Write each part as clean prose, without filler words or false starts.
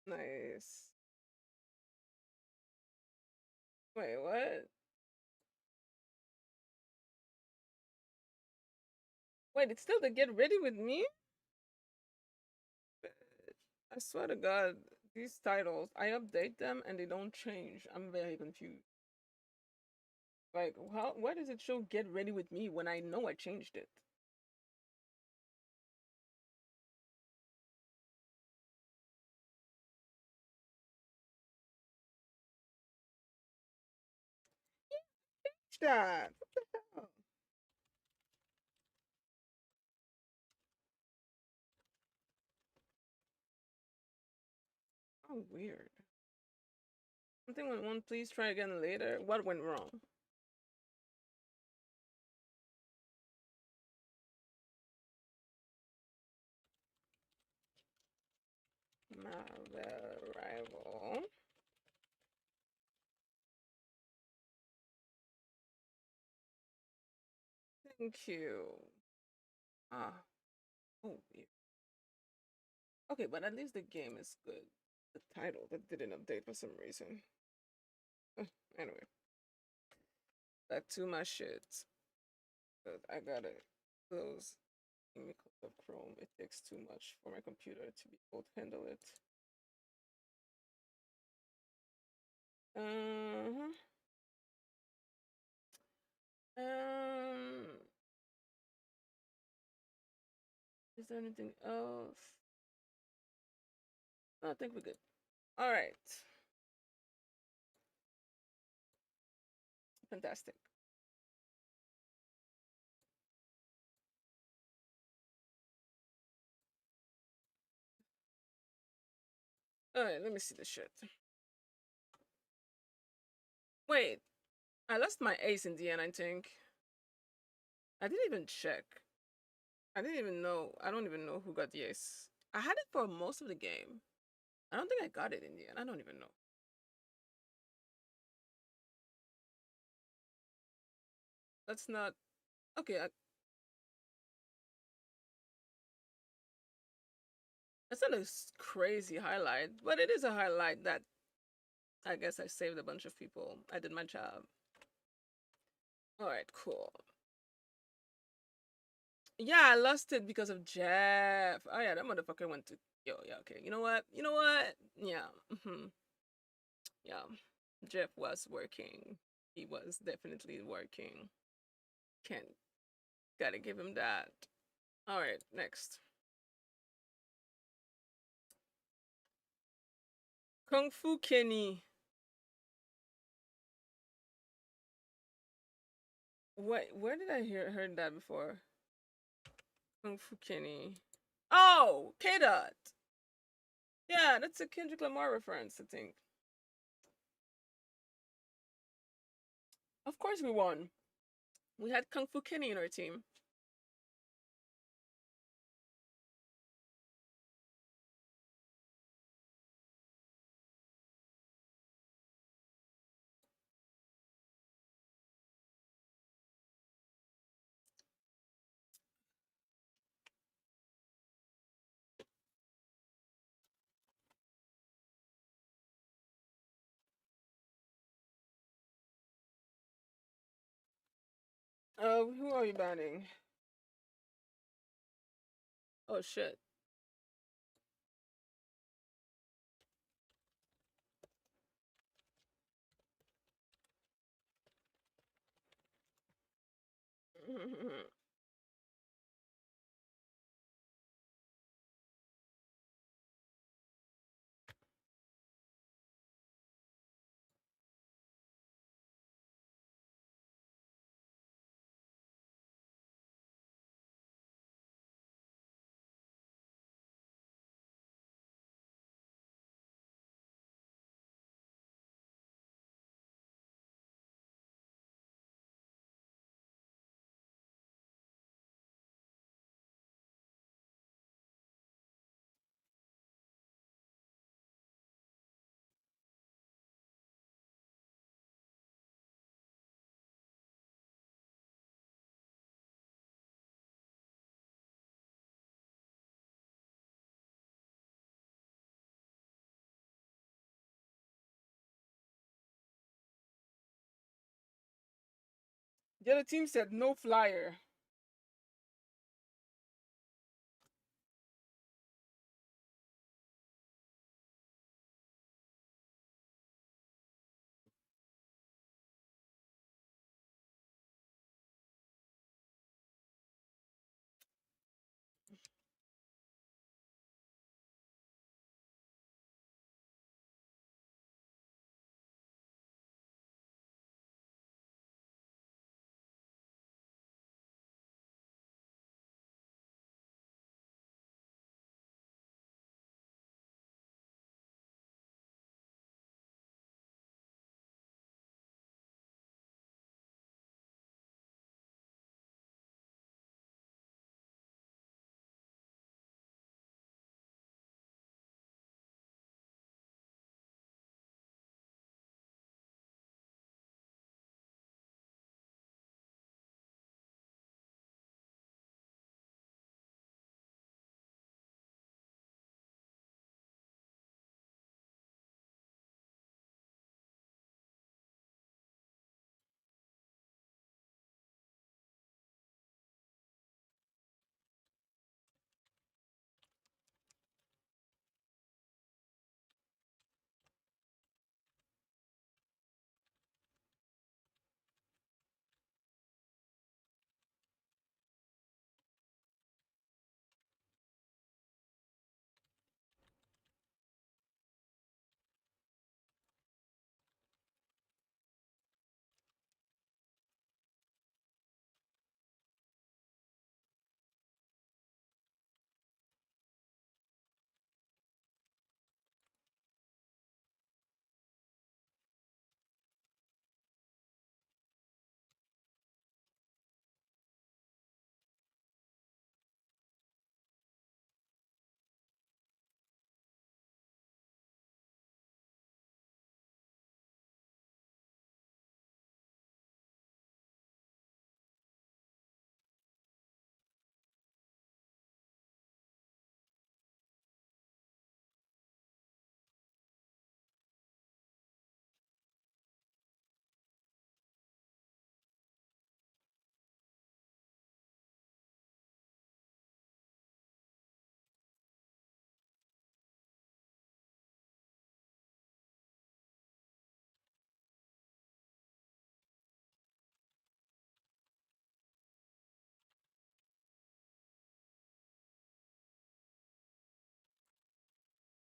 Nice. Wait, what? Wait, it's still the get ready with me? I swear to God, these titles, I update them and they don't change. I'm very confused. Like, how? Why does it show get ready with me when I know I changed it? That. What the hell? Oh, weird. Something went wrong. Please try again later. What went wrong? Marvel rival. Thank you. Ah. Oh, weird. Okay, but at least the game is good. The title that didn't update for some reason. Anyway, back to my shit. But I gotta close because of Chrome. It takes too much for my computer to be able to handle it. Uh-huh. Um, is there anything else? No, I think we're good. All right. Fantastic. All right, let me see the shit. Wait, I lost my ace in the end, I think. I didn't even check. I didn't even know. I don't even know who got the ace. I had it for most of the game. I don't think I got it in the end. I don't even know. That's not okay. That's not a crazy highlight, but it is a highlight that I guess I saved a bunch of people. I did my job. All right, cool. Yeah, I lost it because of Jeff. Oh yeah, that motherfucker went to. Yo, yeah, okay. You know what? You know what? Yeah. Yeah. Jeff was working. He was definitely working. Can't. Gotta give him that. All right, next. Kung Fu Kenny. What? Where did I heard that before? Kung Fu Kenny. Oh, K Dot. Yeah, that's a Kendrick Lamar reference, I think. Of course we won. We had Kung Fu Kenny in our team. Who are you banning? Oh shit. The other team said no flyer.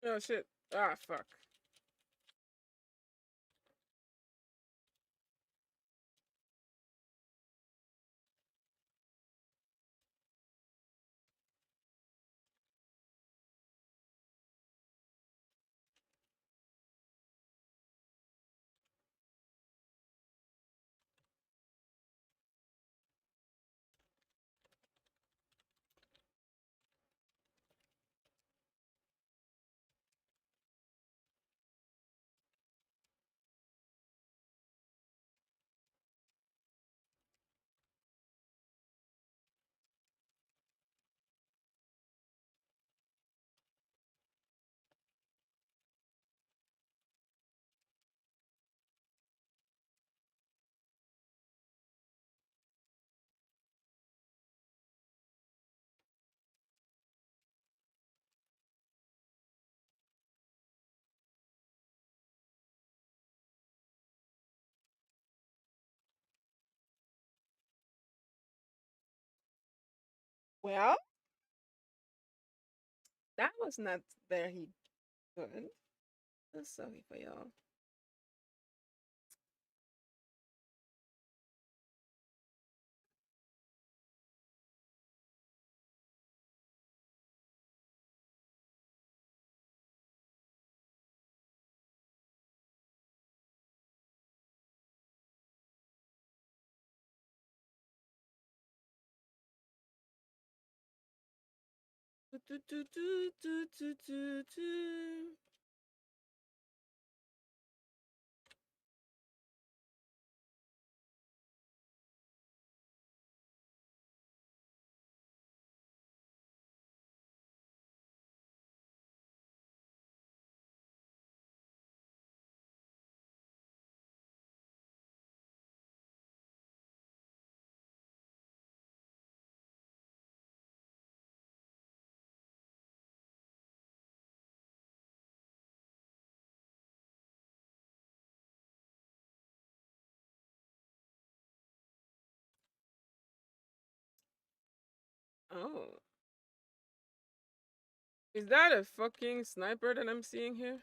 Oh shit. Ah, fuck. Well, that was not very good. I'm sorry for y'all. Do, do, do, do, do, do, do, do. Oh, is that a fucking sniper that I'm seeing here?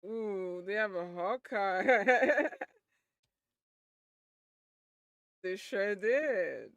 Ooh, they have a Hawkeye. They sure did.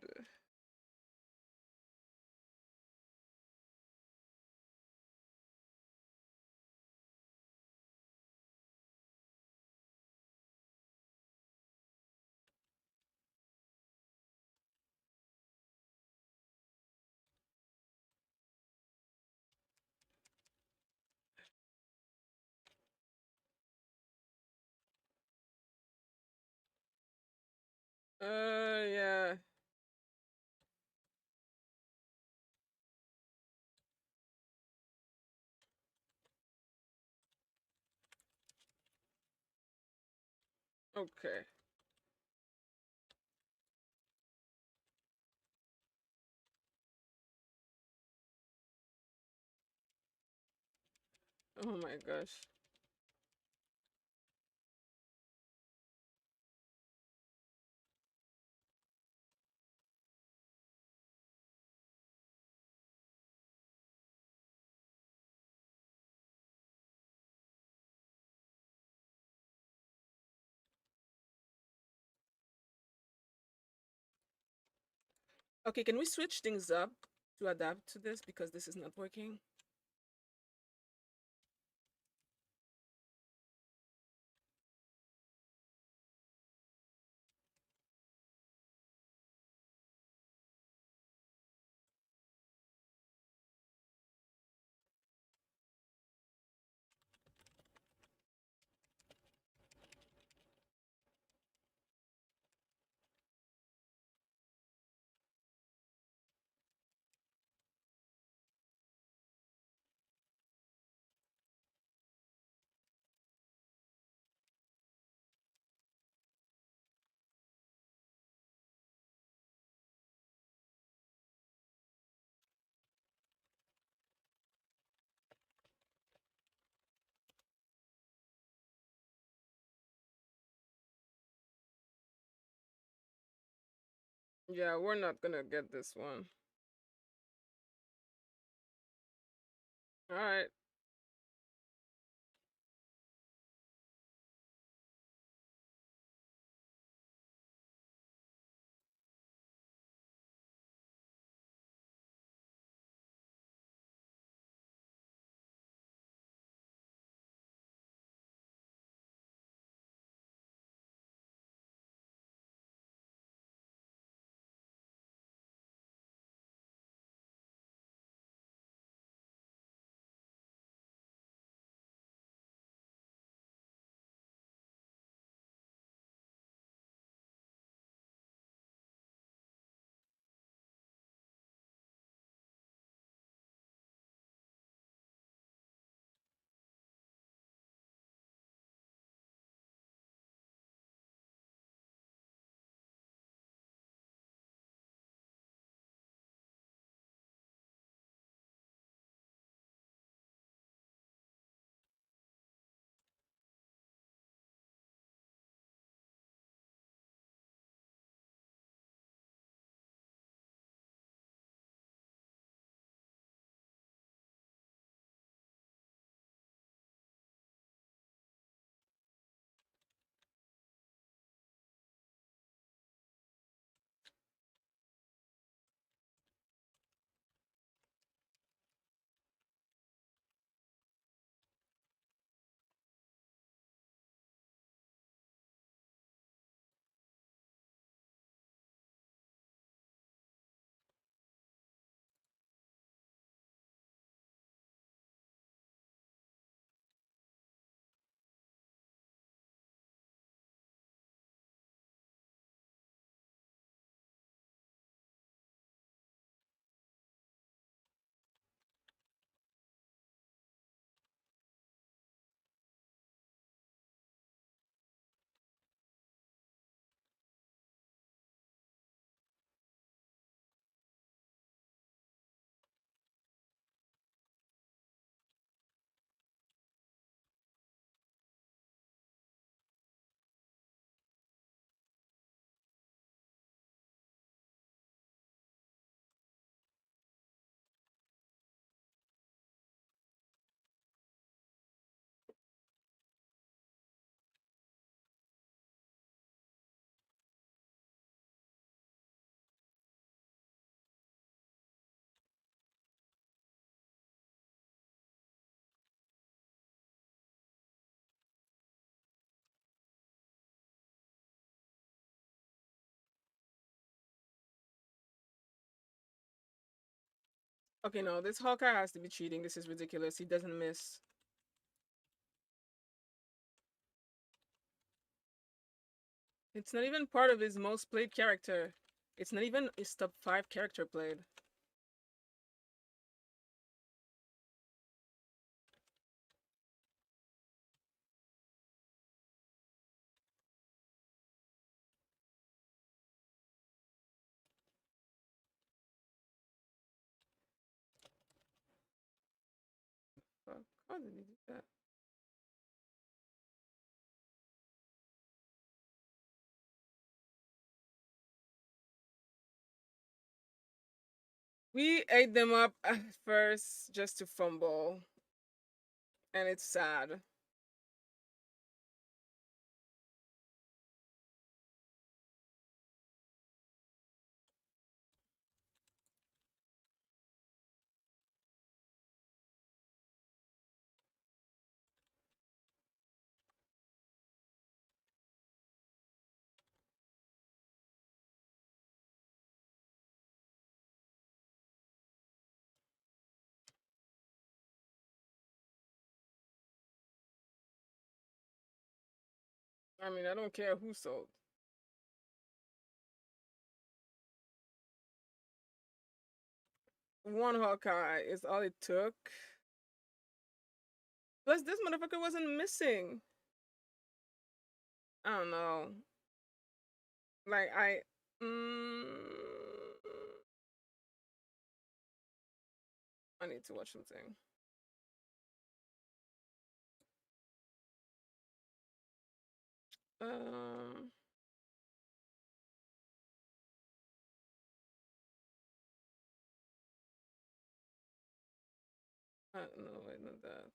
Yeah. Okay. Oh my gosh. Okay, can we switch things up to adapt to this because this is not working? Yeah, we're not gonna get this one. All right. Okay, no, this Hawkeye has to be cheating. This is ridiculous. He doesn't miss. It's not even part of his most played character. It's not even his top 5 character played. Fuck. How did he do that? We ate them up at first just to fumble, and it's sad. I mean, I don't care who sold. One Hawkeye is all it took. Plus, this motherfucker wasn't missing. I don't know. Like, I need to watch something. Um, no, wait, not that.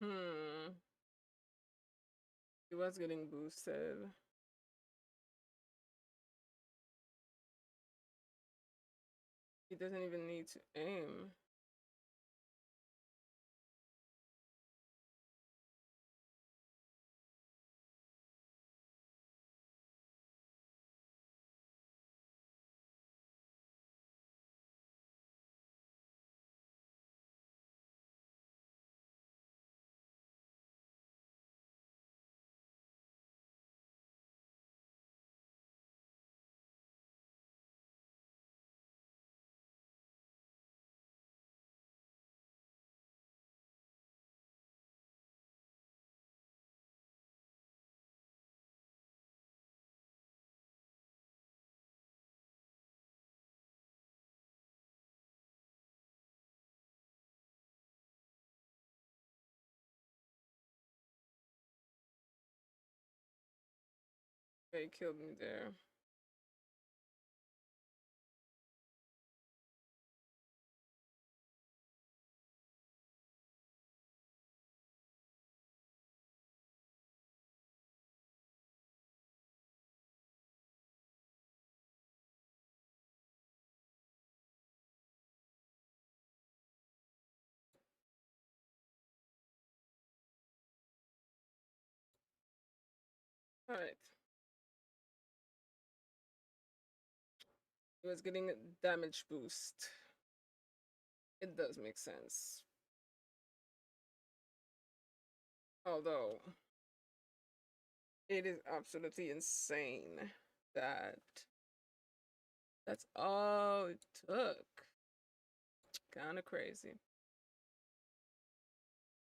Hmm. He was getting boosted. He doesn't even need to aim. They killed me there. All right. It was getting a damage boost. It does make sense. Although it is absolutely insane that that's all it took. Kind of crazy.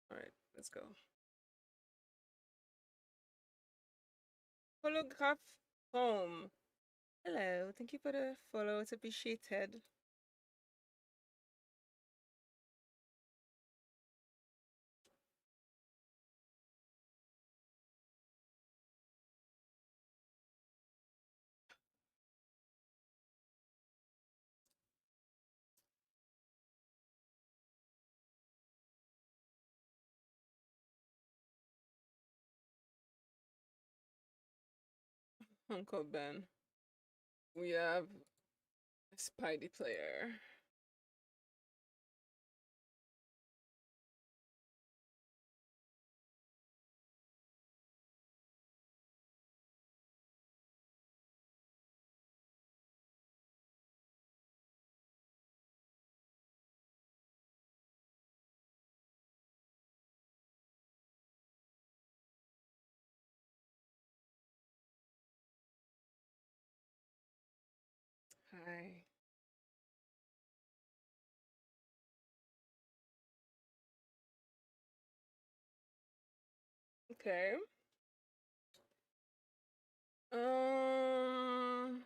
All right, let's go. Holograph home. Hello, thank you for the follow. It's appreciated. Uncle Ben. We have a Spidey player. Hi. Okay. Um.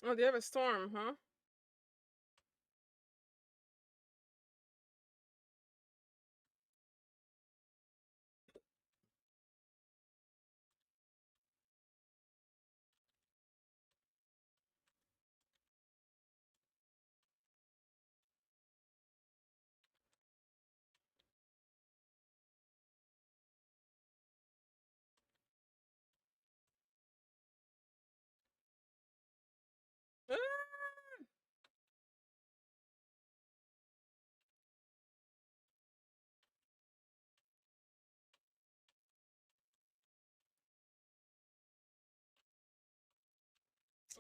Oh, they have a storm, huh?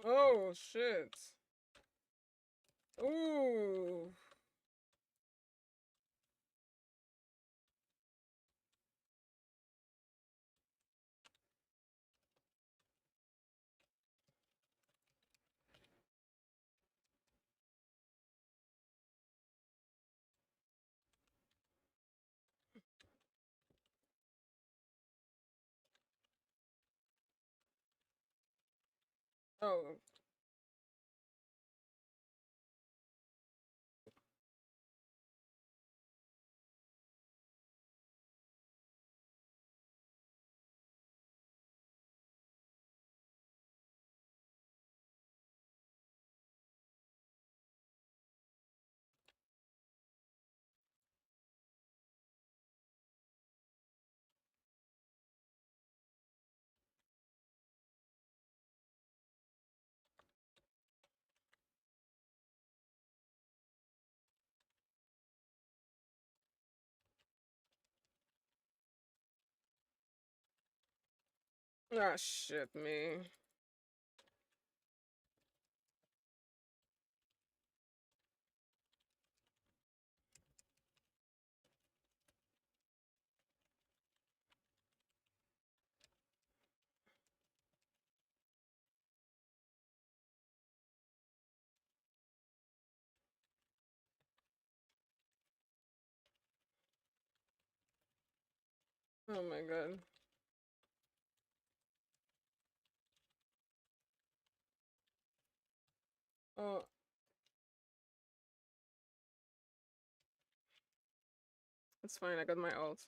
Oh shit. Ooh. Oh. Ah shit me. Oh my god. Oh, it's fine. I got my ult.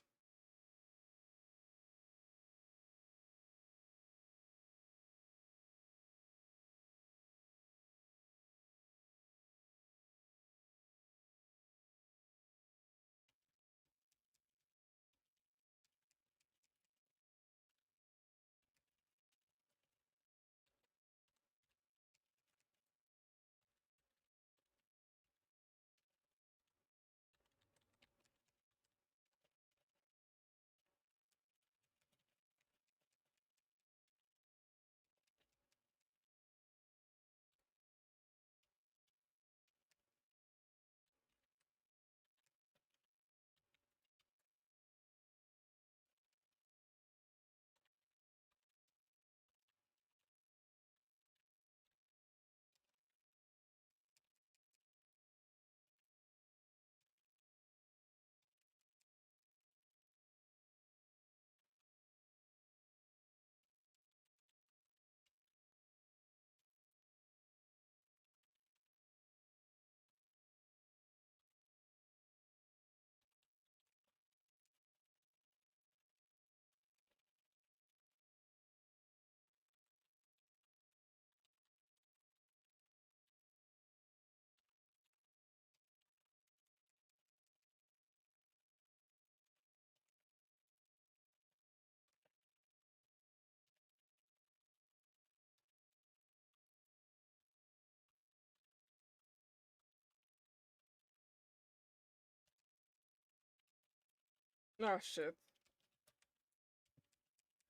Oh shit.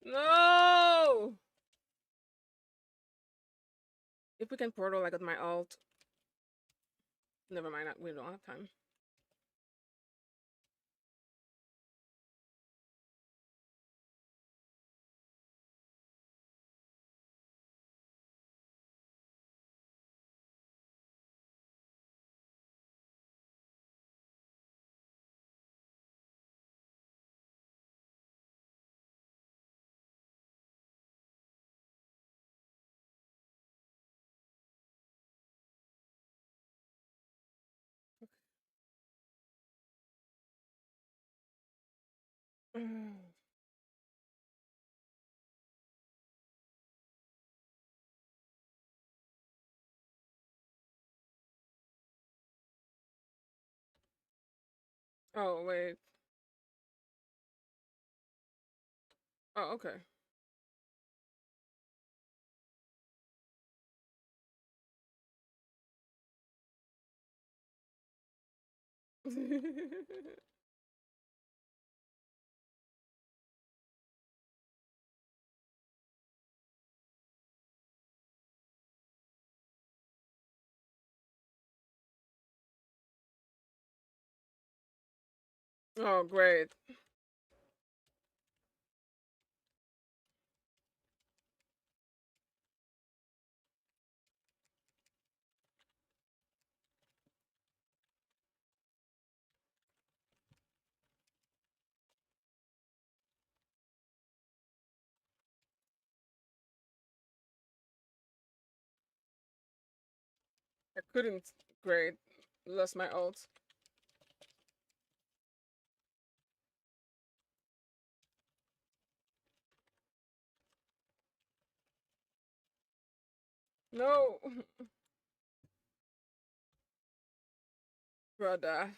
No! If we can portal, I got my ult. Never mind, we don't have time. Oh, wait. Oh, okay. Oh, great. I couldn't. Great. Lost my ult. No, brother.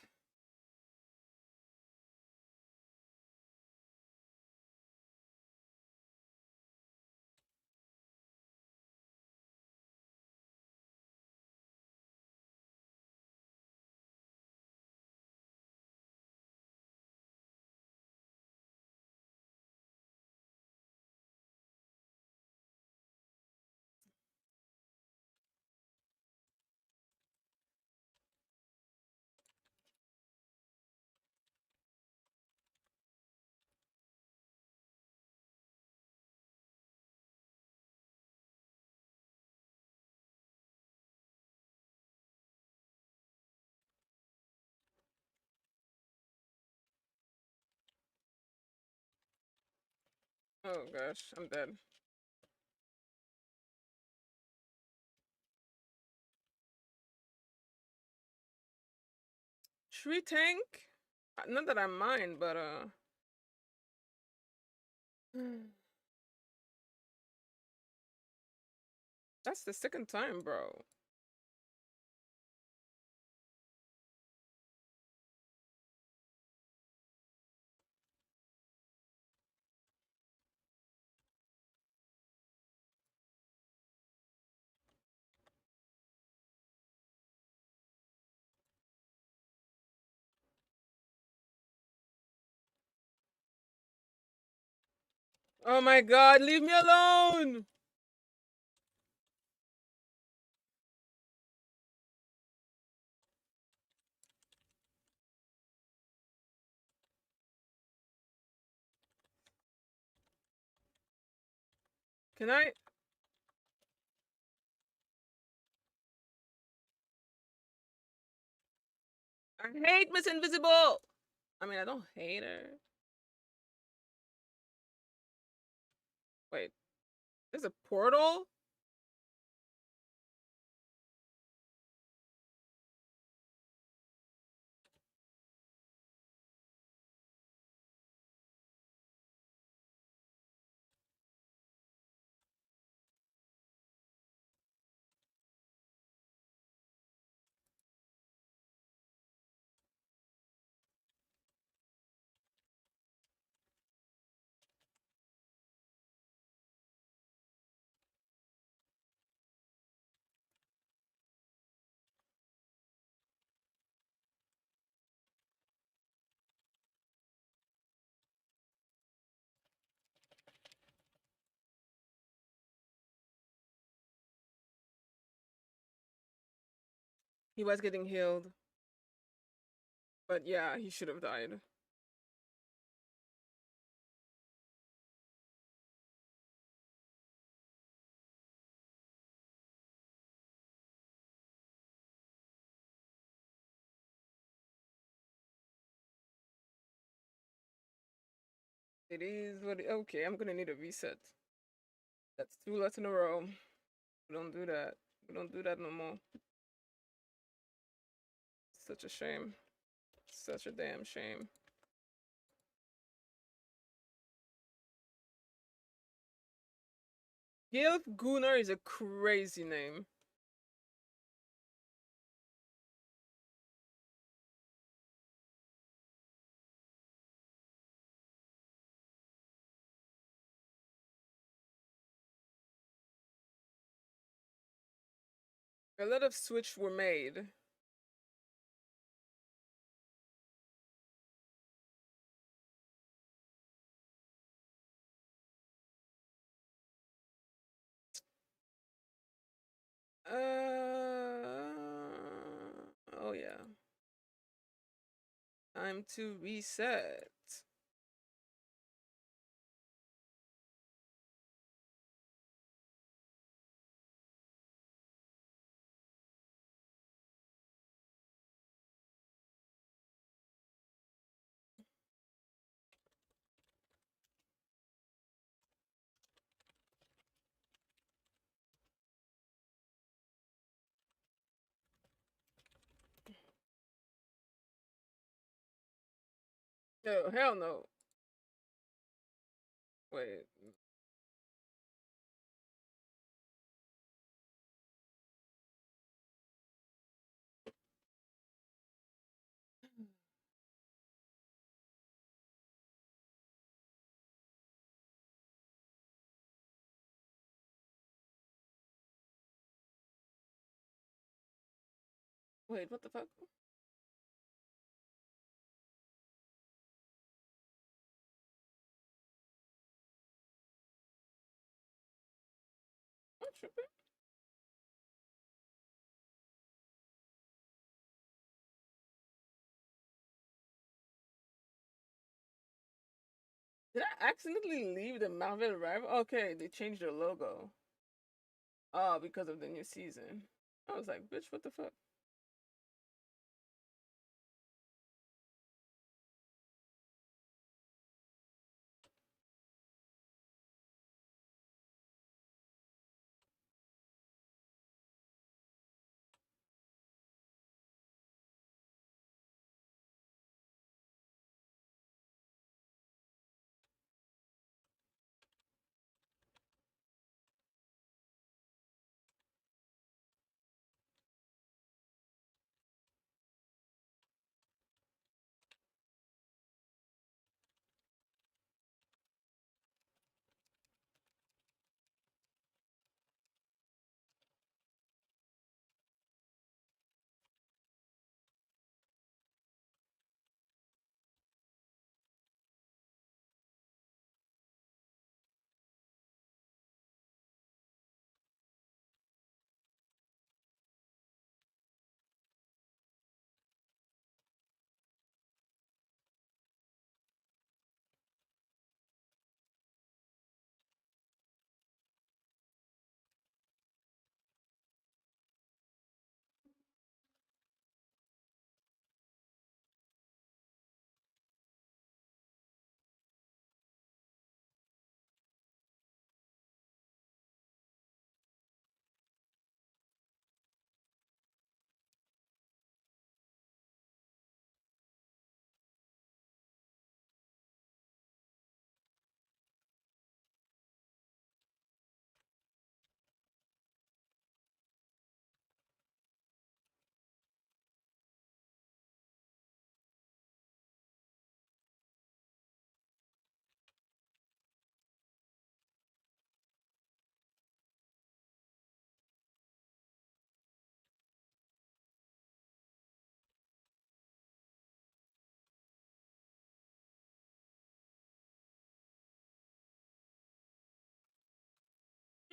Oh gosh, I'm dead. Tree tank? Not that I mind, but that's the second time, bro. Oh my god, leave me alone! Can I? I hate Miss Invisible! I mean, I don't hate her. Wait, there's a portal? He was getting healed. But yeah, he should have died. It is what okay, I'm gonna need a reset. That's two lots in a row. We don't do that. We don't do that no more. Such a shame. Such a damn shame. Gilf Gunnar is a crazy name. A lot of switch were made. Oh yeah. Time to reset. Oh hell no. Wait. Wait, what the fuck? I'm tripping. Did I accidentally leave the Marvel Rival? Okay, they changed their logo. Oh, because of the new season. I was like, bitch, what the fuck?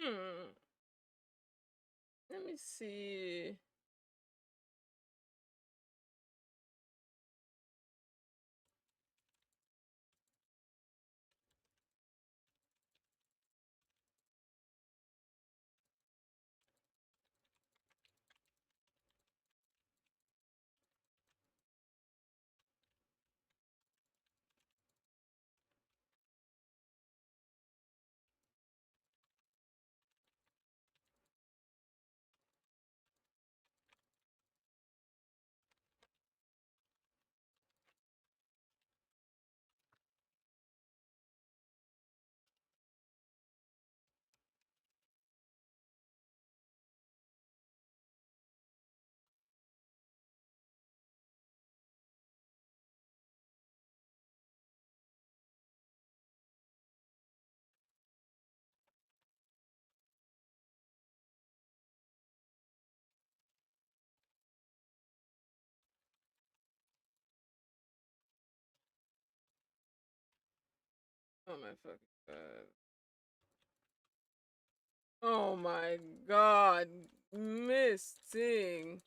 Hmm. Let me see. Oh my fucking god. Oh my god. Missing.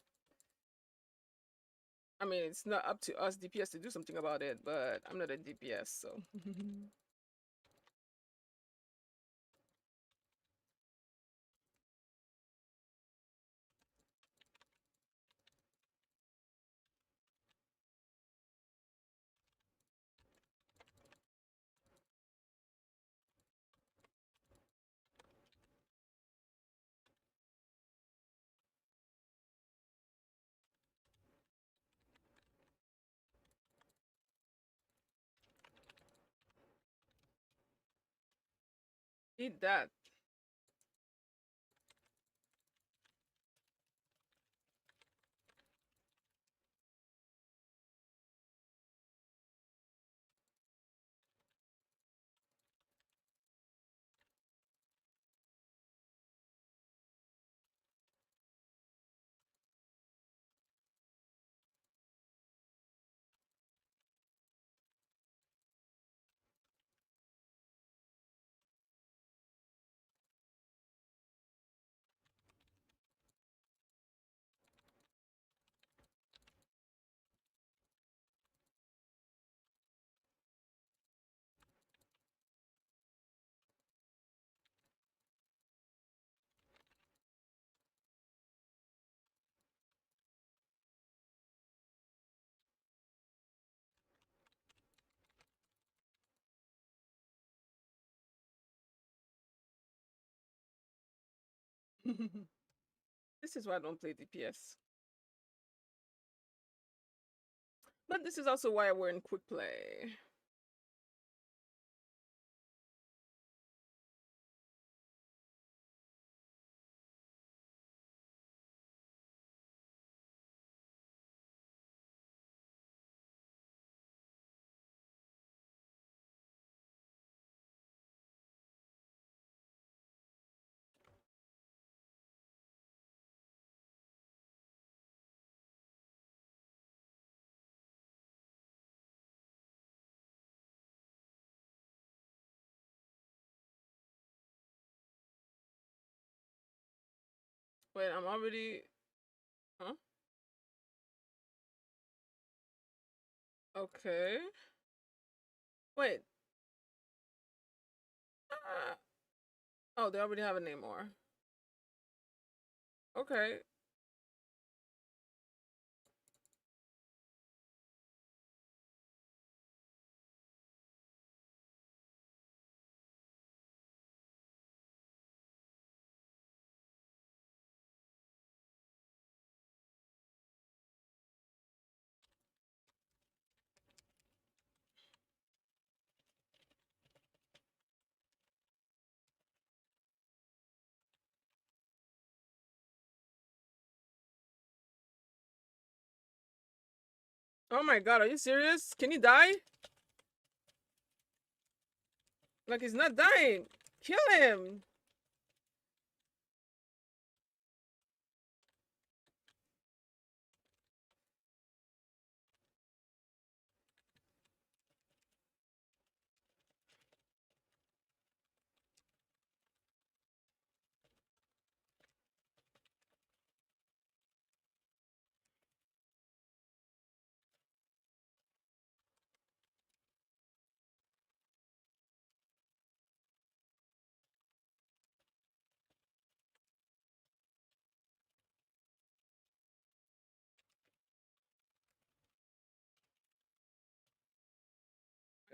I mean, it's not up to us DPS to do something about it, but I'm not a DPS, so. Eat that. This is why I don't play DPS. But this is also why we're in quick play. Wait, I'm already. Huh? Okay. Wait. Uh, oh, they already have a name more. Okay. Oh my god, are you serious? Can he die? Like, he's not dying. Kill him.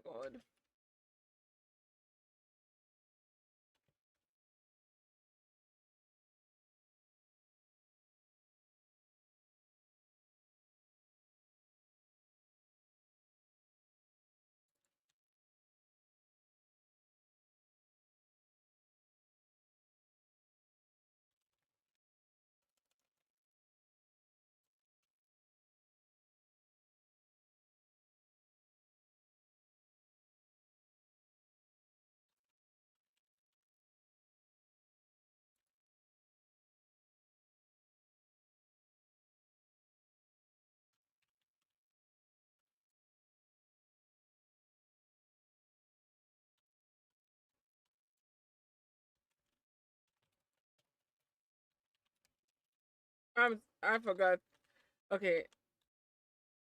Oh my god. I forgot. Okay,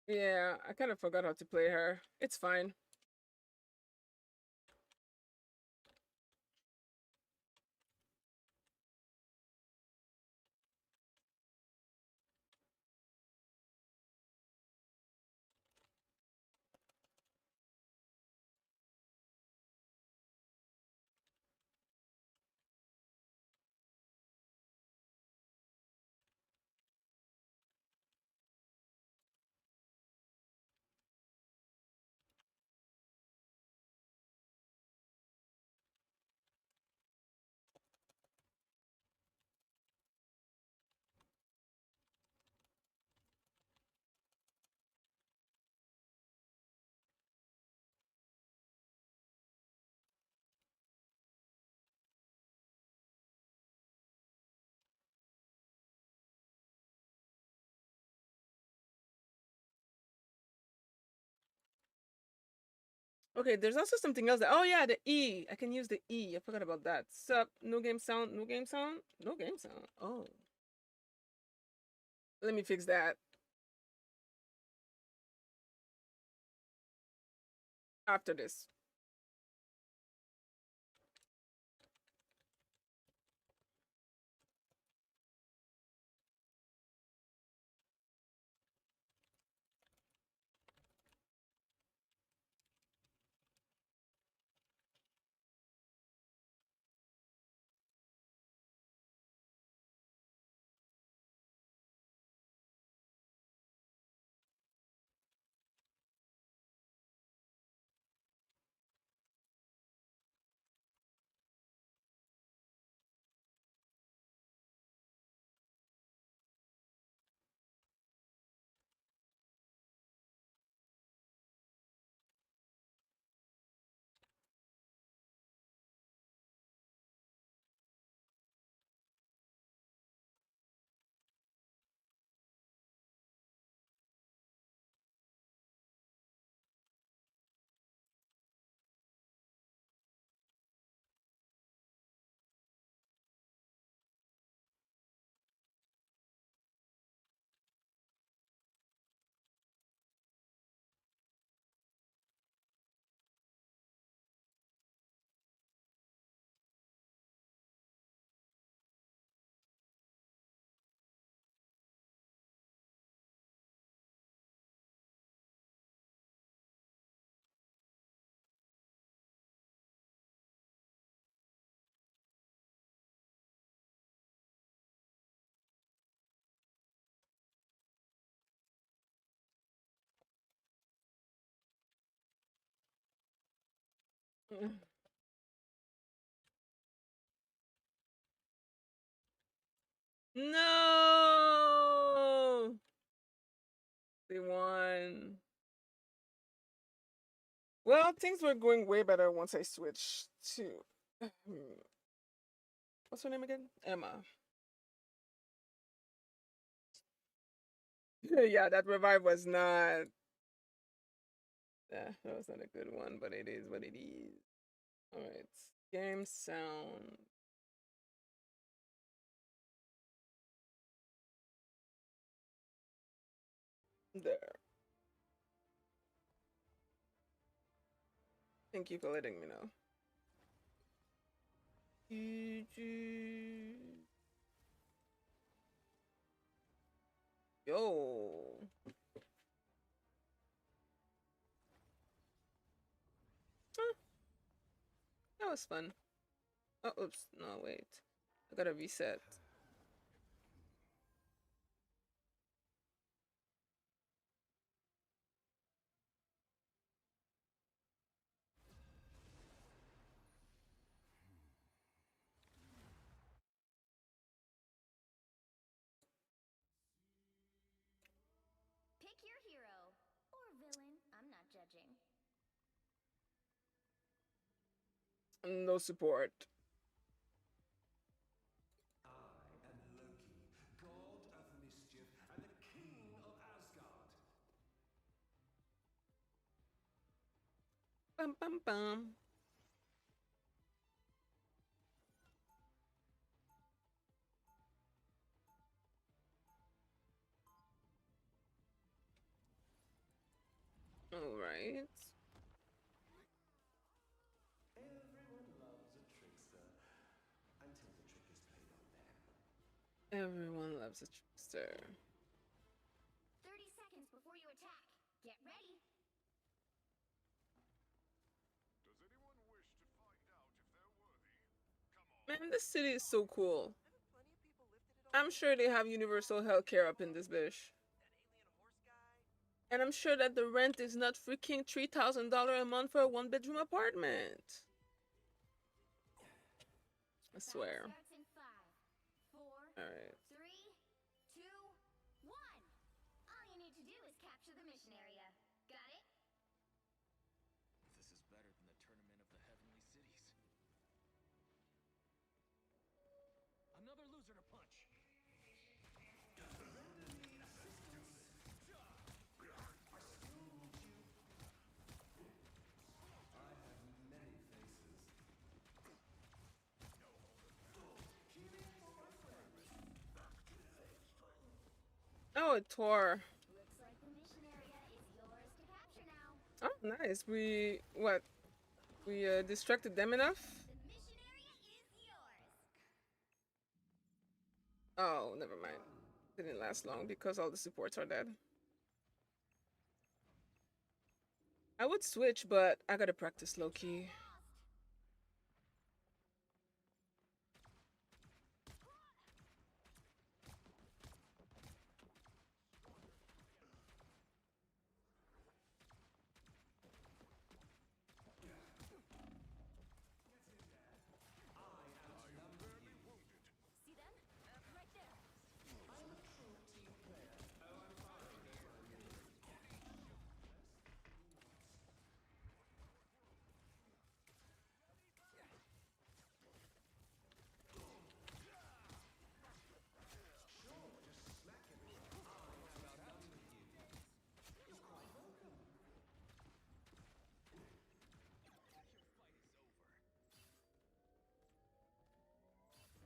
yeah, I kind of forgot how to play her. It's fine. Okay, there's also something else that, oh yeah, the E. I can use the E. I forgot about that. Sup, no game sound, no game sound, no game sound. Oh, let me fix that after this. No, they won. Well, things were going way better once I switched to what's her name again? Emma. Yeah, that revive was not. That was not a good one, but it is what it is. All right, game sound there. Thank you for letting me know. Yo, huh, that was fun. Oh, oops, no, wait. I gotta reset. Pick your hero or villain. I'm not judging. No support. I am Loki, god of mischief and the king of Asgard. Bum bum bum. All right. Everyone loves a trickster until the trick is played on them. Everyone loves a trickster. 30 seconds before you attack. Get ready. Does anyone wish to find out if they're worthy? Come on. Man, this city is so cool. I'm sure they have universal healthcare up in this bitch. And I'm sure that the rent is not freaking $3,000 a month for a one-bedroom apartment. I swear. Starts in 5, 4, Alright. 3, 2, 1. All you need to do is capture the mission area. Got it? This is better than the Tournament of the Heavenly Cities. Another loser to punch. Oh, it tore. Looks like the mission area is yours to capture now. Oh, nice. We distracted them enough? The mission area is yours. Oh, never mind. Didn't last long because all the supports are dead. I would switch, but I gotta practice low-key. Lost. See them? Right there.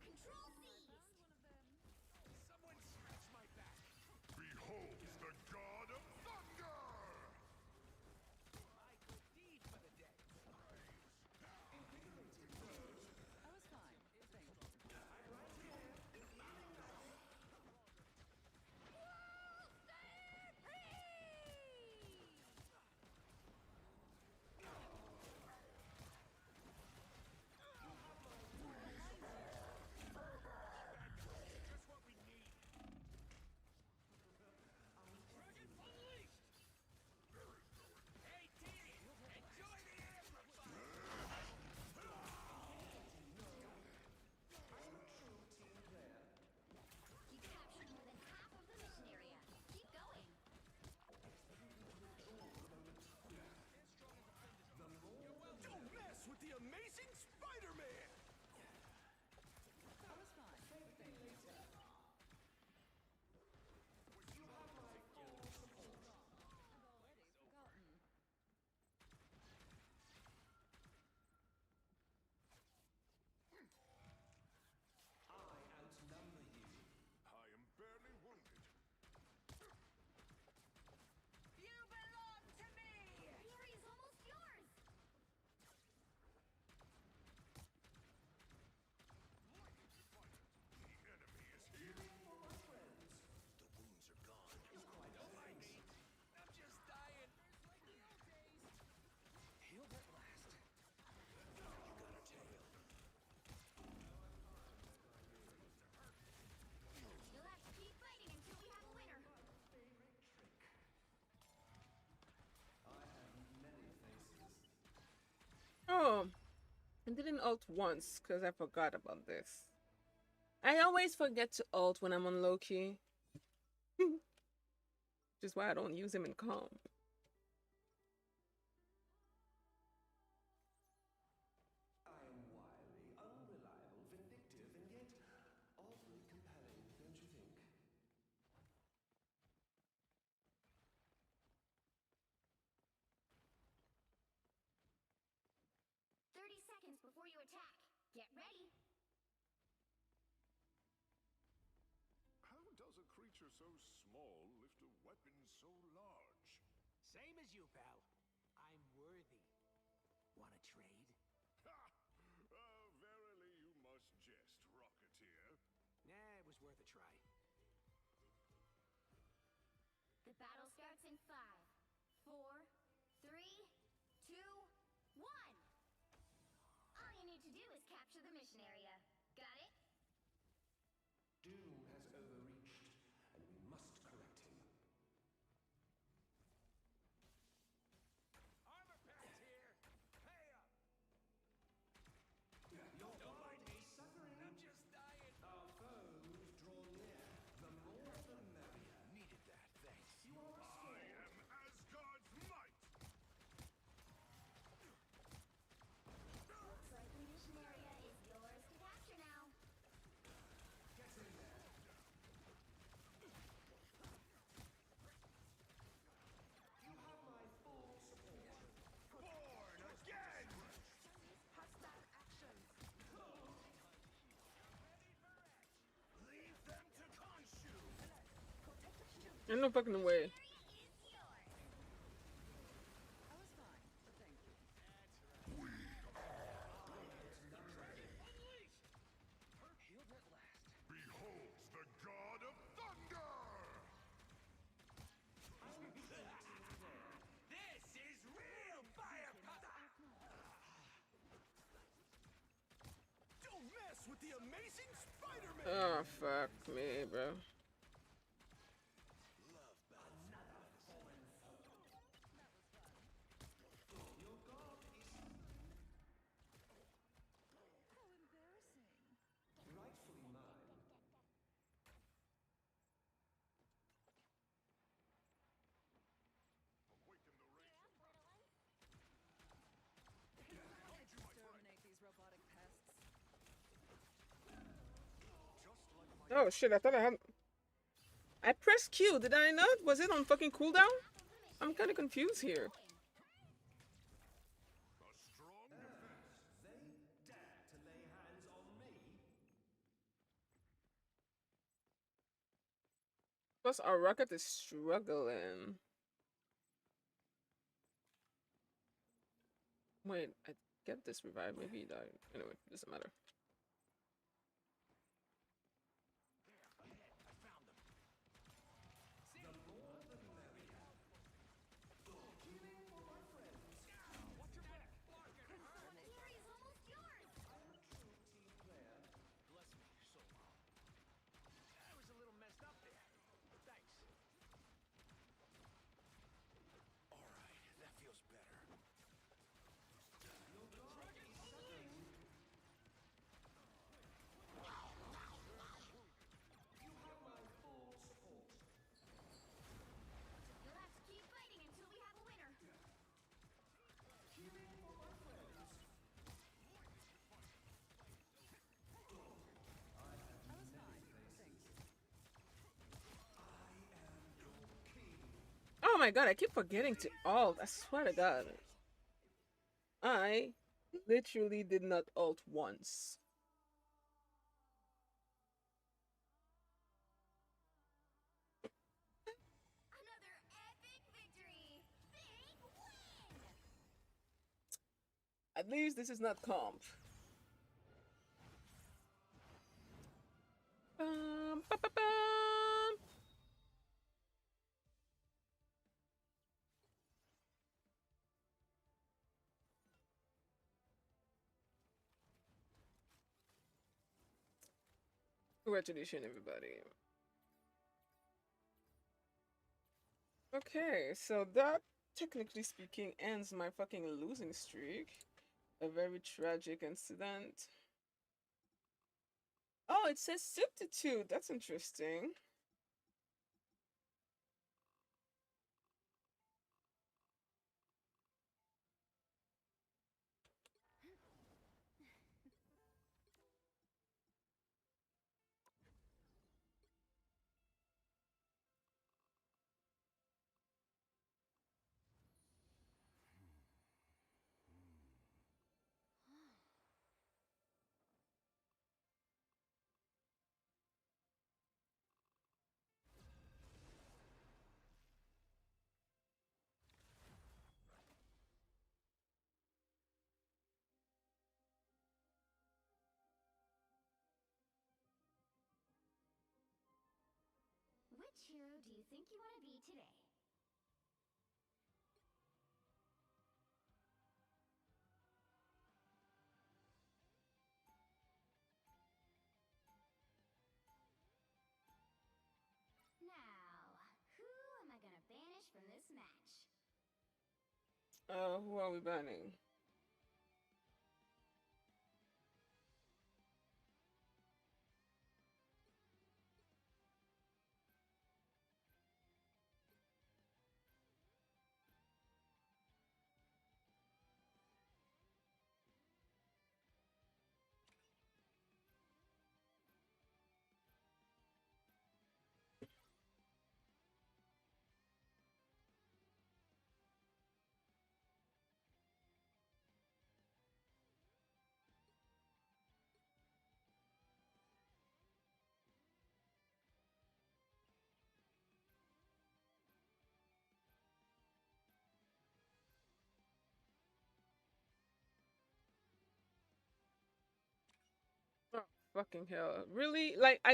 Control seized. Someone scratch my back. Behold the god of thunder! I go deep for the day. I was fine. Thank you. Just what we need. Dragon unleashed. Hey, team! Enjoy the amplifier. You captured more than half of the mission area. Keep going. Don't mess with the amazing Spider-Man. I was fine. Thank you. Already forgotten. I am barely wounded. You belong to me! Glory is almost yours. The enemy is here. The wounds are gone. Don't mind me. I'm just dying. Like the old days. Healed at last. You got a tail. You'll have to keep fighting until we have a winner. Oh, I didn't ult once because I forgot about this. I always forget to ult when I'm on low-key. Which is why I don't use him in calm. I am wily, unreliable, vindictive, and yet oddly compelling, don't you think? 30 seconds before you attack. Get ready. How does a creature so small lift a weapon so large? Same as you, pal. I'm worthy. Wanna trade? Ha! Verily you must jest, Rocketeer. Nah, it was worth a try. The battle starts in 5, 4, 3, 2, 1. All you need to do is capture the mission area. Got it? Doom has overreached, and we must correct him. Armor pack's here! Pay up! Your God is suffering. I'm just dying. Our foes draw near. The more the merrier. Needed that, thanks. You are I restored. am Asgard's might. Looks like the mission area is yours to capture now. Get in there. You have my full support. Born again! Hostile action. Leave them to Khonshu. Protective shield. Ain't no fucking way. Area is yours. I was fine, but thank you. Healed at last. Beholds the god of thunder! This is real firepower! Don't mess with the amazing Spider-Man! Oh, fuck me, bro. Love Your God is How embarrassing. rightfully mine. Awaken the race. Exterminate these robotic pests. Oh shit, I thought I had. I pressed Q, did I not? Was it on fucking cooldown? I'm kinda confused here. A strong defense. They dare to lay hands on me. Plus, our rocket is struggling. Wait, I get this revive. Maybe he died. Anyway, doesn't matter. Area is almost yours. I'm a true team player. Bless me, so long. I was a little messed up there. Thanks. Alright, that feels better. Your God is suffering. You have my full support. You'll have to keep fighting until we have a winner. Healing for my friends. I was fine, thanks. I am your king. Oh my god, I keep forgetting to alt. I swear to god. I literally did not alt once. Another epic victory. Big win. At least this is not comp. Ba, ba, bum. Congratulations, everybody. Okay, so that, technically speaking, ends my fucking losing streak. A very tragic incident. Oh, it says substitute. That's interesting. Which hero do you think you want to be today? Now, who am I gonna banish from this match? Who are we banning? Oh, fucking hell. Really? Like, I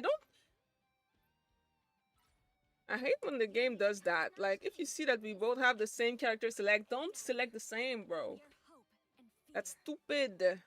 hate when the game does that. Like, if you see that we both have the same character select, don't select the same, bro. Your hope and fear. That's stupid.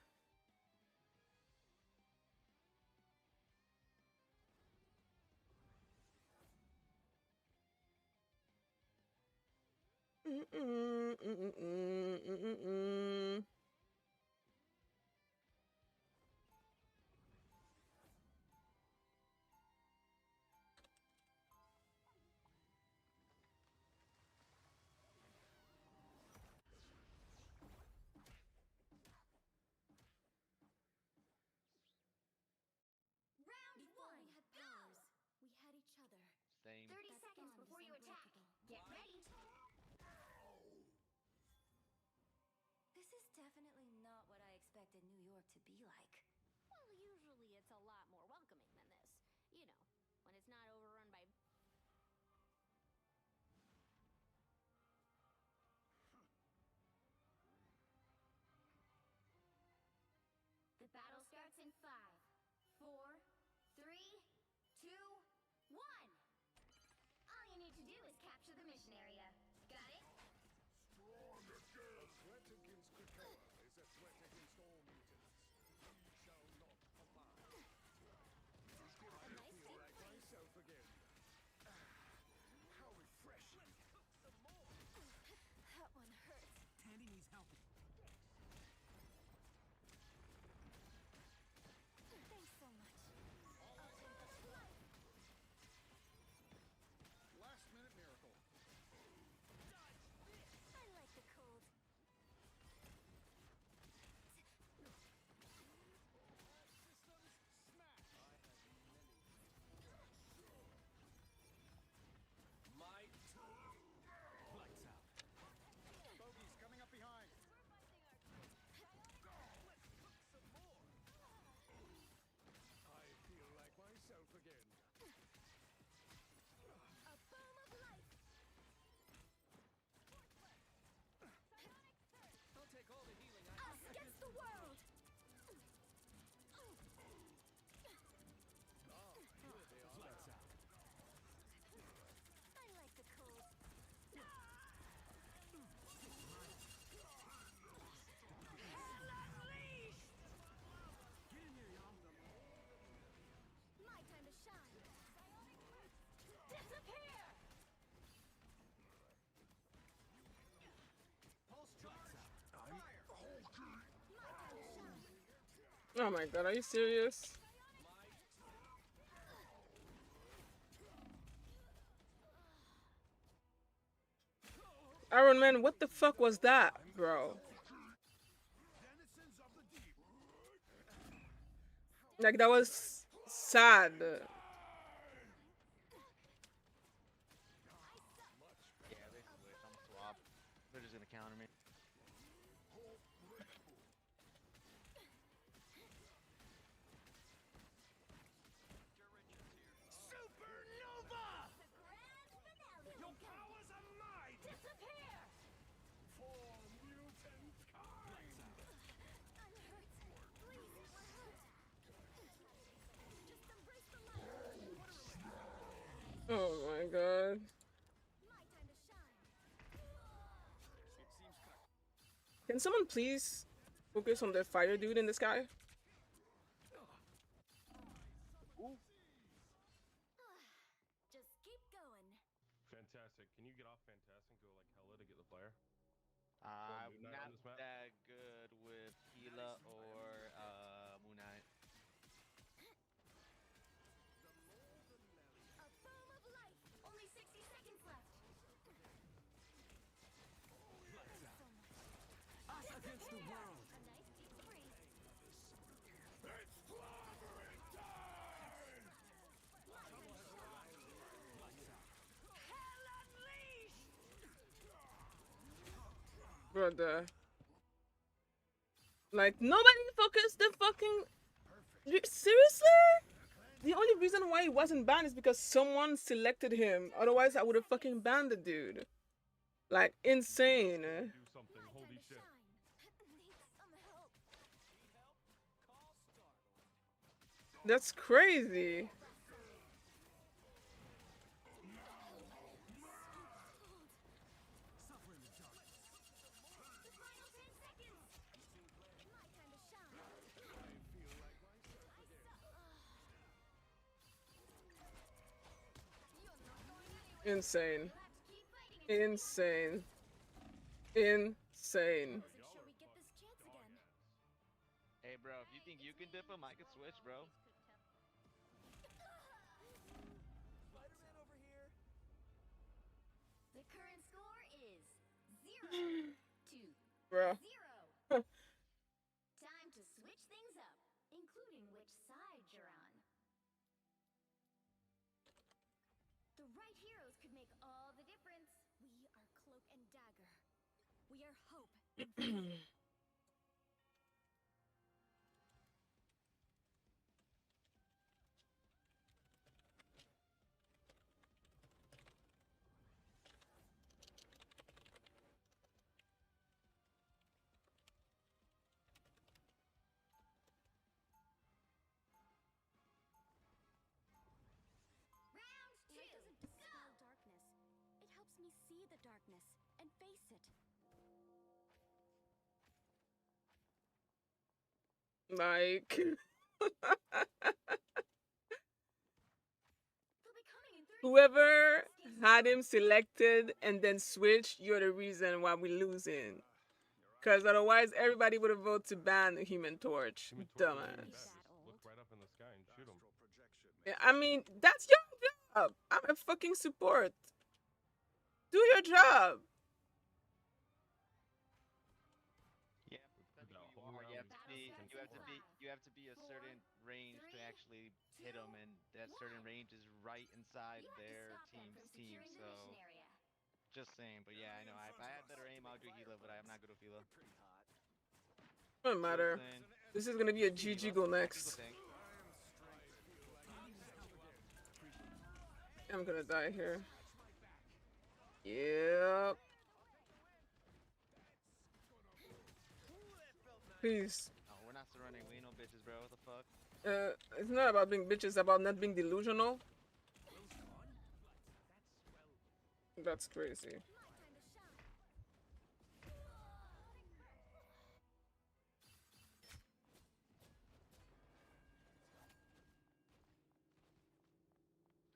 Round one. We had powers. We had each other. Same. 30 seconds before you attack. Get ready. This is definitely not what I expected New York to be like. Well, usually it's a lot more welcoming than this. You know, when it's not overrun by... The battle starts in 5, 4, 3, 2, 1. All you need to do is capture the mission area. Got it? A threat against Krakoa is a threat against all mutants. We shall not abide. A nice deep Like myself again. How refreshing. That one hurts. Tandy needs help. Thanks so much. Last minute miracle. I like the cold. Systems smash. My lights out. Bogey's coming up behind. I feel like myself again. A boom of light. I'll take all the healing I Us against the world. Lights out. I like the cold. Get in here, y'all. My time to shine. Disappear. Pulse lights out. My time to shine. Oh my god, are you serious? Iron Man, what the fuck was that, bro? Denizens of the deep. Like, that was sad. Yeah, they switch. I'm gonna swap. They're just gonna counter me. Supernova! The grand finale. Your powers are mine! Disappear. For mutant kind! I'm hurt. Please, we're hurt. Just embrace the light. Can someone please focus on the fire dude in the sky? Ooh. Just keep going. Fantastic. Can you get off Fantastic and go like hella to get the player? I'm Moon Knight on not this map? that good with Gila or Moon Knight. A boom of light. Only 60 seconds left. Us against the world. A nice deep freeze. Brother. Like, nobody focused the fucking. Seriously? The only reason why he wasn't banned is because someone selected him. Otherwise, I would have fucking banned the dude. Like, insane. Do something. My Holy time to shit. shine. Need some help. That's crazy. Suffer in the darkness. The final 10 seconds. My time to shine. You're not going anywhere. Insane. You'll have to keep fighting until the end. Insane. Insane. Wasn't sure we'd get this chance again. Hey, bro, if you think you can dip him, I can switch, bro. Spider-Man over here. The current score is 0 to Bruh. 0. Time to switch things up, including which side you're on. The right heroes could make all the difference. We are Cloak and Dagger. We are hope and faith. Round 2. Light doesn't dispel darkness. It helps me see the darkness and face it. Like. They'll be coming in 30 Whoever seconds. had him selected and then switched, you're the reason why we're losing. Because otherwise, everybody would have voted to ban the Human Torch. Human Torch is Dumbass. bad. That Just look old. right up in the sky and shoot him. Astral projection Yeah, makes I mean, that's your job. I'm a fucking support. Do your job. Yeah, With depending that who whole you are, round, you have to Battle be, starts you have in to be, five, you have to be a four, certain range to three, actually hit two, them, and that certain one. range is right inside You have to their stop them team's from team. securing the So, mission area. just saying. But yeah, I know. If I had better aim, I'll do Gila, but I'm not good with Gila. pretty hot. Doesn't Just matter. saying. This is gonna be a Gila. GG go Gila next. tank. I'm gonna die here. Yep. Please. Oh, we're not surrendering. We ain't no bitches, bro. What the fuck? It's not about being bitches, it's about not being delusional. That's crazy. My time to shine.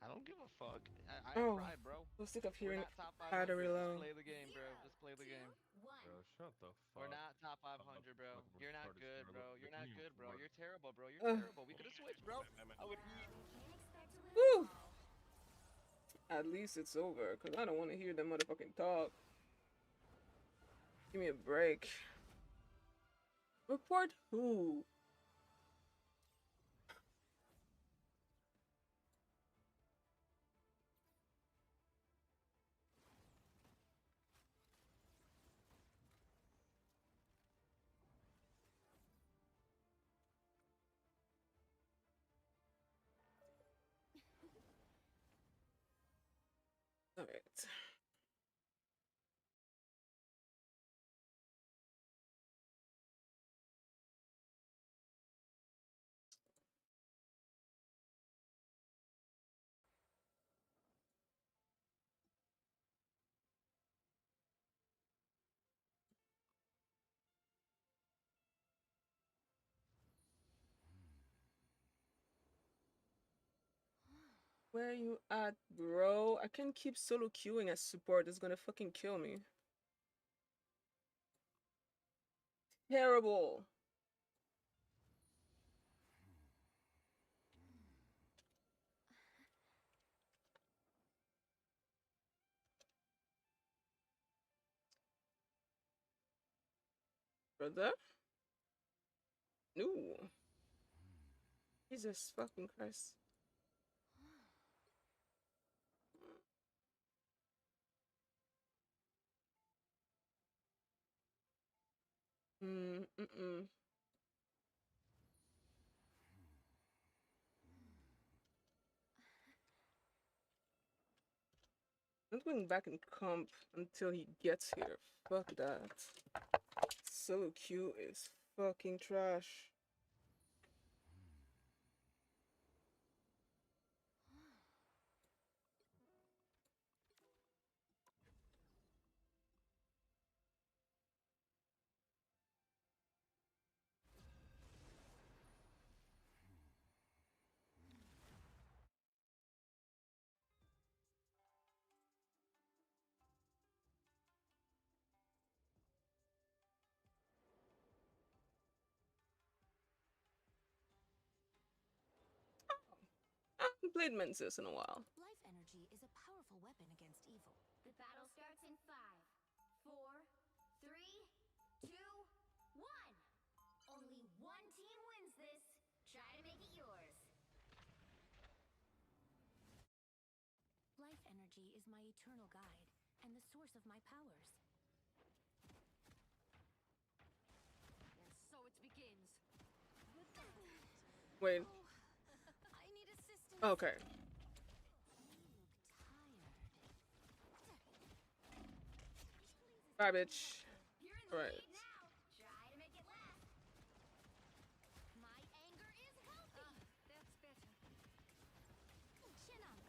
I don't give a fuck. I Oh. tried, bro. So sick of We're hearing not top how 500. to Just reload. play the game, bro. Just play the game. 1. Bro, shut the fuck. We're not top 500, bro. Fucking You're not retarded good, scared. bro. Look, You're look not at me, good, bro. retarded. You're terrible, bro. You're Ugh. terrible. We could have switched, bro. I would. Can't expect to win Woo! all. At least it's over, because I don't want to hear them motherfucking talk. Give me a break. Report who? Alright. Where you at, bro? I can't keep solo queuing as support. It's gonna fucking kill me. Terrible. Brother? No. Jesus fucking Christ. Mm-mm. I'm going back and comp until he gets here. Fuck that. Solo queue is fucking trash. I haven't played Mensis in a while. Life energy is a powerful weapon against evil. The battle starts in 5, 4, 3, 2, 1. Only one team wins this. Try to make it yours. Life energy is my eternal guide and the source of my powers. And so it begins. Wait. I need assistance. Okay. You look tired. Bye, bitch. You're in the Right. lead now. Try to make it last. My anger is healthy. That's better. Chin up.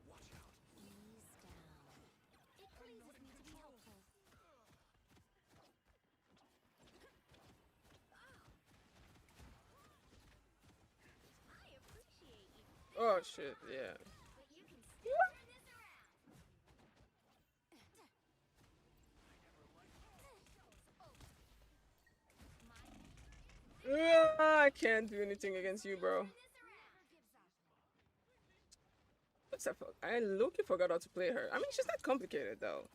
Watch out. Ease down. It pleases me to be helpful. I appreciate you. Oh shit, yeah. But you can still turn this around. I can't do anything against you, bro. What's that fuck? I low-key forgot how to play her. I mean, she's not complicated though.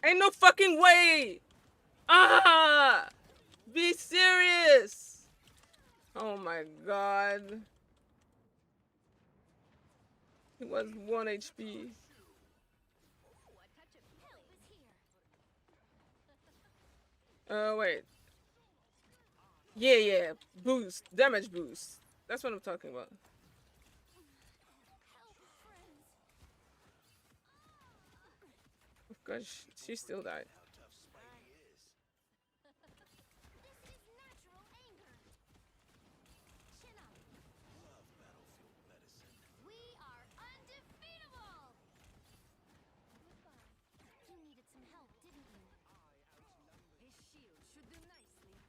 Ain't no fucking way! Ah! Be serious! Oh my god. He was 1 HP. Wait. Yeah, yeah. Boost. Damage boost. That's what I'm talking about. Of course, she still died. How tough Spidey is. This is natural anger. Chin up. Love battlefield medicine. We are undefeatable. Goodbye. You needed some help, didn't you? His shield should do nicely.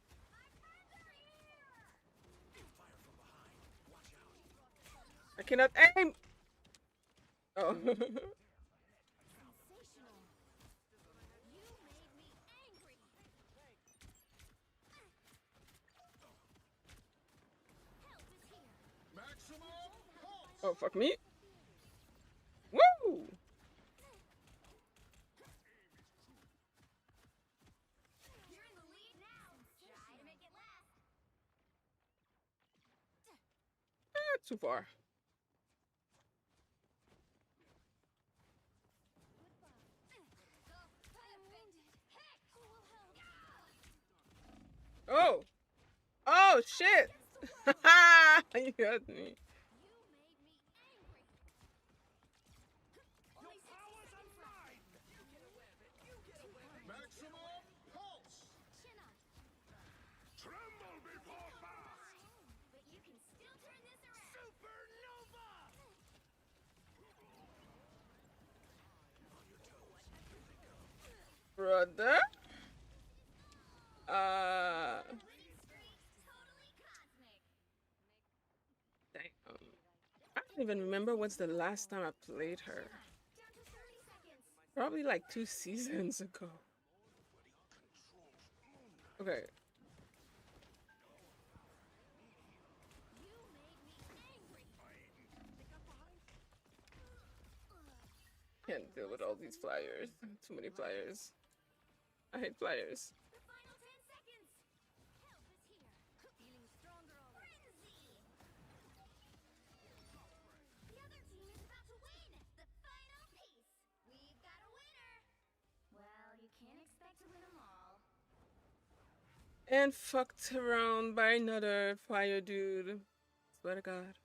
Fire from behind. Watch out. I cannot aim! Oh. Sensational. You made me angry. Help is here. Maximum pulse! Oh, fuck me. Woo! You're in the lead now. Try to make it last. Too far. I am wounded. Who will help? Oh! Oh, shit! You hurt me. You made me angry. Only 60 seconds left. Maximum pulse! Chin up. Tremble before fast! But you can still turn this around. Supernova! Brother? even remember what's the last time I played her. Down to 30 seconds. Probably like 2 seasons ago. Okay. You made me angry. Can't deal with all these flyers. Too many flyers. I hate flyers. The final 10 seconds. Help is here. Feeling stronger already. Frenzy. The other team is about to win. The final piece. We've got a winner. Well, you can't expect to win them all. And fucked around by another fire dude. Swear to God.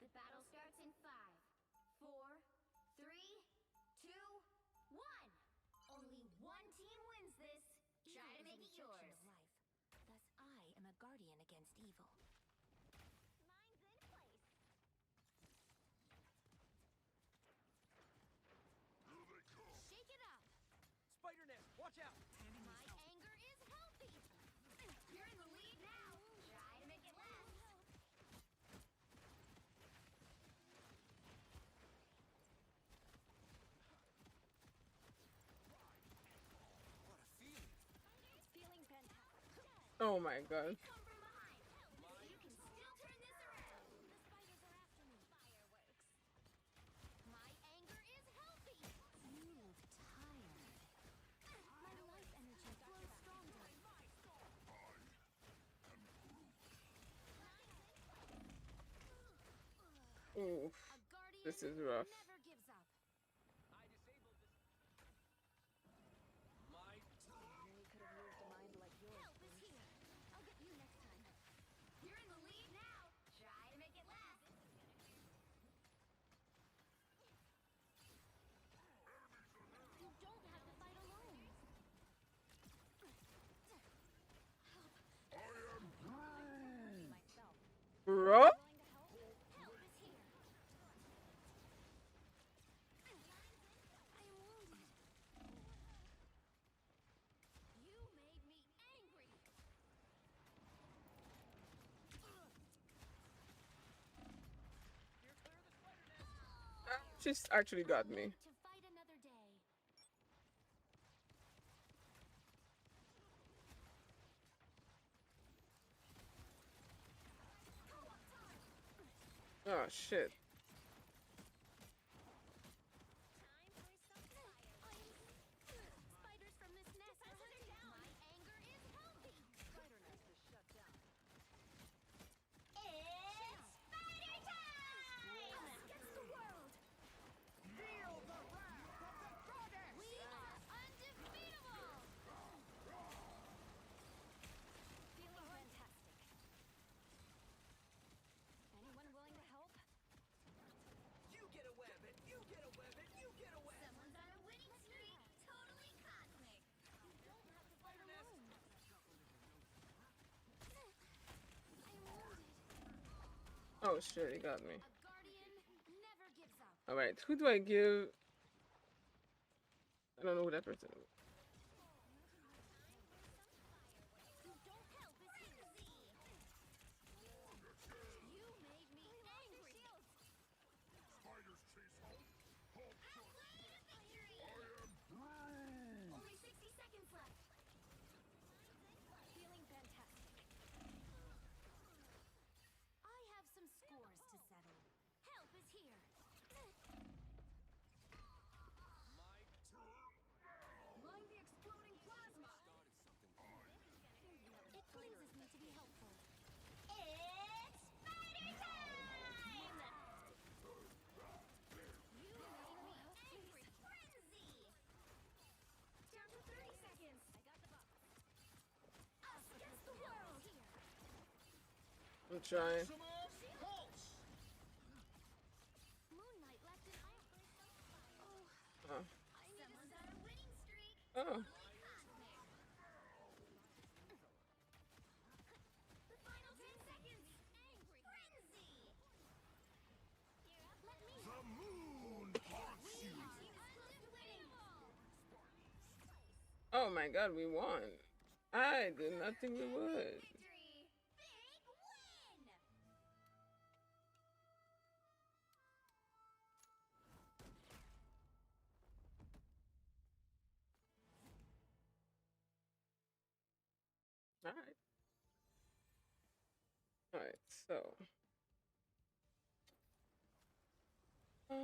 The battle starts in 5, 4, 3, 2, 1. Only one team wins this. Try to make it yours. Life. Thus, I am a guardian against evil. Mine's in place. Shake it up. Spider nest, watch out! My anger is healthy. You're in the lead now. Try to make it last. What a feeling! Feeling fantastic. Oh my God. Come from behind. You can still turn this around. The spiders are after me. Fireworks. My anger is healthy. You look tired. My life energy flows stronger. Oof. A guardian This is rough. never gives up. I disabled this. My Really could have used a mind like yours. Help is here. I'll get you next time. You're in the lead now. Try to make it last. You don't have to fight alone. Help. I am myself. Bro? Willing to help? Help is here. I am wounded. You made me angry. You're clear of the spider nest! She's actually got me. To fight another day. Oh shit. Time for some fire. Spiders from this nest are hurting. My anger is healthy. Spider nest is shut down. It's spider time! Against the world. Feel the wrath of the goddess! We are undefeatable! Feeling fantastic. Anyone willing to help? You get a web and you get a web and you get a web! Someone's on a winning streak. Totally cosmic. You don't have to fight alone. I am wounded. Oh shit, he got me. A guardian never gives up. Alright, who do I give? I don't know who that person is. You don't help is easy. You made me angry. Spiders chase home. Hulk Outway to victory. Only 60 seconds left. Feeling fantastic. I have some scores to settle. Help is here. My Line the exploding plasma. It pleases me to be helpful. It's spider time! I'm trying. Moonlight left an Oh. Someone's on a winning streak. Oh. The final 10 seconds. Angry frenzy. Let me The moon haunts you. Oh my god, we won. I did not think we would. Victory. Big win. Alright. Alright, so. Um.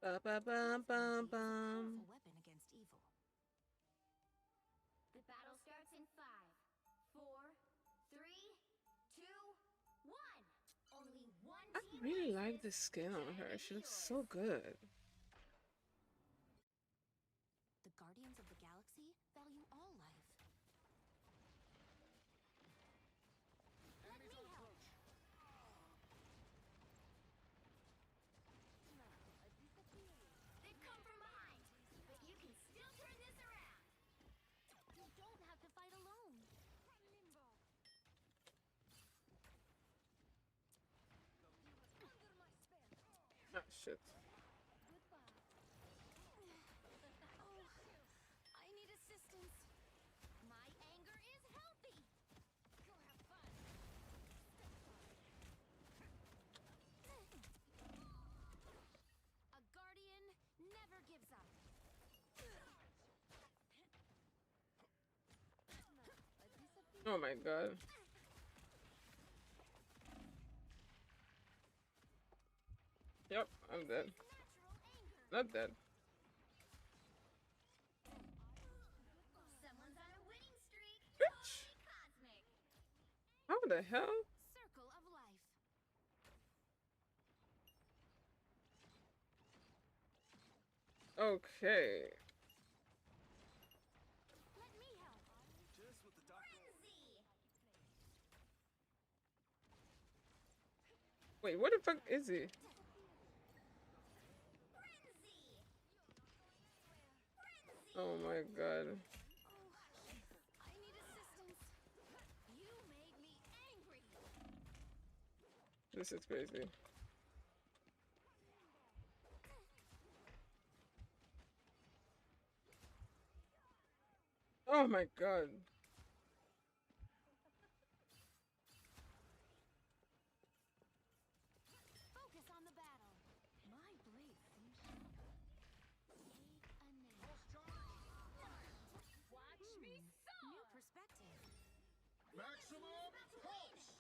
Ba ba bum bum bum. Weapon against evil. The battle starts in 5, 4, 3, 2, 1. Only one I team really wins like the this. skin on her. Share She the looks heroes. so good. The Guardians of the Galaxy value all life. Enemies on approach. They've come from behind, but you can still turn this around. You don't have to fight alone. Ah, shit. I need assistance. My anger is healthy. Go have fun. A guardian never gives up. Oh my god. Yep, I'm dead. Natural anger. Not dead. Someone's on a winning streak. Bitch. Totally cosmic. How the hell? Circle of life. Okay. Let me help. Just what the doctor. Frenzy. Wait, what the fuck is he? Frenzy. Frenzy. Oh my god. I need assistance. You made me angry. This is crazy. Oh my god. Focus on the battle. My blade seems sharper. Take a name. Watch me soar. New perspective. Maximum pulse.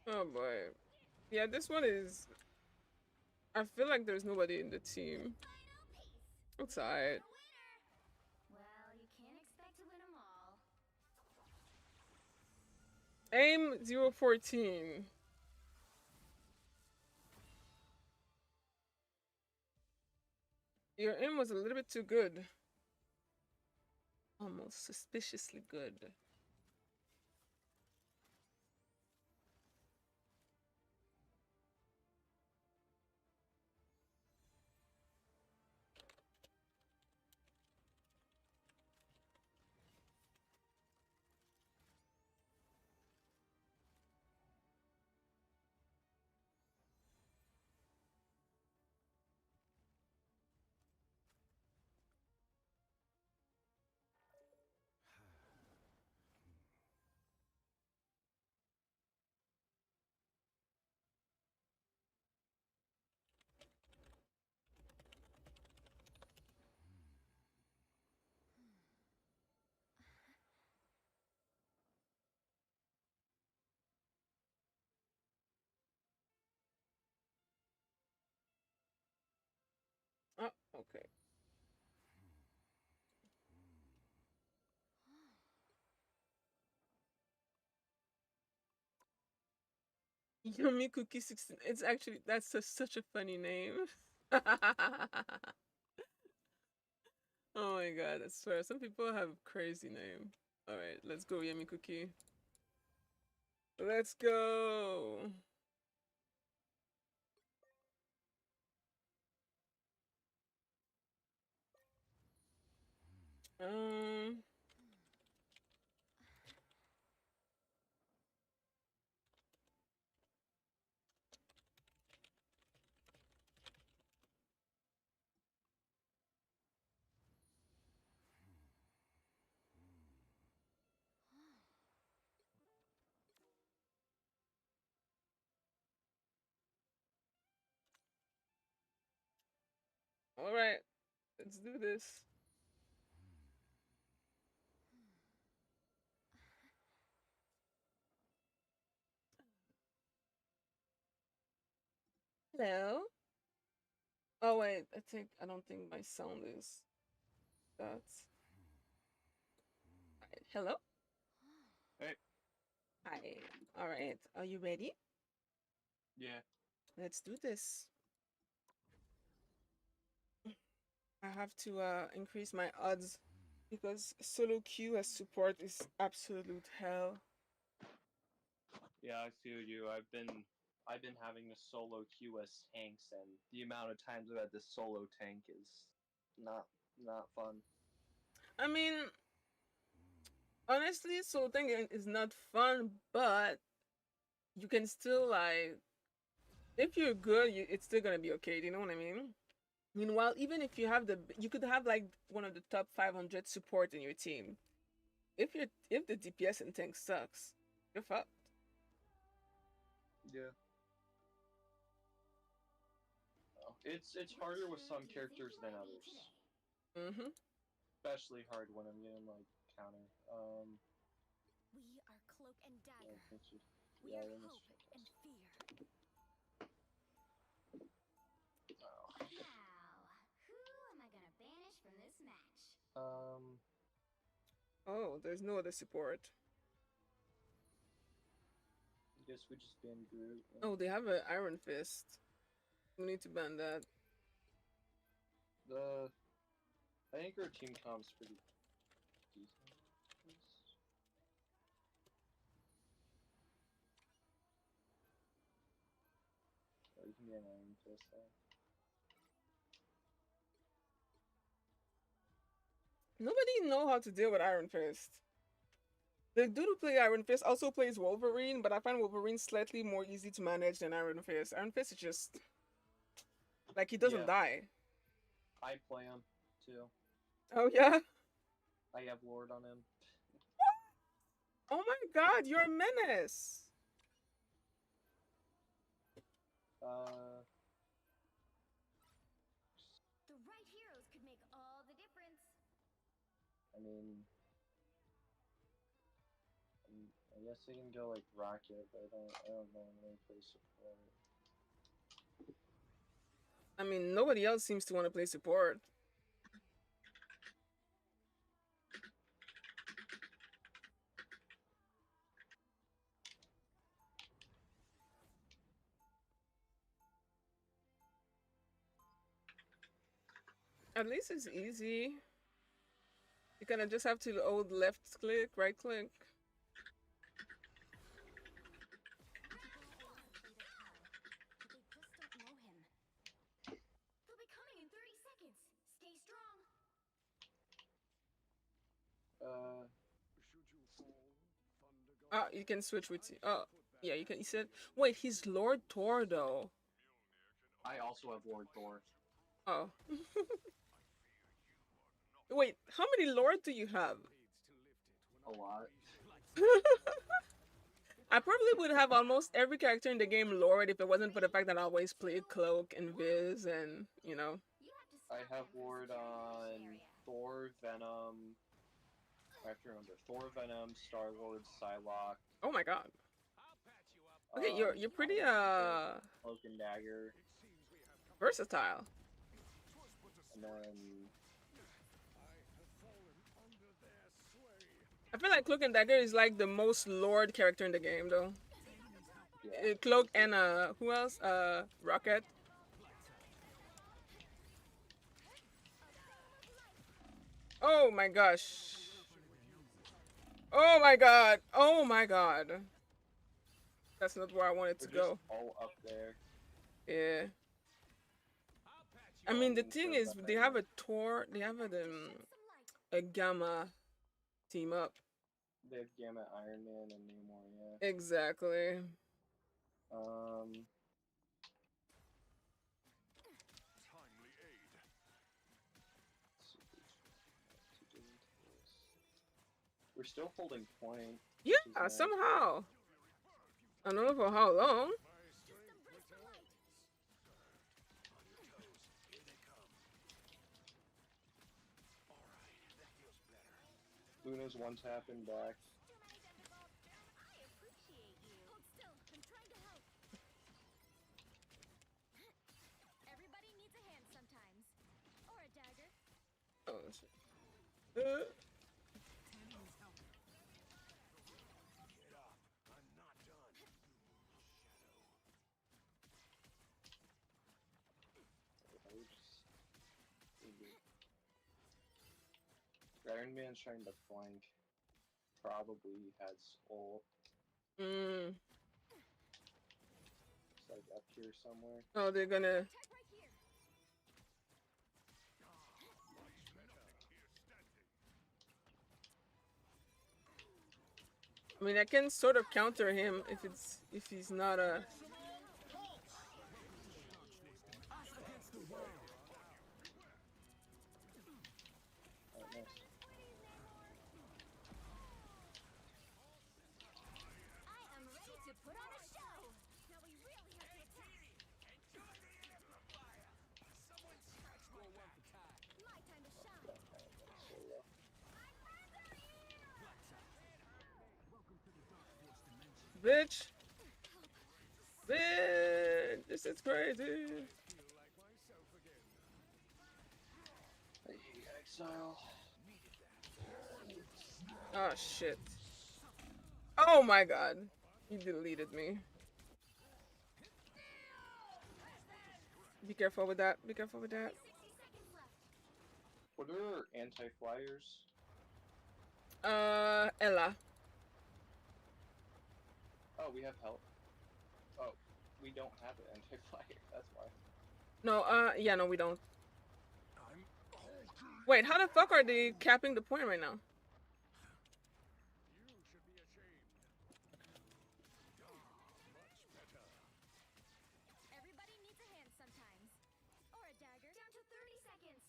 Oh boy. Yeah, this one is. I feel like there's nobody in the team. Final piece. It's alright. The winner. Well, you can't expect to win them all. Aim 014. Your aim was a little bit too good. Almost suspiciously good. Yummy Cookie 16. It's actually that's such a funny name. Oh my god, I swear some people have crazy name. All right, let's go, Yummy Cookie. Let's go. Um. All right, let's do this. Hello. Oh wait, I don't think my sound is. That's. Right. Hello. Hey. Hi. All right. Are you ready? Yeah. Let's do this. I have to increase my odds because solo queue as support is absolute hell. Yeah, I feel you. I've been having the solo queue as tanks, and the amount of times I've had this solo tank is not not fun. I mean, honestly, solo thing is not fun, but you can still like if you're good, it's still gonna be okay. Do you know what I mean? Meanwhile, even if you have you could have like one of the top 500 support in your team. If the DPS and tank sucks, you're fucked. Yeah. It's harder with some characters than others. Mm-hmm. Especially hard when I'm getting like counter. We are cloak and Yeah, dagger. it's just, We yeah, are then it's hope and fantastic. fear. Oh. Now, who am I gonna banish from this match? Oh, there's no other support. I guess we just ban Groot. Oh, they have an Iron Fist. We need to ban that. The I think our team comp's pretty decent. Oh, you can be an Iron Fist though. Nobody know how to deal with Iron Fist. The dude who play Iron Fist also plays Wolverine, but I find Wolverine slightly more easy to manage than Iron Fist. Iron Fist is just like he doesn't Yeah, die. I play him too. Oh yeah. I have Lord on him. Oh my God, you're a menace. Uh, The right heroes could make all the difference. I mean, I guess I can go like Rocket, but I don't normally play support. I mean, nobody else seems to want to play support. At least it's easy. You kind of just have to hold left click, right click. People want to play their Kyle, but they just don't know him. They'll be coming in 30 seconds. Stay strong. Uh, Should you fall, Thunder God? Ah, you can switch with. I shall Oh, put that yeah, you can. You hand said, in wait, he's Lord Thor though. I also have Lord Thor. Oh. Wait, how many Lord do you have? A lot. I probably would have almost every character in the game Lord if it wasn't for the fact that I always played Cloak and Viz and, you know. You have to I stop have them from Lord securing the mission on area. Thor, Venom. I have to remember Thor, Venom, Star Lord, Psylocke. Oh my god. I'll patch you up. Okay, you're pretty Cloak and Dagger, It seems we have come versatile. twas but a and scratch. then I have fallen under their sway. I feel like Cloak and Dagger is like the most Lord character in the game though. Yeah. Cloak and who else? Rocket. Oh my gosh. Oh my god. Oh my god. That's not where I wanted to They're just go. all up there. Yeah. I'll patch I you mean, up. the Nothing thing shows is, up they right have now. a Tor, they have a Gamma team up. They have Gamma, Iron Man, and Namor. Yeah. Exactly. Um. Timely aid. We're still holding point, which is Yeah, nice. somehow. I don't know for how long. My strength returns. On your toes. Here they come. All right, that feels better. Luna's one tapping back. Too many Thunderbolts. I appreciate you. Hold still. I'm trying to help. Everybody needs a hand sometimes. Or a dagger. Oh, shit. Get up. I'm not done. Iron Man's trying to flank. Probably has ult. Mm. It's like up here somewhere. Oh, they're gonna. Attack right here. I mean, I can sort of counter him if he's not a. Alright, nice. I am ready to put on a show. Now we really have to attack. My time to shine. Solo. Bitch! Bitch! This is crazy! Feel like myself again. I hate Exile. Oh shit. Oh my god. He deleted me. Be careful with that. Be careful with that. 60 seconds left. What are anti-flyers? Ella. Oh, we have help. Oh, we don't have an anti-flyer. That's why. No, yeah, no, we don't. I'm Wait, how the fuck are they capping the point right now? You should be ashamed. Much better. Everybody needs a hand sometimes. Or a dagger. Down to 30 seconds.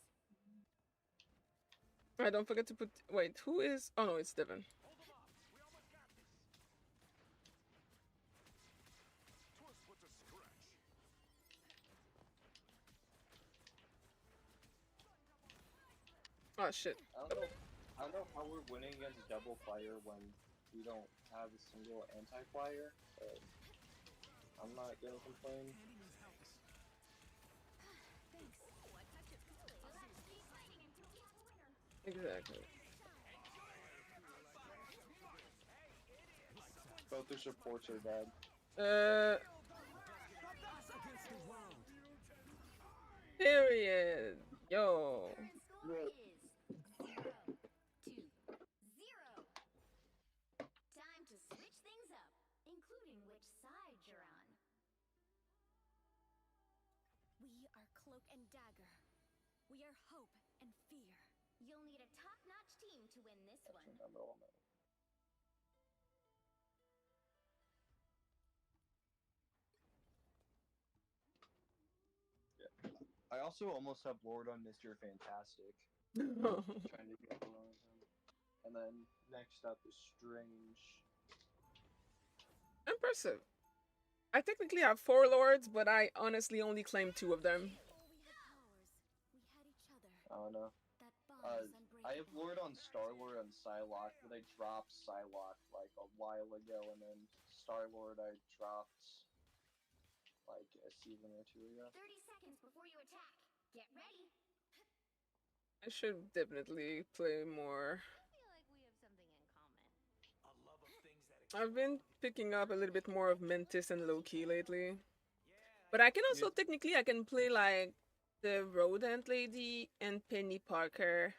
Alright, don't forget to put. Wait, who is. Oh no, it's Devin. Hold them up. We almost got this. 'Twas but a scratch. Oh shit. I don't know how we're winning against double fire when we don't have a single anti-flyer, but I'm not gonna complain. Thanks. Ooh, a touch of Kool-Aid. Let's keep fighting until we have a winner. Exactly. Both their supports are dead. Period. Yo. Current score is 0-0. Time to switch things up, including which side you're on. We are Cloak and Dagger. We are hope and fear. You'll need a top-notch team to win this one. I also almost have Lord on Mr. Fantastic. Trying to get along with him. And then next up is Strange. Impressive. I technically have 4 lords, but I honestly only claim 2 of them. Before we had powers, we had each other. I don't know. That bond is unbreakable. I have Lord on Star-Lord and Psylocke, but I dropped Psylocke like a while ago, and then Star-Lord I dropped like a season or 2 ago. 30 seconds before you attack. Get ready. I should definitely play more. I feel like we have something in common. A love of things that I've been picking up a little bit more of Mentis and Loki lately. But I can You also technically I can play like the rodent lady and Penny Parker.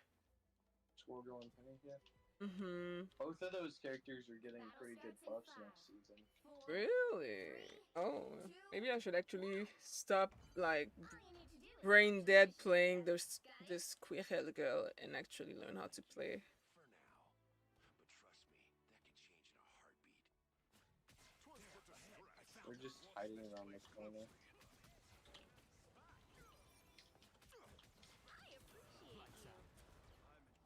Squirtle and Penny, yeah. Mm-hmm. Both of those characters are getting pretty good buffs next season. Really? Oh, maybe I should actually stop like All you need to do is brain capture dead the mission playing area. Got it? this Quirrell girl and actually learn how to play. For now. But trust me, that could change in a heartbeat. We're just hiding around the corner. I appreciate you. My time to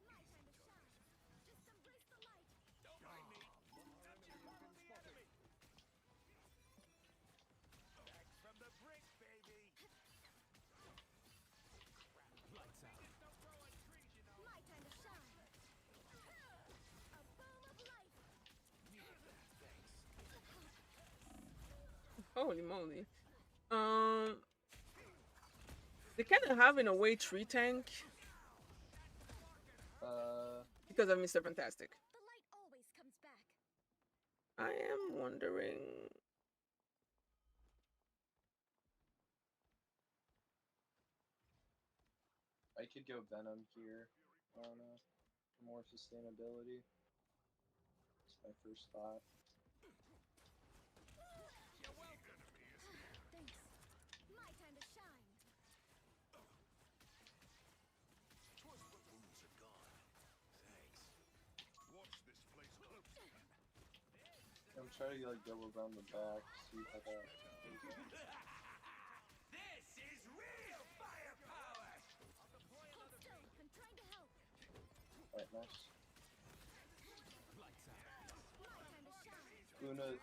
shine. Just embrace the light. Don't mind me. I'm just one of the enemy. Back from the brink, baby. Lights out. Don't grow on trees, you know. My time to shine. A boom of light. Holy moly! Um, they kind of have in a way tree tank because of Mr. Fantastic. The light always comes back. I am wondering. I could go Venom here. I don't know. For more sustainability. That's my first thought. You're welcome. Thanks. My time to shine. Wounds are gone. Thanks. Watch this place closely. I'm trying to like go around the back, see how that goes out. This is real firepower. I'll deploy Hold another still. I'm trying to help. Alright, nice. Lights out. My time to shine. Luna's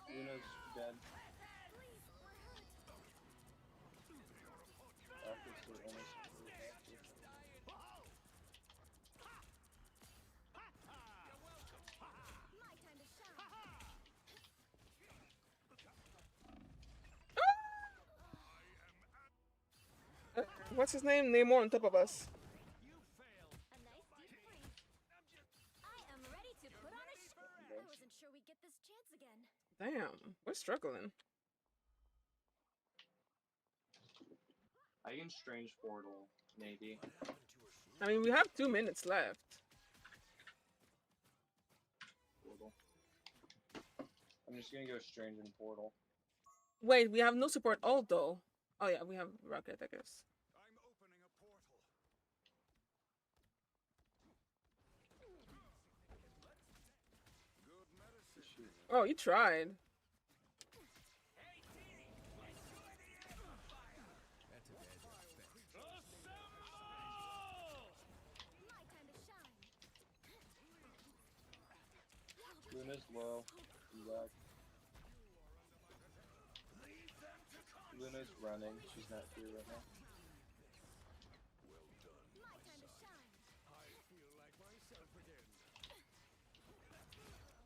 dead. Please, we're hurt. After so almost My time to shine. What's his name? Namor on top of us. You failed. A nice deep freeze. I am ready to put on a show. I wasn't sure we'd get this chance again. Damn, we're struggling. I can strange portal, maybe. What happened to her swoop? I mean, we have 2 minutes left. Portal. I'm just gonna go strange and portal. Wait, we have no support ult though. Oh yeah, we have rocket, I guess. I'm opening a portal. Good medicine. Oh, he tried. Hey, Dee. Enjoy the amplifier. That's a bad effect. My time to shine. Luna's low. He's back. Luna's running. She's not here right now. My time to shine. I feel like myself again.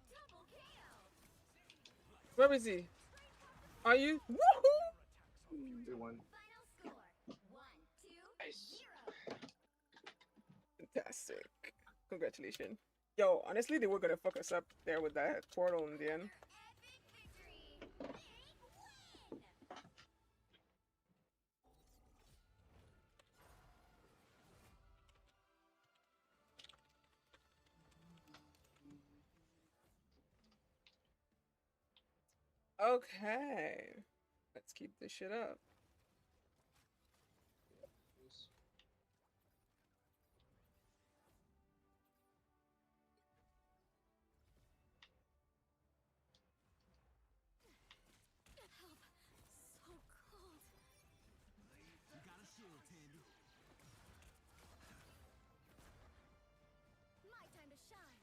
Double KO. Where is he? Are you? Woohoo! 2-1. Final score. 1-2-0. Nice. Fantastic. Congratulations. Yo, honestly, they were gonna fuck us up there with that portal in the end. Epic victory. Big win. Okay. Let's keep this shit up. Help. So cold. You got a shield, Tandy. My time to shine.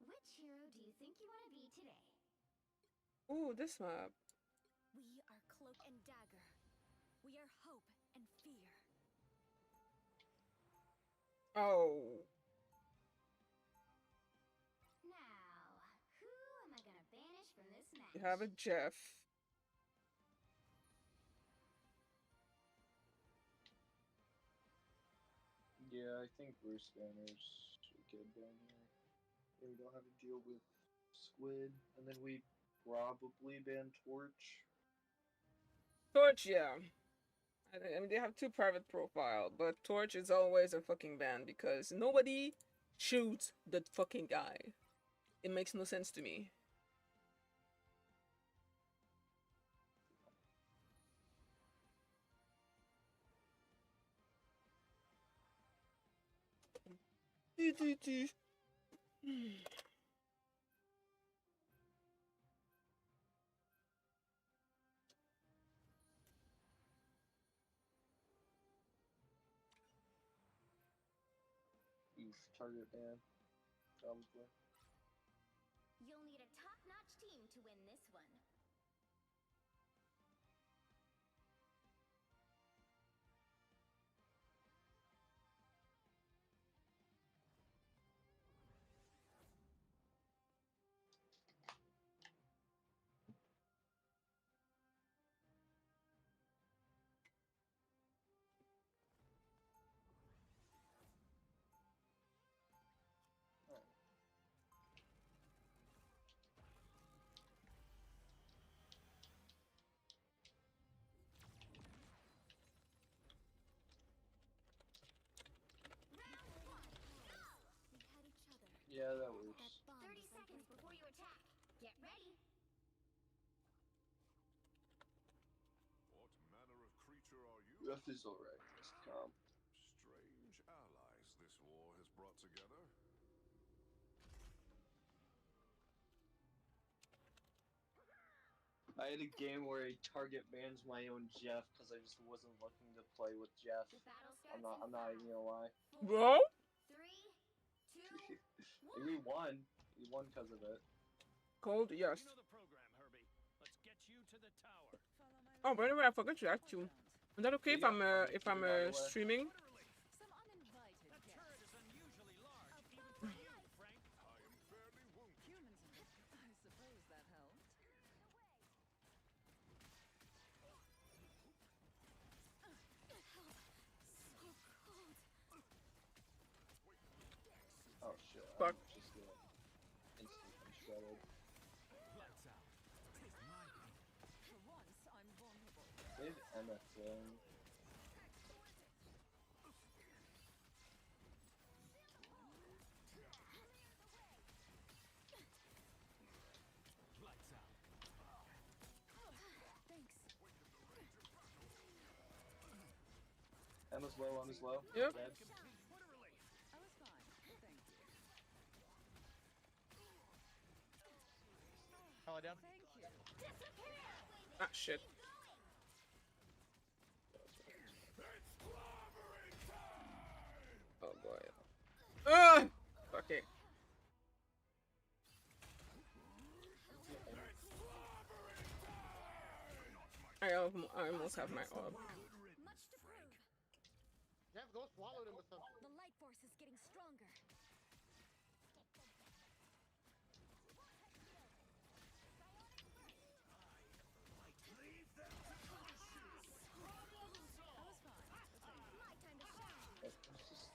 Which hero do you think you want to be today? Ooh, this map. We are Cloak and Dagger. We are hope and fear. Oh, Now, who am I gonna banish from this match? you have a Jeff. Yeah, I think Bruce Banner's a good banner. And we don't have to deal with Squid, and then we probably ban Torch. Torch, yeah. I mean, they have two private profile, but Torch is always a fucking ban because nobody shoots that fucking guy. It makes no sense to me. Oof, target ban. Probably. You'll need a top-notch team to win this one. We had each other. Yeah, that works. That bond 30 was seconds before you attack. Get ready. What manner of creature are you? Ref is alright. Just calm. Strange allies this war has brought together. I had a game where I target bans my own Jeff because I just wasn't looking to play with Jeff. The battle starts I'm not even gonna lie. Bro? 3, 2, And we won. We won because of it. Cold, yes. You know the program, Herbie. Let's get you to the tower. Follow my Oh, by the way, I forgot to ask Or you. don't. Is that okay We got punished if I'm by the way. streaming? What a relief. Some uninvited That guests. turret is unusually large, even for you, Frank. I am fairly wounded. Humans in it. I suppose that helped. Oh shit. Fuck. I'm just gonna instantly shredded. Lights out. Take my pain. For once, I'm vulnerable. Save Emma Flynn. Lights out. Thanks. Emma's low, Emma's low. Yep. Dead. What a relief. I was fine. Thank you. Ally down. Thank you. Ah, shit. Oh boy. Ah! Okay. I almost have my orb. much to prove. Jeff, go swallow him with something. The light force is getting stronger. I was fine. Thank you. My time to shine. It's just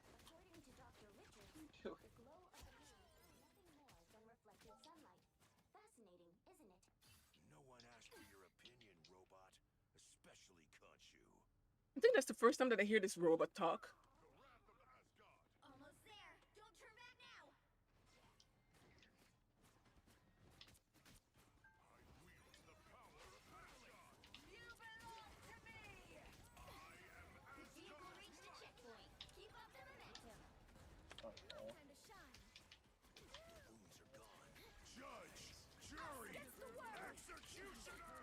According to Dr. Richard, doing. the glow of the moon is nothing more than reflected sunlight. Fascinating, isn't it? No one asked for your opinion, robot. Especially Khonshu. I think that's the first time that I hear this robot talk. Almost there. Don't turn back now. You belong to me. The vehicle reached a checkpoint. Keep up the momentum. Oh, yeah. Time to shine. Wounds are gone. Judge, jury, executioner!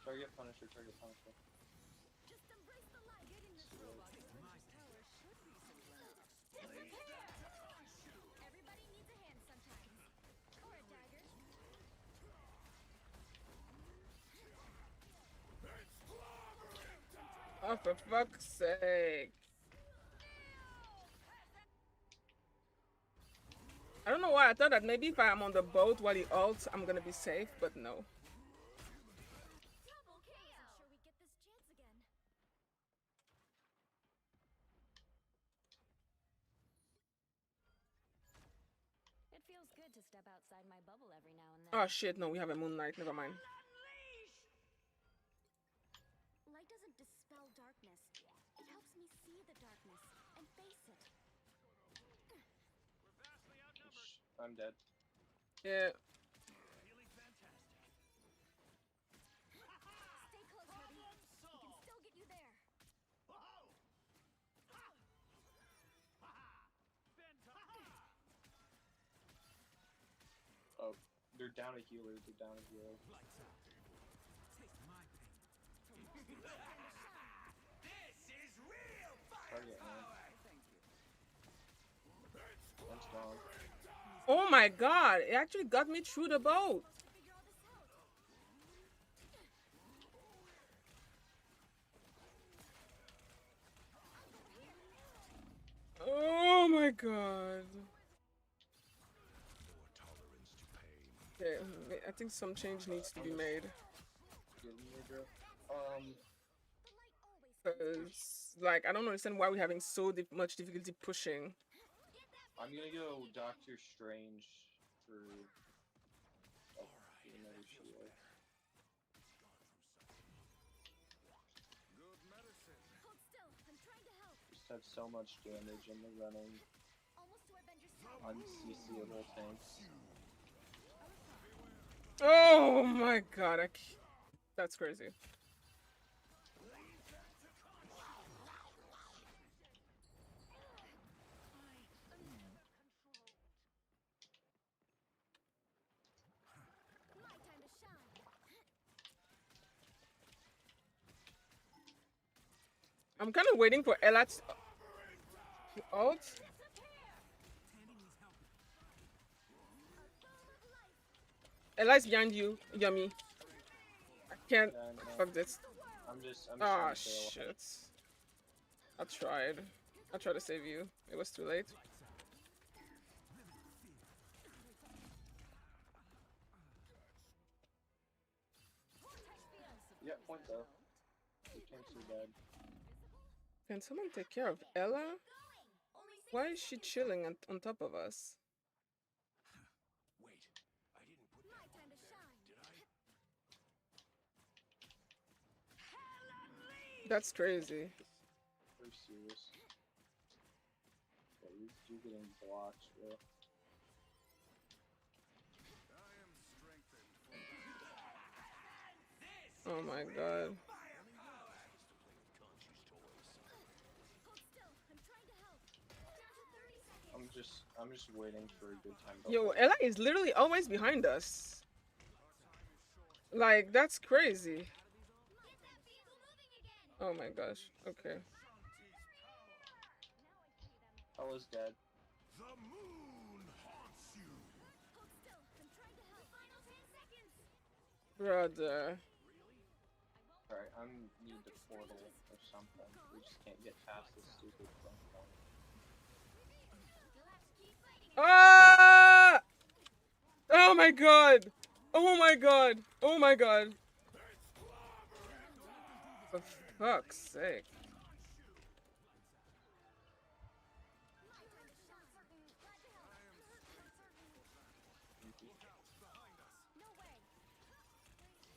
Target Punisher, target Punisher. Just embrace the light. Getting this robot to Orange's Tower should be simple enough. Everybody needs a hand sometimes. Or a dagger. Oh, for fuck's sake. I don't know why. I thought that maybe if I'm on the boat while he ults, I'm gonna be safe, but no. Double KO. Sure we get this chance again. It feels good to step outside my bubble every now and then. Oh shit, no, we have a Moon Knight. Never mind. Light doesn't dispel darkness. It helps me see the darkness and face it. I'm dead. Yeah. Stay close, Herbie. We can still get you there. Oh, they're down a healer. They're down a healer. Target, man. One's gone. Oh my god, it actually got me through the boat. Figure all this out. Oh my god. Okay, I think some change needs to be made. Because, like, I don't understand why we're having so much difficulty pushing. I'm gonna go Doctor Strange for another shield. Hold still. I'm trying to help. Just have so much damage in the running, Almost to Avengers 2. unCCable tanks. Oh my god, that's crazy. My time to shine. I'm kind of waiting for Ella to ult. Ella's behind you, Yummy. I can't. Yeah, I know. Fuck this. I'm just Ah, trying to stay alive. shit. I tried. I tried to save you. It was too late. Yeah, point though. You can't see bad. Can someone take care of Ella? Why is she chilling on top of us? Wait, I didn't put My time to shine. did I? That's crazy. Pretty serious. Yeah, you're getting blocked, bro. Oh my god. Hold still. I'm trying to help. Down to 30 seconds. I'm just waiting for a good time to Yo, ult. Ella is literally always behind us. Like, that's crazy. Get that vehicle moving again. Oh my gosh. Okay. Ella's dead. The moon haunts you. Hold still. I'm trying to help. Final 10 seconds. Brother. Alright, I need the portal or something. We just can't get past this stupid phone call. You'll have to keep fighting. Ah! Oh my god. Oh my god. Oh my god. For fuck's sake. No way.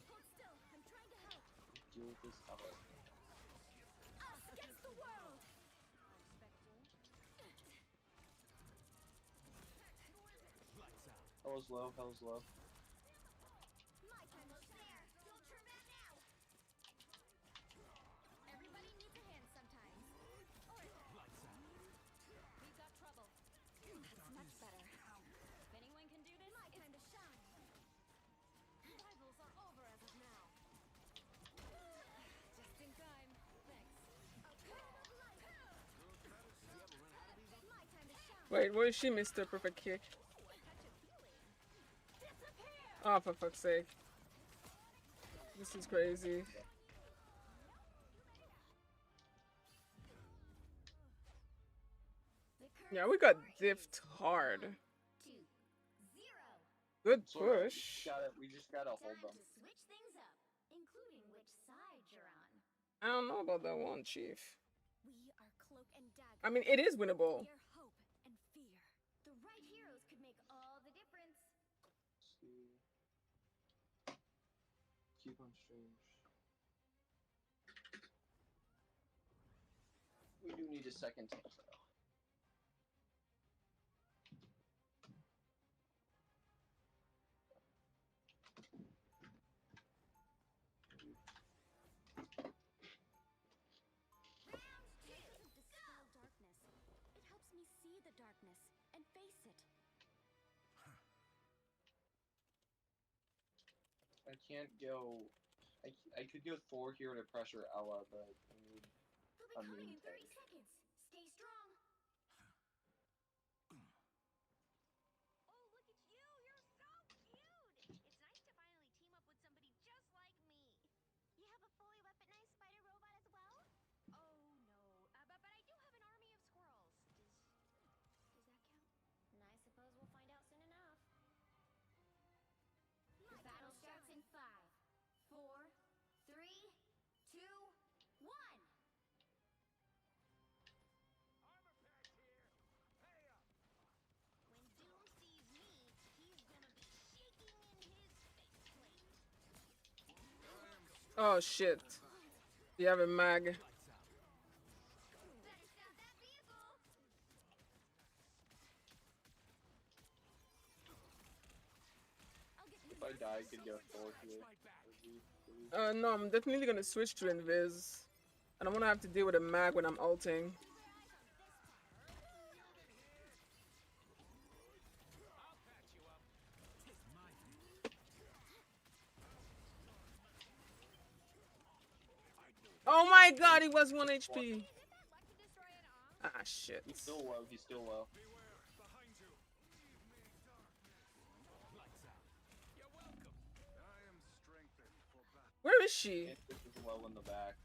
Hold still. I'm trying to help. Deal with this Ella. Us against the world. Ella's low, Ella's low. My time to share. Don't turn back now. Everybody needs a hand sometimes. We've got trouble. That's much better. If anyone can do this, my time to shine. Rivals are over as of now. Just in time. Thanks. A wave of light. My time to shine. Wait, what is she, Mr. Perfect Kick? Oh, for fuck's sake. This is crazy. Yeah, we got diffed hard. 2, 0. Good It's alright. push. We just gotta hold Time them. to switch things up, including which side you're on. I don't know about that one, Chief. We are cloak and dagger. I mean, it is winnable. We are hope and fear. The right heroes could make all the difference. Let's see. Keep on strange. We do need a second tank though. Round 2, Doesn't dispel darkness. It helps me see the darkness and face it. I can't go. I could go Thor here to pressure Ella, but I need He'll be a coming main in 30 tank. seconds. Stay strong. Oh, look at you! You're so cute! It's nice to finally team up with somebody just like me. You have a fully weaponized spider robot as well? Oh, no. But I do have an army of squirrels. Does that count? And I suppose we'll find out soon enough. The battle starts in 5, 4, 3, 2, 1. Armor pack here. Pay up. When Doom sees me, he's gonna be shaking in his faceplate. Oh shit. You have a mag. Better stop that vehicle. I'll get If I die, I could go Thor here. No, I'm definitely gonna switch to Invis. And I'm gonna have to deal with a mag when I'm ulting. I'll patch you up. Oh my god, he was 1 HP. Isn't that luck to destroy an arm? Ah, shit. He's still low. He's still low. Beware, behind you. Lights out. You're welcome. I am strengthened for battle. Where is she? This is low in the back.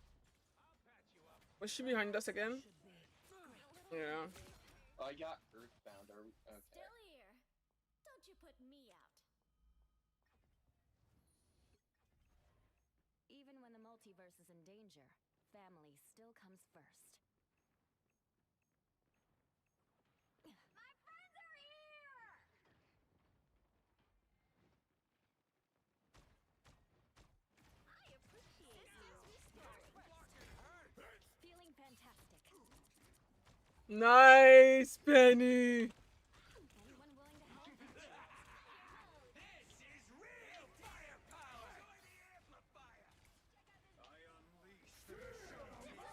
I'll patch you up. Was she behind us again? Yeah. Oh, I got Earthbound. Are we? Okay. Still here. Don't you put me out. Even when the multiverse is in danger, family still comes first. My friends are here. I appreciate you. Feeling fantastic. Nice, Penny. Anyone willing to help? This is real firepower. Join the amplifier. I unleash the machine.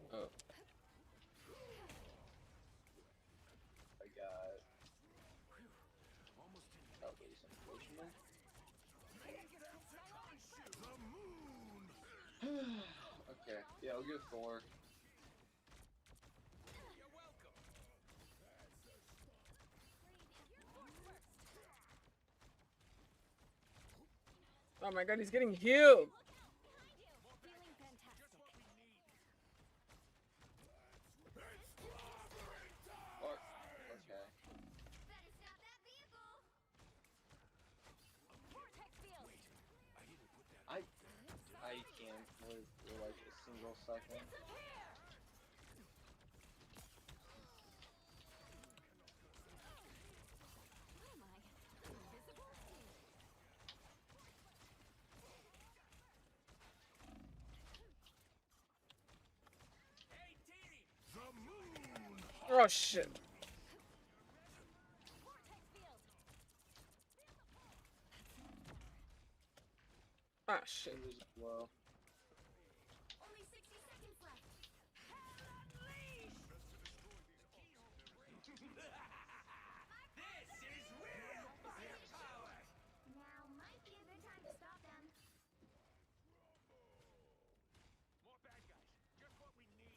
Oh. I got. Almost in Oh, wait, some potion there? the moon. Okay. Yeah, I'll go Thor. You're welcome. Oh my god, he's getting healed. Feeling fantastic. Or, okay. Better stop that vehicle. Vortex field. I can't live for like a single second. Where am I? Invisible? Hey, team. The moon. Oh shit. Vortex field. Ah shit. It was low. Only 60 seconds left. This is real firepower. Now might be a good time to stop them. More bad guys. Just what we need.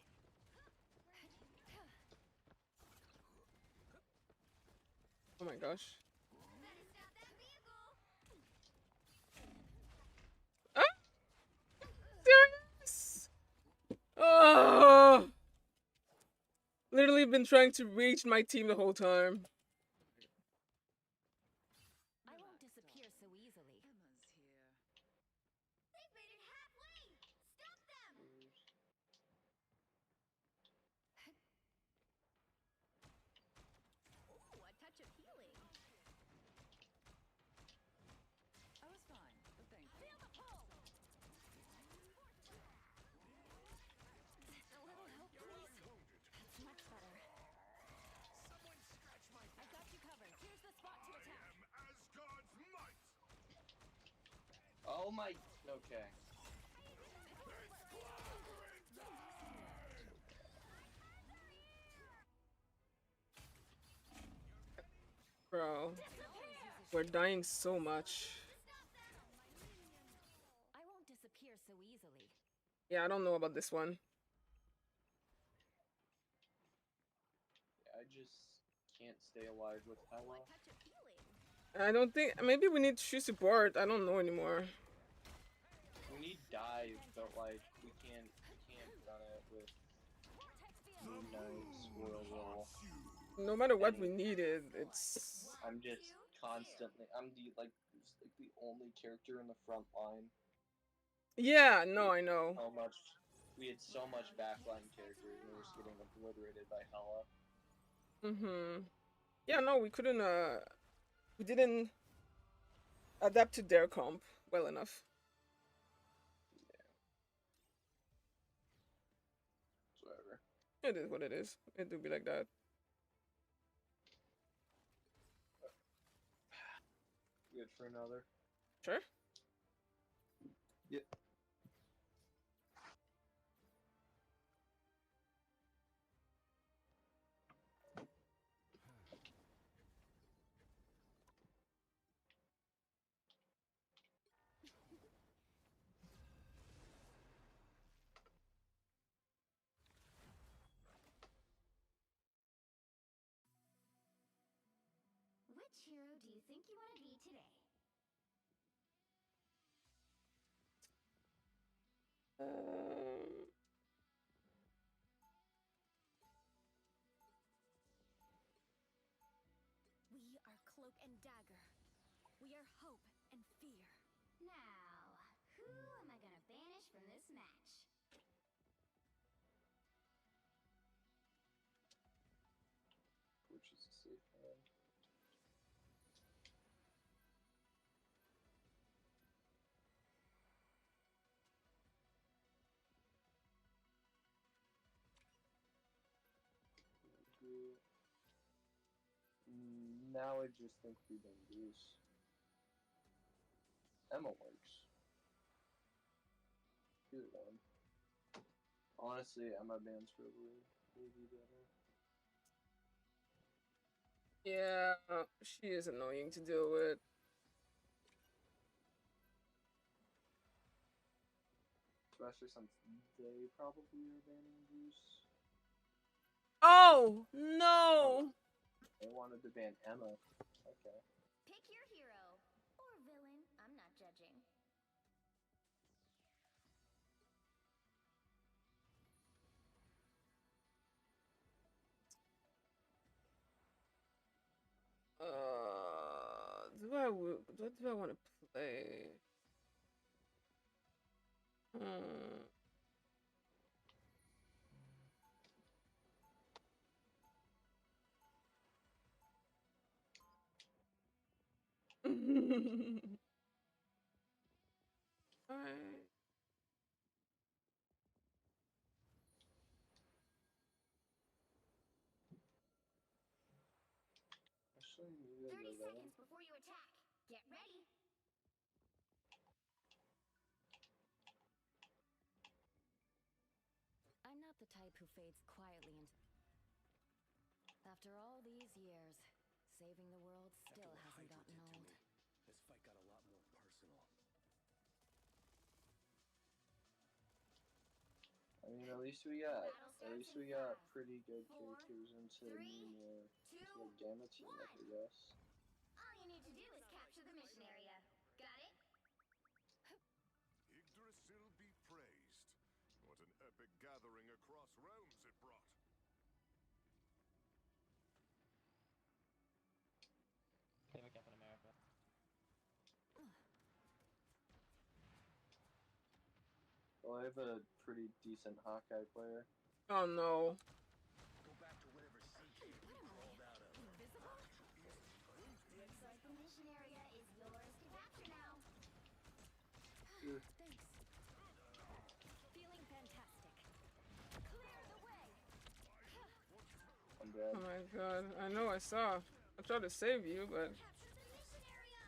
Oh my gosh. Better stop that vehicle. Ah! Serious? Oh! Literally literally been trying to reach my team the whole time. I won't disappear so easily. Emma's here. They've made it halfway! Stop them! Ooh, a touch of healing. I was fine, but thank you. Feel the pull! A little help, please. That's much better. Someone scratch my I got you covered. Here's the spot to attack. Asgard's might! Oh my. Okay. Bro, we're dying so much. I won't disappear so easily. Yeah, I don't know about this one. I just can't stay alive with A Hela. touch of healing. I don't think. Maybe we need to choose support. I don't know anymore. We need dive, but like we can't run it with Moon Knight, Squirrel. No matter what we needed, it's. I'm just constantly. I'm just like the only character in the front line. Yeah, no, I know. So much. We had so much backline characters, and we were just getting obliterated by Hela. Yeah, no, we couldn't. We didn't adapt to their comp well enough. Whatever. It is what it is. It do be like that. Good for another. Sure. Yep. Which hero do you think you want to be today? Um, We are Cloak and Dagger. We are hope and fear. Now, who am I gonna banish from this match? Which is a safe hand. Now I just think we can Goose. Emma works. Either one. Honestly, Emma Bands probably will be better. yeah, she is annoying to deal with. Especially since they probably are banning Goose. Oh no! They wanted to ban Emma. Okay. Pick your hero. Or villain. I'm not judging. What do I want to play? Hmm. Alright. Actually, maybe I'll 30 go there. seconds before you attack. Get ready. I'm not the type who fades quietly into... After all these years, saving the world still hasn't gotten old. This fight got a lot more personal. I mean, at least we got pretty good characters into the Gamma team up, I guess. All you need to do is capture the mission area. Got it? Yggdrasil be praised. What an epic gathering across realms it brought. I have a pretty decent Hawkeye player. Oh no. Go back to whatever sea cave you crawled out of. Invisible? Looks like the mission area is yours to capture now. Thanks. Feeling fantastic. Clear the way. I'm dead. Oh my god. I know I saw. I tried to save you, but Capture the mission area.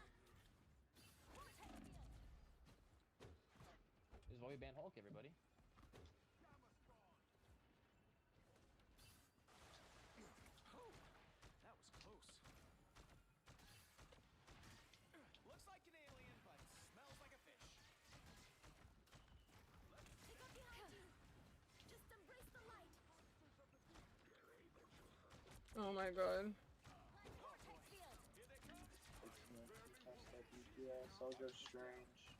This is why we ban Hulk, everybody. Oh, that was close. Looks like an alien, but smells like a fish. Pick up behind you. Just embrace the light. oh my god. Vortex field. Yes, I'll go strange.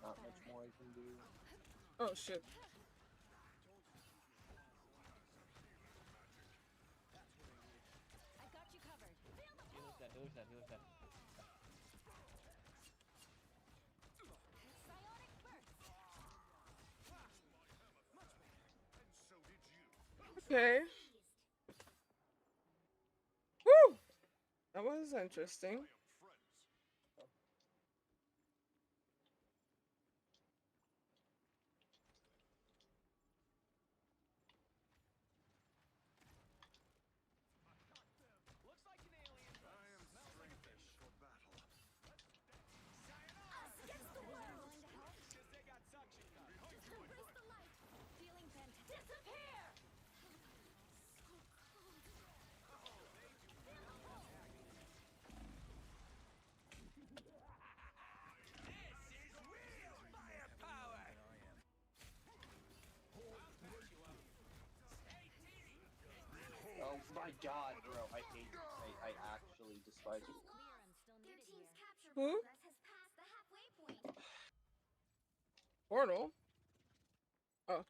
Not much more I can do. Oh shit. I got you covered. Feel the Healer's dead, healer's dead, healer's dead. psionic burst. And so did you. Okay. Woo! That was interesting. Friends. Looks like an alien, but I am smells like a fish. strengthened for battle. Us against the world. Willing to help? Because they got suction cups. Just embrace the light. Feeling fantastic. Disappear. Oh my god, bro. I hate you. I actually despise you. Clear, I'm still Their needed team's here. capture Who? progress has passed the halfway point. Portal? Oh.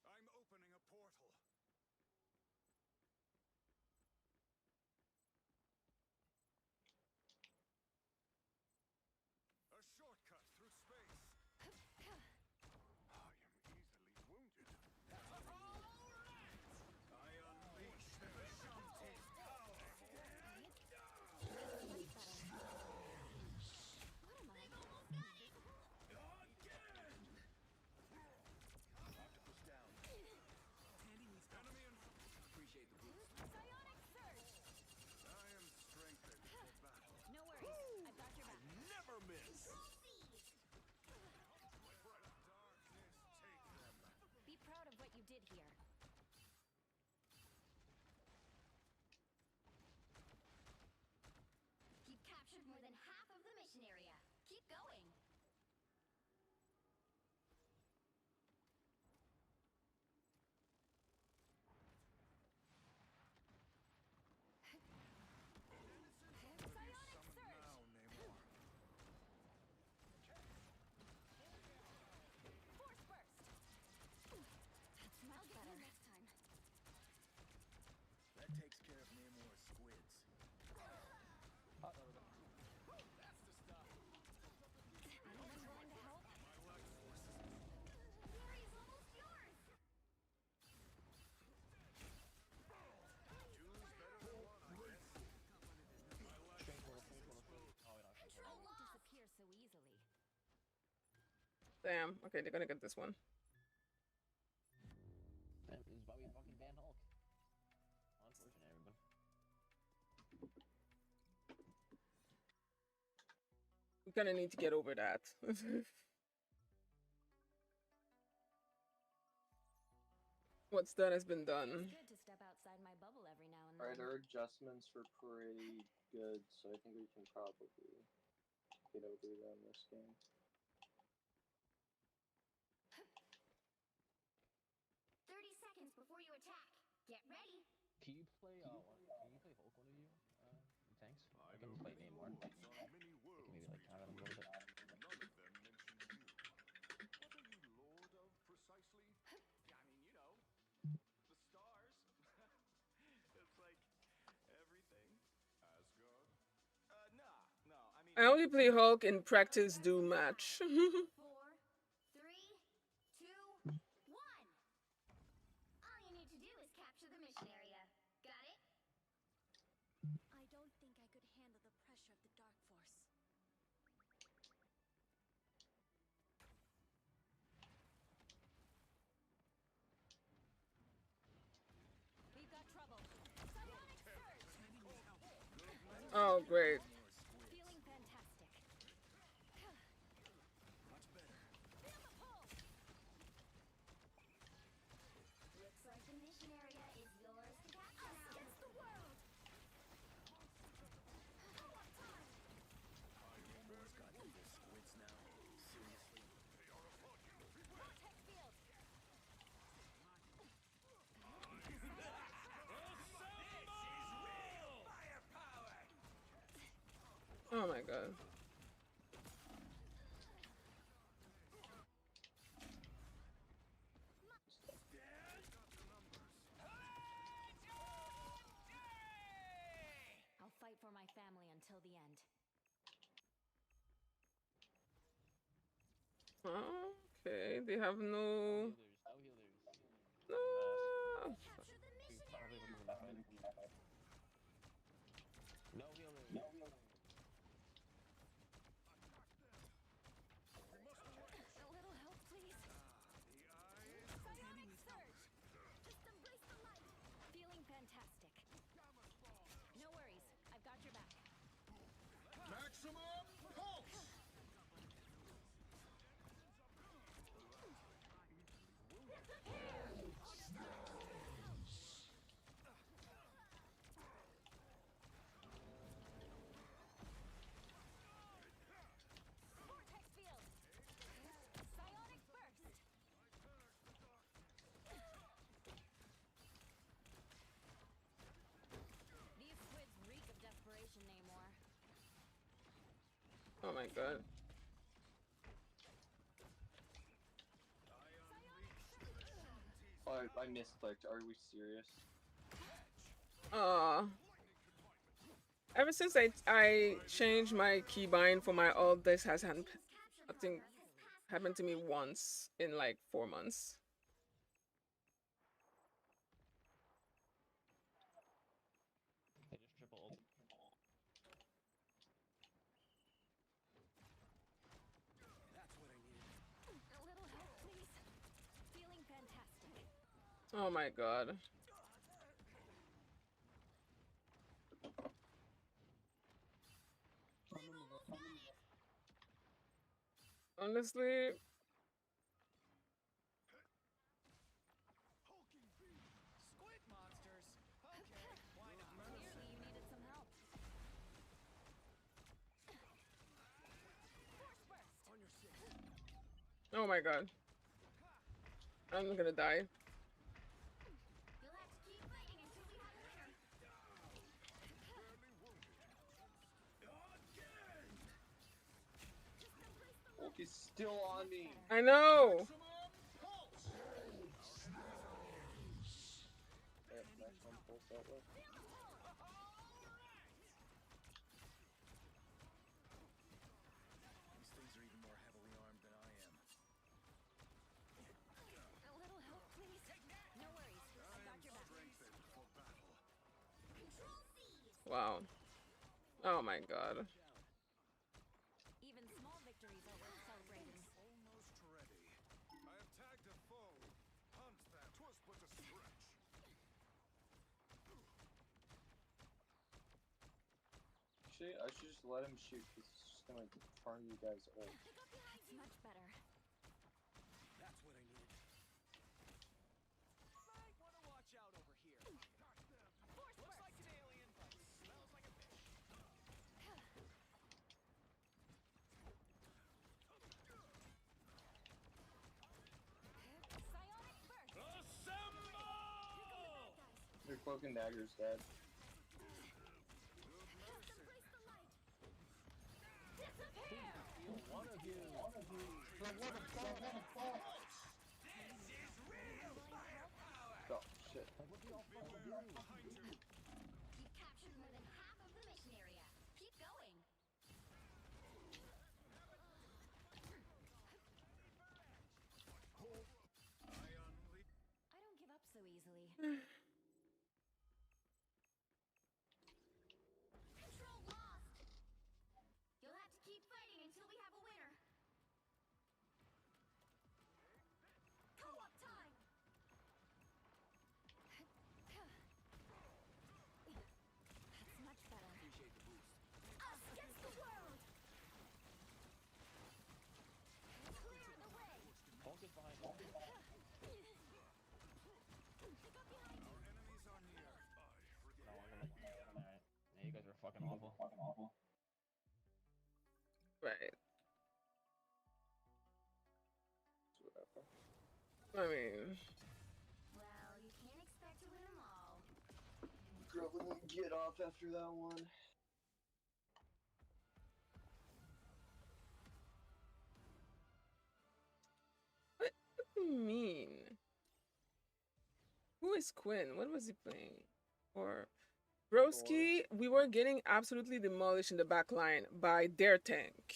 I'm opening a portal. A shortcut through space. I am easily wounded. I unleash the Shantae's power. Octopus down. Enemy in Appreciate the boost. Psionic surge. I am strengthened for battle. No worries. I've got your back. Never miss. Darkness, take them. Be proud of what you did here. You've captured more than half of the mission area. Keep going. Psionic surge. Now, Namor. Force burst. That's much better. Next time. That takes care of Namor's squids. Oh, there we go. That's the stuff. Anyone willing to help? The area's almost yours. Two's better than one, I guess. Strange portal, strange portal, strange. Oh, wait, no, strange I portal. won't disappear so easily. Damn. Okay, they're gonna get this one. Damn, this is why we fucking ban Hulk. Unfortunate, everyone. We kinda need to get over that. What's done has been done. It's good to step outside my bubble every now and Alright, then. our adjustments were pretty good, so I think we can probably get over them this game. 30 seconds before you attack. Get ready. Can you play Hulk, one of you? Tanks? I can play Namor. On many I can worlds, maybe like have him a little bit. none of them mention you. What are you lord of precisely? Yeah, I mean, you know, the stars. It's like everything. Asgard? No, I only play Hulk in practice do match. 4, 3, 2, 1. All you need to do is capture the mission area. Got it? I don't think I could handle the pressure of the Dark Force. We've got trouble. Psionic surge! Oh, great. Feeling fantastic. Much better. Feel the pull! Looks like the mission area is yours to capture now. Against the world! Almost got evil squids now. Seriously. Vortex field! Oh my god. I'll fight for my family until the end. Okay, they have no. No healers. No. Capture the We mission probably area. would have left. No healers. A little help, please. Psionic surge! Just embrace the light! Feeling fantastic. No worries, I've got your back. Maximum pulse! Vortex field! Psionic burst! These squids reek of desperation, Namor. Oh my god. I misclicked. Are we serious? Ever since I changed my keybind for my alt, this hasn't, I think, happened to me once in like 4 months. They just triple ult. That's what I needed. A little help, please. Feeling fantastic. Oh my god. Honestly, Squid monsters. Okay, why not? Clearly you needed some help. Force burst! On your six. oh my god. I'm gonna die. You'll have to keep fighting until we have a winner. Barely wounded. Hulk is still on me. I know. Maximum pulse! Yep, maximum pulse outlet. These things are even more heavily armed than I am. A little help, please. No worries, I've got your back. Strengthened for battle. Control C. Wow. Oh my god. Even small victories are worth celebrating. Almost ready. I have tagged a foe. Hunt them. 'Twas but a stretch. Actually, I should just let him shoot because it's just gonna farm you guys ult. That's much better. That's what I needed. Might want to watch out over here. Force Looks burst! like an alien, but smells like a fish. Psionic burst! Your cloak and dagger's dead. Just embrace the light! Disappear! One of you. Oh shit. Like, what do y'all fucking do? You've captured more than half of the mission area. Keep going. I mean, Well, you can't expect to win them all. Probably gonna get off after that one. what do you mean? Who is Quinn? What was he playing? Or Broski, we were getting absolutely demolished in the back line by their tank.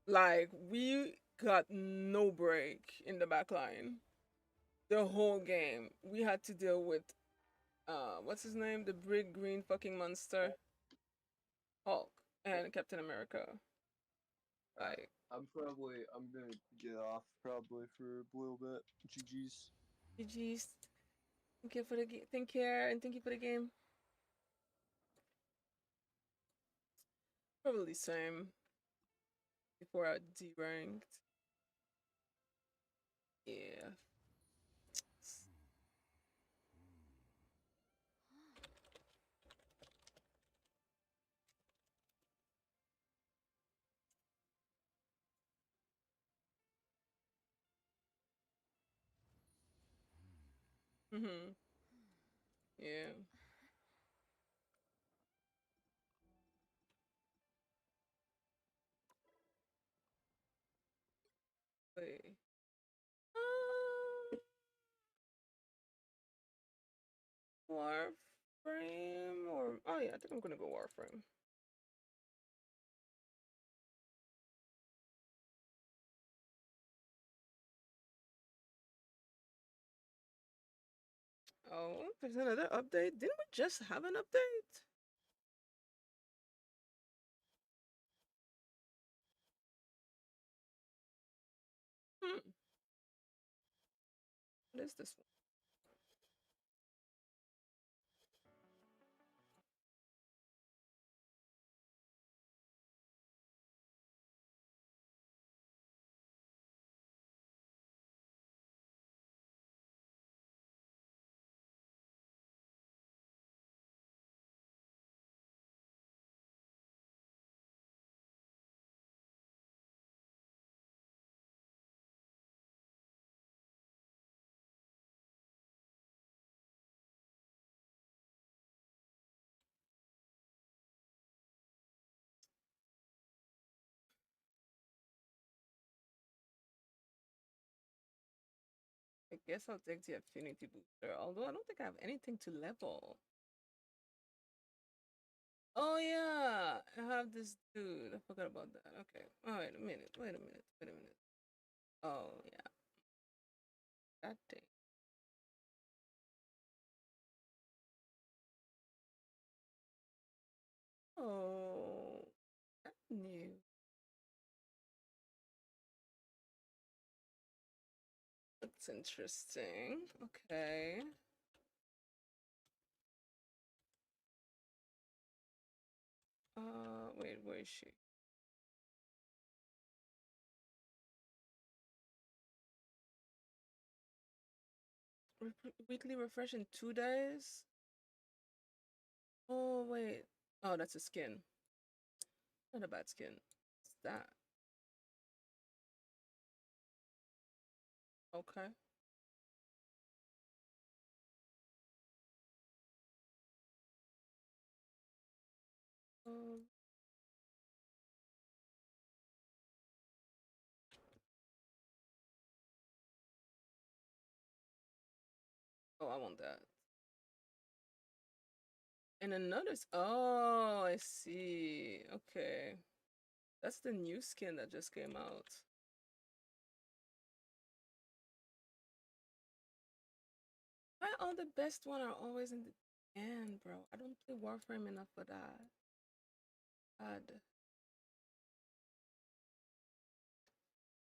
Like, we got no break in the back line. The whole game. We had to deal with, what's his name? The big green fucking monster. Hulk and Captain America. Like, I'm gonna get off probably for a little bit. GG's. GG's. Thank you for the game. Thank you, and thank you for the game. Probably same. Before I D-ranked. Yeah. Mhm. Yeah. Wait. Warframe or oh yeah, I think I'm gonna go Warframe. Oh, there's another update. Didn't we just have an update? Hmm. What is this one? I guess I'll take the affinity booster, although I don't think I have anything to level. Oh yeah, I have this dude. I forgot about that. Okay. Oh, wait a minute. Wait a minute. Wait a minute. Oh yeah, that thing. Oh, that new. That's interesting. Okay. Wait, where is she? Weekly refresh in 2 days? Oh, wait. Oh, that's a skin. Not a bad skin. What's that? Okay. Um, oh, I want that. And another. Oh, I see. Okay. That's the new skin that just came out. Why all the best one are always in the end, bro? I don't play Warframe enough for that. God.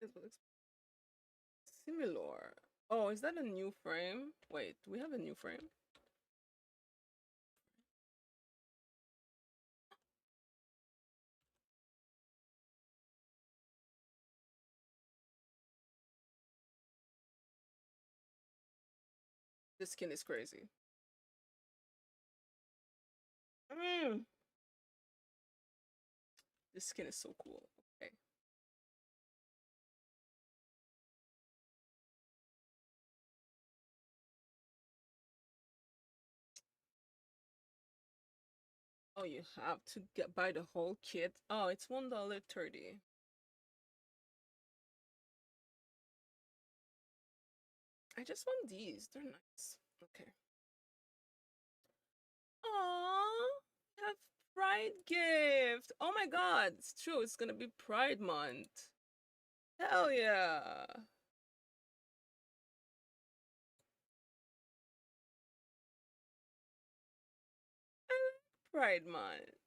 This looks similar. Oh, is that a new frame? Wait, do we have a new frame? This skin is crazy. Mm. This skin is so cool. Okay. Oh, you have to get buy the whole kit. Oh, it's $1.30. I just want these. They're nice. Okay. Aww, have Pride gift. Oh my god, it's true. It's gonna be Pride Month. Hell yeah. I like Pride Month.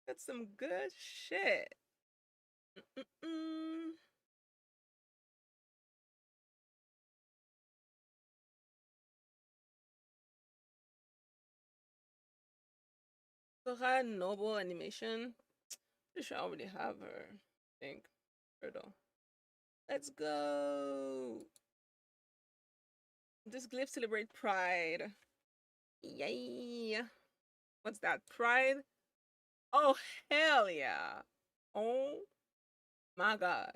Got some good shit. Mm-mm. Sora Noble animation. Pretty sure I already have her. I think. Turtle. Let's go. This glyph celebrate pride. Yay. What's that? Pride? Oh, hell yeah. Oh my god.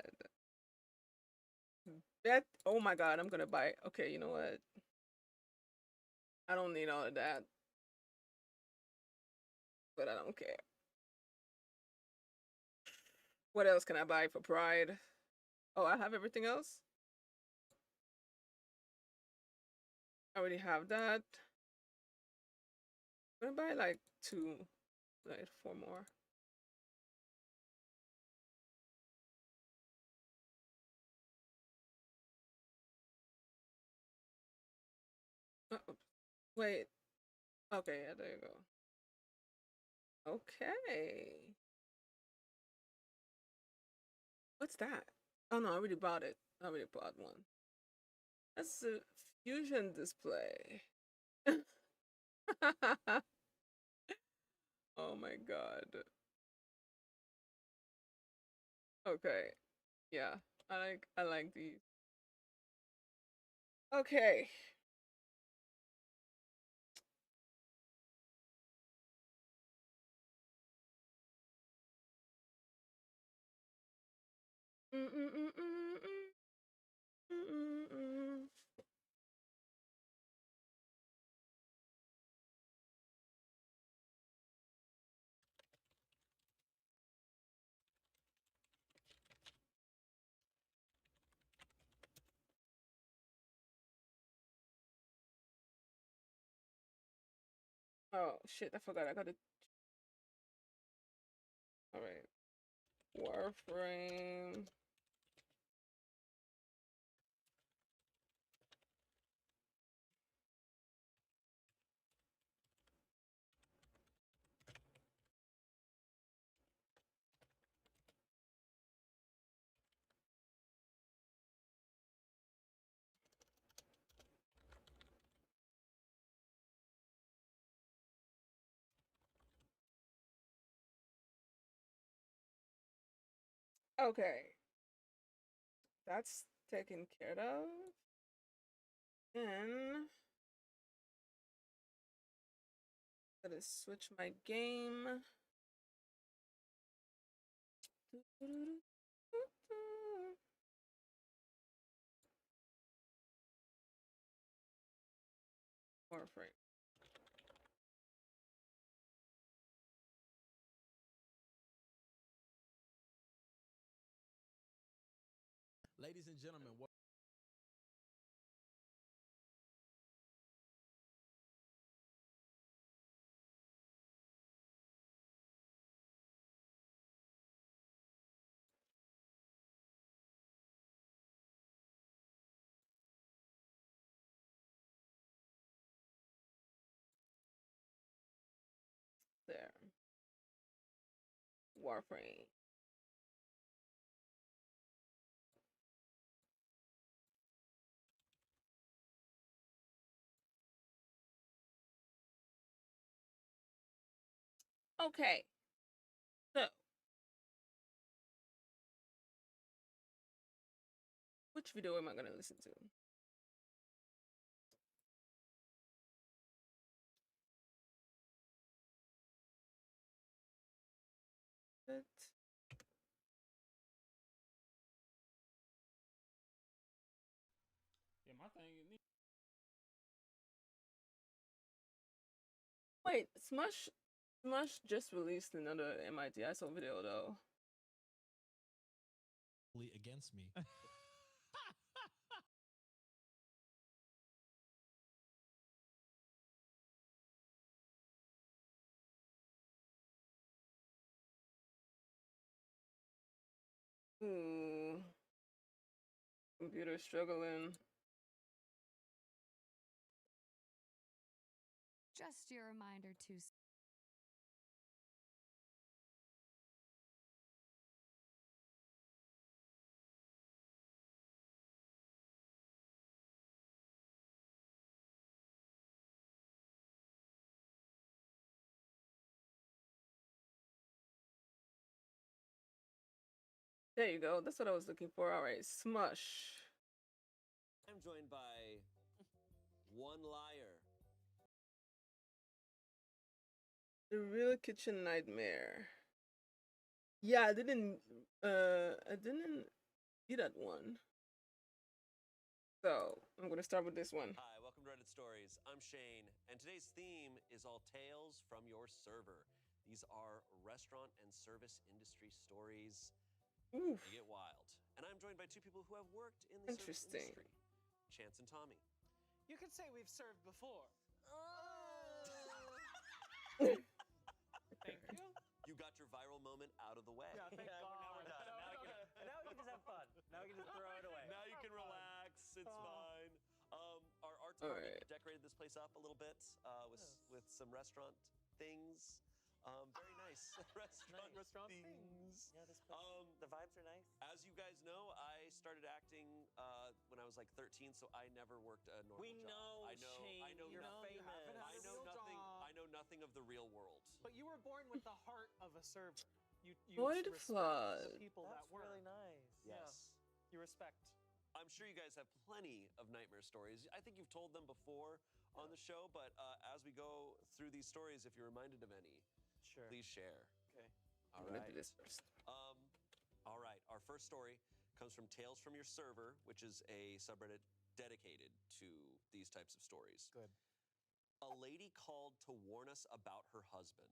That, oh my god, I'm gonna buy. Okay, you know what? I don't need all of that, but I don't care. What else can I buy for pride? Oh, I have everything else? I already have that. I'm gonna buy like two, like four more. Oh, wait. Okay, yeah, there you go. Okay. What's that? Oh no, I already bought it. I already bought one. That's a fusion display. Oh my god. Okay. Yeah. I like these. Okay. Oh shit, I forgot I gotta. Alright. Warframe. Okay. That's taken care of. Then gotta switch my game. Warframe. Ladies and gentlemen, There. Warframe. Okay. So, which video am I gonna listen to? But Yeah, my thing is wait, Smush Smash just released another MIT ISO video though. Against me. Ooh. Computer struggling. Just your reminder to There you go. That's what I was looking for. All right, Smush. I'm joined by one liar. The Real Kitchen Nightmare. Yeah, I didn't see that one. So I'm gonna start with this one. Hi, welcome to Reddit Stories. I'm Shane, and today's theme is all tales from your server. These are restaurant and service industry stories. Oof. They get wild. And I'm joined by two people who have worked in the service Interesting. industry, Chance and Tommy. You could say we've served before. Thank you. You got your viral moment out of the way. Yeah, thank God. Now we're done. Now we can just have fun. Now we can just throw it away. Now you can relax. It's fine. Our art All department right. decorated this place up a little bit with some restaurant things. Very nice restaurant things. Yeah, this place, the vibes are nice. As you guys know, I started acting when I was like 13, so I never worked a normal We job. know, I know, Shane, I know, you're you haven't had I a know real nothing. job. I know nothing of the real world. But you were born with the heart of a server. You Void respect Flood. the people That's that work. really nice. Yes. You respect. I'm sure you guys have plenty of nightmare stories. I think you've told them before on the show, but as we go through these stories, if you're reminded of any, Sure. please share. Okay. All I'm gonna right. do this first. All right. Our first story comes from Tales from Your Server, which is a subreddit dedicated to these types of stories. Good. A lady called to warn us about her husband.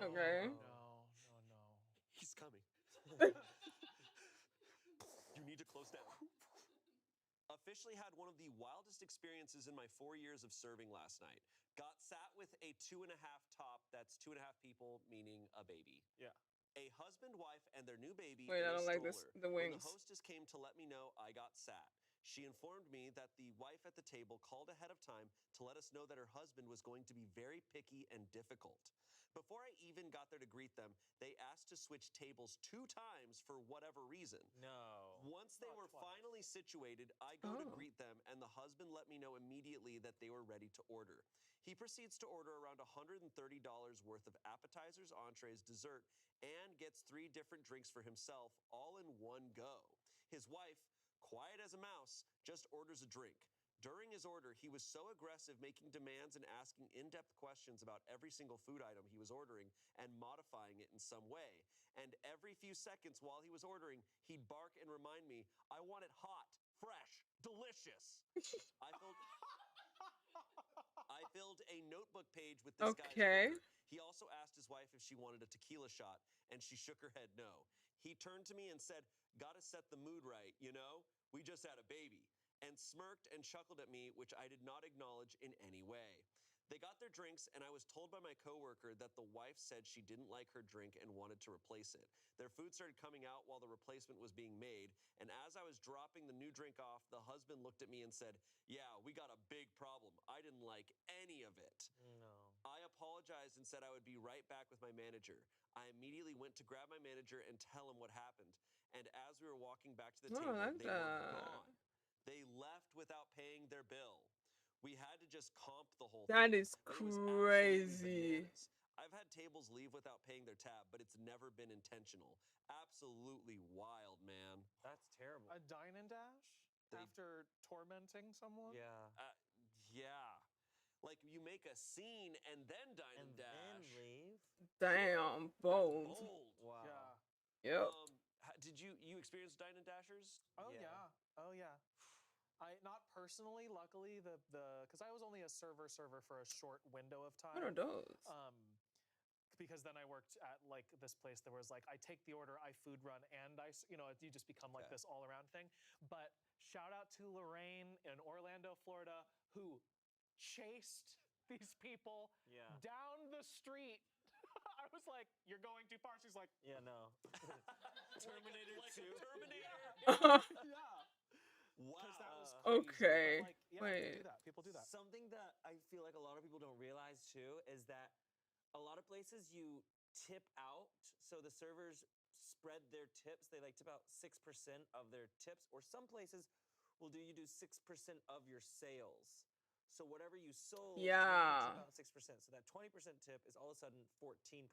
Okay. No. He's coming. You need to close down. Officially had one of the wildest experiences in my 4 years of serving last night. Got sat with a 2.5 top. That's 2.5 people, meaning a baby. Yeah. A husband, wife, and their new baby Wait, in I a don't like stroller. this. The When wings. the hostess came to let me know I got sat, she informed me that the wife at the table called ahead of time to let us know that her husband was going to be very picky and difficult. Before I even got there to greet them, they asked to switch tables 2 times for whatever reason. No. Once they Not were twice. finally situated, I go to Oh. greet them, and the husband let me know immediately that they were ready to order. He proceeds to order around $130 worth of appetizers, entrees, dessert, and gets 3 different drinks for himself, all in one go. His wife, quiet as a mouse, just orders a drink. During his order, he was so aggressive, making demands and asking in-depth questions about every single food item he was ordering and modifying it in some way. And every few seconds while he was ordering, he'd bark and remind me, I want it hot, fresh, delicious. I filled a notebook page with this guy's Okay. order. He also asked his wife if she wanted a tequila shot, and she shook her head no. He turned to me and said, gotta set the mood right, you know? We just had a baby. And smirked and chuckled at me, which I did not acknowledge in any way. They got their drinks, and I was told by my coworker that the wife said she didn't like her drink and wanted to replace it. Their food started coming out while the replacement was being made, and as I was dropping the new drink off, the husband looked at me and said, yeah, we got a big problem. I didn't like any of it. No. I apologized and said I would be right back with my manager. I immediately went to grab my manager and tell him what happened. And as we were walking back to the Oh, table, I like they were that. gone. They left without paying their bill. We had to just comp the whole That thing. is It was absolutely crazy. bananas. I've had tables leave without paying their tab, but it's never been intentional. Absolutely wild, man. That's terrible. A dine and dash after tormenting someone? Yeah. Yeah. Like you make a scene and then dine and dash. Then leave. Damn, bold. Bold. Wow. Yeah. Yep. Did you experience dine and dashers? Oh Yeah. yeah. Oh yeah. I not personally, luckily, because I was only a server for a short window of time. What are those? Because then I worked at like this place that was like, I take the order, I food run, and you just become like this all around thing. But shout out to Lorraine in Orlando, Florida, who chased these people down the street. I was like, "You're going too far." She's like, "Yeah, no." Terminator 2. Yeah. Wow. That was crazy. Okay. But, like, Wait. People do that. Something that I feel like a lot of people don't realize too is that a lot of places you tip out, so the servers spread their tips. They like tip out 6% of their tips, or some places will do 6% of your sales. So whatever you sold, you tip out 6%. So that 20% tip is all of a sudden 14%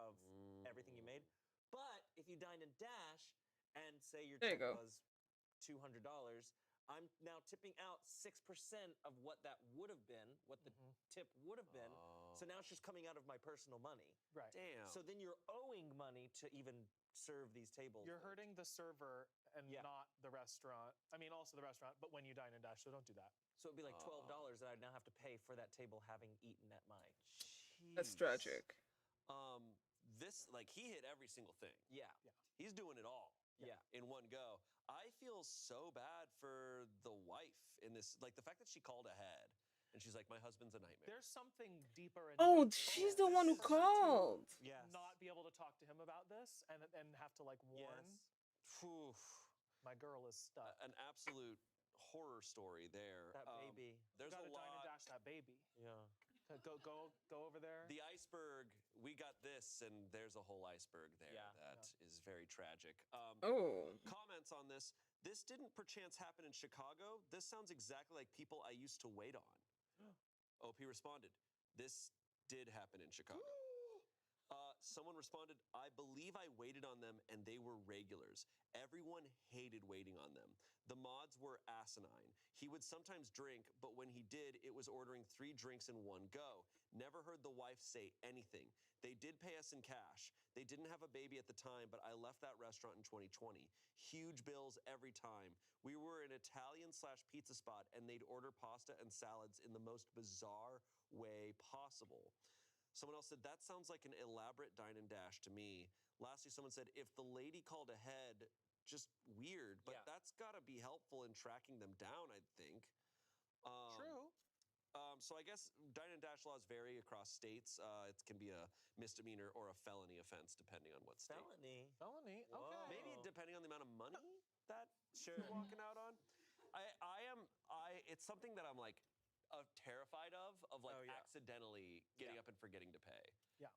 of everything you made. But if you dine and dash, and say your tip was $200, I'm now tipping out 6% of what that would have been, what the tip would have been. So now it's just coming out of my personal money. Right. Damn. So then you're owing money to even serve these tables. You're hurting the server and not the restaurant. I mean, also the restaurant, but when you dine and dash, so don't do that. So it'd be like $12 that I'd now have to pay for that table having eaten at my. That's tragic. This, like, he hit every single thing. Yeah. He's doing it all. Yeah. In one go. I feel so bad for the wife in this. Like, the fact that she called ahead and she's like, my husband's a nightmare. There's something deeper in she's the one who called. Not be able to talk to him about this and have to like warn. My girl is stuck. An absolute horror story there. That baby. There's you gotta a lot. dine and dash that baby. Yeah. Go over there. The iceberg, we got this, and there's a whole iceberg there that is very tragic. Comments on this. This didn't perchance happen in Chicago. This sounds exactly like people I used to wait on. OP responded, this did happen in Chicago. Someone responded, I believe I waited on them and they were regulars. Everyone hated waiting on them. The mods were asinine. He would sometimes drink, but when he did, it was ordering 3 drinks in one go. Never heard the wife say anything. They did pay us in cash. They didn't have a baby at the time, but I left that restaurant in 2020. Huge bills every time. We were an Italian/pizza spot, and they'd order pasta and salads in the most bizarre way possible. Someone else said, that sounds like an elaborate dine and dash to me. Lastly, someone said, if the lady called ahead, just weird, but that's got to be helpful in tracking them down, I think. True. So I guess dine and dash laws vary across states. It can be a misdemeanor or a felony offense, depending on what state. Felony. Okay. Maybe depending on the amount of money that you're walking out on. It's something that I'm like terrified of like accidentally getting up and forgetting to pay. Yeah.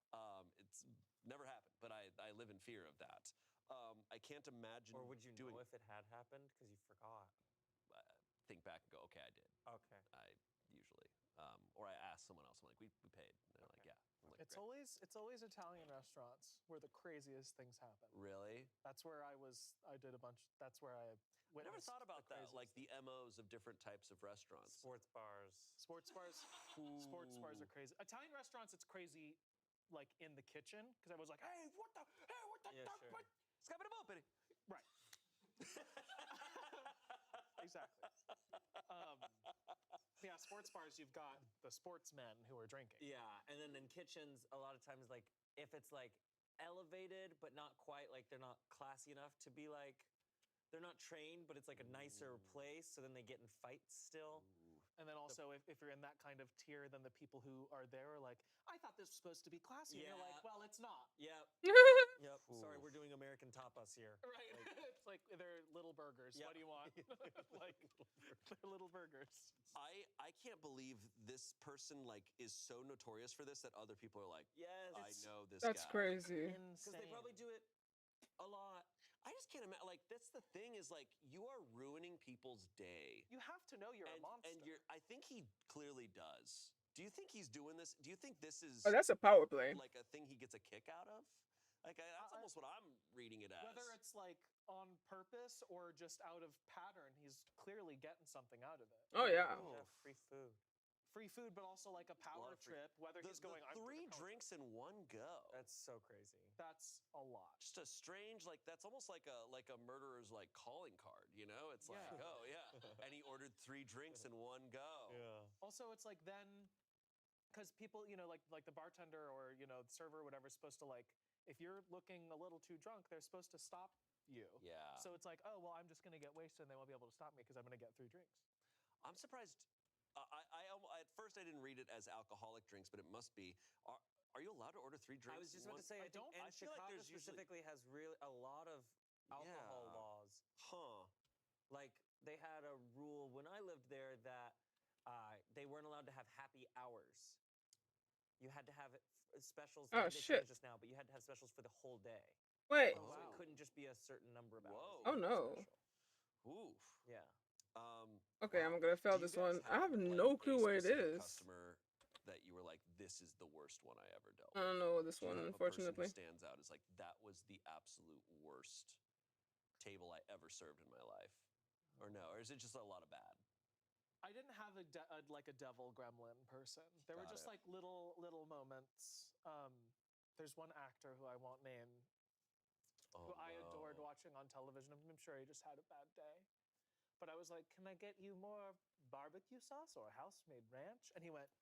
It's never happened, but I live in fear of that. I can't imagine. Or would you know if it had happened because you forgot? Think back and go, okay, I did. Okay. I usually, or I ask someone else. I'm like, we paid. And they're like, yeah. I'm like, It's always Italian restaurants where the craziest things happen. Really? That's where I did a bunch. That's where I never thought about that, like the MOs of different types of restaurants. Sports bars. Sports bars are crazy. Italian restaurants, it's crazy, like in the kitchen, because I was like, hey, what the, Right. Exactly. Yeah, sports bars, you've got the sportsmen who are drinking. Yeah, and then in kitchens, a lot of times, like, if it's, like, elevated, but not quite, like, they're not classy enough to be, like, they're not trained, but it's, like, a nicer place, so then they get in fights still. And then also, if you're in that kind of tier, then the people who are there are like, I thought this was supposed to be classy. And you're like, well, it's not. Yep. Yep. Sorry, we're doing American tapas here. Right. It's like they're little burgers. What do you want? Like, they're little burgers. I can't believe this person like is so notorious for this that other people are like, yes, I know this That's guy. crazy. Because they probably do it a lot. I just can't imagine. Like, that's the thing is, like, you are ruining people's day. You have to know you're a monster. And I think he clearly does. Do you think he's doing this? Do you think this is... Oh, that's a power play. Like, a thing he gets a kick out of? Like, that's almost what I'm reading it as. Whether it's, like, on purpose or just out of pattern, he's clearly getting something out of it. Oh, yeah. Oh, free food. free food, but also like a power trip. Whether he's going, I'm three drinks in one go. That's so crazy. That's a lot. Just a strange, like that's almost like a murderer's like calling card, you know? It's like, oh yeah, and he ordered 3 drinks in one go. Yeah. Also, it's like then, because people, you know, like the bartender or you know the server or whatever is supposed to like, if you're looking a little too drunk, they're supposed to stop you. Yeah. So it's like, oh well, I'm just gonna get wasted and they won't be able to stop me because I'm gonna get 3 drinks. I'm surprised. At first I didn't read it as alcoholic drinks, but it must be. Are you allowed to order 3 drinks? I was just about to say, I don't. And Chicago specifically has really a lot of alcohol laws. Huh. Like they had a rule when I lived there that they weren't allowed to have happy hours. You had to have specials. Oh, they shit. changed this now, but you had to have specials for the whole day. Wait. So it couldn't just be a certain number of hours. Oh no. Oof. Yeah. Okay, I'm gonna fail this one. I have no clue what it is. Customer that you were like, this is the worst one I ever dealt with. I don't know this Do you one, have a unfortunately. person who stands out as like that was the absolute worst table I ever served in my life, or no, or is it just a lot of bad? I didn't have like a devil gremlin person. There were just like little moments. There's one actor who I won't name, who I adored watching on television. I'm sure he just had a bad day. But I was like, can I get you more barbecue sauce or house-made ranch? And he went,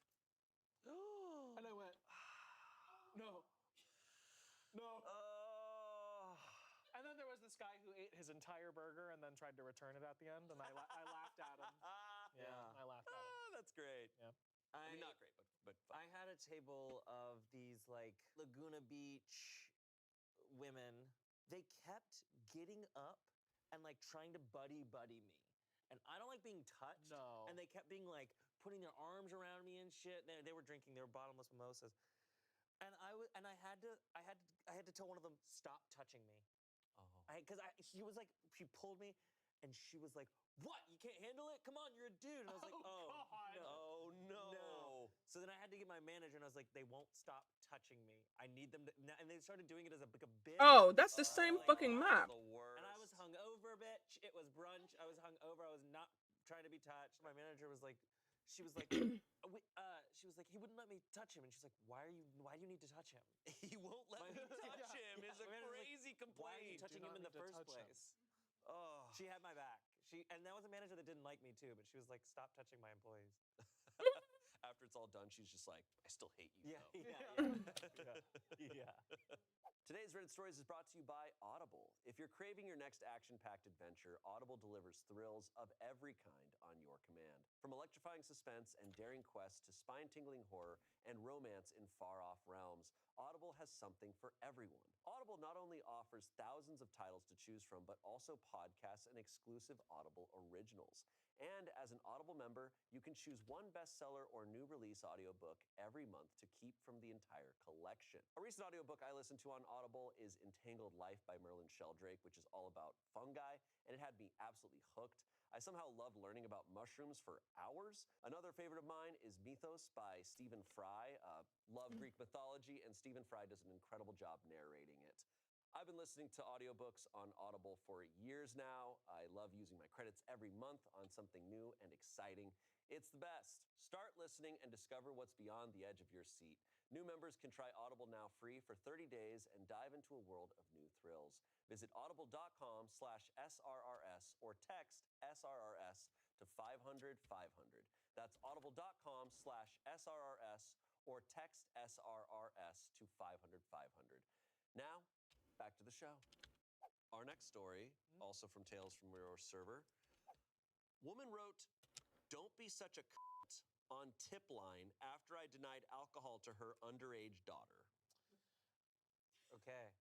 and I went, no. And then there was this guy who ate his entire burger and then tried to return it at the end, and I laughed at him. I laughed at him. That's great. Yeah. I mean, not great, but fun. I had a table of these like Laguna Beach women. They kept getting up and like trying to buddy me. And I don't like being touched. No. And they kept being like putting their arms around me and shit. They were drinking their bottomless mimosas. And I had to tell one of them, stop touching me. Because she pulled me and she was like, what? You can't handle it? Come on, you're a dude. And I was like, God. No. So then I had to get my manager and I was like, they won't stop touching me. I need them to, and they started doing it as a bit. Oh, that's the same fucking map. And I was hungover, bitch. It was brunch. I was hungover. I was not trying to be touched. My manager was like, she was like, he wouldn't let me touch him. And she's like, why do you need to touch him? He won't let me touch him. Is a crazy complaint. Why are you touching him in the first place? Oh. She had my back. And that was a manager that didn't like me too, but she was like, stop touching my employees. After it's all done, she's just like, I still hate you. Yeah. Today's Reddit Stories is brought to you by Audible. If you're craving your next action-packed adventure, Audible delivers thrills of every kind on your command. From electrifying suspense and daring quests to spine-tingling horror and romance in far-off realms, Audible has something for everyone. Audible not only offers thousands of titles to choose from, but also podcasts and exclusive Audible originals. And as an Audible member, you can choose one bestseller or new release audiobook every month to keep from the entire collection. A recent audiobook I listened to on Audible is Entangled Life by Merlin Sheldrake, which is all about fungi, and it had me absolutely hooked. I somehow loved learning about mushrooms for hours. Another favorite of mine is Mythos by Stephen Fry. Love Greek mythology, and Stephen Fry does an incredible job narrating it. I've been listening to audiobooks on Audible for years now. I love using my credits every month on something new and exciting. It's the best. Start listening and discover what's beyond the edge of your seat. New members can try Audible now free for 30 days and dive into a world of new thrills. Visit audible.com/SRRS or text SRRS to 500-500. That's audible.com/SRRS or text SRRS to 500-500. Now, back to the show. Our next story, also from Tales from Your Server. Woman wrote, "Don't be such a cunt" on tip line after I denied alcohol to her underage daughter. Okay.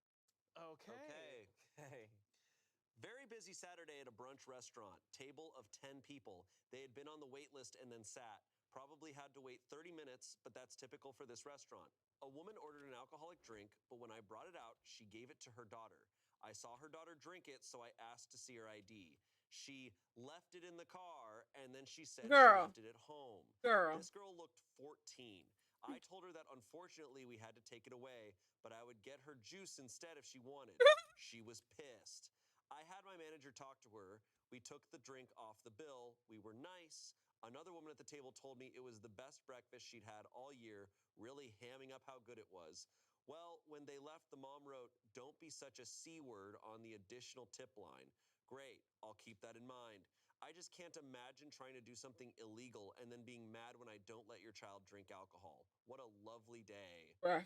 Very busy Saturday at a brunch restaurant. Table of 10 people. They had been on the wait list and then sat. Probably had to wait 30 minutes, but that's typical for this restaurant. A woman ordered an alcoholic drink, but when I brought it out, she gave it to her daughter. I saw her daughter drink it, so I asked to see her ID. She left it in the car, and then she said she left it at home. This girl looked 14. I told her that unfortunately we had to take it away, but I would get her juice instead if she wanted. She was pissed. I had my manager talk to her. We took the drink off the bill. We were nice. Another woman at the table told me it was the best breakfast she'd had all year, really hamming up how good it was. Well, when they left, the mom wrote, "Don't be such a C word on the additional tip line." Great, I'll keep that in mind. I just can't imagine trying to do something illegal and then being mad when I don't let your child drink alcohol. What a lovely day. Bruh.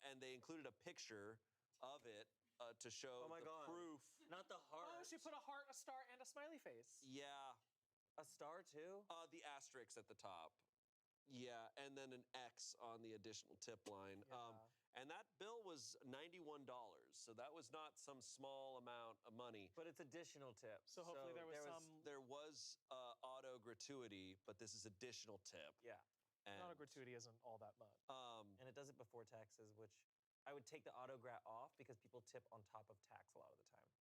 And they included a picture of it to show Oh my the God. proof. Not the heart. Oh, she put a heart, a star, and a smiley face. Yeah. A star too? The asterisk at the top. Yeah, and then an X on the additional tip line. And that bill was $91. So that was not some small amount of money. But it's additional tips. So hopefully there was There was auto gratuity, but this is additional tip. Yeah. And, auto gratuity isn't all that much. And it does it before taxes, which I would take the autograt off because people tip on top of tax a lot of the time.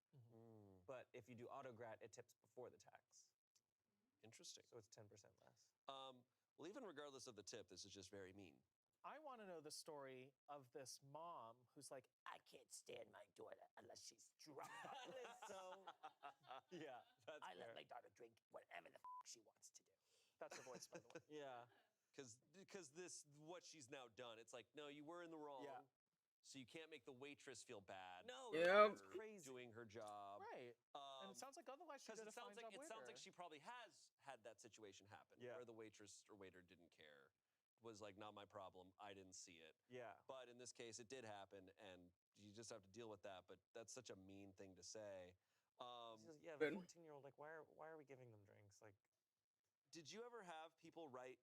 But if you do autograt, it tips before the tax. Interesting. So it's 10% less. Well, even regardless of the tip, this is just very mean. I want to know the story of this mom who's like, I can't stand my daughter unless she's drunk. That is so. Yeah, that's I let fair. my daughter drink whatever the she wants to do. That's her voice, by the way. Yeah. Because this, what she's now done, it's like, no, you were in the wrong. Yeah. So you can't make the waitress feel bad. No, Yep. that's crazy. Doing her job. Right. And it sounds like otherwise she did a fine job with it sounds her. like she probably has had that situation happen where the waitress or waiter didn't care. Was like, not my problem. I didn't see it. Yeah. But in this case, it did happen, and you just have to deal with that. But that's such a mean thing to say. Yeah, the 14-year-old, like, why are we giving them drinks? Like, did you ever have people write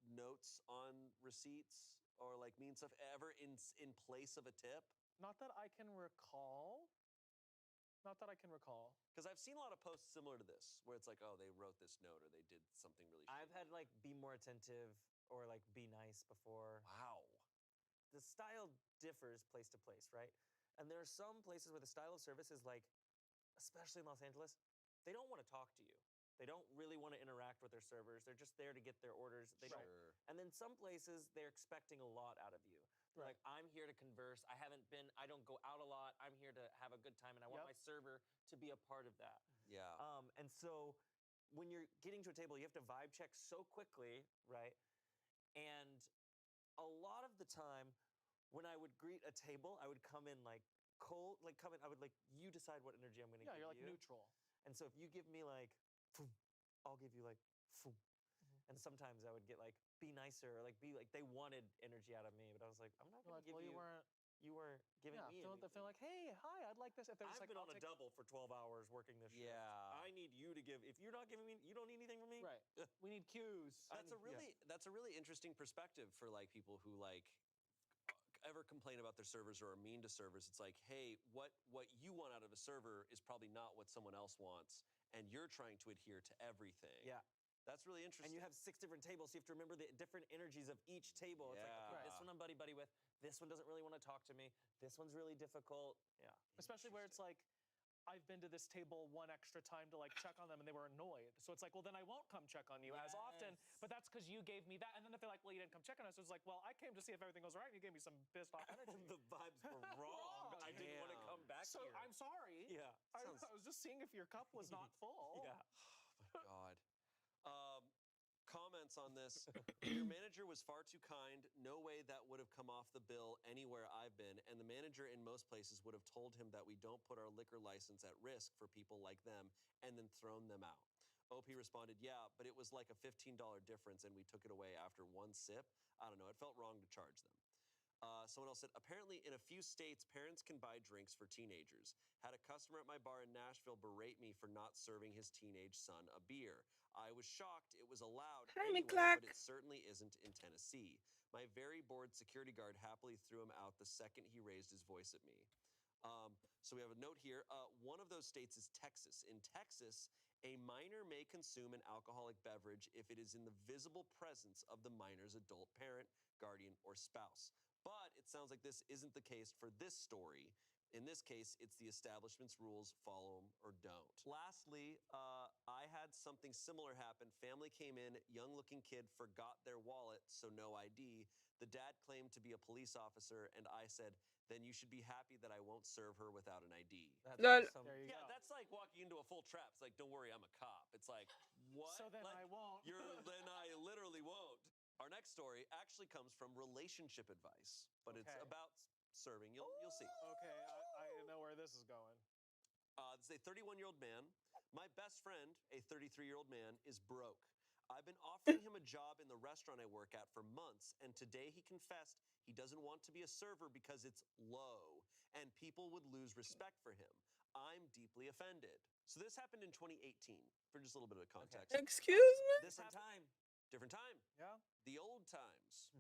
notes on receipts or like mean stuff ever in place of a tip? Not that I can recall. Not that I can recall. Because I've seen a lot of posts similar to this, where it's like, oh, they wrote this note or they did something really. I've had like be more attentive or like be nice before. Wow. The style differs place to place, right? And there are some places where the style of service is like, especially in Los Angeles, they don't want to talk to you. They don't really want to interact with their servers. They're just there to get their orders. They don't. And then some places they're expecting a lot out of you. They're like, I'm here to converse. I don't go out a lot. I'm here to have a good time, and I want my server to be a part of that. Yeah. And so when you're getting to a table, you have to vibe check so quickly, right? And a lot of the time, when I would greet a table, I would come in like cold, I would like, you decide what energy I'm going to give you. Yeah, you're like neutral. And so if you give me like, I'll give you like, and sometimes I would get like, be nicer, or like be like, they wanted energy out of me, but I was like, I'm not going to give you. You weren't giving me anything. They're like, hey, hi, I'd like this. If I've been on a double for 12 hours working this shift. Yeah. I need you to give. If you're not giving me, you don't need anything from me. Right. We need cues. That's a really interesting perspective for like people who like ever complain about their servers or are mean to servers. It's like, hey, what you want out of a server is probably not what someone else wants, and you're trying to adhere to everything. Yeah. That's really interesting. And you have 6 different tables, so you have to remember the different energies of each table. It's like, okay, this one I'm buddy-buddy with. This one doesn't really want to talk to me. This one's really difficult. Yeah. Especially where it's like, I've been to this table one extra time to like check on them and they were annoyed. So it's like, well, then I won't come check on you as often, but that's because you gave me that. And then if they're like, well, you didn't come check on us, it's like, well, I came to see if everything was all right and you gave me some pissed off energy. The vibes were wrong. I didn't want to come back so here. I'm sorry. Yeah. I was just seeing if your cup was not full. Yeah. Oh my God. Comments on this. Your manager was far too kind. No way that would have come off the bill anywhere I've been. And the manager in most places would have told him that we don't put our liquor license at risk for people like them and then thrown them out. OP responded, yeah, but it was like a $15 difference and we took it away after one sip. I don't know. It felt wrong to charge them. Someone else said, apparently in a few states, parents can buy drinks for teenagers. Had a customer at my bar in Nashville berate me for not serving his teenage son a beer. I was shocked it was allowed anyway, but it certainly isn't in Tennessee. My very bored security guard happily threw him out the second he raised his voice at me. So we have a note here. One of those states is Texas. In Texas, a minor may consume an alcoholic beverage if it is in the visible presence of the minor's adult parent, guardian, or spouse. But it sounds like this isn't the case for this story. In this case, it's the establishment's rules, follow them or don't. Lastly, I had something similar happen. Family came in, young-looking kid forgot their wallet, so no ID. The dad claimed to be a police officer, and I said, then you should be happy that I won't serve her without an ID. That's awesome. Yeah, that's like walking into a full trap. It's like, don't worry, I'm a cop. It's like, what? So then I won't. Then next story actually comes from relationship advice, but it's Okay. about serving. You'll see. Okay, I know where this is going. This is a 31-year-old man. My best friend, a 33-year-old man, is broke. I've been offering him a job in the restaurant I work at for months, and today he confessed he doesn't want to be a server because it's low and people would lose respect for him. I'm deeply offended. So this happened in 2018, for just a little bit of context. Excuse me? This happened. Different time. Yeah. The old times.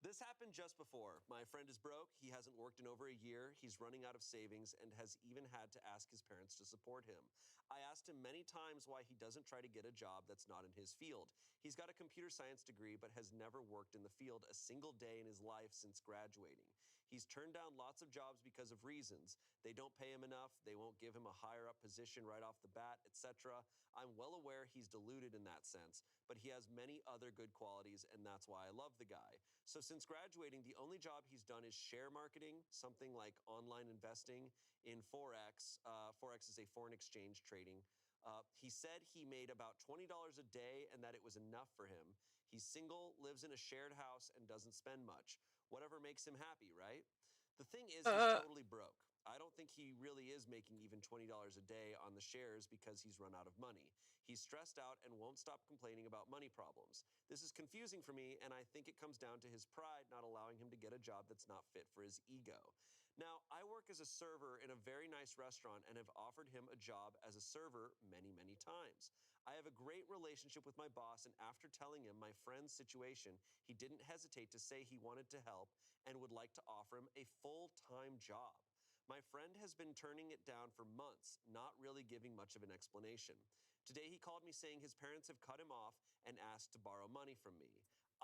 This happened just before. My friend is broke. He hasn't worked in over a year. He's running out of savings and has even had to ask his parents to support him. I asked him many times why he doesn't try to get a job that's not in his field. He's got a computer science degree but has never worked in the field a single day in his life since graduating. He's turned down lots of jobs because of reasons. They don't pay him enough, they won't give him a higher up position right off the bat, etc. I'm well aware he's deluded in that sense, but he has many other good qualities, and that's why I love the guy. So since graduating, the only job he's done is share marketing, something like online investing in Forex. Forex is a foreign exchange trading. He said he made about $20 a day and that it was enough for him. He's single, lives in a shared house, and doesn't spend much. Whatever makes him happy, right? The thing is, he's totally broke. I don't think he really is making even $20 a day on the shares because he's run out of money. He's stressed out and won't stop complaining about money problems. This is confusing for me, and I think it comes down to his pride not allowing him to get a job that's not fit for his ego. Now, I work as a server in a very nice restaurant and have offered him a job as a server many, many times. I have a great relationship with my boss, and after telling him my friend's situation, he didn't hesitate to say he wanted to help and would like to offer him a full-time job. My friend has been turning it down for months, not really giving much of an explanation. Today he called me saying his parents have cut him off and asked to borrow money from me.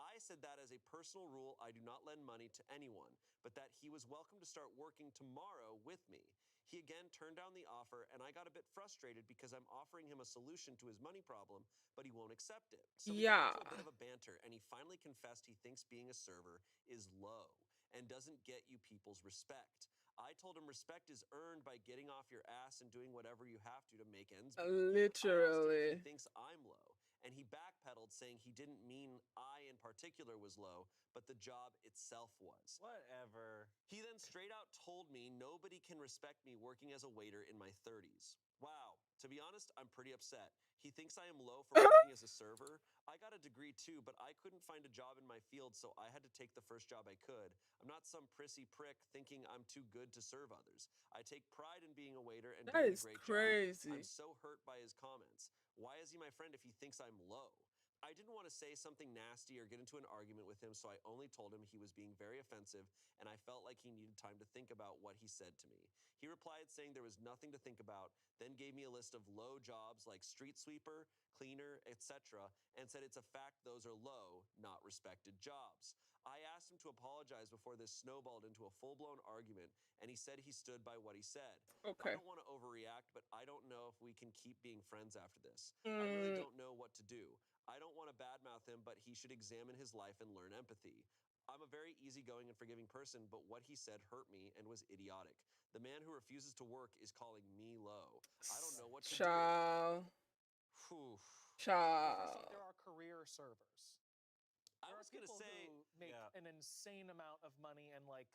I said that as a personal rule, I do not lend money to anyone, but that he was welcome to start working tomorrow with me. He again turned down the offer, and I got a bit frustrated because I'm offering him a solution to his money problem, but he won't accept it. So we got into a bit of a banter, and he finally confessed he thinks being a server is low and doesn't get you people's respect. I told him respect is earned by getting off your ass and doing whatever you have to make ends meet. Literally. I asked him if he thinks I'm low, and he backpedaled saying he didn't mean I in particular was low, but the job itself was. Whatever. He then straight out told me nobody can respect me working as a waiter in my 30s. Wow, to be honest, I'm pretty upset. He thinks I am low for working as a server. I got a degree too, but I couldn't find a job in my field, so I had to take the first job I could. I'm not some prissy prick thinking I'm too good to serve others. I take pride in being a waiter and doing a great job. I'm so hurt by his comments. Why is he my friend if he thinks I'm low? I didn't want to say something nasty or get into an argument with him, so I only told him he was being very offensive, and I felt like he needed time to think about what he said to me. He replied saying there was nothing to think about, then gave me a list of low jobs like street sweeper, cleaner, etc., and said it's a fact those are low, not respected jobs. I asked him to apologize before this snowballed into a full-blown argument, and he said he stood by what he said. I don't want to overreact, but I don't know if we can keep being friends after this. I really don't know what to do. I don't want to badmouth him, but he should examine his life and learn empathy. I'm a very easygoing and forgiving person, but what he said hurt me and was idiotic. The man who refuses to work is calling me low. I don't know what to do. Whew. First off, there are career servers. There are people who make an insane amount of money and like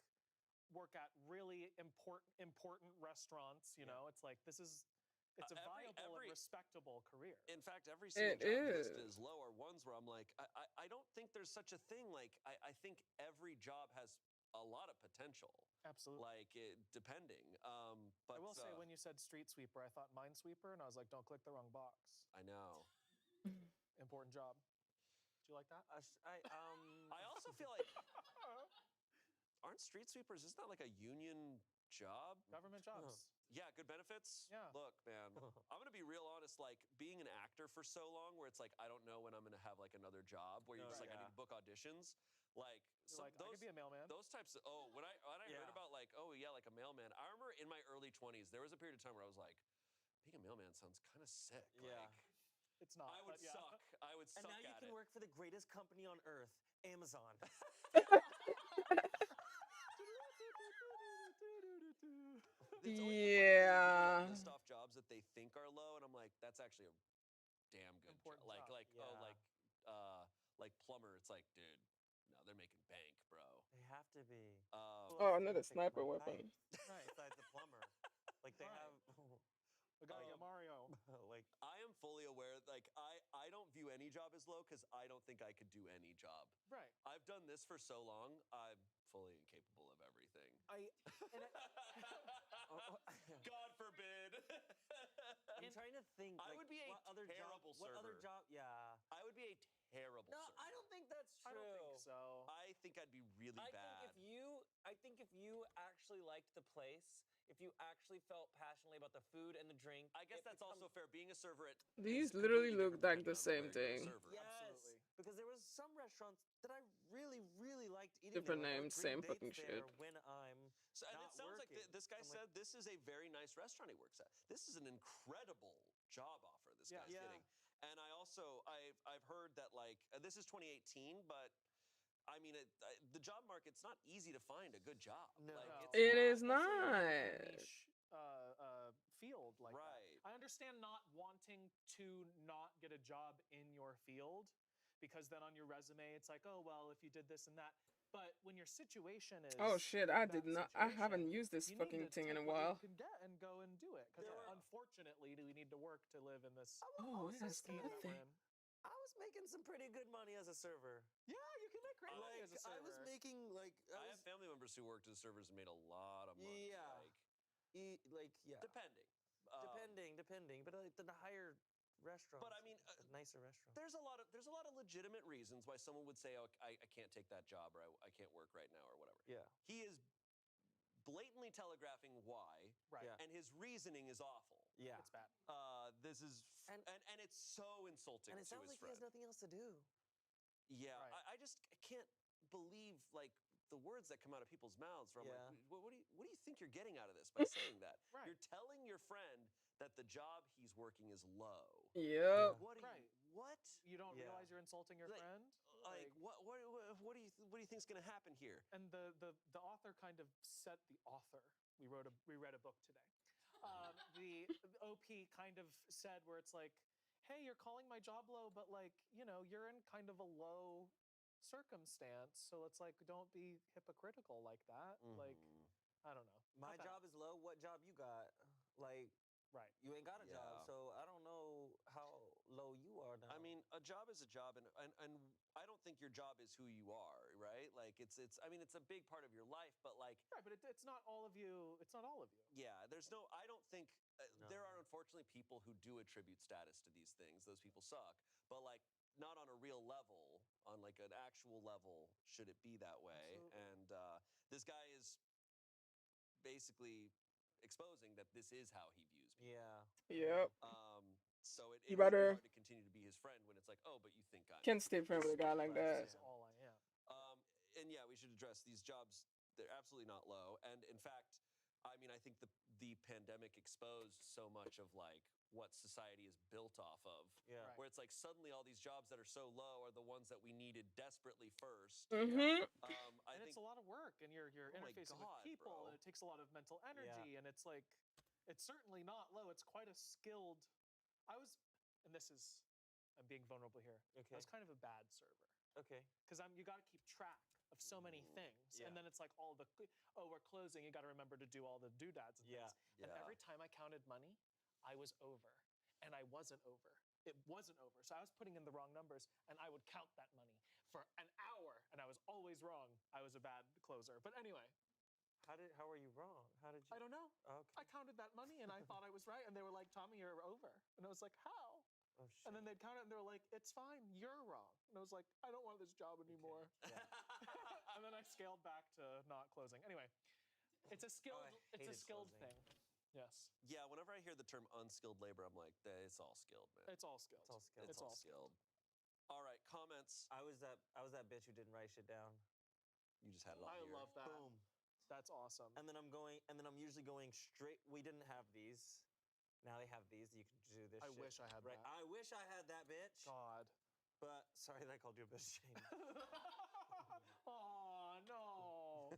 work at really important restaurants. You know, it's like it's a viable and respectable career. In fact, every single job listed as low are ones where I'm like, I don't think there's such a thing. Like, I think every job has a lot of potential. Absolutely. Like, depending. But I will say, when you said street sweeper, I thought minesweeper, and I was like, don't click the wrong box. I know. Important job. Do you like that? I also feel like, aren't street sweepers, isn't that like a union job? Government jobs. Yeah, good benefits? Yeah. Look, man, I'm going to be real honest, like, being an actor for so long where it's like, I don't know when I'm going to have, like, another job where you're just like, I need to book auditions. Like, I could be a mailman. Those types of, when I heard about, like, like a mailman, I remember in my early 20s, there was a period of time where I was like, being a mailman sounds kind of sick. Yeah. Like, it's not. I would suck. I would suck at it. And now you can work for the greatest company on earth, Amazon. Yeah. List off jobs that they think are low, and I'm like, that's actually a damn good job. Like like plumber, it's like, dude, no, they're making bank, bro. They have to be. Oh, another sniper weapon. Right. Besides the plumber, like they have. We gotta get Mario. Like I am fully aware. Like I don't view any job as low because I don't think I could do any job. Right. I've done this for so long. I'm fully incapable of everything. God forbid. I'm trying to think. I Like, would be a what other terrible job? What other server. job? Yeah. I would be a terrible No, server. I don't think that's true. I don't think so. I think I'd be really bad. I think if you actually liked the place, if you actually felt passionately about the food and the drink, I guess that's also fair. Being a server at These is literally completely look like different the same depending on thing. where you're a server. Yes, because there was some restaurants that I really, really liked eating. Different there. Like, I names, would bring same dates fucking there shit. when I'm So, and not it sounds working. like this guy said this is a very nice restaurant he works at. This is an incredible job offer this guy's getting. And I also I've heard that like this is 2018, but I mean the job market's not easy to find a good job. No. Like, It is especially not. in a niche field like that. Right. I understand not wanting to not get a job in your field because then on your resume it's like, oh well, if you did this and that. But when your situation is Oh shit, I did that not. I haven't situation, used this you fucking need to thing in take a what while. you can get and go and do it. Because unfortunately, we need to work to live in this. Oh, that's the other thing. I was making some pretty good money as a server. Yeah, you can make great money as a server. I was making like I have family members who worked as servers and made a lot of money. Yeah. Depending, but like the higher restaurants. But I mean, nicer restaurants. There's a lot of legitimate reasons why someone would say, "Oh, I can't take that job," or I can't work right now," or whatever. Yeah. He is blatantly telegraphing why, right? And his reasoning is awful. Yeah, it's bad. This is and it's so insulting. And it sounds like he has nothing else to do. Yeah, I just can't believe like the words that come out of people's mouths. Where I'm like, what do you think you're getting out of this by saying that? Right. You're telling your friend that the job he's working is low. Yep. What? What? You don't realize you're insulting your friend? Like what do you think's gonna happen here? And the author kind of set the author. We read a book today. The OP kind of said where it's like, hey, you're calling my job low, but like, you know, you're in kind of a low circumstance, so it's like, don't be hypocritical like that. Like, I don't know. My job is low. What job you got? Like, right? You ain't got a job, so I don't know how low you are now. I mean, a job is a job, and I don't think your job is who you are, right? Like it's I mean, it's a big part of your life, but like right, but it's not all of you. It's not all of you. Yeah, there's no. I don't think there are unfortunately people who do attribute status to these things. Those people suck, but like not on a real level, on like an actual level, should it be that way? Absolutely. And this guy is basically exposing that this is how he views people. Yeah. Yep. So it You would be better- hard to continue to be his friend when it's like, oh, but you think I'm Can't stay friends with a guy like that. This is all I am. And yeah, we should address these jobs. They're absolutely not low. And in fact, I mean, I think the pandemic exposed so much of like what society is built off of. Yeah. Right. Where it's like suddenly all these jobs that are so low are the ones that we needed desperately first. Mm-hmm. I think it's a lot of work, and you're Oh my interfacing God, with people, bro. and it takes a lot of mental energy, and it's like, it's certainly not low. It's quite a skilled. And this is, I'm being vulnerable here. Okay. I was kind of a bad server. Okay. Because you got to keep track of so many things, and then it's like all the we're closing. You got to remember to do all the doodads and things. And every time I counted money, I was over, and I wasn't over. It wasn't over. So I was putting in the wrong numbers, and I would count that money for an hour, and I was always wrong. I was a bad closer. But anyway. How were you wrong? How did you? I don't know. Okay. I counted that money, and I thought I was right, and they were like, Tommy, you're over. And I was like, how? Oh, shit. And then they'd count it, and they were like, it's fine, you're wrong. And I was like, I don't want this job anymore. And then I scaled back to not closing. Anyway, it's a skilled, it's a skilled thing. Yes. Yeah, whenever I hear the term unskilled labor, I'm like, it's all skilled, man. It's all skilled. It's all skilled. It's all skilled. All right, comments. I was that bitch who didn't write shit down. You just had it all I here. love that. Boom. That's awesome. And then I'm usually going straight. We didn't have these. Now they have these. You can do this. I shit. wish I had right. that. I wish I had that, bitch. God. But sorry that I called you a bitch, Shane. Oh no.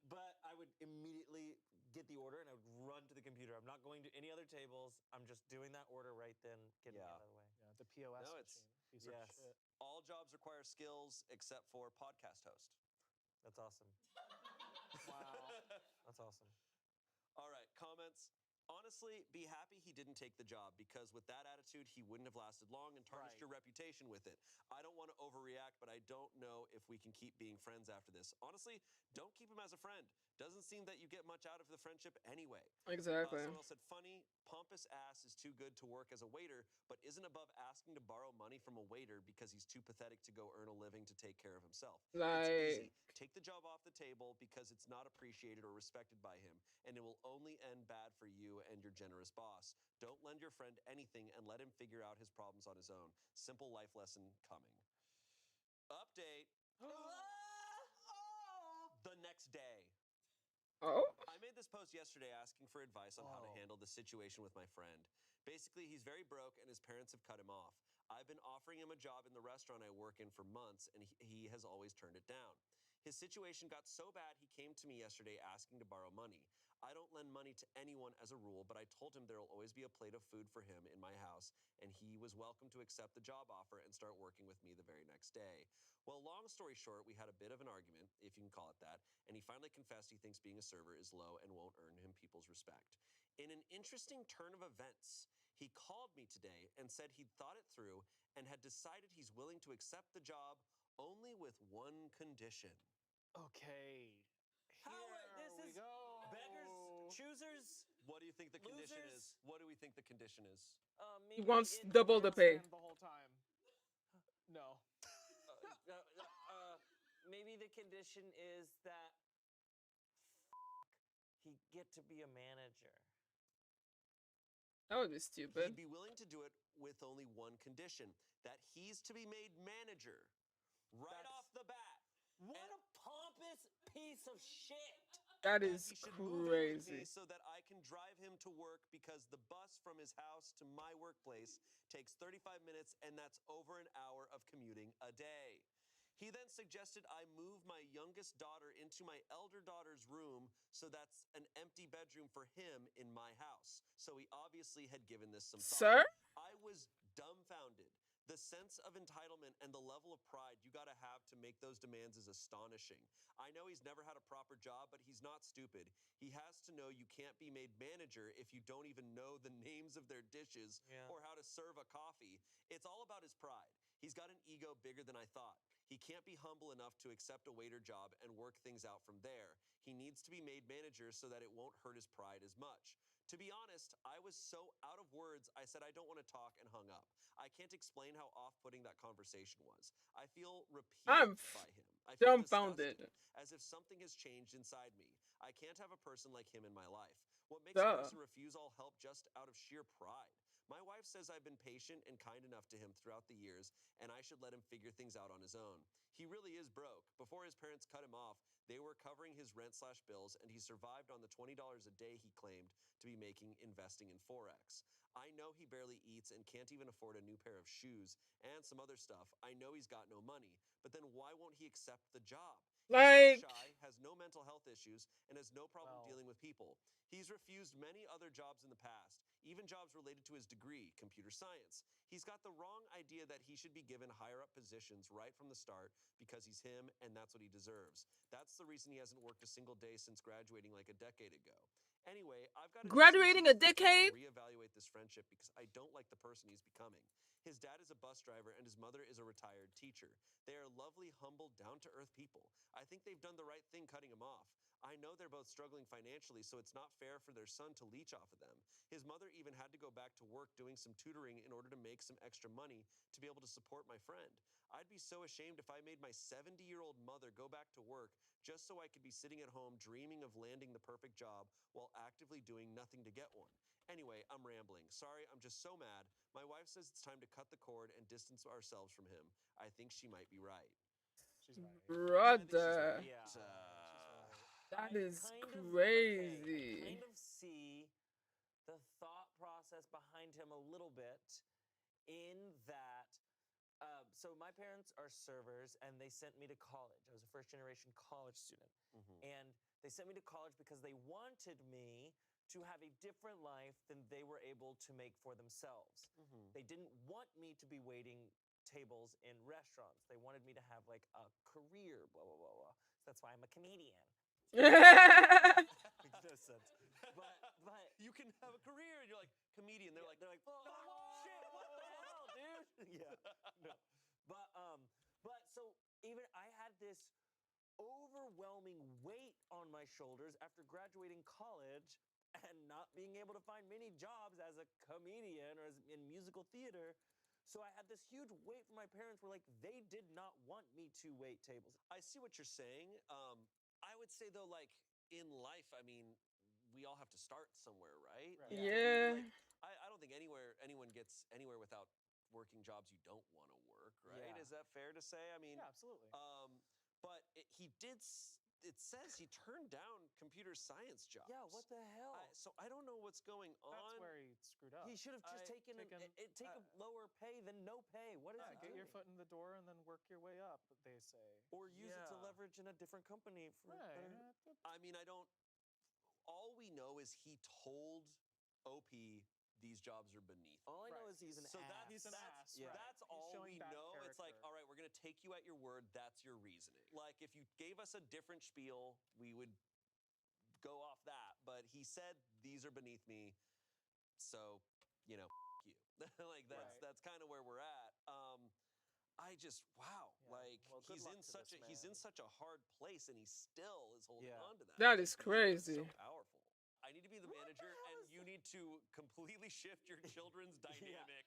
But I would immediately get the order and I would run to the computer. I'm not going to any other tables. I'm just doing that order right then, getting it out of the way. Yeah, the POS No, machine. Piece of shit. All All jobs require skills except for podcast host. That's awesome. Wow. That's awesome. All right, comments. Honestly, be happy he didn't take the job because with that attitude, he wouldn't have lasted long and tarnished Right. your reputation with it. I don't want to overreact, but I don't know if we can keep being friends after this. Honestly, don't keep him as a friend. Doesn't seem that you get much out of the friendship anyway. Exactly. Someone else said, funny, pompous ass is too good to work as a waiter, but isn't above asking to borrow money from a waiter because he's too pathetic to go earn a living to take care of himself. It's easy. Like, Take the job off the table because it's not appreciated or respected by him, and it will only end bad for you and your generous boss. Don't lend your friend anything and let him figure out his problems on his own. Simple life lesson coming. Update. The next day. oh, I made this post yesterday asking for advice on how to handle the situation with my friend. Basically, he's very broke and his parents have cut him off. I've been offering him a job in the restaurant I work in for months and he has always turned it down. His situation got so bad he came to me yesterday asking to borrow money. I don't lend money to anyone as a rule, but I told him there will always be a plate of food for him in my house, and he was welcome to accept the job offer and start working with me the very next day. Well, long story short, we had a bit of an argument, if you can call it that, and he finally confessed he thinks being a server is low and won't earn him people's respect. In an interesting turn of events, he called me today and said he'd thought it through and had decided he's willing to accept the job only with one condition. Okay. This we is go. beggars, choosers. What do you think the condition Losers? is? What do we think the condition is? he Maybe wants it's double the pay. Stand the whole time. No. maybe the condition is that he get to be a manager. That would be stupid. He'd be willing to do it with only one condition, that he's to be made manager right off the bat. What a pompous piece of shit. That That is he should move in with me crazy. so that I can drive him to work because the bus from his house to my workplace takes 35 minutes and that's over an hour of commuting a day. He then suggested I move my youngest daughter into my elder daughter's room so that's an empty bedroom for him in my house. So he obviously had given this some Sir? thought. I was dumbfounded. The sense of entitlement and the level of pride you got to have to make those demands is astonishing. I know he's never had a proper job, but he's not stupid. He has to know you can't be made manager if you don't even know the names of their dishes or how to serve a coffee. It's all about his pride. He's got an ego bigger than I thought. He can't be humble enough to accept a waiter job and work things out from there. He needs to be made manager so that it won't hurt his pride as much. To be honest, I was so out of words, I said I don't want to talk and hung up. I can't explain how off-putting that conversation was. I feel I'm repelled by him. I feel dumbfounded. disgusted, as if something has changed inside me. I can't have a person like him in my life. What makes a Duh. person refuse all help just out of sheer pride? My wife says I've been patient and kind enough to him throughout the years, and I should let him figure things out on his own. He really is broke. Before his parents cut him off, they were covering his rent/bills, and he survived on the $20 a day he claimed to be making investing in Forex. I know he barely eats and can't even afford a new pair of shoes and some other stuff. I know he's got no money, but then why won't he accept the job? He's Like, not shy, has no mental health issues, and has no problem dealing with people. He's refused many other jobs in the past, even jobs related to his degree, computer science. He's got the wrong idea that he should be given higher up positions right from the start because he's him and that's what he deserves. That's the reason he hasn't worked a single day since graduating like a decade ago. Anyway, I've got to graduating a decade? reevaluate this friendship because I don't like the person he's becoming. His dad is a bus driver and his mother is a retired teacher. They are lovely, humble, down-to-earth people. I think they've done the right thing cutting him off. I know they're both struggling financially, so it's not fair for their son to leech off of them. His mother even had to go back to work doing some tutoring in order to make some extra money to be able to support my friend. I'd be so ashamed if I made my 70-year-old mother go back to work just so I could be sitting at home dreaming of landing the perfect job while actively doing nothing to get one. Anyway, I'm rambling. Sorry, I'm just so mad. My wife says it's time to cut the cord and distance ourselves from him. I think she might be right. She's right. Brother. Yeah. That is I crazy. kind of see the thought process behind him a little bit in that. So my parents are servers, and they sent me to college. I was a first-generation college student, and they sent me to college because they wanted me to have a different life than they were able to make for themselves. They didn't want me to be waiting tables in restaurants. They wanted me to have like a career, blah blah blah blah. So that's why I'm a comedian. Makes no sense. But you can have a career, and you're like comedian. They're like, oh shit, what the hell, dude? Yeah, no. But so even I had this overwhelming weight on my shoulders after graduating college and not being able to find many jobs as a comedian or as in musical theater. So I had this huge weight from my parents where like they did not want me to wait tables. I see what you're saying. I would say though, like in life, I mean, we all have to start somewhere, right? Right. Yeah. Like, I don't think anyone gets anywhere without working jobs you don't want to work, right? Yeah. Is that fair to say? I mean, Yeah, absolutely. But he did. It says he turned down computer science jobs. Yeah, what the hell? So I don't know what's going on. That's where he screwed up. He should have just taken a lower pay than no pay. What is he get doing? your foot in the door and then work your way up, they say. Or use it to leverage in a different company. I mean, I don't. All we know is he told OP these jobs are beneath. All I know is he's an ass. He's an ass. Yeah. That's all we know. It's like, all right, we're going to take you at your word. That's your reasoning. Like, if you gave us a different spiel, we would go off that. But he said, these are beneath me. So, you know, you. Like, that's kind of where we're at. I just, wow. Yeah. Like, Well, he's in such a hard place, and he still is holding on to that. That is crazy. So powerful. I need to be the manager, and you need to completely shift your children's dynamic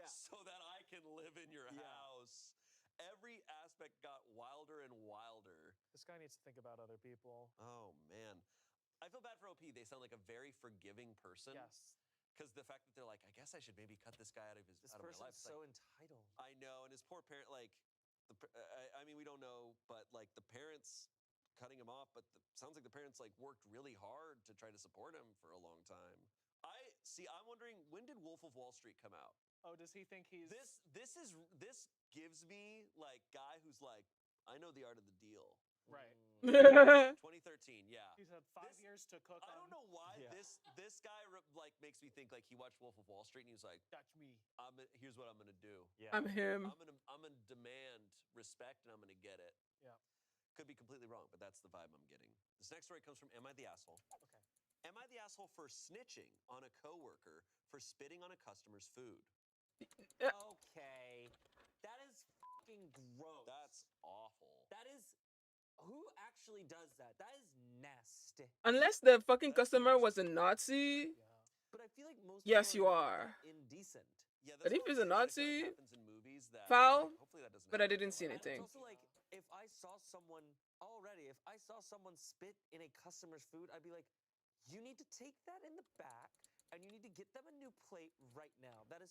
so that I can live in your house. Every aspect got wilder and wilder. This guy needs to think about other people. Oh, man. I feel bad for OP. They sound like a very forgiving person. Yes. Because the fact that they're like, I guess I should maybe cut this guy out of my life. This person's so entitled. I know, and his poor parent, like, I mean, we don't know, but like the parents cutting him off, but sounds like the parents like worked really hard to try to support him for a long time. I'm wondering, when did Wolf of Wall Street come out? Oh, does he think he's This gives me like guy who's like, I know the art of the deal. Right. 2013, yeah. He's had 5 years to cook. I don't know why this guy like makes me think like he watched Wolf of Wall Street and he was like, "That's me. Here's what I'm gonna do. Yeah. I'm him. I'm gonna demand respect and I'm gonna get it. Yeah. Could be completely wrong, but that's the vibe I'm getting. This next story comes from Am I the Asshole? Okay. Am I the asshole for snitching on a coworker for spitting on a customer's food? Okay. That is fucking gross. That's awful. That is. Who actually does that? That is nasty. Unless the fucking customer was a Nazi. But I feel like most Yes, people you are are. indecent. Yeah, But if he's a Nazi, happens in movies that foul. hopefully that doesn't But I happen. didn't see And anything. it's also like if I saw someone spit in a customer's food, I'd be like, you need to take that in the back and you need to get them a new plate right now. That is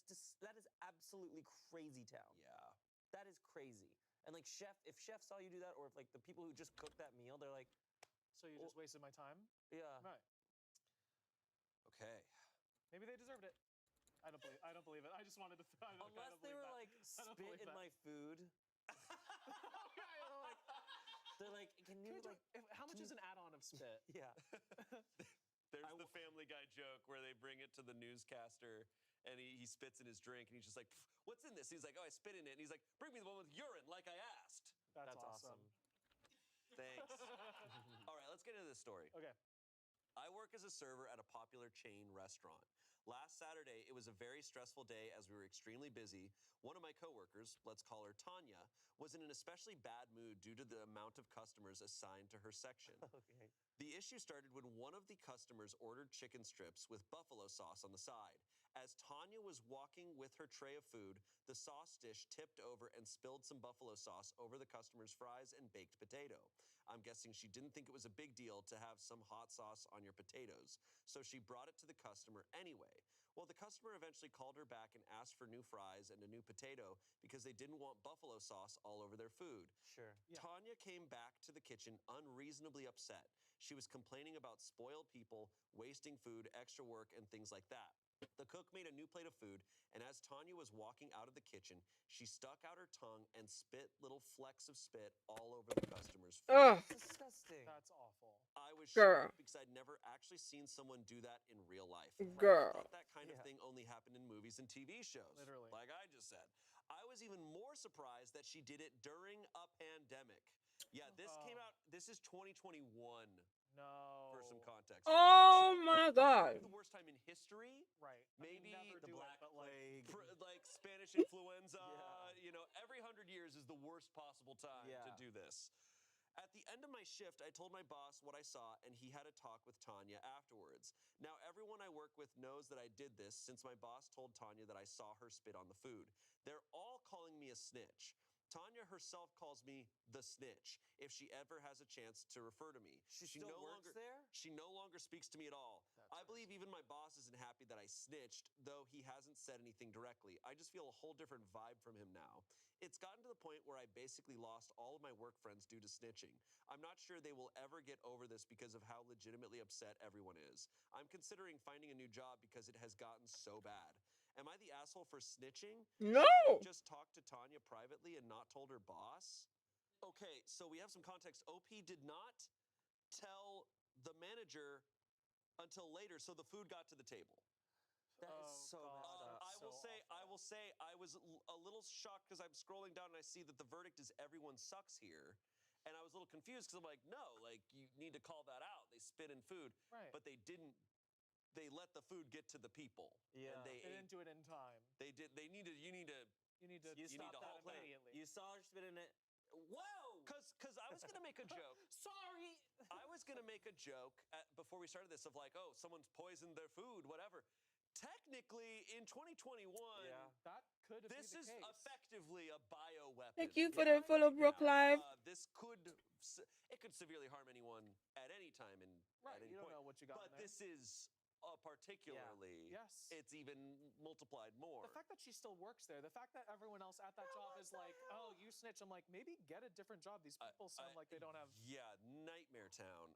absolutely crazy town. Yeah. That is crazy. And like if chef saw you do that, or if like the people who just cooked that meal, they're like, so you just wasted my time? Yeah. Right. Okay. Maybe they deserved it. I don't believe it. I just wanted to. Unless they were like spit in my food. They're like, can you like? How much is an add-on of spit? Yeah. There's the Family Guy joke where they bring it to the newscaster and he spits in his drink and he's just like, what's in this? He's like, oh, I spit in it. And he's like, bring me the one with urine like I asked. That's awesome. Thanks. All right, let's get into this story. Okay. I work as a server at a popular chain restaurant. Last Saturday, it was a very stressful day as we were extremely busy. One of my coworkers, let's call her Tanya, was in an especially bad mood due to the amount of customers assigned to her section. Okay. The issue started when one of the customers ordered chicken strips with buffalo sauce on the side. As Tanya was walking with her tray of food, the sauce dish tipped over and spilled some buffalo sauce over the customer's fries and baked potato. I'm guessing she didn't think it was a big deal to have some hot sauce on your potatoes, so she brought it to the customer anyway. Well, the customer eventually called her back and asked for new fries and a new potato because they didn't want buffalo sauce all over their food. Sure. Yeah. Tanya came back to the kitchen unreasonably upset. She was complaining about spoiled people, wasting food, extra work, and things like that. The cook made a new plate of food, and as Tanya was walking out of the kitchen, she stuck out her tongue and spit little flecks of spit all over the customer's food. Ugh. That's disgusting. That's awful. I was Girl. shocked because I'd never actually seen someone do that in real life. Girl. I thought that kind of thing only happened in movies and TV shows. Literally. Like I just said. I was even more surprised that she did it during a pandemic. Yeah, this came out. This is 2021. No. For some context. Oh So, my god. The worst time in history. Right. Maybe never the do Black it, but Plague. like Spanish influenza. Yeah. You know, every 100 years is the worst possible time to do this. At the end of my shift, I told my boss what I saw, and he had a talk with Tanya afterwards. Now, everyone I work with knows that I did this since my boss told Tanya that I saw her spit on the food. They're all calling me a snitch. Tanya herself calls me the snitch if she ever has a chance to refer to me. She still works there? She no longer speaks to me at all. I believe even my boss isn't happy that I snitched, though he hasn't said anything directly. I just feel a whole different vibe from him now. It's gotten to the point where I basically lost all of my work friends due to snitching. I'm not sure they will ever get over this because of how legitimately upset everyone is. I'm considering finding a new job because it has gotten so bad. Am I the asshole for snitching? No. Should I have just talked to Tanya privately and not told her boss? Okay, so we have some context. OP did not tell the manager until later, so the food got to the table. That is so messed up. I will say, I was a little shocked because I'm scrolling down and I see that the verdict is everyone sucks here. And I was a little confused because I'm like, no, like you need to call that out. They spit in food, Right. but they didn't. They let the food get to the people. Yeah. And they didn't do it in time. They did. They needed. You need to. You need to. You stop stop that the whole thing. immediately. You saw her spit in it. Whoa! Because I was gonna make a joke. Sorry. I was gonna make a joke before we started this of like, oh, someone's poisoned their food, whatever. Technically, in 2021, that could have this been is the case. effectively a bioweapon. Thank you for the follow, Brook Live. This could severely harm anyone at any time and at any you don't point. know what you got But in there. this is particularly. Yes. It's even multiplied more. The fact that she still works there, the fact that everyone else at that job is like, oh, you snitch. I'm like, maybe get a different job. These people sound like they don't have. Yeah, Nightmare Town.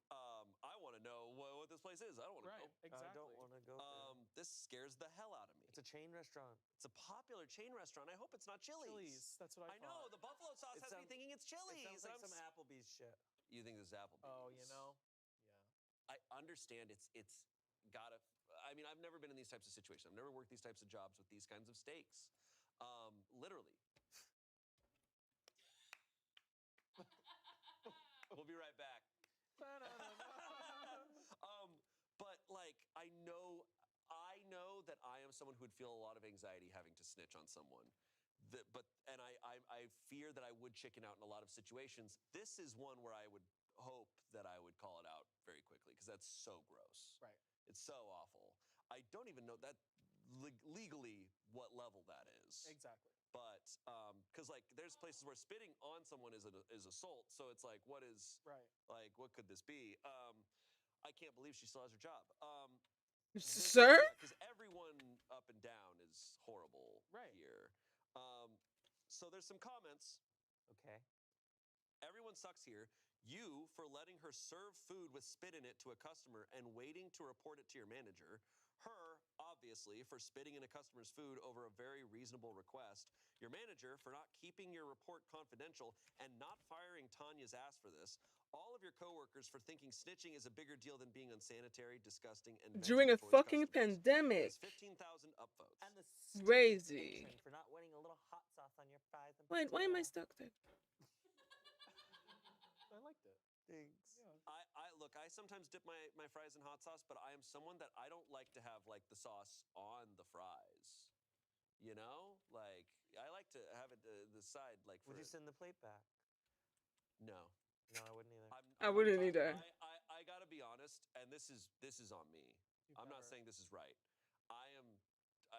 I want to know what this place is. I don't want to know. Exactly. I don't want to go there. This scares the hell out of me. It's a chain restaurant. It's a popular chain restaurant. I hope it's not Chili's. That's what I thought. know. The buffalo sauce has me thinking it's Chili's. It sounds like some Applebee's shit. You think this is Applebee's? Oh, you know? I understand it's gotta. I mean, I've never been in these types of situations. I've never worked these types of jobs with these kinds of stakes. Literally. We'll be right back. But like, I know that I am someone who would feel a lot of anxiety having to snitch on someone. I fear that I would chicken out in a lot of situations. This is one where I would hope that I would call it out very quickly because that's so gross. Right. It's so awful. I don't even know that legally what level that is. Exactly. But because like there's places where spitting on someone is assault. So it's like, what is like what could this be? I can't believe she still has her job. Sir? Because everyone up and down is horrible here. So there's some comments. Okay. Everyone sucks here. You for letting her serve food with spit in it to a customer and waiting to report it to your manager. Her, obviously, for spitting in a customer's food over a very reasonable request. Your manager for not keeping your report confidential and not firing Tanya's ass for this. All of your coworkers for thinking snitching is a bigger deal than being unsanitary, disgusting, and During a fucking pandemic. 15,000 upvotes. And the Crazy. for not wanting a little hot sauce on your fries. And Wait, why am I stuck there? I liked it. Thanks. Yeah. I look, I sometimes dip my fries in hot sauce, but I am someone that I don't like to have like the sauce on the fries. You know? Like I like to have it the side like Would you send the plate back? No. No, I wouldn't either. I wouldn't either. I gotta be honest, and this is on me. I'm not saying this is right. I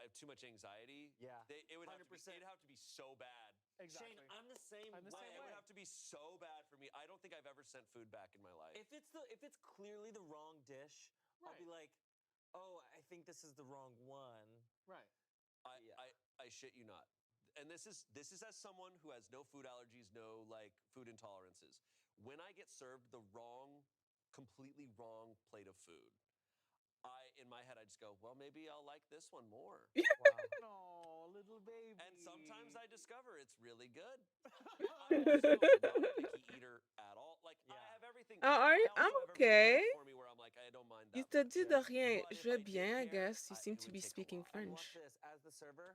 have too much anxiety. Yeah. It would 100%. It'd have to be so bad. Exactly. Shane, I'm the same way. It would have to be so bad for me. I don't think I've ever sent food back in my life. If it's clearly the wrong dish, I'll be like, oh, I think this is the wrong one. Right. I shit you not. And this is as someone who has no food allergies, no like food intolerances. When I get served the completely wrong plate of food, in my head I just go, well, maybe I'll like this one more. Oh, little baby. And sometimes I discover it's really good. I'm also not a picky eater at all. Like I have everything. I'm okay. For me where I'm like, I don't mind that. Il te dit de rien. But if Je vais I did bien, I care, guess. You it seem would to be take a speaking lot. And French. watch this. As the server,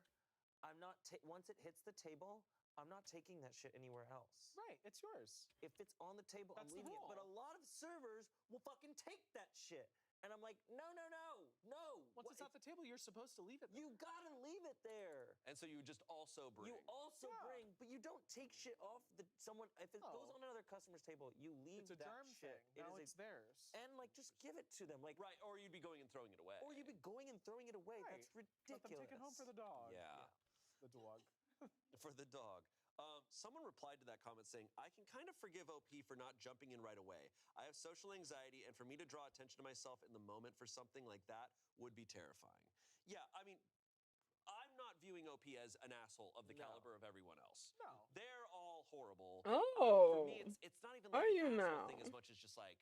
I'm not once it hits the table, I'm not taking that shit anywhere else. Right, it's yours. If it's on the table, That's I'm the leaving it. But a rule. lot of servers will fucking take that shit. And I'm like, no, no, no, no. Once it's at the table, you're supposed to leave it there. You gotta leave it there. And so you just also bring. You also bring, but you don't take shit off someone. If it goes on another customer's table, you leave It's a that germ shit. thing. Now it's theirs. And like, just give it to them. Like, right, or you'd be going and throwing it away. Or you'd be going and throwing it away. Right. That's ridiculous. Let them take it home for the dog. Yeah. The dog. For the dog. Someone replied to that comment saying, I can kind of forgive OP for not jumping in right away. I have social anxiety, and for me to draw attention to myself in the moment for something like that would be terrifying. Yeah, I mean, I'm not viewing OP as an asshole of the caliber of everyone else. No. They're all horrible. Oh. For me, it's not even like Are an you asshole now? thing as much as just like,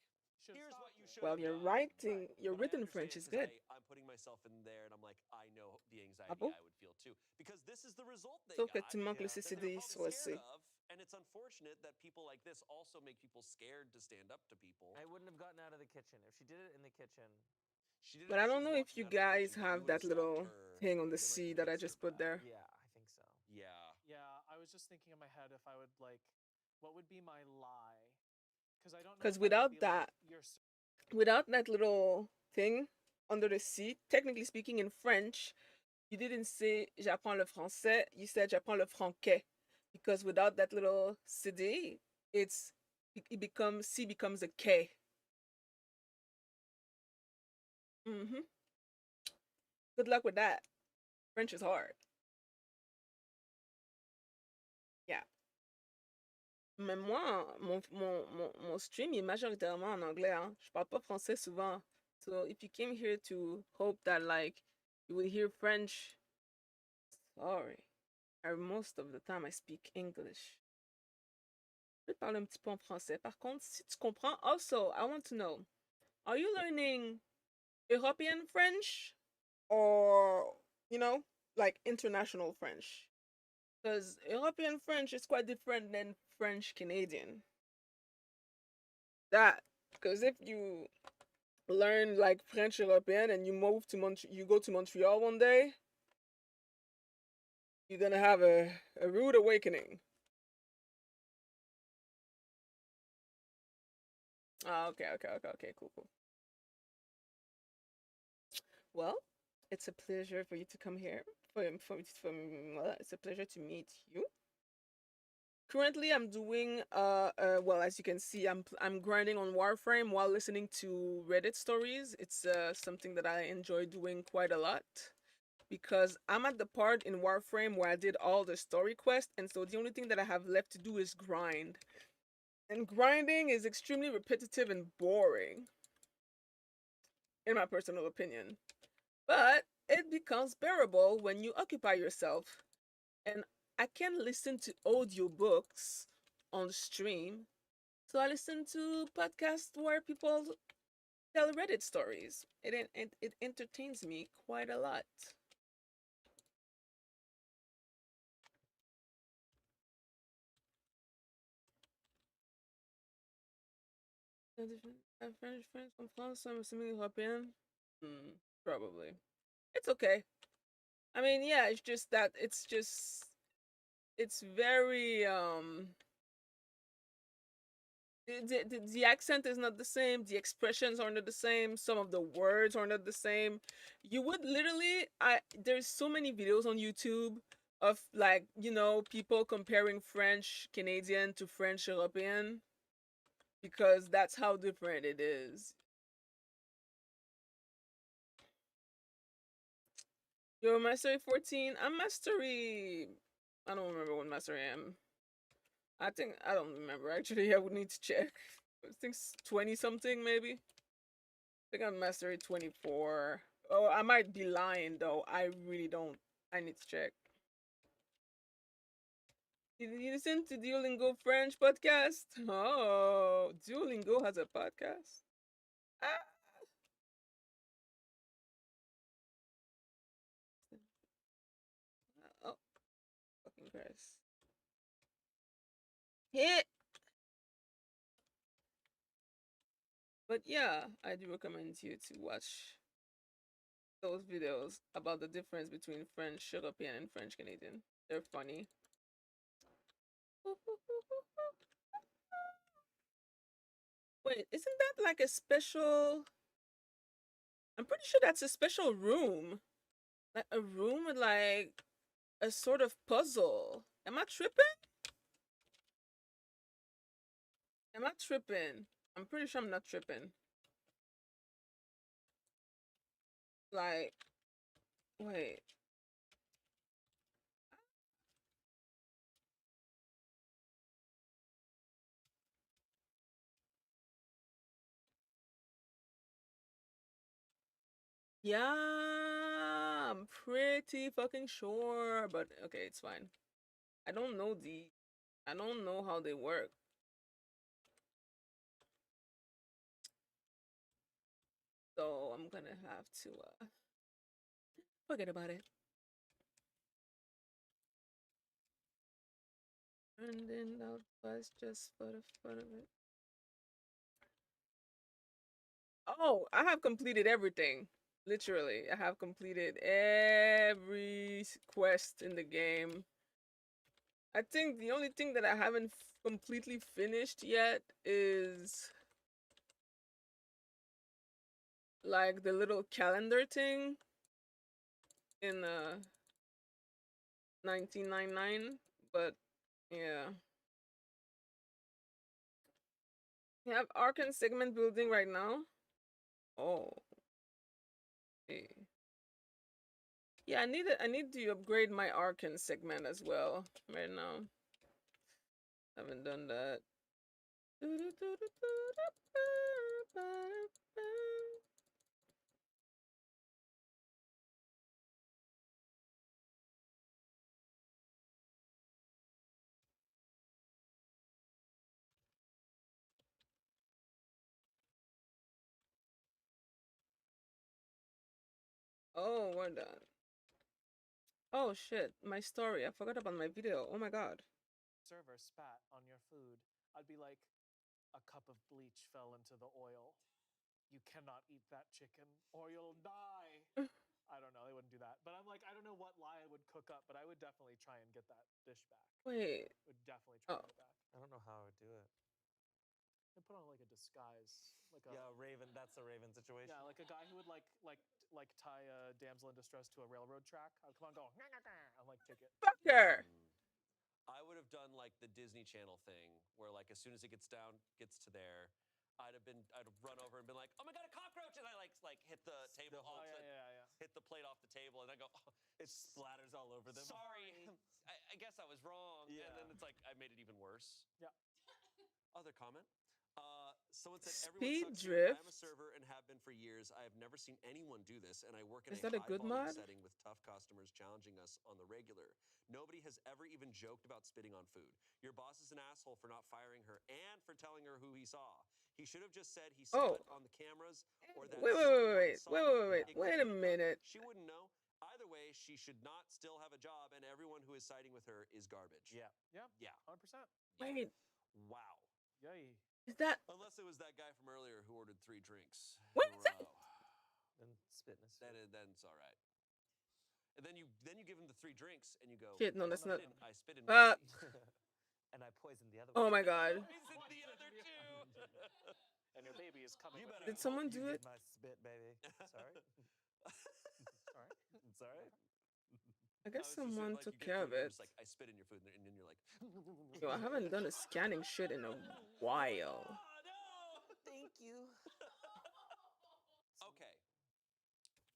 here's what you should Well, have your done. writing, your But I written French is understand good. 'cause I'm putting myself in there and I'm like, I know the anxiety Ah bon? I would feel too. Because this is the result they Sauf que got. tu manques le that they're CCD probably soit scared C. of. And it's unfortunate that people like this also make people scared to stand up to people. I wouldn't have gotten out of the kitchen if she did it in the kitchen. She did it But as I she don't was know if walking you out of the guys kitchen, but you have would that have stopped little her thing on and the been like, C "You that I did just serve put that." there. Yeah, I think so. Yeah. Yeah, I was just thinking in my head if I would like, what would be my lie? Because I don't know. Because If I would without be like, that, you're without that little thing under the C, technically speaking in French, you didn't say j'apprends le français, you said j'apprends le franquais. Because without that little CD, it becomes C becomes a K. Mm-hmm. Good luck with that. French is hard. Yeah. Mais moi, mon stream est majoritairement en anglais. Hein. Je parle pas français souvent. So if you came here to hope that like you will hear French, sorry. Most of the time I speak English. Je parle un petit peu en français. Par contre, si tu comprends, also, I want to know, are you learning European French or, like international French? Because European French is quite different than French Canadian. That, because if you learn like French European and you move to you go to Montreal one day, you're gonna have a rude awakening. Oh, okay, cool. Well, it's a pleasure for you to come here. It's a pleasure to meet you. Currently, I'm doing well, as you can see, I'm grinding on Warframe while listening to Reddit stories. It's something that I enjoy doing quite a lot because I'm at the part in Warframe where I did all the story quests, and so the only thing that I have left to do is grind. And grinding is extremely repetitive and boring, in my personal opinion. But it becomes bearable when you occupy yourself. And I can listen to audiobooks on stream. So I listen to podcasts where people tell Reddit stories. It entertains me quite a lot. French from France, I'm assuming European. Probably. It's okay. I mean, yeah, it's just that it's very the accent is not the same, the expressions are not the same, some of the words are not the same. You would literally there's so many videos on YouTube of like, people comparing French Canadian to French European because that's how different it is. You're Mastery 14. I'm Mastery. I don't remember what Mastery I am. I don't remember actually. I would need to check. I think 20 something maybe. I think I'm Mastery 24. Oh, I might be lying though. I really don't. I need to check. Did you listen to Duolingo French podcast? Oh, Duolingo has a podcast. Ah. Oh, fucking Christ. Hit. But yeah, I do recommend you to watch those videos about the difference between French European and French Canadian. They're funny. Wait, isn't that like a special? I'm pretty sure that's a special room. Like a room with like a sort of puzzle. Am I tripping? Am I tripping? I'm pretty sure I'm not tripping. Like, wait. Yeah, I'm pretty fucking sure, but okay, it's fine. I don't know I don't know how they work. So I'm gonna have to forget about it. And then out was just for the fun of it. Oh, I have completed everything. Literally, I have completed every quest in the game. I think the only thing that I haven't completely finished yet is like the little calendar thing in 1999, but yeah. You have Arcan segment building right now? Oh. Hey. Yeah, I need to upgrade my Arcan segment as well right now. Haven't done that. Oh, we're done. Oh shit, my story. I forgot about my video. Oh my god. Server spat on your food, I'd be like, a cup of bleach fell into the oil. You cannot eat that chicken or you'll die. I don't know, they wouldn't do that. But I'm like, I don't know what lie I would cook up, but I would definitely try and get that dish back. Wait. Would definitely try and get back. I don't know how I would do it. I'd put on like a disguise, like a Raven. That's a Raven situation. yeah, like a guy who would like tie a damsel in distress to a railroad track. I'd come on, go. I'm like, take it. Fucker. I would have done like the Disney Channel thing, where like as soon as it gets to there, I'd have run over and been like, oh my god, a cockroach, and I like hit the table, hit the plate off the table, and I go, oh, it splatters all over them. Sorry, I guess I was wrong. Yeah. And then it's like I made it even worse. Yeah. Other comment. Someone said Speed everyone sucks drift. here. I'm a server and have been for years. I have never seen anyone do this, and I work in Is that a good mod? setting with tough customers challenging us on the regular. Nobody has ever even joked about spitting on food. Your boss is an asshole for not firing her and for telling her who he saw. He should have just said he saw it on the cameras or that Wait a minute. She wouldn't know. Either way, she should not still have a job, and everyone who is siding with her is garbage. Yeah. Yeah. Yeah. 100%. Wait. Wow. Yay. Is that unless it was that guy from earlier who ordered 3 drinks what in a row? Then spit in his Then it's all right. And then you give him the 3 drinks and you go. Shit, no, that's not. I spit in and I poisoned the other Oh one. my god. Poisoned the other 2. And your baby is coming. Did someone do it? My spit, baby. Sorry. Sorry. Sorry. I guess someone took care of it. Just like I spit in your food, and then you're like, Yo, I haven't done a scanning shit in a while. oh no! Thank you. Okay.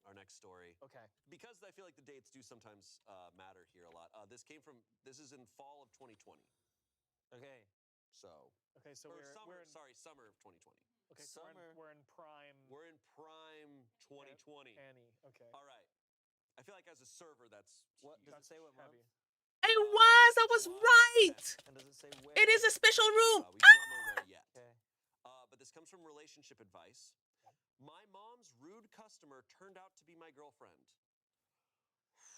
Our next story. Okay. Because I feel like the dates do sometimes matter here a lot. This is in fall of 2020. Okay. So. Okay, so summer of 2020. Okay, so we're in prime. We're in prime 2020. Annie. Okay. All right. I feel like as a server, that's what does it say? What month? It was. I was right. And does it say where? It is a special room. We do not know where yet. Okay. But this comes from relationship advice. My mom's rude customer turned out to be my girlfriend.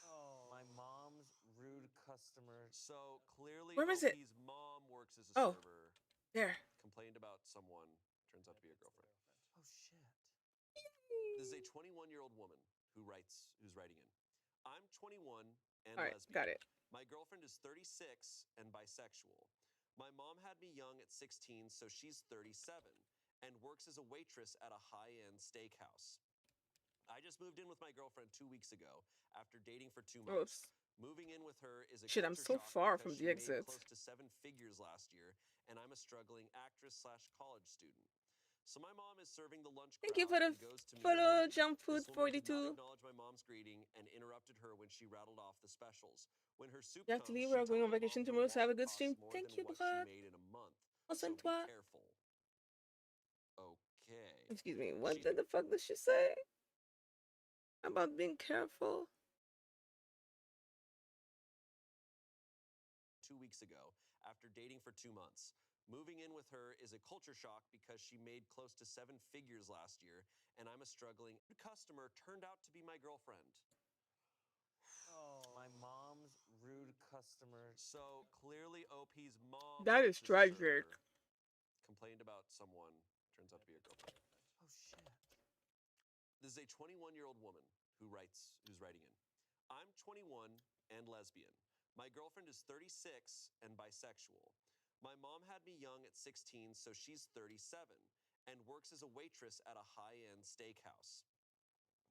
Oh. My mom's rude customer. So clearly, Where is it? OP's mom works as a server. There. Complained about someone. Turns out to be her girlfriend. Oh shit. This is a 21-year-old woman who's writing in. I'm 21 and All right, lesbian. got it. My girlfriend is 36 and bisexual. My mom had me young at 16, so she's 37 and works as a waitress at a high-end steakhouse. I just moved in with my girlfriend 2 weeks ago after dating for 2 months. Oops. Moving in with her is a Shit, I'm culture so shock far because from she the made exit. close to 7 figures last year, and I'm a struggling actress slash college student. So my mom is serving the lunch Thank you crowd for the and goes to meet a follow, woman. Jump Food This woman did not 42. acknowledge my mom's greeting and interrupted her when she rattled off the specials. When her soup You have to comes, leave. she We're going tells on my mom vacation her tomorrow, so have a wallet good costs stream. more Thank than you, what she bro. made in a month. Listen, So be toi. careful. Okay. Excuse me. What the fuck did she say about being careful? 2 weeks ago after dating for 2 months. Moving in with her is a culture shock because she made close to 7 figures last year, and I'm a struggling customer turned out to be my girlfriend. My mom's rude customer. So clearly, OP's mom, That is the tragic. server, complained about someone. Turns out to be a girlfriend. Oh shit. This is a 21-year-old woman who's writing in. I'm 21 and lesbian. My girlfriend is 36 and bisexual. My mom had me young at 16, so she's 37 and works as a waitress at a high-end steakhouse.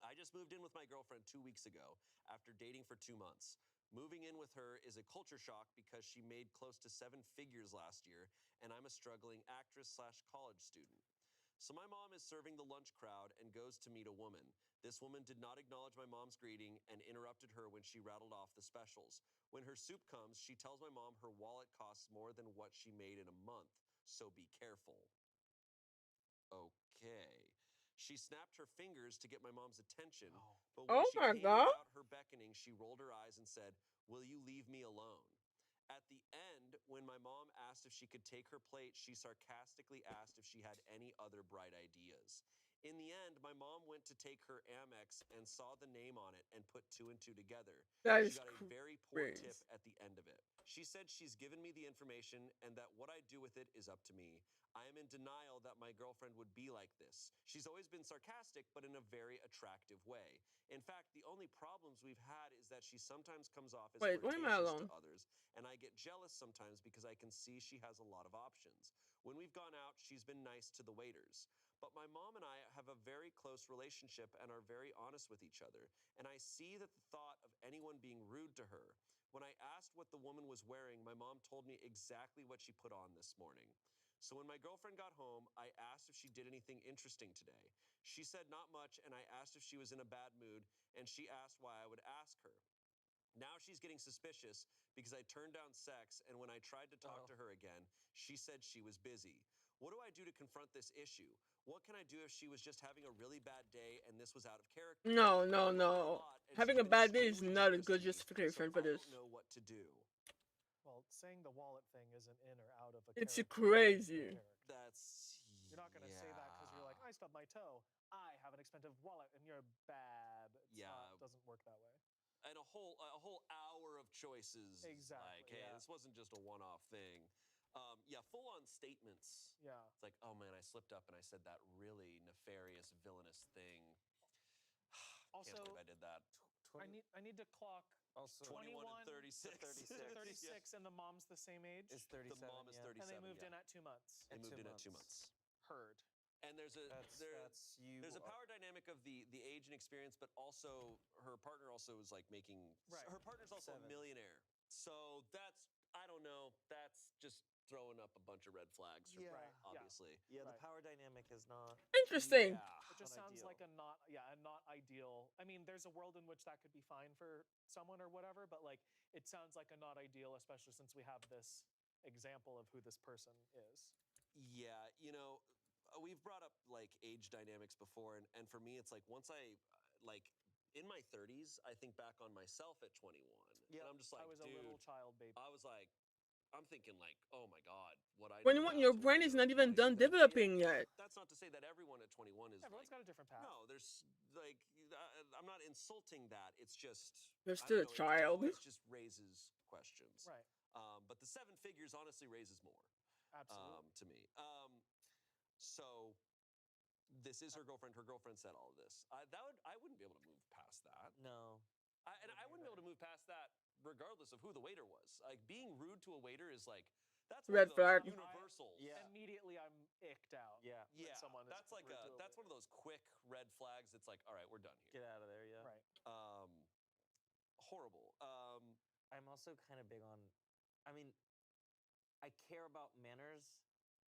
I just moved in with my girlfriend 2 weeks ago after dating for 2 months. Moving in with her is a culture shock because she made close to 7 figures last year, and I'm a struggling actress slash college student. So my mom is serving the lunch crowd and goes to meet a woman. This woman did not acknowledge my mom's greeting and interrupted her when she rattled off the specials. When her soup comes, she tells my mom her wallet costs more than what she made in a month, so be careful. Okay. She snapped her fingers to get my mom's attention, but when Oh she my came god. without her beckoning, she rolled her eyes and said, "Will you leave me alone?" At the end, when my mom asked if she could take her plate, she sarcastically asked if she had any other bright ideas. In the end, my mom went to take her Amex and saw the name on it and put two and two together. That She is got a very poor tip crazy. at the end of it. She said she's given me the information and that what I do with it is up to me. I am in denial that my girlfriend would be like this. She's always been sarcastic, but in a very attractive way. In fact, the only problems we've had is that she sometimes comes off as Wait, why am I flirtatious to alone? others, and I get jealous sometimes because I can see she has a lot of options. When we've gone out, she's been nice to the waiters. But my mom and I have a very close relationship and are very honest with each other, and I see that the thought of anyone being rude to her. When I asked what the woman was wearing, my mom told me exactly what she put on this morning. So when my girlfriend got home, I asked if she did anything interesting today. She said not much, and I asked if she was in a bad mood, and she asked why I would ask her. Now she's getting suspicious because I turned down sex, and when I tried to talk to her again, she said she was busy. What do I do to confront this issue? What can I do if she was just having a really bad day and this was out of character? No, no, We work a no. lot, and Having she's a been bad day is extremely not a generous good to me, so justification for I this. don't know what to do. Well, saying the wallet thing isn't in or out of a It's character. crazy. That's You're not gonna say that because you're like, I stubbed my toe. I have an expensive wallet, and you're bad. It's not, doesn't work that way. And a whole hour of choices. Exactly, Like, hey, yeah. this wasn't just a one-off thing. Yeah, full-on statements. Yeah. It's like, oh man, I slipped up and I said that really nefarious, villainous thing. Also, Can't believe I did that. I need to clock Also 21 and 36. 36, and the mom's the same age. Is 37. The mom is 37. And they moved yeah. in at 2 months. They moved in at 2 months. Heard. And there's a That's you. there's a power dynamic of the age and experience, but also her partner also is like making her partner's also a millionaire. So that's I don't know. That's just throwing up a bunch of red flags. For obviously. Yeah, the power dynamic is not Interesting. It just sounds like a not ideal. I mean, there's a world in which that could be fine for someone or whatever, but like it sounds like a not ideal, especially since we have this example of who this person is. Yeah, we've brought up like age dynamics before, and for me, it's like once I like in my 30s, I think back on myself at 21, and I'm just like, I was a little child baby. I was like, I'm thinking like, oh my god, what I When know now your to brain what I is know not at even 20. done But developing yet. That's not to say that everyone at 21 is. Everyone's got a different path. No, there's like I'm not insulting that. It's just You're I still a don't know, child. It always just raises questions. Right. But the 7 figures honestly raises more. Absolutely. To me. So this is her girlfriend. Her girlfriend said all of this. I wouldn't be able to move past that. No. And I wouldn't be able to move past that regardless of who the waiter was. Like being rude to a waiter is like that's one Red of those flag. universals. Immediately, I'm icked out. Yeah. when Yeah, someone is that's like rude to a that's one of those quick red flags. It's like, all right, we're done here. Get out of there, yeah. Right. Horrible. I'm also kind of big on, I mean, I care about manners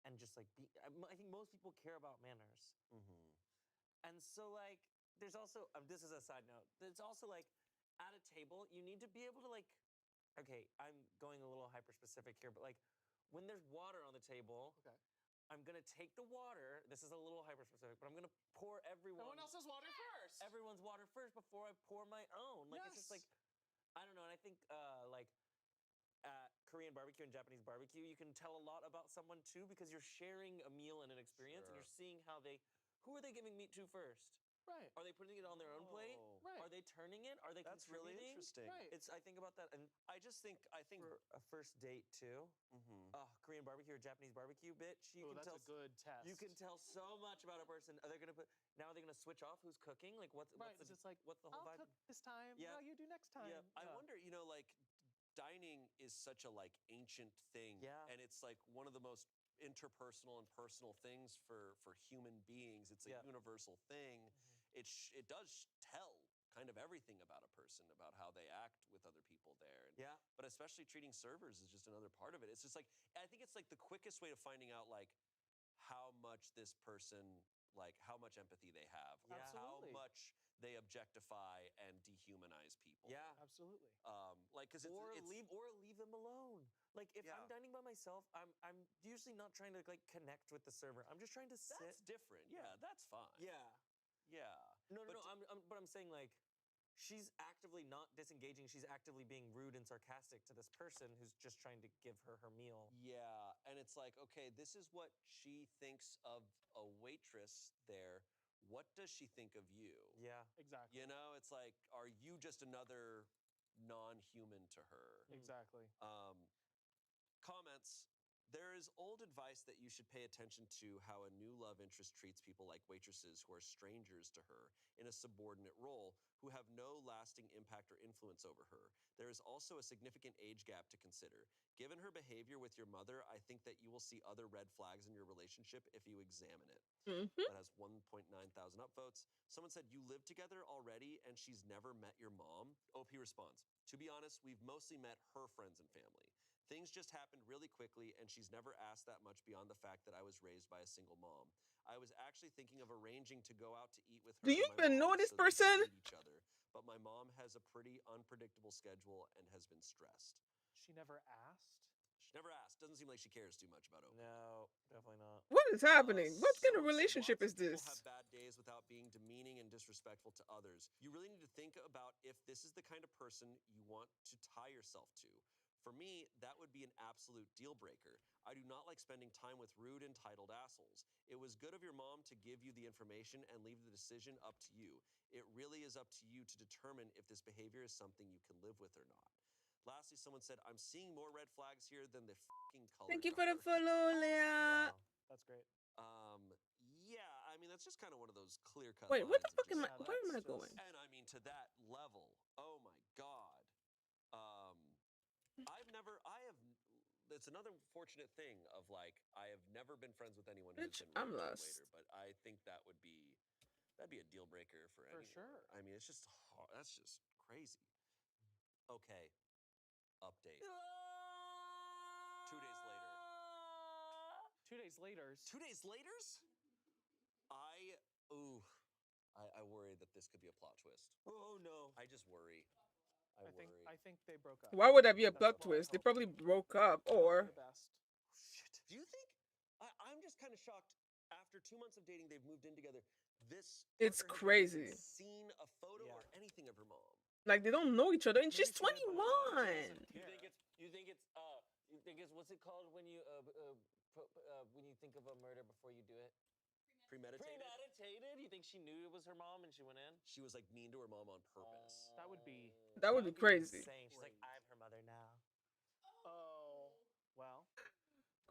and just like I think most people care about manners. And so like there's also this is a side note. There's also like at a table you need to be able to like okay, I'm going a little hyper specific here, but like when there's water on the table, Okay. I'm gonna take the water. This is a little hyper specific, but I'm gonna pour Everyone else's water first. everyone's water first before I pour my own. Like it's just like I don't know, and I think like at Korean barbecue and Japanese barbecue, you can tell a lot about someone too because you're sharing a meal and an experience, and you're seeing who are they giving meat to first? Right. Are they putting it on their own plate? Right. Are they turning it? Are they That's really contributing? interesting. Right. I think about that, and I think for a first date too. Korean barbecue or Japanese barbecue, bitch. You can that's tell a good test. You can tell so much about a person. Are they gonna put now? Are they gonna switch off who's cooking? Like what's Right. the, It's just like what's the whole I'll vibe? cook this time. Yeah. No, you do next time. Yeah, I wonder, like dining is such a like ancient thing. Yeah. And it's like one of the most interpersonal and personal things for human beings. It's a universal thing. It does tell kind of everything about a person, about how they act with other people there. And, Yeah. But especially treating servers is just another part of it. It's just like I think it's like the quickest way of finding out like how much this person like how much empathy they have, Yeah. how Absolutely. much they objectify and dehumanize people. Yeah. Absolutely. Like because Or it's leave them alone. Like if Yeah. I'm dining by myself, I'm usually not trying to like connect with the server. I'm just trying to sit. that's different. Yeah, that's fine. Yeah. Yeah. No, But but I'm saying like she's actively not disengaging. She's actively being rude and sarcastic to this person who's just trying to give her her meal. Yeah, and it's like, okay, this is what she thinks of a waitress there. What does she think of you? Yeah. Exactly. You know, it's like, are you just another non-human to her? Exactly. Comments. There is old advice that you should pay attention to how a new love interest treats people like waitresses who are strangers to her in a subordinate role who have no lasting impact or influence over her. There is also a significant age gap to consider. Given her behavior with your mother, I think that you will see other red flags in your relationship if you examine it. That has 1.9 thousand upvotes. Someone said, you live together already and she's never met your mom? OP responds, to be honest, we've mostly met her friends and family. Things just happened really quickly, and she's never asked that much beyond the fact that I was raised by a single mom. I was actually thinking of arranging to go out to eat with her. Do you and my even know mom this so that we could person? meet each other, but my mom has a pretty unpredictable schedule and has been stressed. She never asked. She never asked. Doesn't seem like she cares too much about Oprah. No, definitely not. What is happening? What kind of Someone said, relationship "Lots is of people this? have bad days without being demeaning and disrespectful to others. You really need to think about if this is the kind of person you want to tie yourself to. For me, that would be an absolute deal breaker. I do not like spending time with rude, entitled assholes. It was good of your mom to give you the information and leave the decision up to you. It really is up to you to determine if this behavior is something you can live with or not." Lastly, someone said, I'm seeing more red flags here than the fucking color. Thank you for the follow, Leah. Wow. That's great. Yeah, I mean, that's just kind of one of those clear-cut Wait, where the lines of fuck am I? just, Where am I that's going? And I mean, to that level, oh my God. It's another fortunate thing of like, I have never been friends with anyone who's Bitch, been I'm rude to a lost. waiter, but I think that'd be a deal breaker for anyone. sure. I mean, it's just, that's just crazy. Okay, update. 2 days later. 2 days later. 2 days later? I worry that this could be a plot twist. Oh no. I just worry. I worry. I think they broke up. Why would that be a That's plot what I twist? They hope. probably broke up, For or the best. Shit. Do you think? I'm just kind of shocked. After 2 months of dating, they've moved in together. This It's partner has never crazy. even seen a photo or anything of her mom. like they don't know each other, and Maybe she's she didn't believe 21. You think it's what's it called when you when you think of a murder before you do it? Premeditated? Premeditated? You think she knew it was her mom and she went in? She was like mean to her mom on purpose. That would be. That would be crazy. Insane. She's like, I'm her mother now. Oh. Well.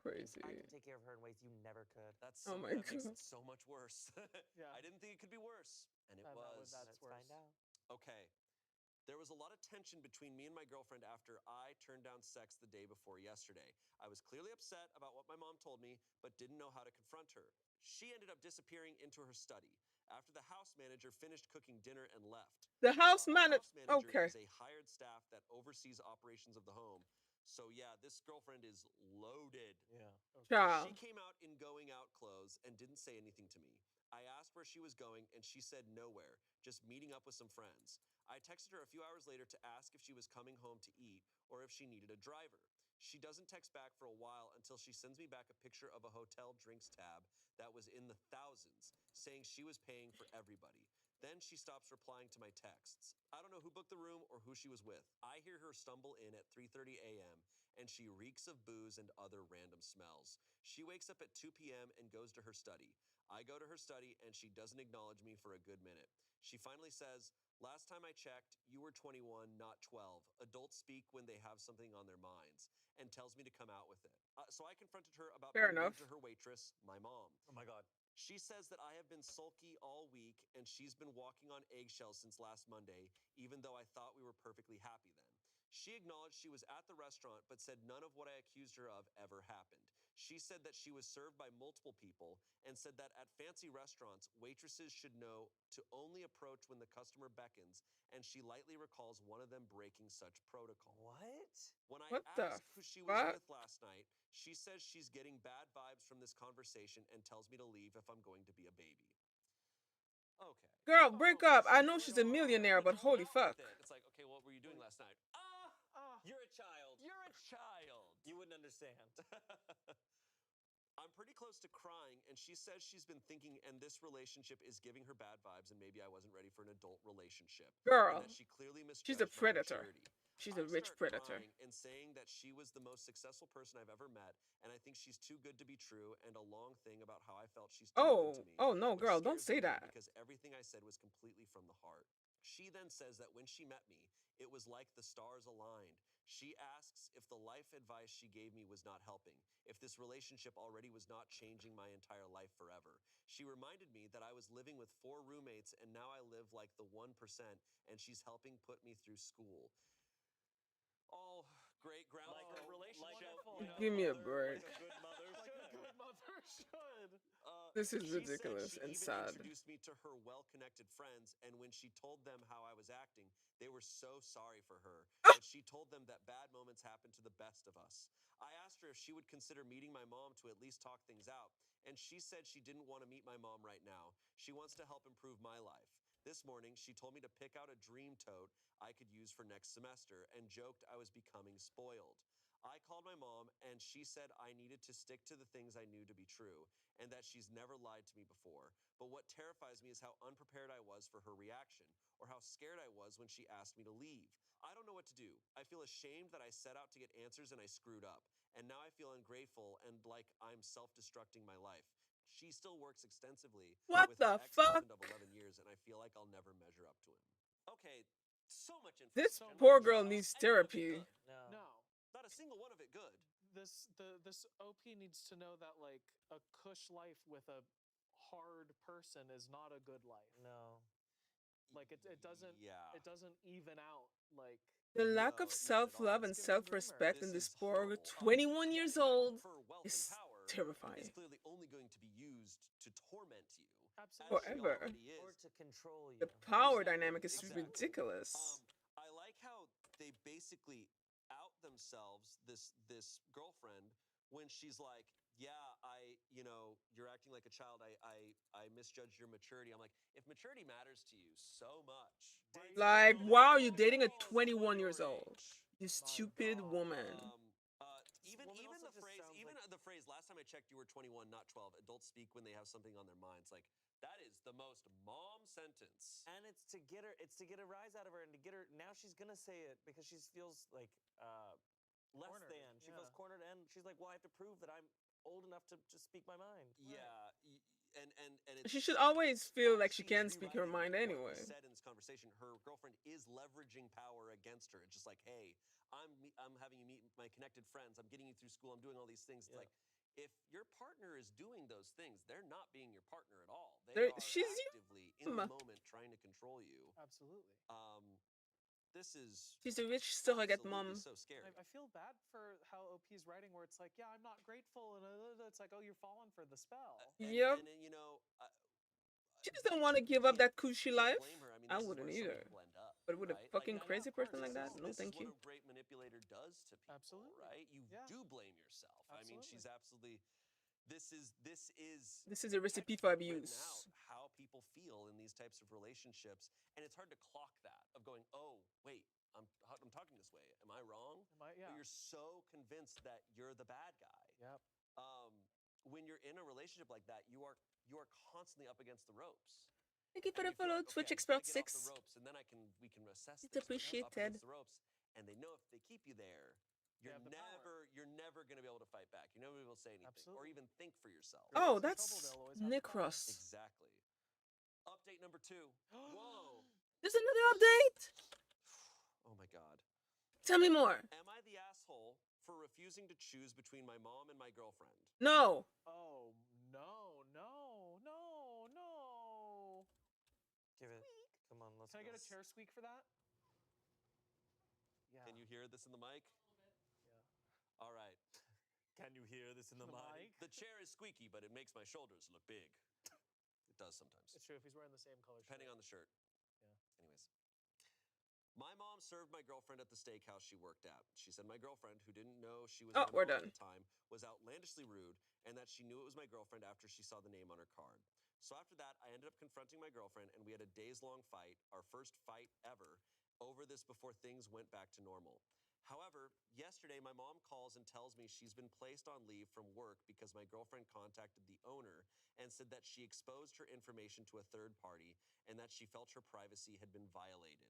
Crazy. I can take care of her in ways you never could. Oh my That makes God. it so much worse. Yeah. I didn't think it could be worse, and it was. That's Let's worse. find out. Okay. There was a lot of tension between me and my girlfriend after I turned down sex the day before yesterday. I was clearly upset about what my mom told me, but didn't know how to confront her. She ended up disappearing into her study after the house manager finished cooking dinner and left. The house A manager. house manager Okay. is a hired staff that oversees operations of the home. So yeah, this girlfriend is loaded. Yeah. Child. She came out in going out clothes and didn't say anything to me. I asked where she was going and she said nowhere, just meeting up with some friends. I texted her a few hours later to ask if she was coming home to eat or if she needed a driver. She doesn't text back for a while until she sends me back a picture of a hotel drinks tab that was in the thousands, saying she was paying for everybody. Then she stops replying to my texts. I don't know who booked the room or who she was with. I hear her stumble in at 3:30 a.m. and she reeks of booze and other random smells. She wakes up at 2 p.m. and goes to her study. I go to her study and she doesn't acknowledge me for a good minute. She finally says, "Last time I checked, you were 21, not 12. Adults speak when they have something on their minds," and tells me to come out with it. So I confronted her about Fair being enough. rude to her waitress, my mom. Oh my God. She says that I have been sulky all week and she's been walking on eggshells since last Monday, even though I thought we were perfectly happy then. She acknowledged she was at the restaurant, but said none of what I accused her of ever happened. She said that she was served by multiple people and said that at fancy restaurants, waitresses should know to only approach when the customer beckons, and she lightly recalls one of them breaking such protocol. What? When I What the ask who she was fuck? with last night, she says she's getting bad vibes from this conversation and tells me to leave if I'm going to be a baby. Okay. Girl, break up. So I here know we she's a are, millionaire, gonna but go holy out fuck. with it. It's like, okay, what were you doing last night? You're a child. You're a child. You wouldn't understand. I'm pretty close to crying, and she says she's been thinking, and this relationship is giving her bad vibes, and maybe I wasn't ready for an adult relationship. Girl, And that she clearly she's a misjudged my predator. maturity. She's I a rich start predator. crying and saying that she was the most successful person I've ever met, and I think she's too good to be true, and a long thing about how I felt she's too good to me. Oh no, which girl, don't scares say me that. because everything I said was completely from the heart. She then says that when she met me, it was like the stars aligned. She asks if the life advice she gave me was not helping, if this relationship already was not changing my entire life forever. She reminded me that I was living with 4 roommates and now I live like the 1%, and she's helping put me through school. All great ground Like for a relationship. Give me a break. Like a good mother Like a should. good mother should. This is She ridiculous said and she even sad. introduced me to her well-connected friends, and when she told them how I was acting, they were so sorry for her. But she told them that bad moments happen to the best of us. I asked her if she would consider meeting my mom to at least talk things out, and she said she didn't want to meet my mom right now. She wants to help improve my life. This morning, she told me to pick out a dream tote I could use for next semester and joked I was becoming spoiled. I called my mom, and she said I needed to stick to the things I knew to be true and that she's never lied to me before. But what terrifies me is how unprepared I was for her reaction, or how scared I was when she asked me to leave. I don't know what to do. I feel ashamed that I set out to get answers and I screwed up. And now I feel ungrateful and like I'm self destructing my life. She still works extensively What with her the ex fuck? husband of 11 years, and I feel like I'll never measure up to him. Okay, so much This information. poor girl Not needs any of it therapy. good. No. No. Not a single one of it good. This OP needs to know that like a cush life with a hard person is not a good life. No. Like it doesn't Yeah. it doesn't even out like The lack No, of not at all. self-love and Let's give it a self-respect This in this is poor horrible. 21 years old Her wealth and is power terrifying. is clearly only going to be used to torment you. Absolutely. As she Forever. already is. Or to control you. The power Exactly, dynamic is exactly. ridiculous. I like how they basically out themselves, this girlfriend, when she's like, yeah, you're acting like a child. I misjudged your maturity. I'm like, if maturity matters to you so much, Like, wow, you're dating a 21 years old. You stupid God. woman. even woman even also the just phrase, sounds even like- the phrase, last time I checked, you were 21, not 12. Adults speak when they have something on their minds. Like, that is the most mom sentence. And it's to get a rise out of her and to get her now she's gonna say it because she feels like less Cornered, than. She feels yeah. cornered and she's like, well, I have to prove that I'm old enough to just speak my mind. Yeah, and it's She should always feel like she she's can speak her rewriting mind what anyway. was said in this conversation. Her girlfriend is leveraging power against her. It's just like, hey, I'm having you meet my connected friends. I'm getting you through school. I'm doing all these things. It's like, if your partner is doing those things, they're not being your partner at all. They are She's actively in the moment trying to control you. Absolutely. This is She's a rich surrogate absolutely mom. so scary. I feel bad for how OP's writing, where it's like, yeah, I'm not grateful, and it's like, oh, you're falling for the spell. Yep. And you know, She doesn't want to give up that cushy life. blame her. I mean, I this is wouldn't where so either. many blend up. But with a Right? fucking Like, crazy person like that, no, this thank is you. what a great manipulator does to people. Absolutely. Right? You do blame yourself. I mean, she's absolutely. This is a recipe for abuse. Written out how people feel in these types of relationships, and it's hard to clock that of going, oh wait, I'm talking this way. Am I wrong? But you're so convinced that you're the bad guy. Yep. When you're in a relationship like that, you are constantly up against the ropes. Thank you for the And you feel follow, like, Twitch okay, I Expert just gotta get 6. off the ropes, and then we can assess It's this. Up appreciated. against the ropes, and they know if they keep you there, you're never gonna be able to fight back. You're never able to say anything or even think for yourself. Oh, that's Necros. Exactly. Update number 2. Whoa. There's another update. Oh my god. Tell me more. Am I the asshole for refusing to choose between my mom and my girlfriend? No. Oh no. Give it. Come on, let's Can I get a chair squeak for that? Yeah. Can you hear this in the mic? Yeah. All right. Can you hear this in the mic? The chair is squeaky, but it makes my shoulders look big. It does sometimes. It's true if he's wearing the same color Depending on the shirt. Yeah. Anyways. My mom served my girlfriend at the steakhouse she worked at. She said my girlfriend, who didn't know she was my mom at the time, was outlandishly rude, and that she knew it was my girlfriend after she saw the name on her card. So after that, I ended up confronting my girlfriend, and we had a days-long fight, our first fight ever, over this before things went back to normal. However, yesterday my mom calls and tells me she's been placed on leave from work because my girlfriend contacted the owner and said that she exposed her information to a third party and that she felt her privacy had been violated.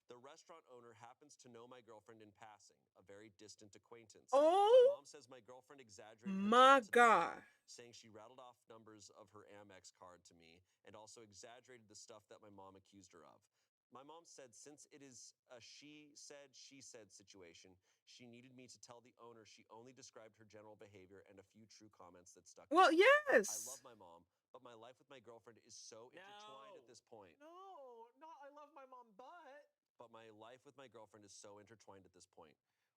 The restaurant owner happens to know my girlfriend in passing, a very distant acquaintance. Oh, my mom says my girlfriend exaggerated my God. saying she rattled off numbers of her Amex card to me and also exaggerated the stuff that my mom accused her of. My mom said since it is a she said situation, she needed me to tell the owner she only described her general behavior and a few true comments that stuck. Well, yes. I love my mom, but my life with my girlfriend is so intertwined at this point. No, not I love my mom, But my life with my girlfriend is so intertwined at this point.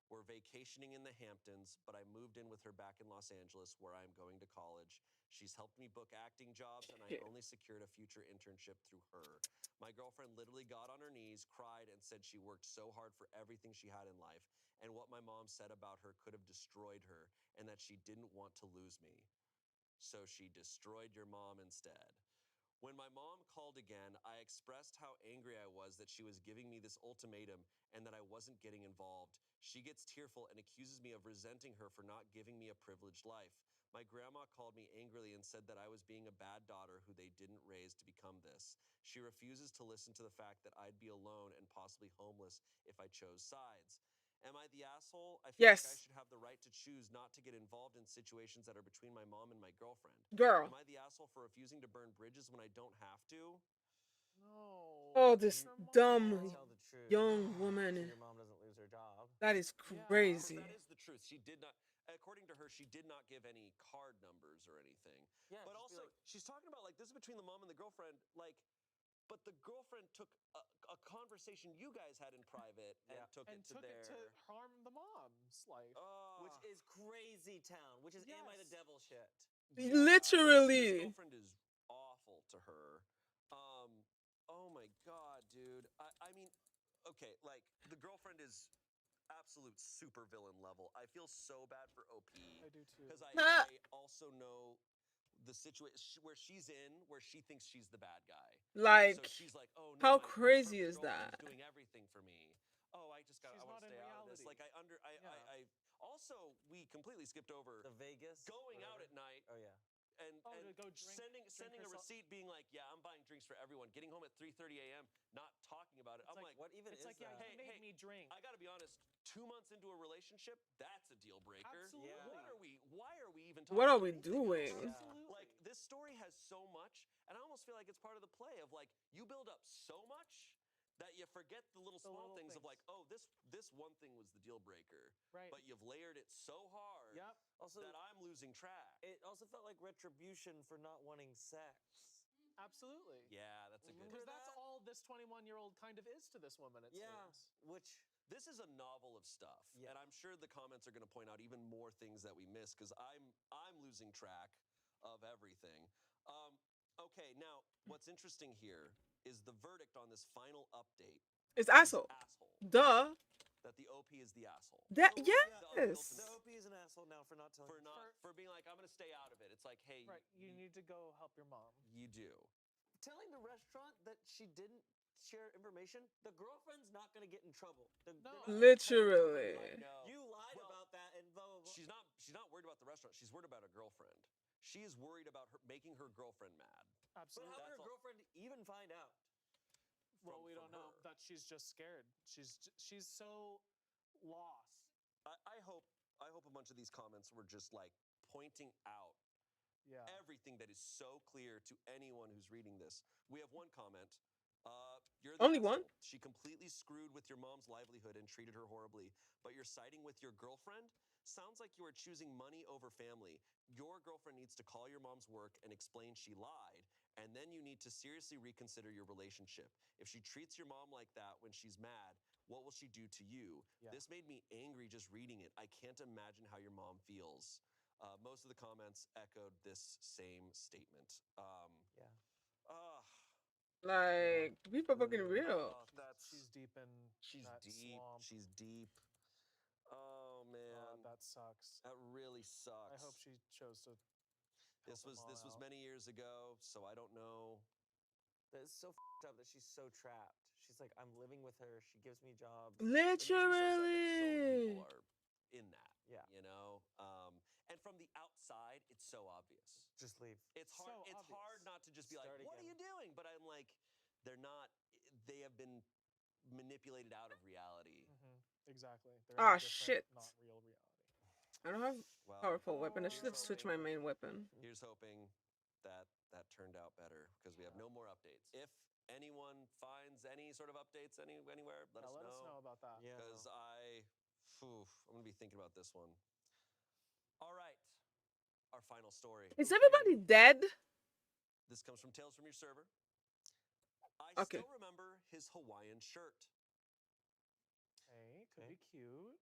We're vacationing in the Hamptons, but I moved in with her back in Los Angeles where I'm going to college. She's helped me book acting jobs, and I only secured a future internship through her. My girlfriend literally got on her knees, cried, and said she worked so hard for everything she had in life, and what my mom said about her could have destroyed her, and that she didn't want to lose me. So she destroyed your mom instead. When my mom called again, I expressed how angry I was that she was giving me this ultimatum and that I wasn't getting involved. She gets tearful and accuses me of resenting her for not giving me a privileged life. My grandma called me angrily and said that I was being a bad daughter who they didn't raise to become this. She refuses to listen to the fact that I'd be alone and possibly homeless if I chose sides. Am I the asshole? I feel like I should have the right to choose not to get involved in situations that are between my mom and my girlfriend. Girl. Am I the asshole for refusing to burn bridges when I don't have to? No. Oh, this dumb young woman. Your mom doesn't lose her job. That is crazy. That is the truth. She did not, according to her, she did not give any card numbers or anything. Yeah, but also, she's talking about, like, this is between the mom and the girlfriend, like, but the girlfriend took a conversation you guys had in private and took it to harm the mom's life. Which is crazy town, which is am I the devil shit. Literally. His girlfriend is awful to her. Oh my god, dude. I mean, okay, like, the girlfriend is absolute super villain level. I feel so bad for OP. I do too. Because I also know the situation where she's in, where she thinks she's the bad guy. Like, so she's like, oh no, how crazy is that? Doing everything for me. Oh, I want to stay out of this. Like, I also, we completely skipped over the Vegas going out at night. Oh yeah. And go sending a receipt being like, yeah, I'm buying drinks for everyone. Getting home at 3:30 a.m., not talking about it. I'm like, what even is that? Yeah, he made me drink. I got to be honest, 2 months into a relationship, that's a deal breaker. Absolutely. Yeah. Why are we even talking What are we about doing? Absolutely. Like, this story has so much, and I almost feel like it's part of the play of, like, you build up so much that you forget the little The small little things of things. like, oh, this one thing was the deal breaker, Right. but you've layered it so hard Yep. Also, that I'm losing track. it also felt like retribution for not wanting sex. Absolutely. Yeah, that's a good. Because that's all this 21-year-old kind of is to this woman, it seems. Which this is a novel of stuff, Yeah. and I'm sure the comments are going to point out even more things that we missed because I'm losing track of everything. Okay, now what's interesting here is the verdict on this final update. It's asshole. Duh. That the OP is the asshole. That Oh, yes. the OP is an asshole now for not telling for being like, I'm gonna stay out of it. It's like, hey, Right, you need to go help your mom. You do. telling the restaurant that she didn't share information. The girlfriend's not gonna get in trouble. Literally. You lied about that and blah blah blah. She's not worried about the restaurant. She's worried about her girlfriend. She is worried about her making her girlfriend mad. Absolutely. But how did her girlfriend even find out? Well, we don't know. That she's just scared. She's so lost. I hope a bunch of these comments were just like pointing out everything that is so clear to anyone who's reading this. We have one comment. You're the Only one? asshole. She completely screwed with your mom's livelihood and treated her horribly. But you're siding with your girlfriend? Sounds like you are choosing money over family. Your girlfriend needs to call your mom's work and explain she lied. And then you need to seriously reconsider your relationship. If she treats your mom like that when she's mad, what will she do to you? Yeah. This made me angry just reading it. I can't imagine how your mom feels. Most of the comments echoed this same statement. Like, be fucking real. She's deep in that swamp. She's deep. Oh man, that sucks. That really sucks. I hope she chose to. This was many years ago, so I don't know. That's so up that she's so trapped. She's like, I'm living with her. She gives me jobs. Literally. People are in that. Yeah. You know. And from the outside, it's so obvious. Just leave. It's hard. So it's hard not to just be Start like, "What are again." you doing?" But I'm like, they're not. They have been manipulated out of reality. Exactly. Ah, shit. Not real reality. I don't have Well, powerful weapon. I should have switched my main weapon. Here's hoping that turned out better because we have no more updates. If anyone finds any sort of updates anywhere, let us know. Let us know about that. Yeah. Because I'm gonna be thinking about this one. All right, our final story. Is everybody dead? This comes from Tales from Your Server. I Okay. still remember his Hawaiian shirt. Hey, could be cute.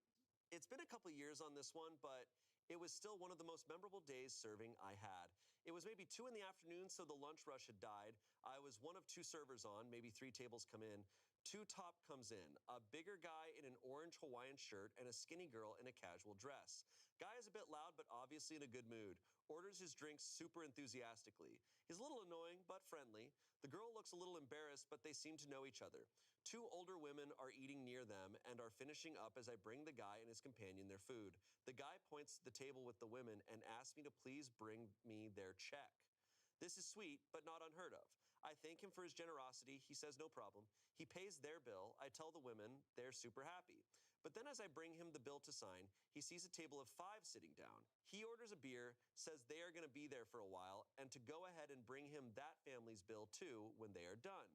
It's been a couple years on this one, but it was still one of the most memorable days serving I had. It was maybe 2 p.m, so the lunch rush had died. I was one of 2 servers on, maybe 3 tables come in. 2 top comes in, a bigger guy in an orange Hawaiian shirt and a skinny girl in a casual dress. Guy is a bit loud, but obviously in a good mood. Orders his drinks super enthusiastically. He's a little annoying, but friendly. The girl looks a little embarrassed, but they seem to know each other. 2 older women are eating near them and are finishing up as I bring the guy and his companion their food. The guy points to the table with the women and asks me to please bring me their check. This is sweet, but not unheard of. I thank him for his generosity. He says no problem. He pays their bill. I tell the women they're super happy. But then as I bring him the bill to sign, he sees a table of 5 sitting down. He orders a beer, says they are going to be there for a while, and to go ahead and bring him that family's bill too when they are done.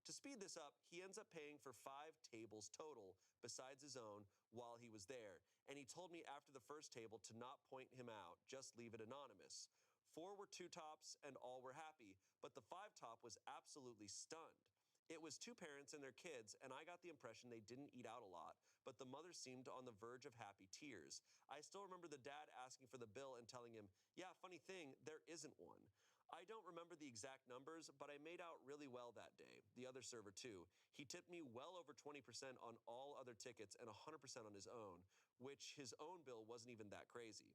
To speed this up, he ends up paying for 5 tables total, besides his own, while he was there. And he told me after the first table to not point him out, just leave it anonymous. 4 were 2 tops and all were happy, but the 5 top was absolutely stunned. It was 2 parents and their kids, and I got the impression they didn't eat out a lot, but the mother seemed on the verge of happy tears. I still remember the dad asking for the bill and telling him, yeah, funny thing, there isn't one. I don't remember the exact numbers, but I made out really well that day. The other server too. He tipped me well over 20% on all other tickets and 100% on his own, which his own bill wasn't even that crazy.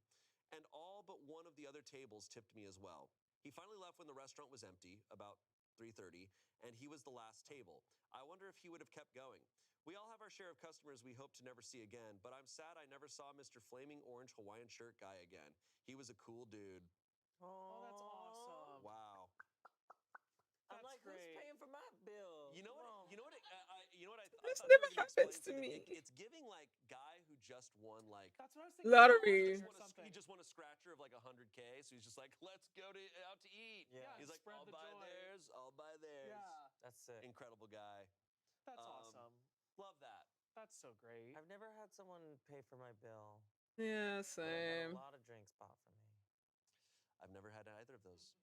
And all but one of the other tables tipped me as well. He finally left when the restaurant was empty, about 3:30, and he was the last table. I wonder if he would have kept going. We all have our share of customers we hope to never see again, but I'm sad I never saw Mr. Flaming Orange Hawaiian Shirt guy again. He was a cool dude. Oh, that's awesome. Wow. I'm like, who's paying for my bill? You know what? You know what? I This thought never they were gonna happens explain to something. me. It's giving like guy who just won like That's what I was thinking. Lottery. He just won a scratcher of like 100K, so he's just like, let's go out to eat. Yeah. He's like, Spread I'll the buy joy. theirs. I'll buy theirs. Yeah. That's sick. Incredible guy. That's awesome. Love that. That's so great. I've never had someone pay for my bill. Yeah, But I've had same. a lot of drinks bought for me. I've never had either of those.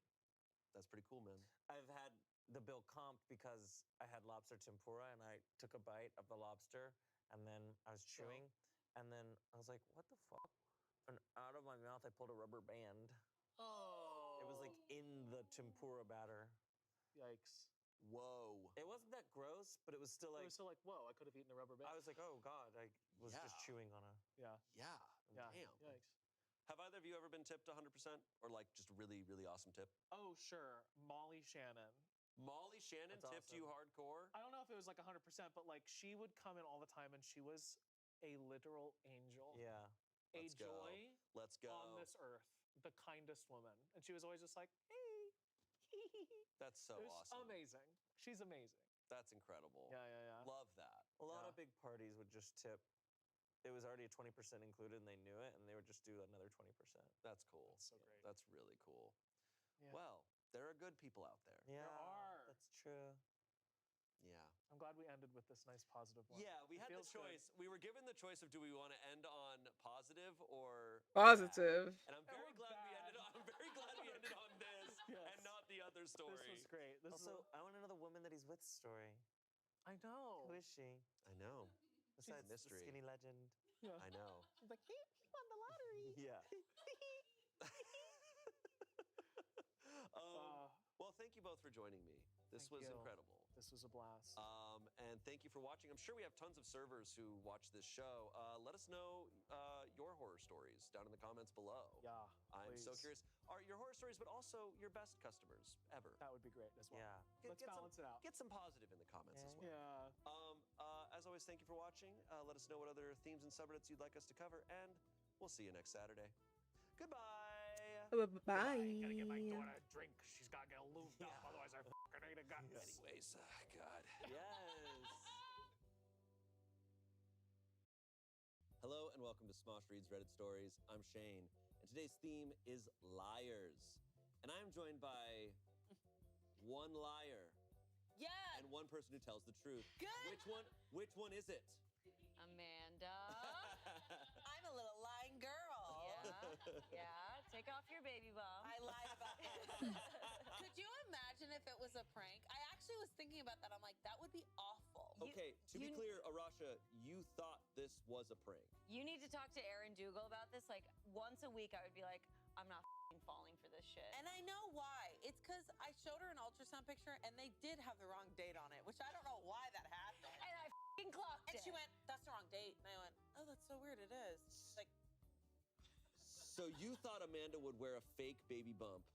That's pretty cool, man. I've had the bill comped because I had lobster tempura and I took a bite of the lobster and then I was chewing and then I was like, what the fuck? And out of my mouth I pulled a rubber band. Oh. It was like in the tempura batter. Yikes. Whoa. It wasn't that gross, but it was still like. It was still like, whoa, I could have eaten a rubber band. I was like, oh god, I was just Yeah. chewing on a. Yeah. Yeah. Yeah. Damn. Yikes. Have either of you ever been tipped 100% or like just a really, really awesome tip? Oh, sure. Molly Shannon. Molly Shannon That's tipped you awesome. hardcore? I don't know if it was like 100%, but like she would come in all the time and she was a literal angel. Yeah. A Let's go. joy Let's go. on this earth. The kindest woman. And she was always just like, hey. That's so It was awesome. amazing. She's amazing. That's incredible. Yeah, yeah, yeah. Love that. A lot Yeah. of big parties would just tip. It was already a 20% included and they knew it and they would just do another 20%. That's cool. That's so great. That's really cool. Yeah. Well, there are good people out there. Yeah. are. That's true. Yeah. I'm glad we ended with this nice positive one. Yeah, we It had the feels good. choice. We were given the choice of do we want to end on positive or Positive. bad? And I'm very glad we ended on I'm very glad we ended on this Yes. and not the other story. This was great. This Also, I want to know the woman that he's with story. I know. Who is she? I know. Besides the mystery. skinny legend. Yeah. I know. She's like, he won the lottery. Yeah. Well, thank you both for joining me. This Thank was you. incredible. This was a blast. And thank you for watching. I'm sure we have tons of servers who watch this show. Let us know your horror stories down in the comments below. Yeah, I'm so please. curious. Are your horror stories, but also your best customers ever? That would be great as well. Yeah. Let's balance it out. Get some positive in the comments as well. Yeah. As always, thank you for watching. Let us know what other themes and subreddits you'd like us to cover, and we'll see you next Saturday. Goodbye. Bye. Gotta get my daughter a drink. She's gotta get lubed up, otherwise I fucking ain't a guts. Anyways, God. Yes. Hello and welcome to Smosh Reads Reddit Stories. I'm Shane, and today's theme is liars. And I'm joined by one liar Yeah. and one person who tells the truth. Good. Which one is it? Amanda. I'm a little lying girl. Yeah. Take off your baby bump. I lied about this. Could you imagine if it was a prank? I actually was thinking about that. I'm like, that would be awful. Okay, to be clear, Arasha, you thought this was a prank. You need to talk to Aaron Dougal about this. Like once a week, I would be like, I'm not falling for this shit. And I know why. It's because I showed her an ultrasound picture and they did have the wrong date on it, which I don't know why that happened. And I clocked and it. she went, that's the wrong date. And I went, oh, that's so weird. It is. She's like, So you thought Amanda would wear a fake baby bump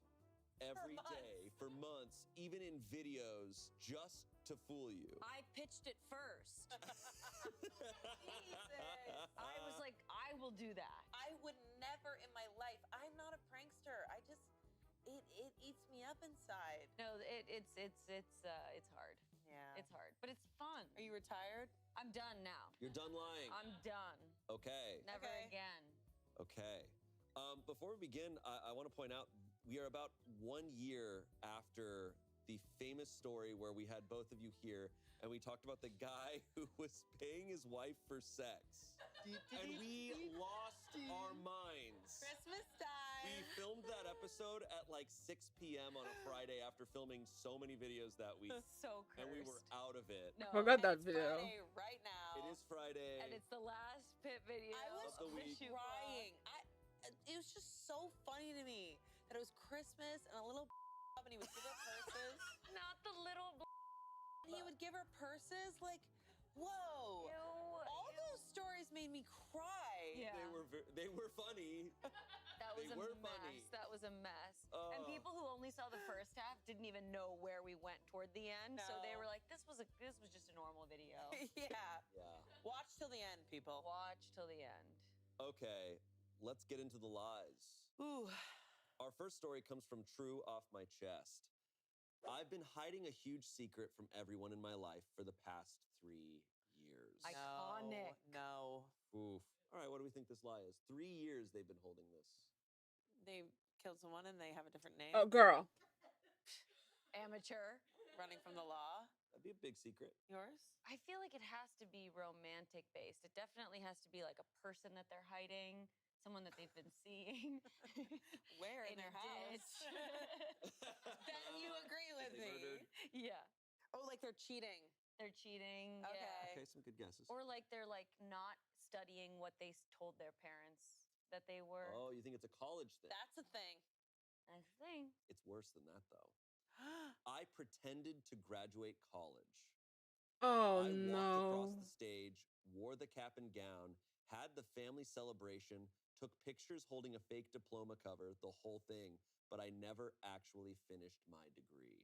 every months. day for months, even in videos, just to fool you. I pitched it first. I was like, I will do that. I would never in my life. I'm not a prankster. It eats me up inside. No, it's hard. Yeah. It's hard, but it's fun. Are you retired? I'm done now. You're done lying. I'm done. Okay. Never again. Okay. Before we begin, I want to point out we are about 1 year after the famous story where we had both of you here and we talked about the guy who was paying his wife for sex. And we lost our minds. Christmas time. We filmed that episode at like 6 p.m. on a Friday after filming so many videos that week. So cursed. And we were out of it. No. Forgot that video. Friday right now. It is Friday. And it's the last pit video I was of the week. crying. It was just so funny to me that it was Christmas and a little and he would give her purses. Not the little And he would give her purses. Like, whoa. All those stories made me cry. Yeah. They were funny. That was They a were mess. funny. That was a mess. And people who only saw the first half didn't even know where we went toward the end. So they were like, this was just a normal video. Yeah. Yeah. Watch till the end, people. Watch till the end. Okay, let's get into the lies. Ooh. Our first story comes from True Off My Chest. I've been hiding a huge secret from everyone in my life for the past 3 years. Iconic. No. Oof. All right, what do we think this lie is? 3 years they've been holding this. They killed someone and they have a different name. Oh, girl. Amateur. Running from the law. Be a big secret. Yours? I feel like it has to be romantic based. It definitely has to be like a person that they're hiding, someone that they've been seeing. Where in their a house? Then you agree with They me. murdered. Yeah. Oh, like they're cheating. They're cheating. Okay. Yeah. Okay, some good guesses. Or like they're like not studying what they told their parents that they were. Oh, you think it's a college thing? That's a thing. That's the thing. It's worse than that, though. I pretended to graduate college. Oh I walked across no. the stage, wore the cap and gown, had the family celebration, took pictures holding a fake diploma cover, the whole thing, but I never actually finished my degree.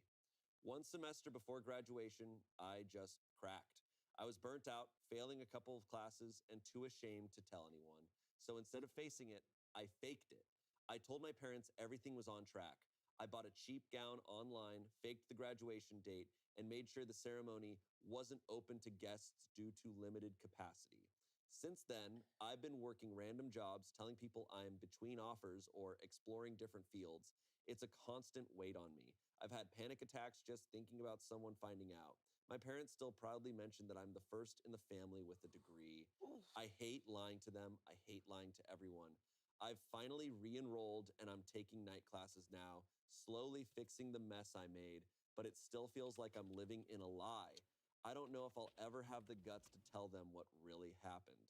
One semester before graduation, I just cracked. I was burnt out, failing a couple of classes, and too ashamed to tell anyone. So instead of facing it, I faked it. I told my parents everything was on track. I bought a cheap gown online, faked the graduation date, and made sure the ceremony wasn't open to guests due to limited capacity. Since then, I've been working random jobs, telling people I'm between offers or exploring different fields. It's a constant weight on me. I've had panic attacks just thinking about someone finding out. My parents still proudly mention that I'm the first in the family with a degree. I hate lying to them. I hate lying to everyone. I've finally re-enrolled and I'm taking night classes now, slowly fixing the mess I made, but it still feels like I'm living in a lie. I don't know if I'll ever have the guts to tell them what really happened.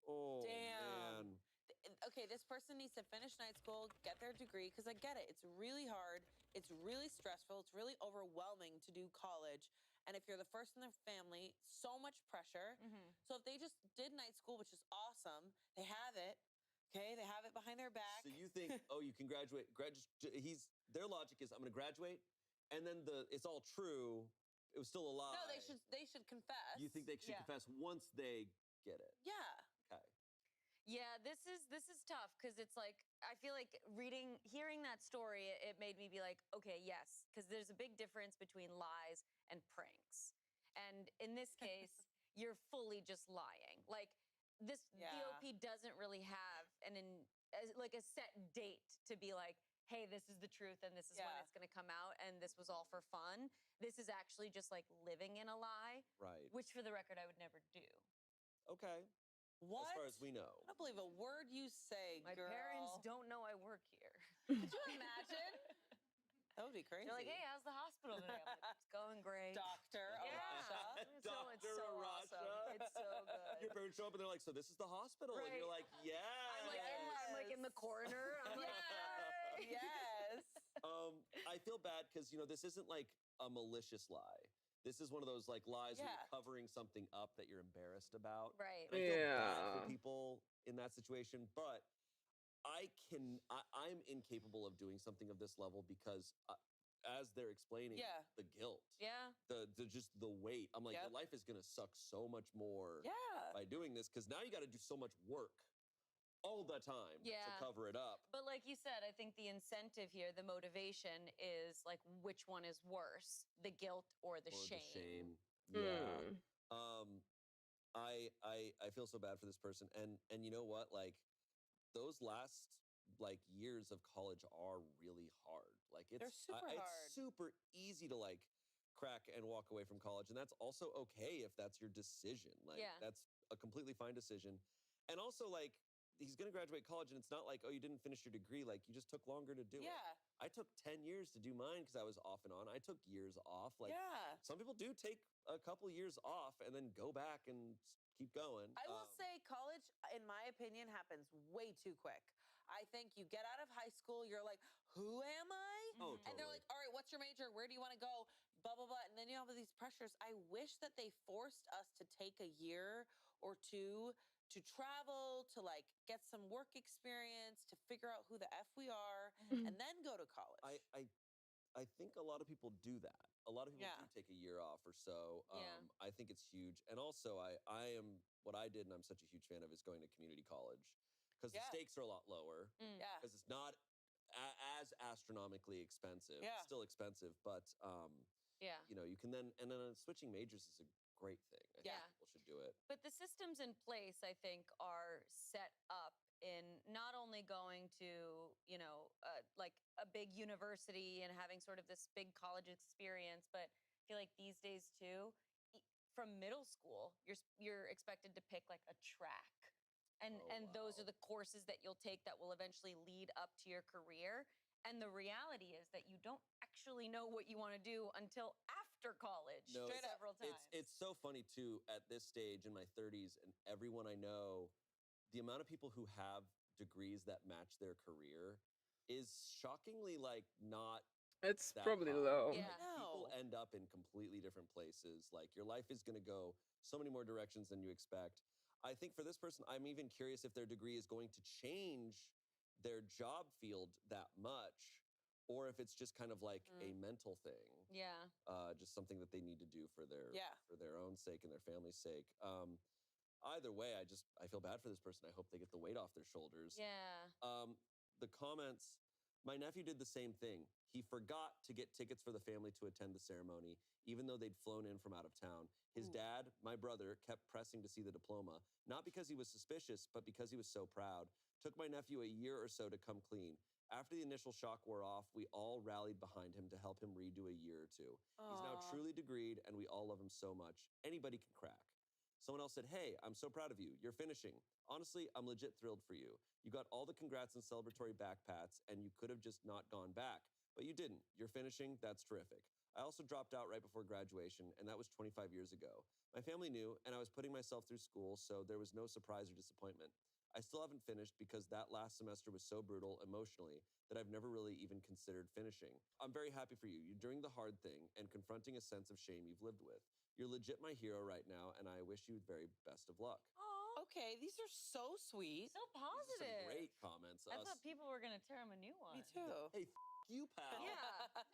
Oh, Damn. man. Okay, this person needs to finish night school, get their degree, because I get it. It's really hard. It's really stressful. It's really overwhelming to do college. And if you're the first in their family, so much pressure. So if they just did night school, which is awesome, they have it. Okay, they have it behind their back. So you think, oh, you can graduate? Their logic is, I'm going to graduate, and then it's all true. It was still a lie. No, they should confess. You think they should confess once they get it? Yeah. Okay. Yeah, this is tough because it's like I feel like hearing that story, it made me be like, okay, yes, because there's a big difference between lies and pranks. And in this case, you're fully just lying. Like this DOP doesn't really have like a set date to be like, hey, this is the truth and this is when it's going to come out and this was all for fun. This is actually just like living in a lie. Right. Which for the record, I would never do. Okay. What? As far as we know. I don't believe a word you say, My girl. parents don't know I work here. Could you imagine? That would be crazy. They're like, hey, how's the hospital today? I'm like, it's going great. Dr. Arasha. It's so awesome. It's so good. Your parents show up and they're like, so this is the hospital. And you're like, yeah. I'm like in the corner. I'm like, yes. I feel bad because, this isn't like a malicious lie. This is one of those like lies where you're covering something up that you're embarrassed about. Right. And I feel bad for people in that situation, but I'm incapable of doing something of this level because as they're explaining, the guilt, just the weight. I'm like, your life is gonna suck so much more by doing this because now you got to do so much work all the time to cover it up. But like you said, I think the incentive here, the motivation is like, which one is worse, the guilt or the shame? Yeah. I feel so bad for this person, and you know what? Like those last like years of college are really hard. Like They're super hard. It's super easy to like crack and walk away from college, and that's also okay if that's your decision. Like that's a completely fine decision. And also like he's going to graduate college and it's not like, oh, you didn't finish your degree, like you just took longer to do it. I took 10 years to do mine because I was off and on. I took years off. Like some people do take a couple years off and then go back and keep going. I will say college, in my opinion, happens way too quick. I think you get out of high school, you're like, who am I? Oh, And they're like, all right, what's your major? Where do you want to go? Blah, blah, blah. And then you have these pressures. I wish that they forced us to take a year or two to travel, to like get some work experience, to figure out who the F we are, and then go to college. I think a lot of people do that. A lot of people do take a year off or so. I think it's huge. And also what I did, and I'm such a huge fan of, is going to community college because the stakes are a lot lower. Because it's not as astronomically expensive. It's still expensive, but you can then switching majors is a great thing. I think people should do it. But the systems in place, I think, are set up in not only going to, like a big university and having sort of this big college experience, but feel like these days too, from middle school, you're expected to pick like a track. And those are the courses that you'll take that will eventually lead up to your career. And the reality is that you don't actually know what you want to do until after college. No, Several times. it's so funny too at this stage in my 30s, and everyone I know, the amount of people who have degrees that match their career is shockingly like not It's that probably high. low. Yeah. Like, people end up in completely different places. Like your life is going to go so many more directions than you expect. I think for this person, I'm even curious if their degree is going to change their job field that much, or if it's just kind of like a mental thing. Yeah. Just something that they need to do for their Yeah. for their own sake and their family's sake. Either way, I feel bad for this person. I hope they get the weight off their shoulders. Yeah. The comments, my nephew did the same thing. He forgot to get tickets for the family to attend the ceremony, even though they'd flown in from out of town. His dad, my brother, kept pressing to see the diploma, not because he was suspicious, but because he was so proud. Took my nephew a year or so to come clean. After the initial shock wore off, we all rallied behind him to help him redo a year or two. He's now Aw. truly degreed, and we all love him so much. Anybody can crack. Someone else said, "Hey, I'm so proud of you. You're finishing. Honestly, I'm legit thrilled for you. You got all the congrats and celebratory backpats, and you could have just not gone back. But you didn't. You're finishing. That's terrific." I also dropped out right before graduation, and that was 25 years ago. My family knew, and I was putting myself through school, so there was no surprise or disappointment. I still haven't finished because that last semester was so brutal emotionally that I've never really even considered finishing. I'm very happy for you. You're doing the hard thing and confronting a sense of shame you've lived with. You're legit my hero right now, and I wish you the very best of luck. Aw. Okay, these are so sweet. So These are positive. some great comments. I thought people were gonna tear him a new one. Me too. Hey, you, pal. Yeah.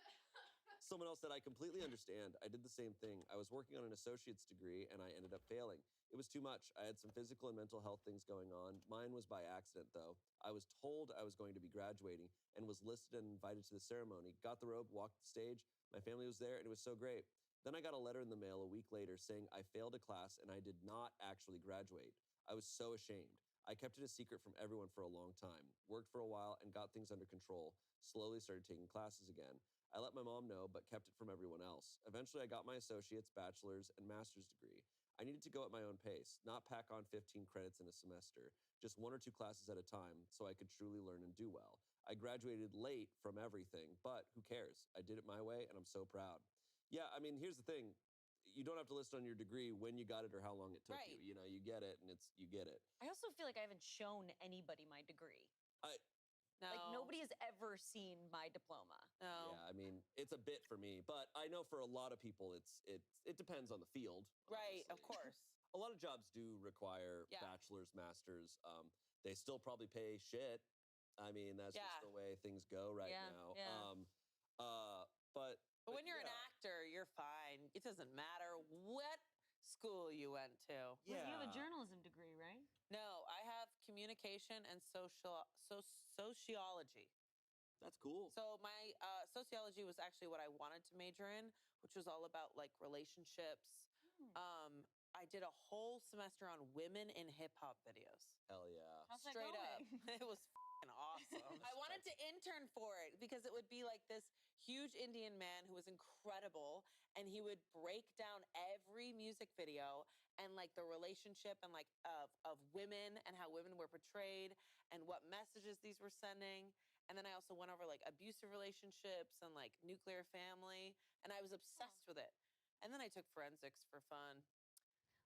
Someone else said, "I completely understand. I did the same thing. I was working on an associate's degree and I ended up failing. It was too much. I had some physical and mental health things going on. Mine was by accident, though. I was told I was going to be graduating and was listed and invited to the ceremony. Got the robe, walked the stage. My family was there and it was so great. Then I got a letter in the mail a week later saying I failed a class and I did not actually graduate. I was so ashamed. I kept it a secret from everyone for a long time. Worked for a while and got things under control. Slowly started taking classes again. I let my mom know, but kept it from everyone else. Eventually, I got my associate's, bachelor's, and master's degree. I needed to go at my own pace, not pack on 15 credits in a semester, just 1 or 2 classes at a time so I could truly learn and do well. I graduated late from everything, but who cares? I did it my way, and I'm so proud. Yeah, I mean, here's the thing. You don't have to list on your degree when you got it or how long it took Right. you. You know, you get it, and you get it. I also feel like I haven't shown anybody my degree. No. Like nobody has ever seen my diploma. No. Yeah, I mean, it's a bit for me, but I know for a lot of people, it depends on the field. Right, of obviously. course. A lot of jobs do require Yeah. bachelor's, masters. They still probably pay shit. I mean, that's Yeah. just the way things go right Yeah, now. yeah. But when you're yeah. an actor, you're fine. It doesn't matter what school you went to. Wait, you have a journalism degree, right? No, I have communication and sociology. That's cool. So my sociology was actually what I wanted to major in, which was all about like relationships. I did a whole semester on women in hip hop videos. Hell yeah. How's that Straight up. going? It was f***ing awesome. I wanted to intern for it because it would be like this huge Indian man who was incredible, and he would break down every music video and like the relationship and like of women and how women were portrayed and what messages these were sending. And then I also went over like abusive relationships and like nuclear family, and I was obsessed with it. And then I took forensics for fun.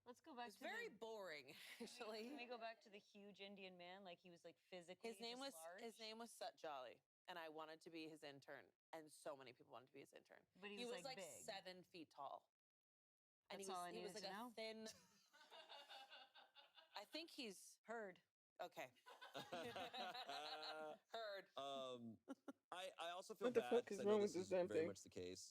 Let's go back It's to very boring, actually. Can we go back to the huge Indian man? Like he was like physically His name just was large? Sut Jolly, and I wanted to be his intern, and so many people wanted to be his intern. But he was, like, big. 7 feet tall, and That's he was all I he was needed like to a know. thin. I think he's Heard. okay. Heard. I also feel What the bad fuck 'cause is I know wrong with this this is damn very thing? much the case.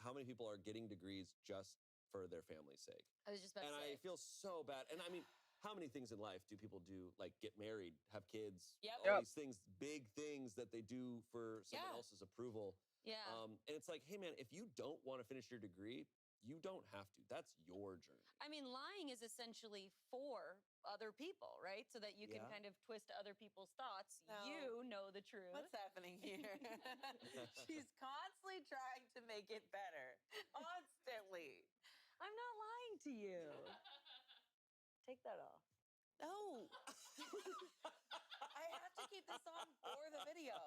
How many people are getting degrees just for their family's sake? I was just about And to say. I feel so bad. And I mean, how many things in life do people do? Like get married, have kids, Yep. all Yep. these things, big things that they do for someone Yeah. else's approval. Yeah. And it's like, hey man, if you don't want to finish your degree, you don't have to. That's your journey. I mean, lying is essentially for other people, right? So that you can Yeah. kind of twist other people's thoughts. No. You know the truth. What's happening here? She's constantly trying to make it better. Constantly. I'm not lying to you. Take that off. No. I have to keep this on for the video.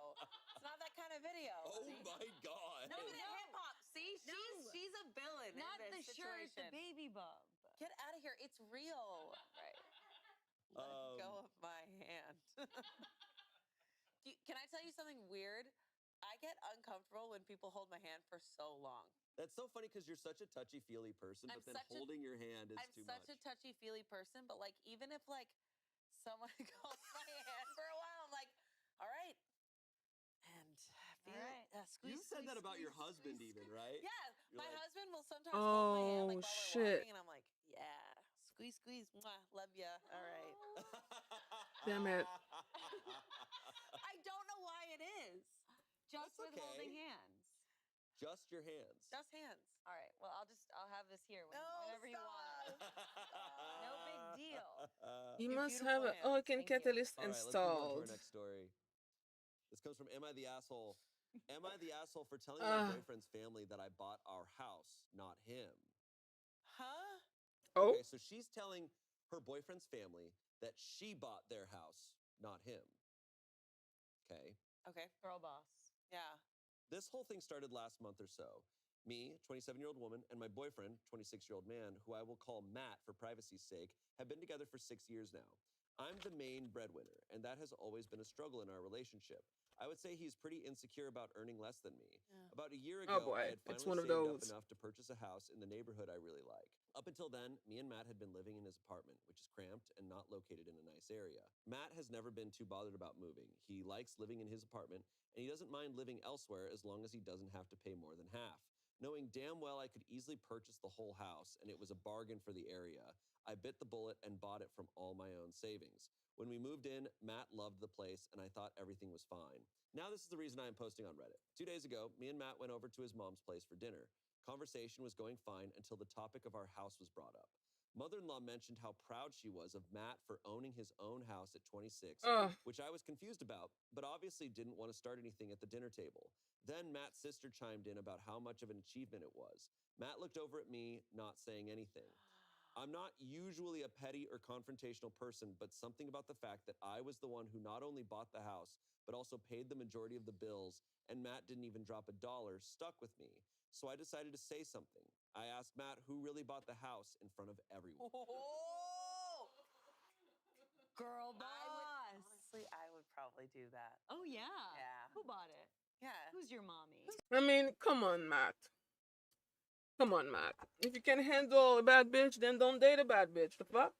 It's not that kind of video. Oh See? my god. Look at hip hop. See, No. she's a villain. Not in the this shirt, the situation. baby bump. Get out of here. It's real. Right. Let go of my hand. Can I tell you something weird? I get uncomfortable when people hold my hand for so long. That's so funny because you're such a touchy-feely person, but then holding your hand is too much. I'm such a touchy-feely person, but like even if like someone holds my hand for a while, I'm like, all right. And feel right. squeeze. You said that about squeeze, your husband squeeze. even, right? Yeah, You're my like, husband will sometimes hold my hand like Oh, while we're shit. walking, and I'm like, yeah, squeeze, squeeze, mwah, love ya. All right. Damn it. I don't know why it is. Just That's with holding okay. hands. Just your hands. Just hands. All right. Well, I'll have this here whenever you want. No big deal. You Your must have beautiful a hands. Can Thank you. Catalyst All right, let's move on to installed. our next story. This comes from Am I the Asshole? Am I the asshole for telling my boyfriend's family that I bought our house, not him? Huh? Oh? Okay, so she's telling her boyfriend's family that she bought their house, not him. Okay. Okay. Girl boss. Yeah. This whole thing started last month or so. Me, 27-year-old woman, and my boyfriend, 26-year-old man, who I will call Matt for privacy's sake, have been together for 6 years now. I'm the main breadwinner, and that has always been a struggle in our relationship. I would say he's pretty insecure about earning less than me. Yeah. About a year Oh, ago, boy. I had It's finally one of saved up those. enough to purchase a house in the neighborhood I really like. Up until then, me and Matt had been living in his apartment, which is cramped and not located in a nice area. Matt has never been too bothered about moving. He likes living in his apartment, and he doesn't mind living elsewhere as long as he doesn't have to pay more than half. Knowing damn well I could easily purchase the whole house, and it was a bargain for the area, I bit the bullet and bought it from all my own savings. When we moved in, Matt loved the place, and I thought everything was fine. Now this is the reason I am posting on Reddit. 2 days ago, me and Matt went over to his mom's place for dinner. Conversation was going fine until the topic of our house was brought up. Mother-in-law mentioned how proud she was of Matt for owning his own house at 26, which I was confused about, but obviously didn't want to start anything at the dinner table. Then Matt's sister chimed in about how much of an achievement it was. Matt looked over at me, not saying anything. I'm not usually a petty or confrontational person, but something about the fact that I was the one who not only bought the house, but also paid the majority of the bills, and Matt didn't even drop $1, stuck with me. So I decided to say something. I asked Matt who really bought the house in front of everyone. Oh! Girl boss. Honestly, I would probably do that. Oh yeah. Yeah. Who bought it? Yeah. Who's your mommy? I mean, come on, Matt. Come on, Matt. If you can handle a bad bitch, then don't date a bad bitch. The fuck?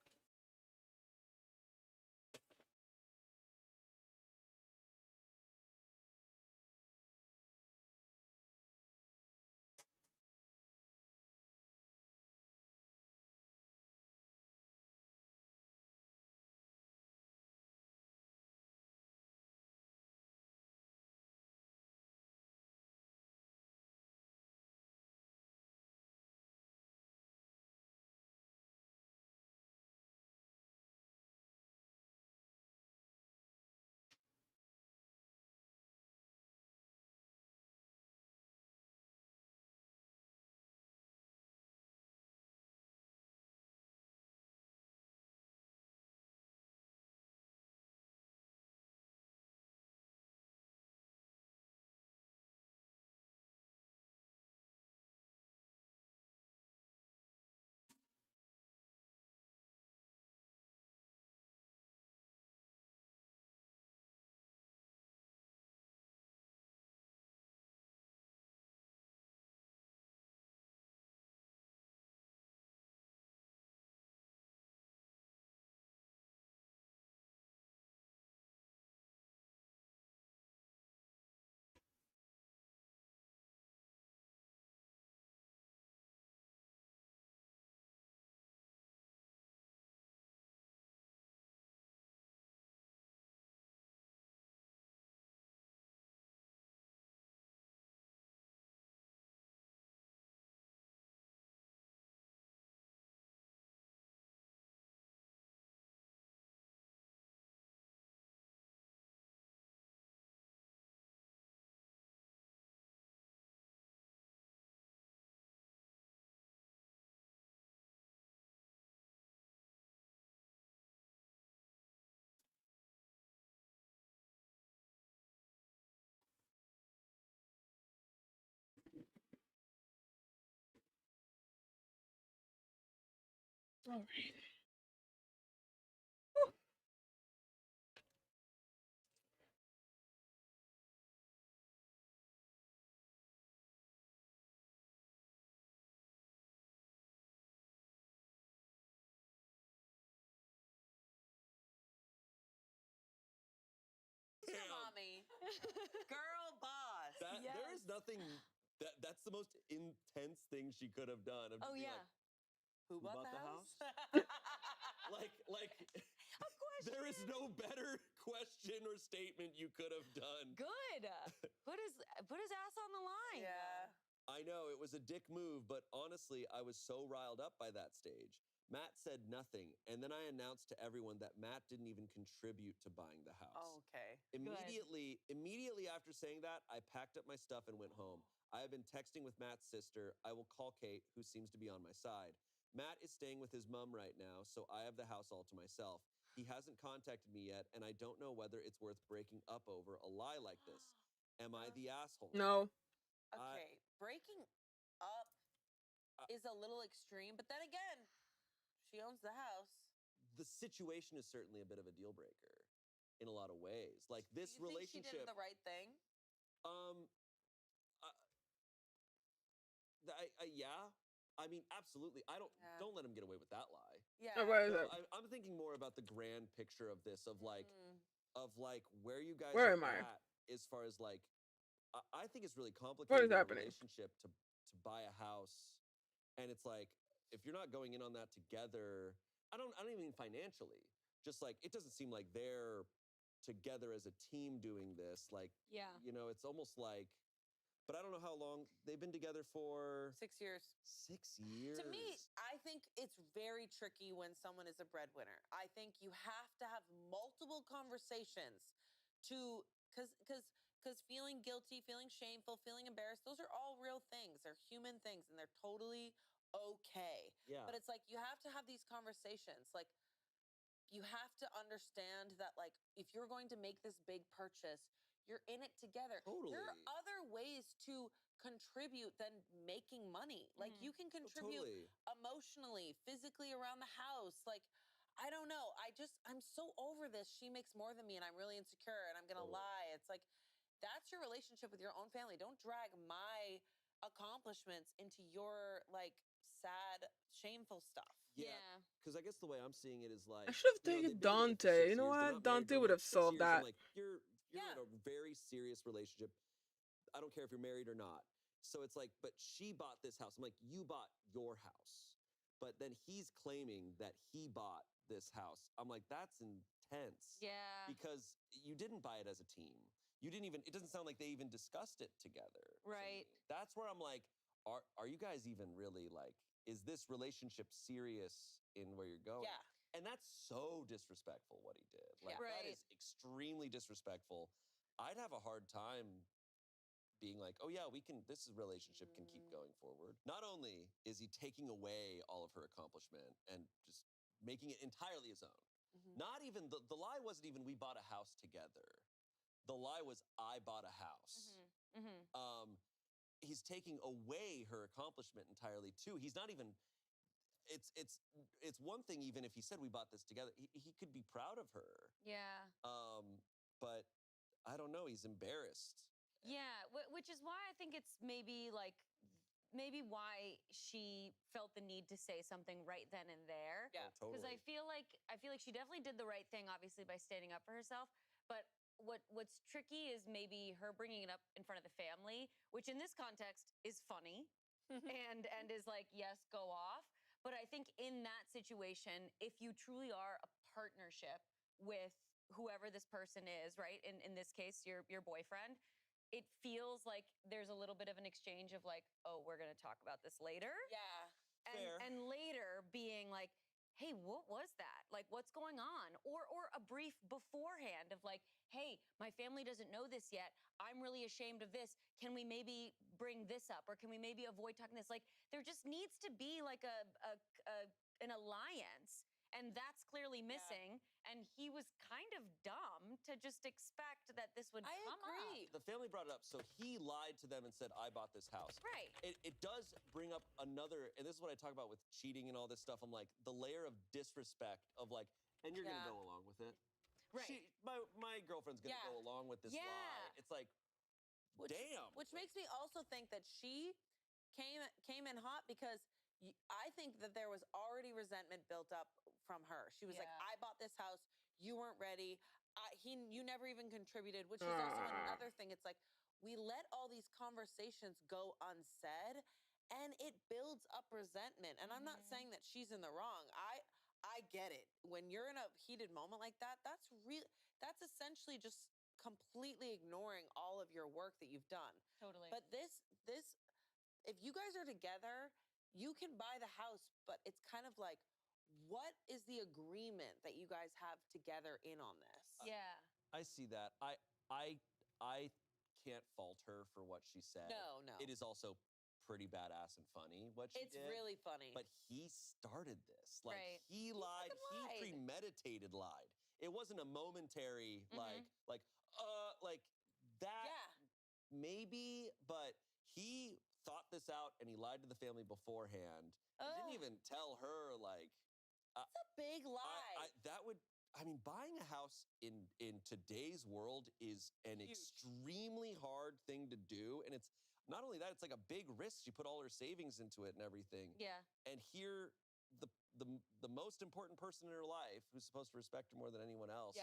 All right. Your mommy. Girl boss. There is nothing that's the most intense thing she could have done. Of just Oh being yeah. like, Who "Who bought bought the the house? like there is no better question or statement you could have done. Good. Put his ass on the line. Yeah. I know it was a dick move, but honestly, I was so riled up by that stage. Matt said nothing, and then I announced to everyone that Matt didn't even contribute to buying the house. Okay. Immediately after saying that, I packed up my stuff and went home. I have been texting with Matt's sister. I will call Kate, who seems to be on my side. Matt is staying with his mom right now, so I have the house all to myself. He hasn't contacted me yet, and I don't know whether it's worth breaking up over a lie like this. Am I the asshole? No. Okay. Breaking up is a little extreme, but then again, she owns the house. The situation is certainly a bit of a deal breaker in a lot of ways. Like this Do you think she relationship. did the right thing? Um, yeah. I mean, absolutely. Don't let him get away with that lie. Yeah. Where is No, it? I'm thinking more about the grand picture of this, of like where you guys Where are am I? at as far as like. I think it's really What complicated is in a happening? relationship to buy a house, and it's like if you're not going in on that together. I don't even mean financially. Just like it doesn't seem like they're together as a team doing this. Like Yeah. it's almost like. But I don't know how long they've been together for. 6 years. 6 years. To me, I think it's very tricky when someone is a breadwinner. I think you have to have multiple conversations to because feeling guilty, feeling shameful, feeling embarrassed, those are all real things. They're human things and they're totally okay. Yeah. But it's like you have to have these conversations. Like you have to understand that like if you're going to make this big purchase, you're in it together. Totally. There are other ways to contribute than making money. Like you can contribute totally. emotionally, physically around the house. Like I don't know. I'm so over this. She makes more than me and I'm really insecure and I'm going to lie. It's like that's your relationship with your own family. Don't drag my accomplishments into your like sad, shameful stuff. Yeah. Because I guess the way I'm seeing it is like I should have they've taken been together for 6 Dante. You know years. They're what? not married, Dante but would like have 6 solved years, I'm that. like you're in a very serious relationship. I don't care if you're married or not. So it's like, but she bought this house. I'm like, you bought your house. But then he's claiming that he bought this house. I'm like, that's intense. Yeah. Because you didn't buy it as a team. You didn't even, it doesn't sound like they even discussed it together. to Right. me. That's where I'm like, are you guys even really like, is this relationship serious in where you're going? Yeah. And that's so disrespectful what he did. Like Yeah. that Right. is extremely disrespectful. I'd have a hard time being like, oh yeah, this relationship can keep going forward. Not only is he taking away all of her accomplishment and just making it entirely his own. Not even, the lie wasn't even we bought a house together. The lie was I bought a house. He's taking away her accomplishment entirely too. He's not even, it's one thing even if he said we bought this together, he could be proud of her. Yeah. But I don't know, he's embarrassed. Yeah, which is why I think it's maybe why she felt the need to say something right then and there. Yeah. Because I feel like she definitely did the right thing, obviously by standing up for herself. But what's tricky is maybe her bringing it up in front of the family, which in this context is funny, and is like, yes, go off. But I think in that situation, if you truly are a partnership with whoever this person is, right? In this case, your boyfriend, it feels like there's a little bit of an exchange of like, oh, we're gonna talk about this later. Yeah. And later being like, hey, what was that? Like, what's going on? Or a brief beforehand of like, hey, my family doesn't know this yet. I'm really ashamed of this. Can we maybe bring this up? Or can we maybe avoid talking this? Like, there just needs to be like an alliance. and that's clearly missing. And he was kind of dumb to just expect that this would come up. The family brought it up, so he lied to them and said, I bought this house. Right. It does bring up another, and this is what I talk about with cheating and all this stuff. I'm like, the layer of disrespect of like, and you're gonna go along with it. Right. My girlfriend's gonna go along with this lie. It's like, damn. Which makes me also think that she came in hot because I think that there was already resentment built up from her. She was like, I bought this house, you weren't ready. You never even contributed, which is also another thing. It's like we let all these conversations go unsaid and it builds up resentment. And I'm not saying that she's in the wrong. I get it. When you're in a heated moment like that, that's essentially just completely ignoring all of your work that you've done. Totally. But this if you guys are together, you can buy the house, but it's kind of like, what is the agreement that you guys have together in on this? Yeah. I see that. I can't fault her for what she said. No. It is also pretty badass and funny what she did. It's really funny. But he started this. Like Right. he lied. He premeditated lied. It wasn't a momentary like that. Yeah. Maybe, but he thought this out and he lied to the family beforehand. And didn't even tell her like. It's a big lie. Buying a house in today's world is an extremely hard thing to do. And it's not only that, it's like a big risk. She put all her savings into it and everything. Yeah. And here, the most important person in her life, who's supposed to respect her more than anyone else,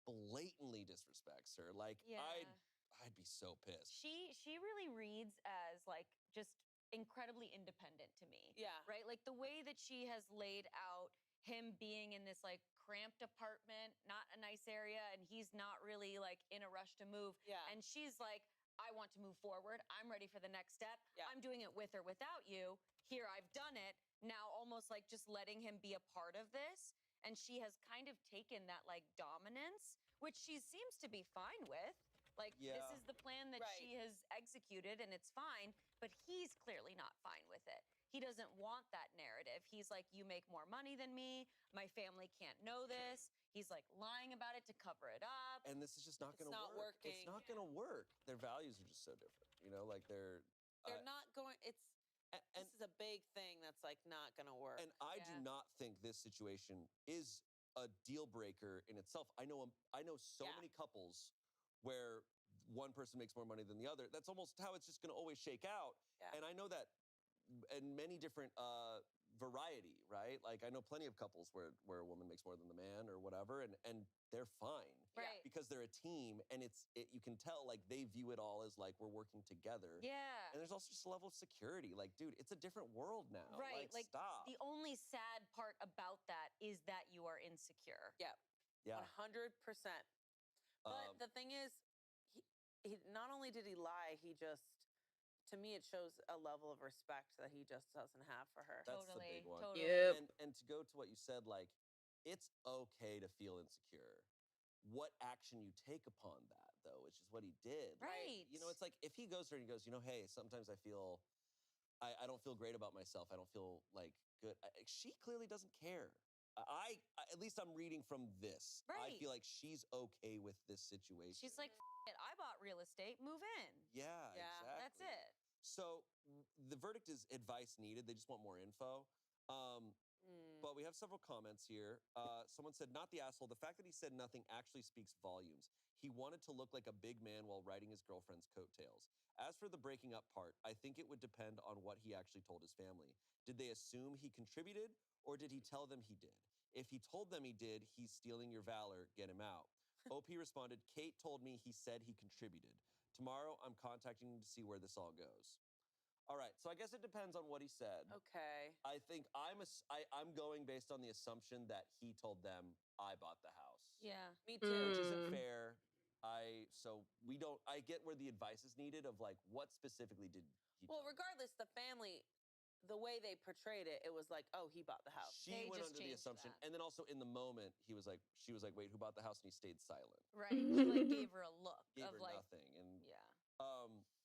blatantly disrespects her. Like, I'd be so pissed. She really reads as like just incredibly independent to me. Yeah. Right? Like the way that she has laid out him being in this like cramped apartment, not a nice area, and he's not really like in a rush to move. Yeah. And she's like, I want to move forward. I'm ready for the next step. Yeah. I'm doing it with or without you. Here, I've done it. Now almost like just letting him be a part of this. And she has kind of taken that like dominance, which she seems to be fine with. Like, this is the plan that she has executed and it's fine, but he's clearly not fine with it. He doesn't want that narrative. He's like, you make more money than me. My family can't know this. He's like lying about it to cover it up. And this is just not going to work. It's not working. It's not going to work. Their values are just so different. You know, like they're not going, this is a big thing that's like not going to work. And I do not think this situation is a deal breaker in itself. I know so many couples where one person makes more money than the other. That's almost how it's just going to always shake out. Yeah. And I know that in many different variety, right? Like I know plenty of couples where a woman makes more than the man or whatever, and they're fine. Right. Because they're a team, and you can tell like they view it all as like we're working together. Yeah. And there's also just a level of security. Like, dude, it's a different world now. Right. Like stop. The only sad part about that is that you are insecure. Yeah. Yeah. 100%. But the thing is, he not only did he lie, he just, to me, it shows a level of respect that he just doesn't have for her. That's the big one. Totally. Yep. And to go to what you said, like, it's okay to feel insecure. What action you take upon that, though, which is what he did. Right. You know, it's like if he goes there and he goes, hey, sometimes I feel, I don't feel great about myself. I don't feel like good. She clearly doesn't care. At least I'm reading from this. I Right. feel like she's okay with this situation. She's like, it, I bought real estate, move in. Yeah, exactly. That's it. So the verdict is advice needed. They just want more info. But we have several comments here. Someone said, not the asshole. The fact that he said nothing actually speaks volumes. He wanted to look like a big man while riding his girlfriend's coattails. As for the breaking up part, I think it would depend on what he actually told his family. Did they assume he contributed, or did he tell them he did? If he told them he did, he's stealing your valor, get him out. OP responded, Kate told me he said he contributed. Tomorrow, I'm contacting him to see where this all goes. All right, so I guess it depends on what he said. Okay. I think I'm going based on the assumption that he told them I bought the house. Yeah. Me too. Which isn't fair. I get where the advice is needed of like what specifically did he Well, tell them? regardless, the family, the way they portrayed it, it was like, oh, he bought the house. She went under the assumption, and then also in the moment, she was like, wait, who bought the house? And he stayed silent. Right. He like gave her a look Gave of her like, nothing. And yeah.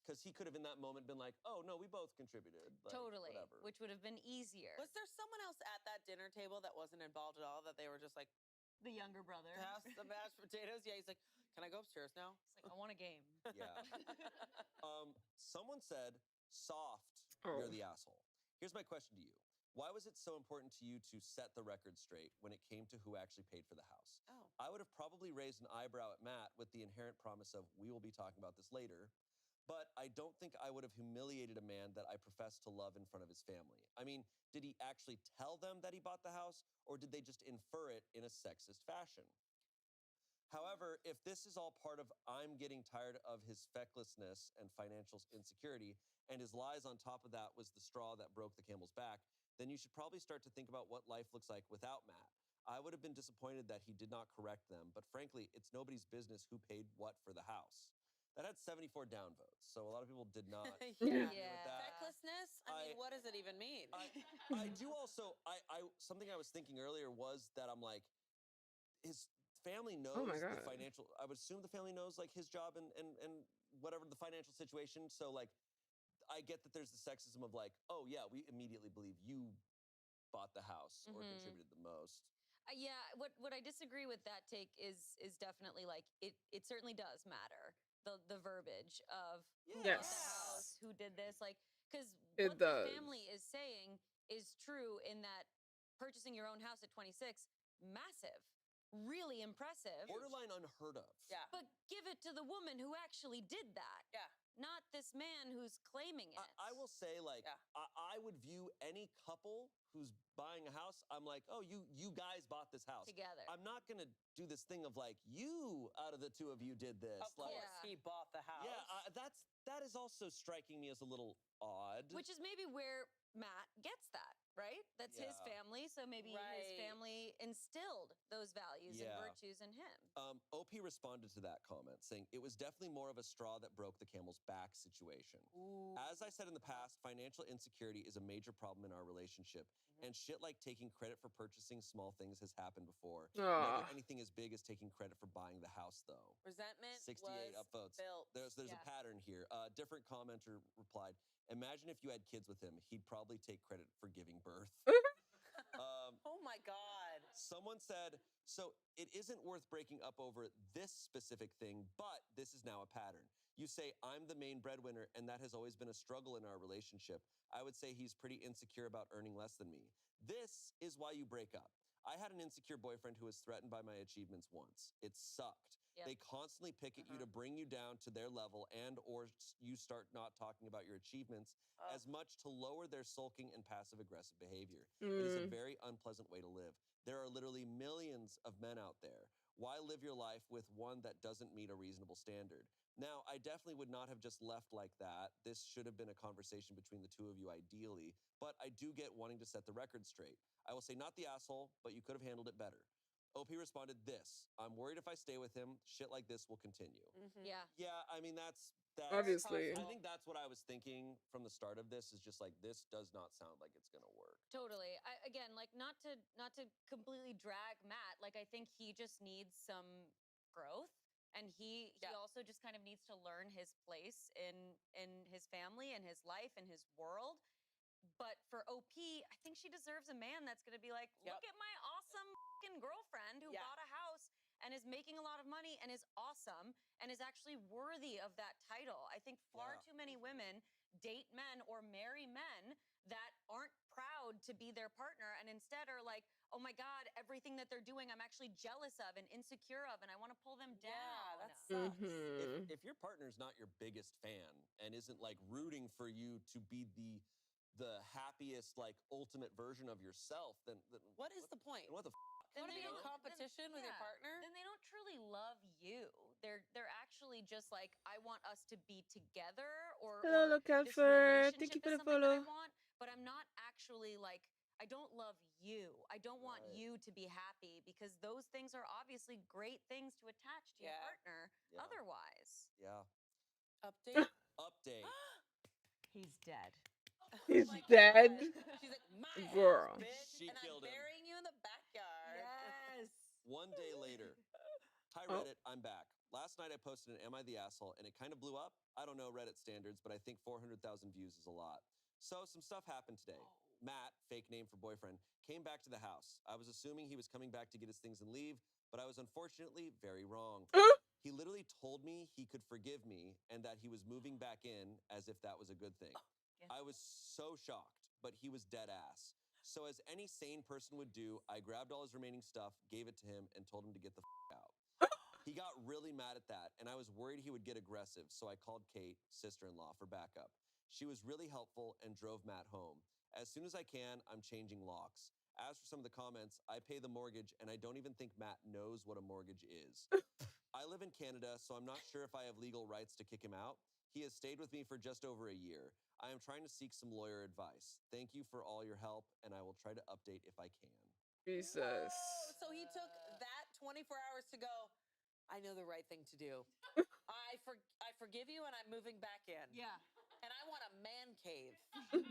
Because he could have in that moment been like, oh, no, we both contributed. Like, Totally. Whatever. Which would have been easier. Was there someone else at that dinner table that wasn't involved at all? That they were just like, The younger brother. pass the mashed potatoes? Yeah, he's like, can I go upstairs now? It's like, I want a game. Yeah. Someone said, soft, Oh. you're the asshole. Here's my question to you. Why was it so important to you to set the record straight when it came to who actually paid for the house? Oh. I would have probably raised an eyebrow at Matt with the inherent promise of, we will be talking about this later. But I don't think I would have humiliated a man that I profess to love in front of his family. I mean, did he actually tell them that he bought the house, or did they just infer it in a sexist fashion? However, if this is all part of I'm getting tired of his fecklessness and financial insecurity, and his lies on top of that was the straw that broke the camel's back, then you should probably start to think about what life looks like without Matt. I would have been disappointed that he did not correct them, but frankly, it's nobody's business who paid what for the house. That had 74 down votes, so a lot of people did not agree with that. Fecklessness? I mean, what does it even mean? I do also, something I was thinking earlier was that I'm like, his family knows Oh my the God. financial, I would assume the family knows like his job and whatever the financial situation. So like, I get that there's the sexism of like, oh yeah, we immediately believe you bought the house or contributed the most. Yeah, what I disagree with that take is definitely like it certainly does matter the verbiage of who bought the Yes. house, who did this, like because It what the does. family is saying is true in that purchasing your own house at 26, massive, really impressive, Borderline unheard of. Yeah. but give it to the woman who actually did that. Yeah. Not this man who's claiming it. I will say, like, Yeah. I would view any couple who's buying a house, I'm like, oh, you guys bought this house Together. I'm not gonna do this thing of like, you out of the two of you did this. Of course, Yeah. he bought the house. Yeah, that is also striking me as a little odd. Which is maybe where Matt gets that, right? That's his Yeah. family, so maybe his Right. family instilled those values and Yeah. virtues in him. OP responded to that comment, saying it was definitely more of a straw that broke the camel's back situation. Ooh. As I said in the past, financial insecurity is a major problem in our relationship, and shit like taking credit for purchasing small things has happened before. Aw. Never anything as big as taking credit for buying the house, though. Resentment 68 was upvotes. built. There's Yeah. a pattern here. Different commenter replied, imagine if you had kids with him, he'd probably take credit for giving birth. Oh my God. Someone said, so it isn't worth breaking up over this specific thing, but this is now a pattern. You say, I'm the main breadwinner, and that has always been a struggle in our relationship. I would say he's pretty insecure about earning less than me. This is why you break up. I had an insecure boyfriend who was threatened by my achievements once. It sucked. Yep. They constantly pick at you to bring you down to their level and or you start not talking about your achievements as much to lower their sulking and passive aggressive behavior. It is a very unpleasant way to live. There are literally millions of men out there. Why live your life with one that doesn't meet a reasonable standard? Now, I definitely would not have just left like that. This should have been a conversation between the two of you ideally, but I do get wanting to set the record straight. I will say not the asshole, but you could have handled it better. OP responded this, I'm worried if I stay with him, shit like this will continue. Yeah. Yeah, I mean, that's Obviously. I think that's what I was thinking from the start of this is just like, this does not sound like it's going to work. Totally. Again, like not to completely drag Matt. Like I think he just needs some growth, and he also just kind of needs to learn his place in his family and his life and his world. But for OP, I think she deserves a man that's going to be like, look at my awesome fucking girlfriend who bought a house and is making a lot of money and is awesome and is actually worthy of that title. I think far too many women date men or marry men that aren't proud to be their partner and instead are like, oh my God, everything that they're doing, I'm actually jealous of and insecure of, and I want to pull them down. Yeah, that sucks. If your partner's not your biggest fan and isn't like rooting for you to be the happiest, like ultimate version of yourself, then what is the point? What the Want to be in don't- competition with your partner? Then they don't truly love you. They're actually just like, I want us to be together, or Hello, or Local this Fur. Thank relationship you for is the something that I follow. want, but I'm not actually like, I don't love you. I don't want you to be happy, because those things are obviously great things to attach to your partner. Otherwise, Yeah. Update. Update. he's dead. He's my dead. God. She's like, my Girl. ass, bitch, She and I'm killed him. burying you in the backyard. Yes. One day later. Hi, Oh. Reddit. I'm back. Last night I posted an Am I the Asshole, and it kind of blew up. I don't know Reddit standards, but I think 400,000 views is a lot. So some stuff happened today. Matt, fake name for boyfriend, came back to the house. I was assuming he was coming back to get his things and leave, but I was unfortunately very wrong. He literally told me he could forgive me and that he was moving back in as if that was a good thing. I was so shocked, but he was dead ass. So as any sane person would do, I grabbed all his remaining stuff, gave it to him, and told him to get the out. He got really mad at that, and I was worried he would get aggressive, so I called Kate, sister-in-law, for backup. She was really helpful and drove Matt home. As soon as I can, I'm changing locks. As for some of the comments, I pay the mortgage, and I don't even think Matt knows what a mortgage is. I live in Canada, so I'm not sure if I have legal rights to kick him out. He has stayed with me for just over a year. I am trying to seek some lawyer advice. Thank you for all your help, and I will try to update if I can. Jesus. Whoa, so he took that 24 hours to go, I know the right thing to do. I forgive you and I'm moving back in. Yeah. And I want a man cave. Ew,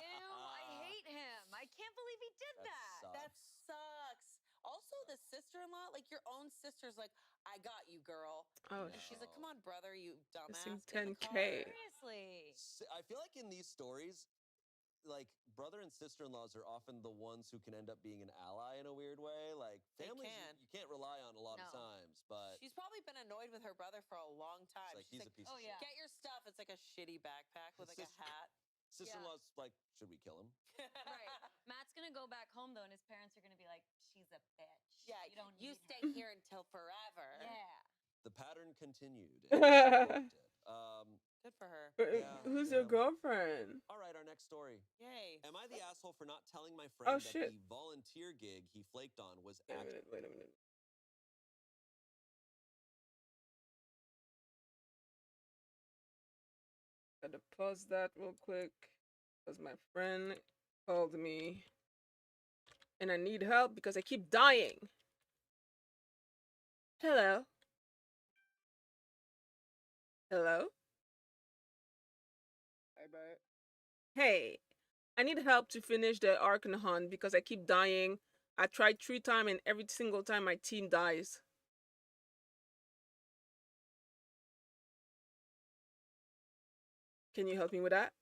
I hate him. I can't believe he did that. That sucks. Also, the sister-in-law, like your own sister's like, I got you, girl. Oh, And she's like, come on, brother, you Missing dumbass. Get in the 10K. car. Seriously. I feel like in these stories, like brother and sister-in-laws are often the ones who can end up being an ally in a weird way. Like families, you can't rely on a lot of times. But she's probably been annoyed with her brother for a long time. She's like, he's a piece of shit. Get your stuff. It's like a shitty backpack with like a hat. Sister-in-law's like, should we kill him? Right. Matt's gonna go back home though, and his parents are gonna be like, "She's a bitch. Yeah, you don't. You need stay her." here until forever. Yeah. The pattern continued. And she booked it. Good for her. Who's your girlfriend? All right, our next story. Yay. Am I the asshole for not telling my friend that shit. the volunteer gig he flaked on was Wait a minute. Gotta pause that real quick because my friend called me and I need help because I keep dying. Hello? Hello? Hey, babe. Hey, I need help to finish the Arkan hunt because I keep dying. I tried 3 times and every single time my team dies. Can you help me with that?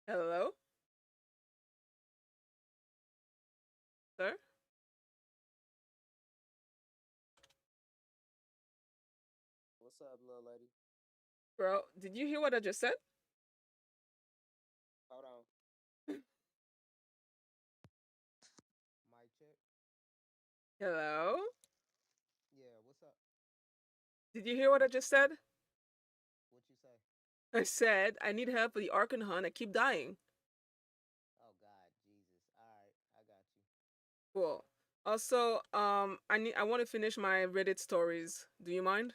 Hello? Sir? What's up, little lady? Bro, did you hear what I just said? Hold on. Mic check. Hello? Yeah, what's up? Did you hear what I just said? What you say? I said I need help with the Arkan hunt. I keep dying. Oh God, Jesus. All right, I got you. Cool. Also, I want to finish my Reddit stories. Do you mind?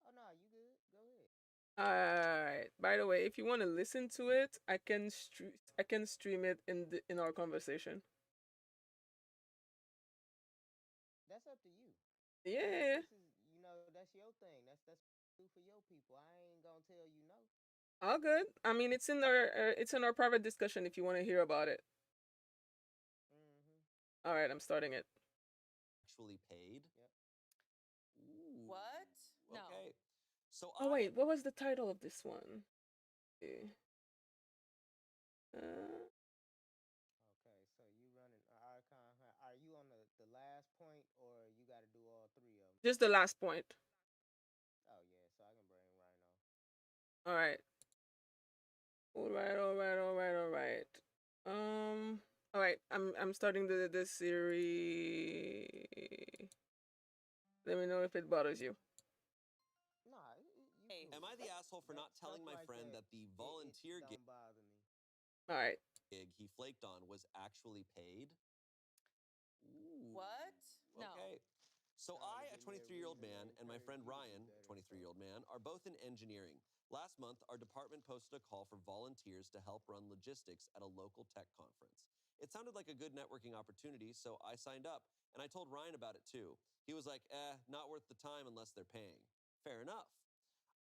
Oh no, you good? Go ahead. Alright. By the way, if you want to listen to it, I can stream it in our conversation. That's up to you. Yeah. This is, that's your thing. That's do for your people. I ain't gonna tell you no. All good. I mean, it's in our private discussion if you want to hear about it. All right, I'm starting it. Actually paid. Yep. Ooh. What? Okay. So Oh wait, what was the title of this one? Okay. Okay, so you running Archon Hunt. Are you on the last point, or you got to do all 3 of them? Just the last point. Oh yeah, so I can bring Rhino. All right. All right. All right. I'm starting the series. Let me know if it bothers you. Nah, Am I the asshole for not telling my friend that the volunteer gig don't bother me. All right. he flaked on was actually paid? Ooh. What? No. Okay. So I, a 23-year-old man, and my friend Ryan, 23-year-old man, are both in engineering. Last month, our department posted a call for volunteers to help run logistics at a local tech conference. It sounded like a good networking opportunity, so I signed up, and I told Ryan about it too. He was like, not worth the time unless they're paying. Fair enough.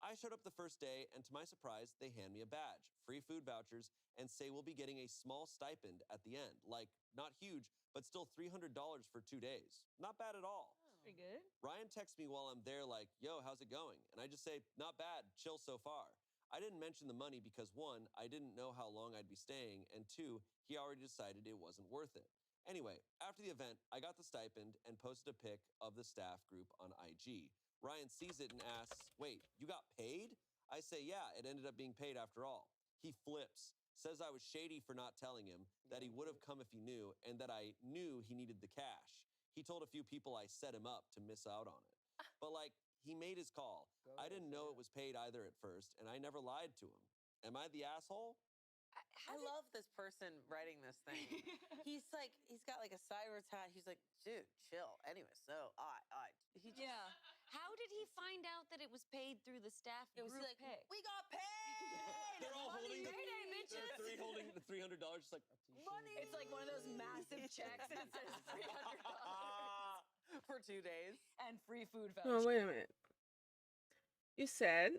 I showed up the first day, and to my surprise, they hand me a badge, free food vouchers, and say we'll be getting a small stipend at the end. Like, not huge, but still $300 for 2 days. Not bad at all. Pretty good. Ryan texts me while I'm there, like, yo, how's it going? And I just say, not bad, chill so far. I didn't mention the money because one, I didn't know how long I'd be staying, and two, he already decided it wasn't worth it. Anyway, after the event, I got the stipend and posted a pic of the staff group on IG. Ryan sees it and asks, wait, you got paid? I say, yeah, it ended up being paid after all. He flips, says I was shady for not telling him, that he would have come if he knew, and that I knew he needed the cash. He told a few people I set him up to miss out on it. But like, he made his call. I didn't know it was paid either at first, and I never lied to him. Am I the asshole? I love this person writing this thing. He's like, he's got like a Cyrus hat. He's like, dude, chill. Anyway, so he just, Yeah. How did he find out that it was paid through the staff it was group like, pay? we got paid. They're all holding the, Payday, bitches. they're three holding the $300, just like, Money. It's like one of those massive checks and it says $300 for 2 days and free food No, voucher. wait a minute. You said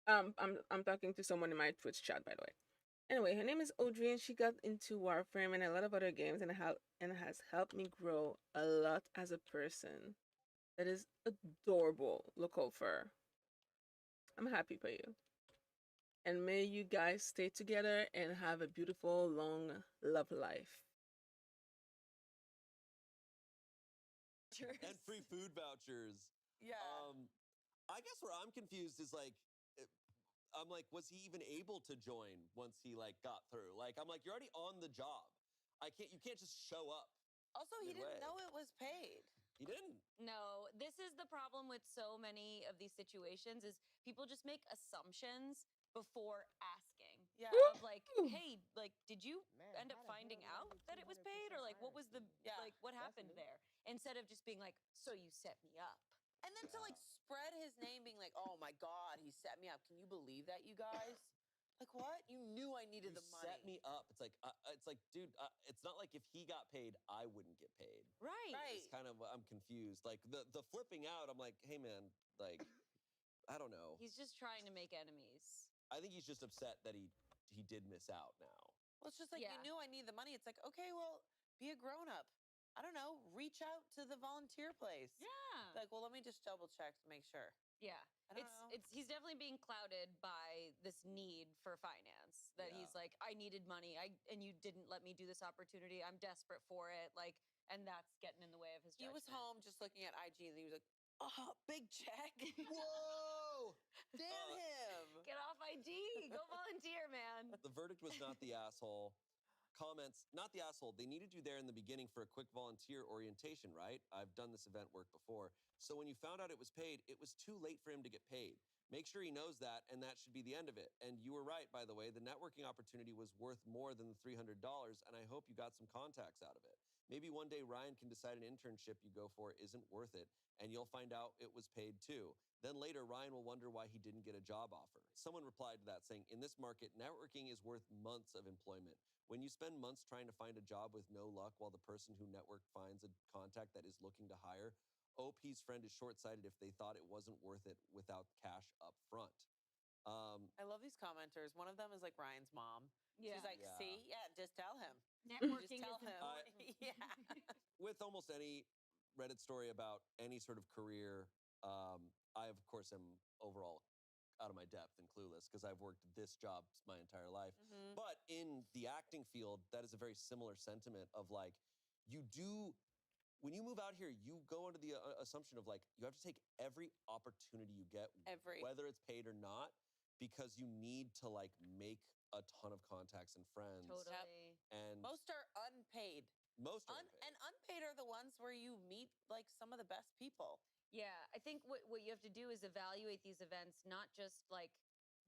I'm talking to someone in my Twitch chat, by the way. Anyway, her name is Audrey, and she got into Warframe and a lot of other games, and has helped me grow a lot as a person. That is adorable. Look out for her. I'm happy for you. And may you guys stay together and have a beautiful, long love life. and free food vouchers. Yeah. I guess where I'm confused is like, I'm like, was he even able to join once he like got through? Like, I'm like, you're already on the job. You can't just show up. Also, he midway. didn't know it was paid. He didn't. No, this is the problem with so many of these situations is people just make assumptions before asking. Yeah. Of like, hey, like, did you Man, end up how the finding hell out did I that get it was paid? Or like, what was the, 200% Yeah, like, what that's happened new. there? Instead of just being like, so you set me up. And then to like spread his name being like, oh my God, he set me up. Can you believe that, you guys? Like what? You knew I needed You the money. set me up. It's like, dude, it's not like if he got paid, I wouldn't get paid. Right. It's kind of, I'm confused. Like the flipping out, I'm like, hey man, like, I don't know. He's just trying to make enemies. I think he's just upset that he did miss out now. Well, it's just like, Yeah. you knew I need the money. It's like, okay, well, be a grown up. I don't know, reach out to the volunteer place. Yeah. Like, well, let me just double check to make sure. Yeah. I don't know. He's definitely being clouded by this need for finance. That Yeah. he's like, I needed money. And you didn't let me do this opportunity. I'm desperate for it. Like, and that's getting in the way of his He judgment. was home just looking at IG and he was like, oh, big check. Whoa! Damn him. Get off IG. Go volunteer, man. The verdict was not the asshole. Comments, not the asshole. They needed you there in the beginning for a quick volunteer orientation, right? I've done this event work before. So when you found out it was paid, it was too late for him to get paid. Make sure he knows that, and that should be the end of it. And you were right, by the way. The networking opportunity was worth more than the $300, and I hope you got some contacts out of it. Maybe one day Ryan can decide an internship you go for isn't worth it, and you'll find out it was paid too. Then later, Ryan will wonder why he didn't get a job offer. Someone replied to that saying, in this market, networking is worth months of employment. When you spend months trying to find a job with no luck while the person who networked finds a contact that is looking to hire, OP's friend is short-sighted if they thought it wasn't worth it without cash up front. I love these commenters. One of them is like Ryan's mom. Yeah. She's like, Yeah. see? Yeah, just tell him. Networking Just tell is him. important. Yeah. With almost any Reddit story about any sort of career, I of course am overall out of my depth and clueless because I've worked this job my entire life. Mhm. But in the acting field, that is a very similar sentiment of like, when you move out here, you go under the assumption of like, you have to take every opportunity you get, Every. whether it's paid or not, because you need to like make a ton of contacts and friends. Totally. And Most are unpaid. most are unpaid. And unpaid are the ones where you meet like some of the best people. Yeah, I think what you have to do is evaluate these events not just like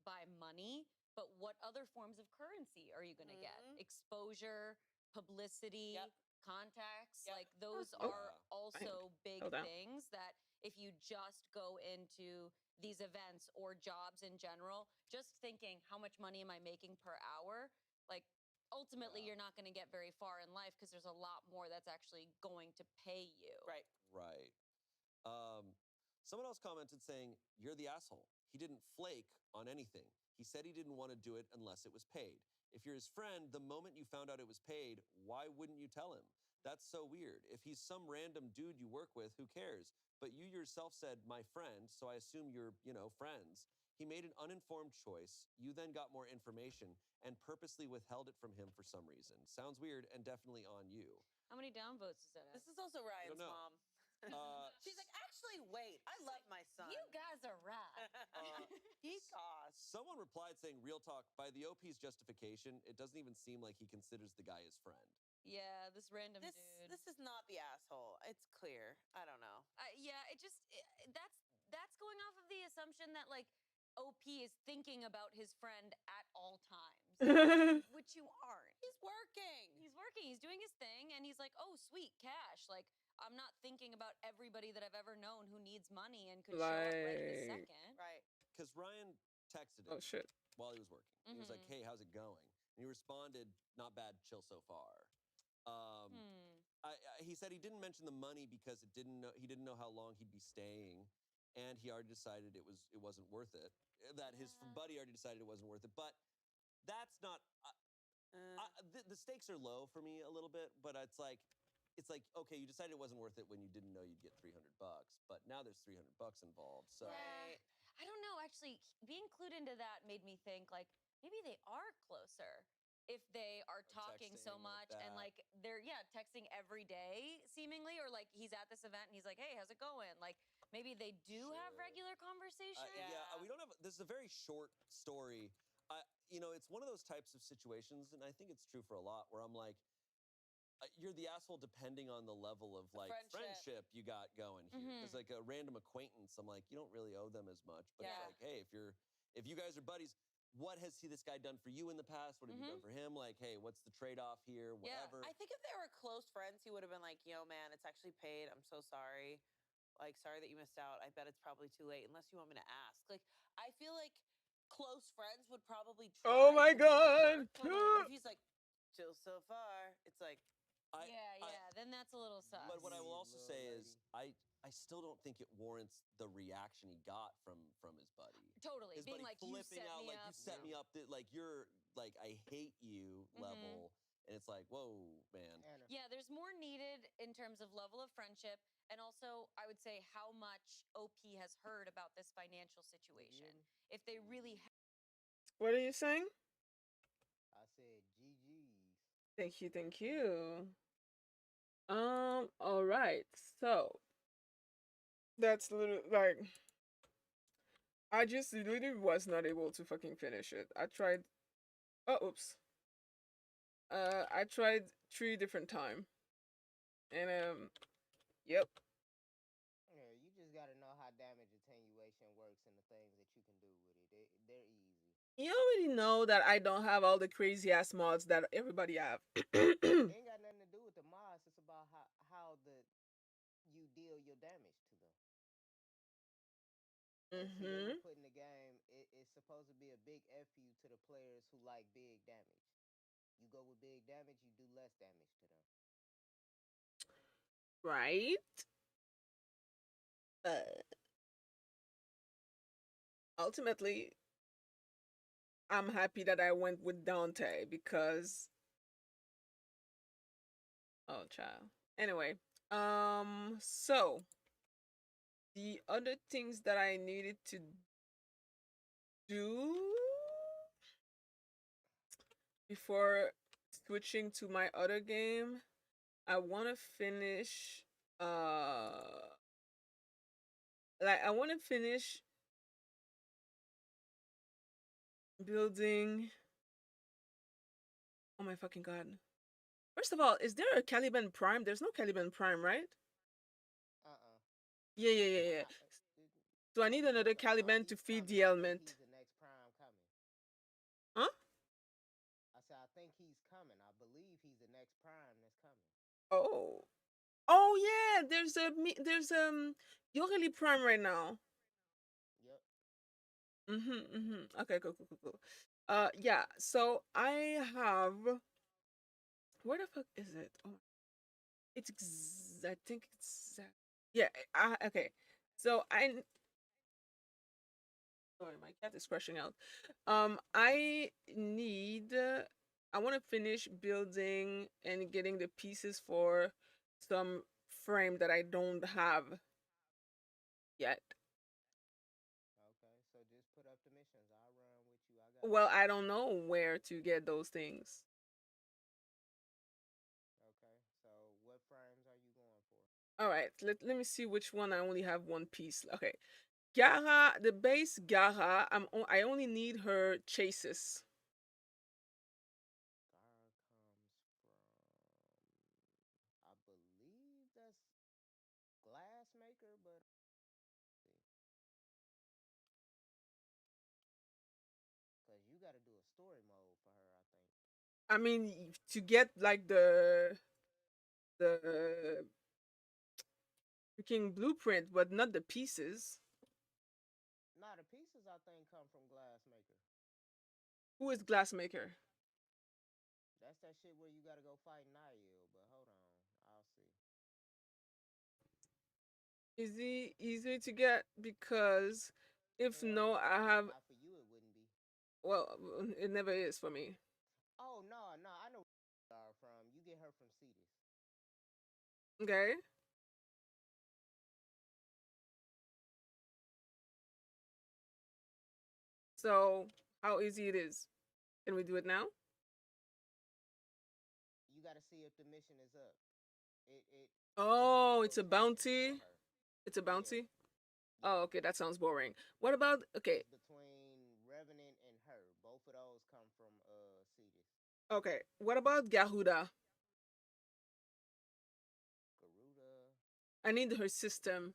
by money, but what other forms of currency are you going to get? Mhm. Exposure, publicity, Yep. contacts. Yep. Like those Oh, are also big Hold on. things that if you just go into these events or jobs in general, just thinking how much money am I making per hour, like ultimately Yeah. you're not going to get very far in life because there's a lot more that's actually going to pay you. Right. Right. Um, Someone else commented saying, "You're the asshole. He didn't flake on anything. He said he didn't want to do it unless it was paid. If you're his friend, the moment you found out it was paid, why wouldn't you tell him? That's so weird. If he's some random dude you work with, who cares? But you yourself said, my friend, so I assume you're, friends. He made an uninformed choice. You then got more information and purposely withheld it from him for some reason. Sounds weird and definitely on you." How many downvotes is that? This is also Ryan's know. mom. She's like, actually, wait, I love my son. You guys are rad. Someone replied saying, "Real talk, by the OP's justification, it doesn't even seem like he considers the guy his friend." Yeah, this random dude. This is not the asshole. It's clear. I don't know. Yeah, that's going off of the assumption that like OP is thinking about his friend at all times, which you aren't. He's working. He's working. He's doing his thing, and he's like, "Oh, sweet cash!" Like I'm not thinking about everybody that I've ever known who needs money and could show up right this second. Right. Because Ryan texted him Oh shit. while he was working. He was like, "Hey, how's it going?" And he responded, "Not bad, chill so far." He said he didn't mention the money because he didn't know how long he'd be staying, and he already decided it wasn't worth it. That his buddy already decided it wasn't worth it. But that's not. The stakes are low for me a little bit, but it's like, okay, you decided it wasn't worth it when you didn't know you'd get $300, but now there's $300 involved. So Yeah. I don't know. Actually, being clued into that made me think like maybe they are closer if they are talking so texting like much and that. like they're texting every day seemingly, or like he's at this event and he's like, "Hey, how's it going?" Like maybe they do have regular conversation. we don't have. This is a very short story. It's one of those types of situations, and I think it's true for a lot, where I'm like, you're the asshole depending on the level of like friendship you got going here. It's like a random acquaintance. I'm like, you don't really owe them as much, but it's like, hey, if you guys are buddies, what has this guy done for you in the past? What have you done for him? Like, hey, what's the trade-off here? Whatever. I think if they were close friends, he would have been like, yo, man, it's actually paid. I'm so sorry. Like, sorry that you missed out. I bet it's probably too late, unless you want me to ask. Like, I feel like close friends would probably try. Oh my to make it god. work. If he's like, chill so far, it's like, then that's a little sus. But what I will also say is, I still don't think it warrants the reaction he got from his buddy. Totally, His being buddy like, "You flipping set out, me like, up." you set me up, like you're like, I hate you level, and it's like, whoa, man. Yeah, there's more needed in terms of level of friendship, and also I would say how much OP has heard about this financial situation. If they really What are you saying? I said GG's. Thank you, thank you. All right. So that's literally like I just literally was not able to fucking finish it. I tried. Oh, oops. I tried 3 different time, and yep. Yeah, you just gotta know how damage attenuation works and the things that you can do with it. They're easy. You already know that I don't have all the crazy ass mods that everybody have. It ain't got nothing to do with the mods. It's about how you deal your damage to them. See, when you put in the game, it's supposed to be a big fu to the players who like big damage. You go with big damage, you do less damage to them. Right. Ultimately, I'm happy that I went with Dante because oh child. Anyway, so the other things that I needed to do before switching to my other game, I want to finish I want to finish building. Oh my fucking god. First of all, is there a Caliban Prime? There's no Caliban Prime, right? Yeah. So I need another Caliban to feed the element. He's the next prime coming. Huh? I said, I think he's coming. I believe he's the next prime that's coming. Oh. Yeah, there's Yoreli Prime right now. Yep. Okay, cool. Yeah, so I have where the fuck is it? Oh, I think it's yeah, okay. So sorry, my cat is crashing out. I need. I want to finish building and getting the pieces for some frame that I don't have yet. Okay, so just put up the missions. I'll run with you. I got Well, you. I don't know where to get those things. Okay, so what frames are you going for? All right, let me see which one I only have one piece. Okay, Gara, the base Gara. I only need her chases. Gar comes from, I believe that's Glassmaker, but because you got to do a story mode for her, I think. I mean, to get like the freaking blueprint, but not the pieces. Nah, the pieces I think come from Glassmaker. Who is Glassmaker? That's that shit where you got to go fight Niall, but hold on, I'll see. Is he easy to get? Because if no, I have. Not for you, it wouldn't be. Well, it never is for me. Oh no, no, I know where you are from. You get her from Cetus. Okay. So, how easy it is? Can we do it now? You got to see if the mission is up. It's a Oh, it's a rotation for bounty. her. It's a Yeah, bounty. Oh, yeah. okay, that sounds boring. What about okay? It's between Revenant and her. Both of those come from Cetus. Okay, what about Garuda? Garuda. I need her system.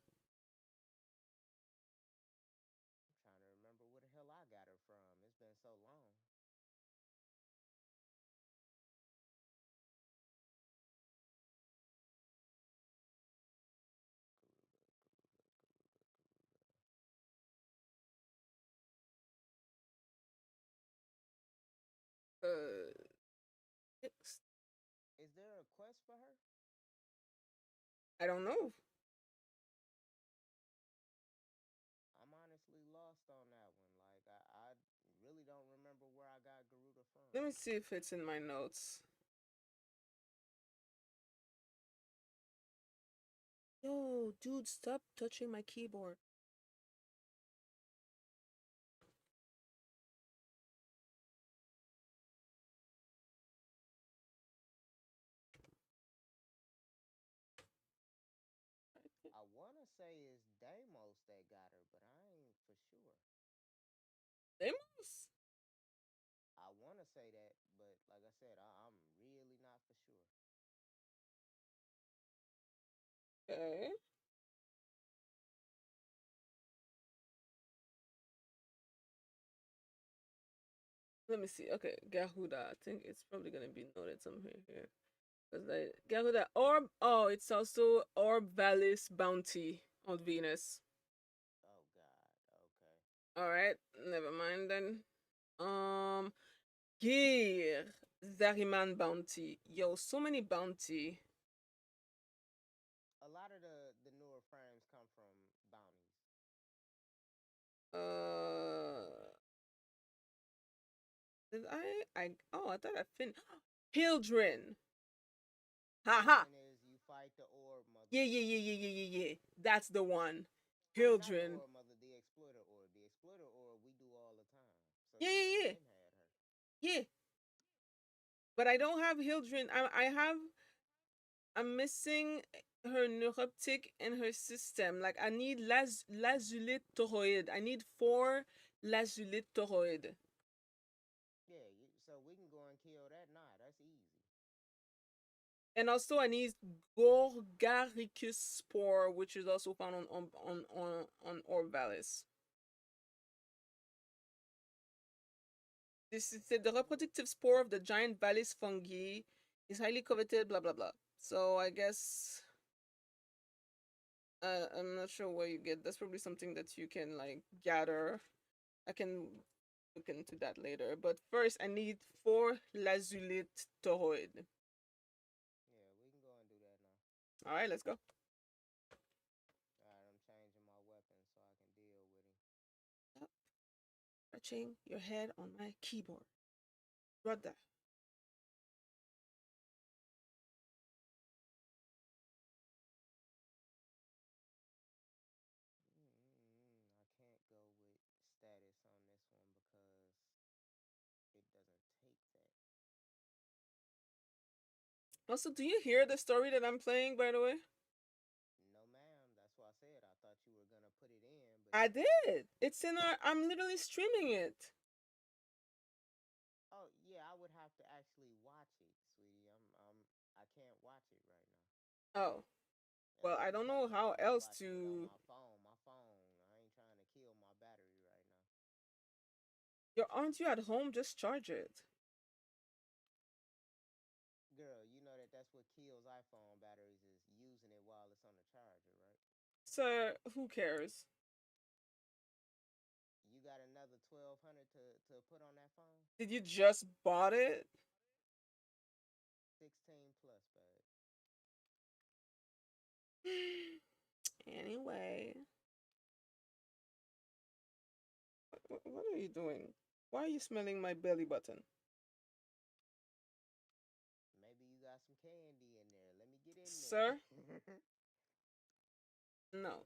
I'm trying to remember where the hell I got her from. It's been so long. Uh, Is there a quest for her? I don't know. I'm honestly lost on that one. Like I really don't remember where I got Garuda from. Let me see if it's in my notes. Yo, dude, stop touching my keyboard. I wanna say it's Deimos that got her, but I ain't for sure. Deimos? I wanna say that, but like I said, I'm really not for sure. Okay. Let me see. Okay, Garuda. I think it's probably gonna be noted somewhere here. Because like Garuda Orb. Oh, it's also Orb Valis Bounty on Venus. Oh God. Okay. All right, never mind then. Um, Gear Zariman Bounty. Yo, so many bounty. A lot of the newer frames come from bounties. Uh, did I thought I finished. Hildren. Haha. Hildren is you fight the Orb Mother. Yeah, yeah, yeah, yeah, yeah, yeah, yeah. That's the one. I mean, not the Hildren. Orb Mother, the Exploiter Orb. The Exploiter Orb we do all the time. So Yeah, you yeah, should yeah. been had her. Yeah. But I don't have Hildren. I have. I'm missing her neuroptic and her system. Like I need lazulite toroid. I need 4 lazulite toroid. Yeah, so we can go and kill that. Nah, that's easy. And also I need Gorgaricus spore, which is also found on Orvalis. This is the reproductive spore of the giant Valis fungi is highly coveted. Blah blah blah. So I guess I'm not sure where you get. That's probably something that you can like gather. I can look into that later. But first, I need 4 lazulite toroid. Yeah, we can go and do that now. All right, let's go. All right, I'm changing my weapon. touching your head on my keyboard. Brother. I can't go with status on this one because it doesn't take that. Also, do you hear the story that I'm playing, by the way? No, ma'am. That's why I said I thought you were gonna put it in, but I did. It's in our. I'm literally streaming it. oh yeah, I would have to actually watch it, sweetie. I can't watch it right now. Oh, well, Unless I you're don't know talking how about me else watching it on to. my phone. My phone. I ain't trying to kill my battery right now. Aren't you at home? Just charge it. Girl, you know that that's what kills iPhone batteries is using it while it's on the charger, right? Sir, who cares? You got another 1200 to put on that phone? Did you just bought it? 16 plus, babe. Anyway, what are you doing? Why are you smelling my belly button? Maybe you got some candy in there. Let me get in Sir? there. No.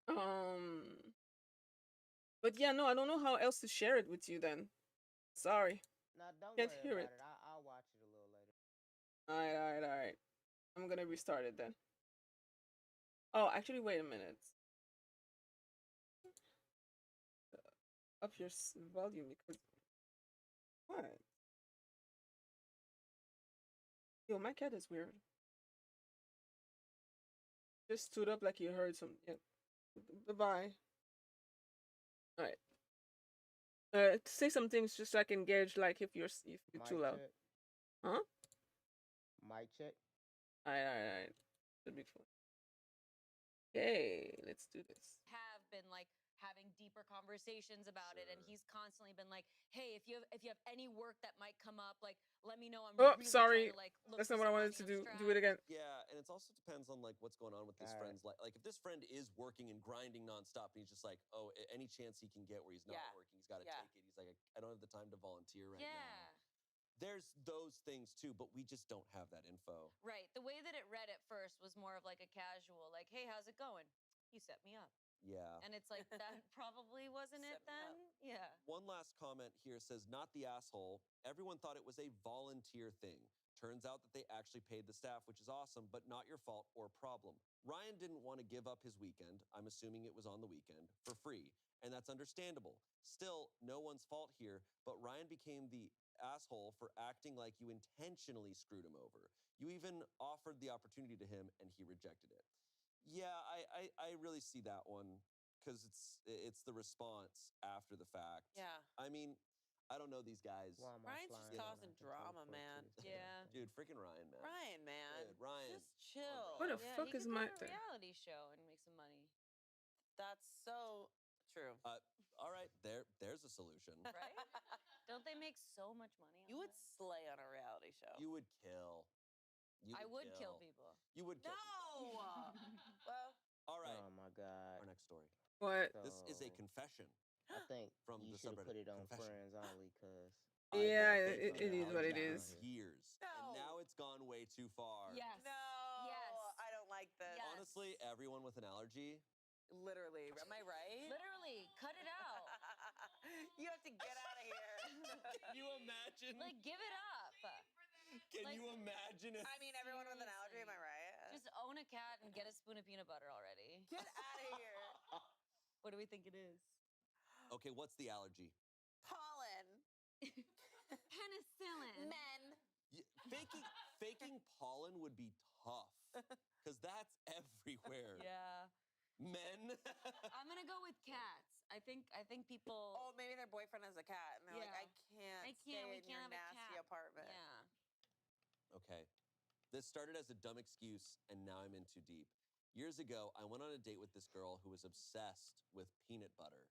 Um, but yeah, no, I don't know how else to share it with you then. Sorry. Nah, don't Can't worry hear about it. it. I'll watch it a little later. Alright, alright, alright. I'm gonna restart it then. Oh, actually, wait a minute. Up your volume because. What? Yo, my cat is weird. Just stood up like you heard some. Yeah. Bye. Alright. Say some things just so I can gauge like if you're too Mic loud. check. Huh? Mic check. Alright. Should be fun. Okay, let's do this. Have been like having deeper conversations about it, and he's constantly been like, "Hey, if you have any work that might come up, like let me know. I'm Oh, really sorry. trying to like look That's for not what I some wanted money. to I'm do. Do it strapped." again. Yeah, and it also depends on like what's going on with this friend's life. Like if this friend is working and grinding nonstop, and he's just like, oh, any chance he can get where he's not working, he's got to take it. He's like, I don't have the time to volunteer right now. There's those things too, but we just don't have that info. Right. The way that it read at first was more of like a casual, like, "Hey, how's it going? You set me up." Yeah. And it's like that probably wasn't it then. Yeah. One last comment here says, not the asshole. Everyone thought it was a volunteer thing. Turns out that they actually paid the staff, which is awesome, but not your fault or problem. Ryan didn't want to give up his weekend, I'm assuming it was on the weekend, for free, and that's understandable. Still, no one's fault here, but Ryan became the asshole for acting like you intentionally screwed him over. You even offered the opportunity to him, and he rejected it. Yeah, I really see that one because it's the response after the fact. Yeah. I mean, I don't know these guys. Ryan's just causing drama, man. Yeah. Dude, freaking Ryan, man. Ryan, man. Dude, Ryan. Just chill. What the Yeah, fuck he is could my go on a reality show and make some money. That's so true. All right, there's a solution. Right? Don't they make so much money on You would this? slay on a reality show. You would kill. I would kill people. You would kill. No. Well. All right. Oh my god. Our next story. What? This is a confession. I think from you the should have put subreddit it on confession. friends only, cause Yeah, I've been it is what it for is. years, and now it's gone way too far. Yes. No. Yes. I don't like this. Yes. Honestly, everyone with an allergy. Literally. Am I right? Literally, cut it out. You have to get out of here. Can you imagine? Like, give it up. Can like- you imagine if I mean, everyone with an allergy, am I right? Just own a cat and get a spoon of peanut butter already. Get out of here. What do we think it is? Okay, what's the allergy? Pollen. Penicillin. Men. Faking pollen would be tough because that's everywhere. Yeah. Men. I'm gonna go with cats. I think people. Oh, maybe their boyfriend has a cat, and they're like, I can't We stay in your can't have a nasty cat. apartment. Yeah. Okay. This started as a dumb excuse, and now I'm in too deep. Years ago, I went on a date with this girl who was obsessed with peanut butter.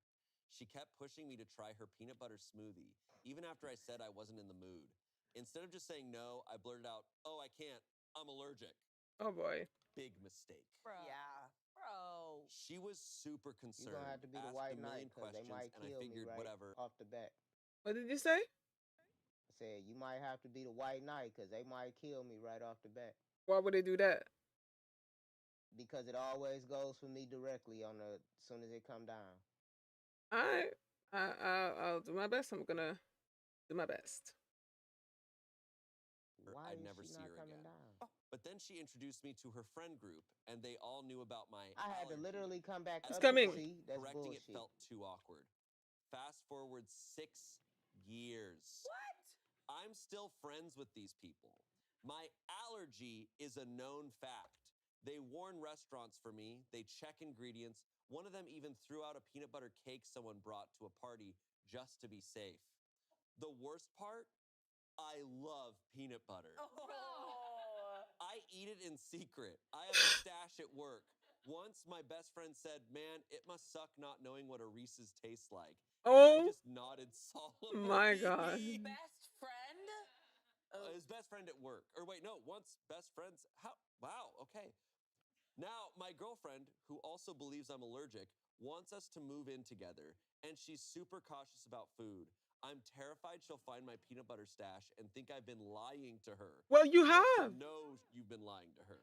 She kept pushing me to try her peanut butter smoothie, even after I said I wasn't in the mood. Instead of just saying no, I blurted out, "Oh, I can't. I'm allergic." Oh boy. Big mistake. Bro. Yeah. Bro. She was super concerned. You're gonna have to be the asked White a million Knight because they questions, might and I kill me figured right whatever. off the bat. What did you say? I said you might have to be the White Knight because they might kill me right off the bat. Why would they do that? Because it always goes for me directly on the as soon as it come down. All right. I'll do my best. I'm gonna do my best. Why I'd is never she see not her coming again. down? But then she introduced me to her friend group, and they all knew about my I had to allergy. literally come back At up this to coming. point, see. That's correcting bullshit. it felt too awkward. Fast forward 6 years. What? I'm still friends with these people. My allergy is a known fact. They warn restaurants for me. They check ingredients. One of them even threw out a peanut butter cake someone brought to a party just to be safe. The worst part? I love peanut butter. I eat it in secret. I have a stash at work. Once my best friend said, "Man, it must suck not knowing what a Reese's tastes like." And I Oh just nodded solemnly. my god. Best friend? His best friend at work. Or wait, no, once best friends. How? Wow, okay. Now, my girlfriend, who also believes I'm allergic, wants us to move in together, and she's super cautious about food. I'm terrified she'll find my peanut butter stash and think I've been lying to her. Well, you But have. she'll know you've been lying to her,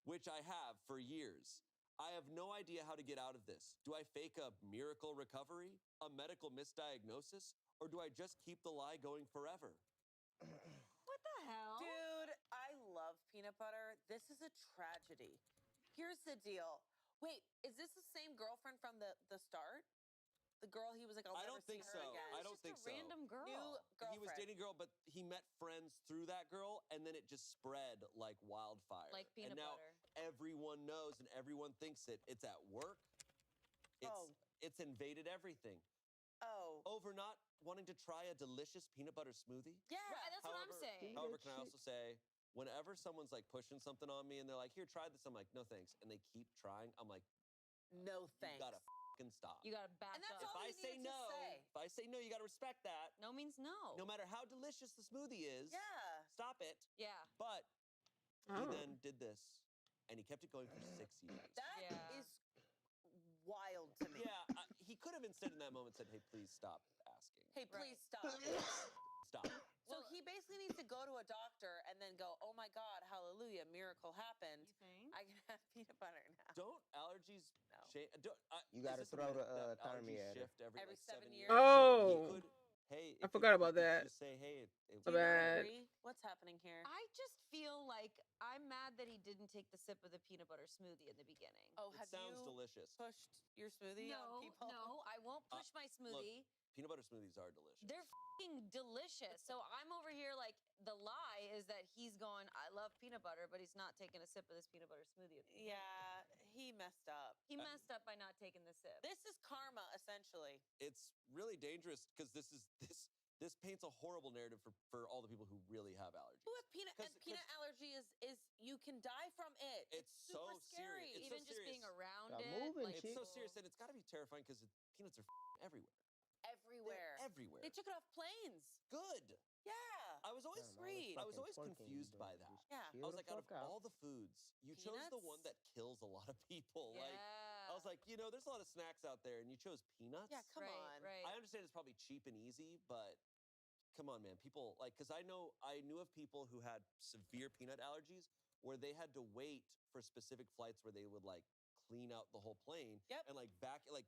which I have for years. I have no idea how to get out of this. Do I fake a miracle recovery, a medical misdiagnosis, or do I just keep the lie going forever? What the hell? Dude, I love peanut butter. This is a tragedy. Here's the deal. Wait, is this the same girlfriend from the start? The girl he was like, I'll I never don't see think her so. again. I don't think so. Random girl. New girlfriend. He was dating a girl, but he met friends through that girl, and then it just spread like wildfire. Like peanut and now butter. everyone knows and everyone thinks it. It's at work. It's invaded everything. Oh. Over not wanting to try a delicious peanut butter smoothie. Yeah. Right, that's what I'm saying. However, can I also say, whenever someone's like pushing something on me and they're like, "Here, try this," I'm like, "No, thanks," and they keep trying. I'm like, No thanks. "You gotta fucking stop." You gotta back And that's up. all If I you say needed to no, say. if I say no, you gotta respect that. No means no. No matter how delicious the smoothie is, Yeah. stop it. Yeah. But he Oh. then did this, and he kept it going for 6 years. That Yeah. is wild to me. Yeah, he could have instead in that moment said, "Hey, please stop asking. Hey, please stop. Stop." So he basically needs to go to a doctor and then go, oh my God, hallelujah, miracle happened. You think? I can have peanut butter now. Don't allergies No. change? You gotta throw the thermi at her. shift every Every like 7 7 years? years. Oh. He could, hey, I if forgot it- about you that. Just say, hey, My Do you not bad. agree? What's happening here? I just feel like I'm mad that he didn't take the sip of the peanut butter smoothie in the beginning. Oh, It have sounds you delicious. pushed your smoothie on people? No, I won't push my smoothie. Peanut butter smoothies are delicious. They're f***ing delicious. So I'm over here like the lie is that he's going, I love peanut butter, but he's not taking a sip of this peanut butter smoothie. At the beginning. Yeah, he messed up. He messed up by not taking the sip. This is karma, essentially. It's really dangerous because this paints a horrible narrative for all the people who really have allergies. Who have peanut 'Cause- and peanut allergy is you can die from it. It's so super scary. serious. It's Even so just being serious. around Stop it. moving, like, chick. It's so serious, and it's got to be terrifying because peanuts are everywhere. Everywhere. They're everywhere. They took it off planes. Good. Yeah. I was always Damn, all this I was always fucking twerking you confused by doing, that. just Yeah. chill I was the like, out of fuck out. all the foods, you chose the one Peanuts? that kills a lot of people. Like, yeah. I was like, there's a lot of snacks out there, and you chose peanuts. Yeah, come right, on. Right. I understand it's probably cheap and easy, but come on, man. People because I knew of people who had severe peanut allergies where they had to wait for specific flights where they would like clean out the whole plane Yep. and like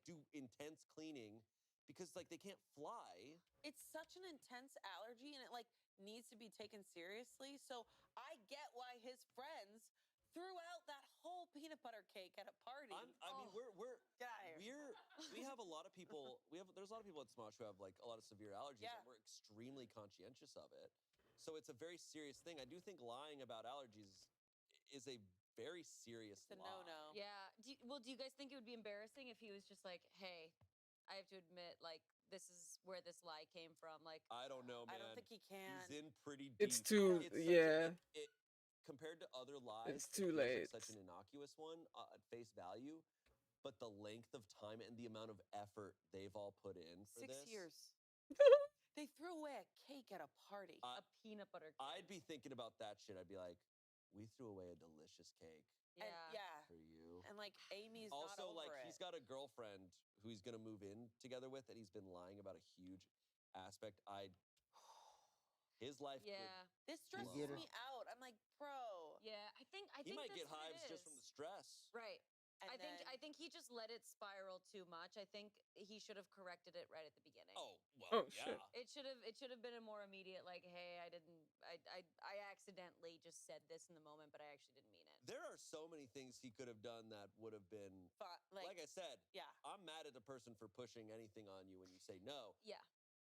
do intense cleaning because like they can't fly. It's such an intense allergy and it like needs to be taken seriously. So I get why his friends threw out that whole peanut butter cake at a party. I mean, we're Get out of here. we have a lot of people. There's a lot of people at Smosh who have like a lot of severe allergies, Yeah. and we're extremely conscientious of it. So it's a very serious thing. I do think lying about allergies is a very serious It's a lie. no-no. Yeah. Do you guys think it would be embarrassing if he was just like, hey, I have to admit, like, this is where this lie came from? Like, I don't know, man. I don't think he can. He's in pretty deep. It's too Compared to other lies, It's too it feels like late. such an innocuous one at face value, but the length of time and the amount of effort they've all put in for 6 this. years. They threw away a cake at a party. a peanut butter cake. I'd be thinking about that shit. I'd be like, we threw away a delicious cake Yeah. And yeah. for you. And like, Amy's also, not over like, it. he's got a girlfriend who he's gonna move in together with, and he's been lying about a huge aspect. His life. Yeah. This blow. stresses me out. I'm like, bro. Yeah, I think He might that's get what hives it just from is. the stress. Right. And I think he just let it spiral too much. I think he should have corrected it right at the beginning. Oh, well, Oh, yeah. shit. It should have been a more immediate, like, hey, I accidentally just said this in the moment, but I actually didn't mean it. There are so many things he could have done that would have been like I said, yeah. I'm mad at a person for pushing anything on you when you say no. Yeah.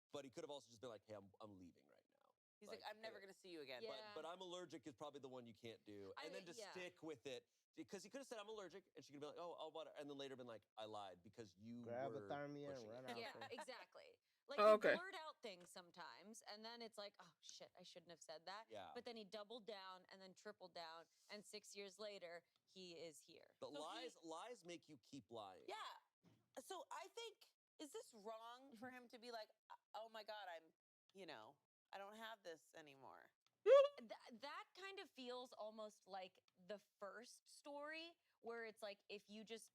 But he could have also just been like, hey, I'm leaving right now. He's like, I'm never gonna see you again. Yeah. But I'm allergic is probably the one you can't do. And then to stick with it. Because he could have said I'm allergic, and she could be like, oh, what? And then later been like, I lied because you Grab were a thermia and pushing run it. out Yeah, there. exactly. Like, Oh, he okay. blurt out things sometimes, and then it's like, oh shit, I shouldn't have said that. Yeah. But then he doubled down and then tripled down, and 6 years later, he is here. But lies make you keep lying. Yeah. So I think, is this wrong for him to be like, oh my God, I don't have this anymore? That kind of feels almost like the first story, where it's like if he just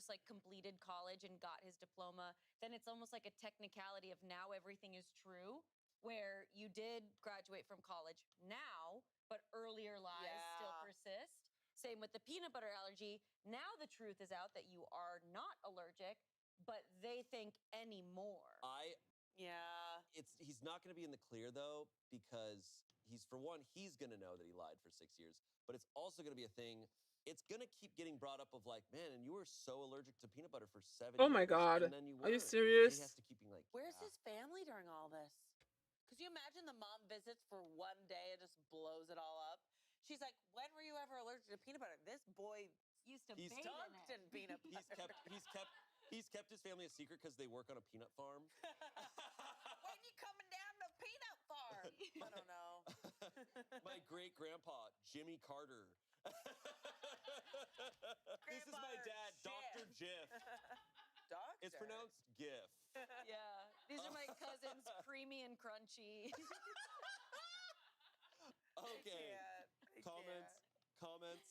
like completed college and got his diploma, then it's almost like a technicality of now everything is true, where you did graduate from college now, but earlier lies still persist. Same with the peanut butter allergy. Now the truth is out that you are not allergic, but they think anymore. He's not going to be in the clear though, because he's going to know that he lied for 6 years, but it's also going to be a thing. It's going to keep getting brought up of like, man, and you were so allergic to peanut butter for 7 years. Oh my God. And then you Are you weren't. serious? And he has to keep being like, Where's his family during all this? Could you imagine the mom visits for one day and just blows it all up? She's like, when were you ever allergic to peanut butter? This boy used to he's bathe dunked in peanut butter. He's kept his family a secret because they work on a peanut farm. When you coming down to peanut farm? I don't know. My great grandpa, Jimmy Carter. This is my dad, Dr. Jiff. Doctor? It's pronounced GIF. Yeah. These are my cousins, Creamy and Crunchy. Okay. Comments.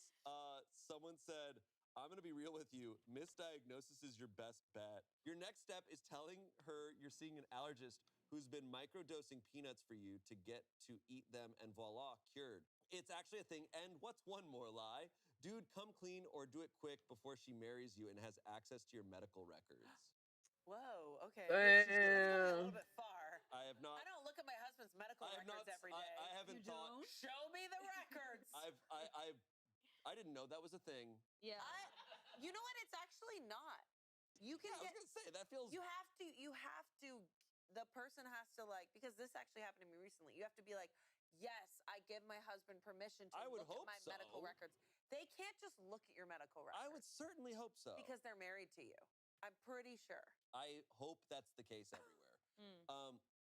Someone said, I'm going to be real with you. Misdiagnosis is your best bet. Your next step is telling her you're seeing an allergist who's been microdosing peanuts for you to get to eat them, and voila, cured. It's actually a thing. And what's one more lie? Dude, come clean or do it quick before she marries you and has access to your medical records. Whoa, okay. Damn. That's going a little bit far. I have not. I don't look at my husband's medical records every day. I haven't thought. Show me the records. I didn't know that was a thing. Yeah. You know what? It's actually not. You can I was gonna say that feels. You have to. The person has to because this actually happened to me recently. You have to be like, yes, I give my husband permission to I would look hope at my medical so. records. They can't just look at your medical records. I would certainly hope so. Because they're married to you. I'm pretty sure. I hope that's the case everywhere.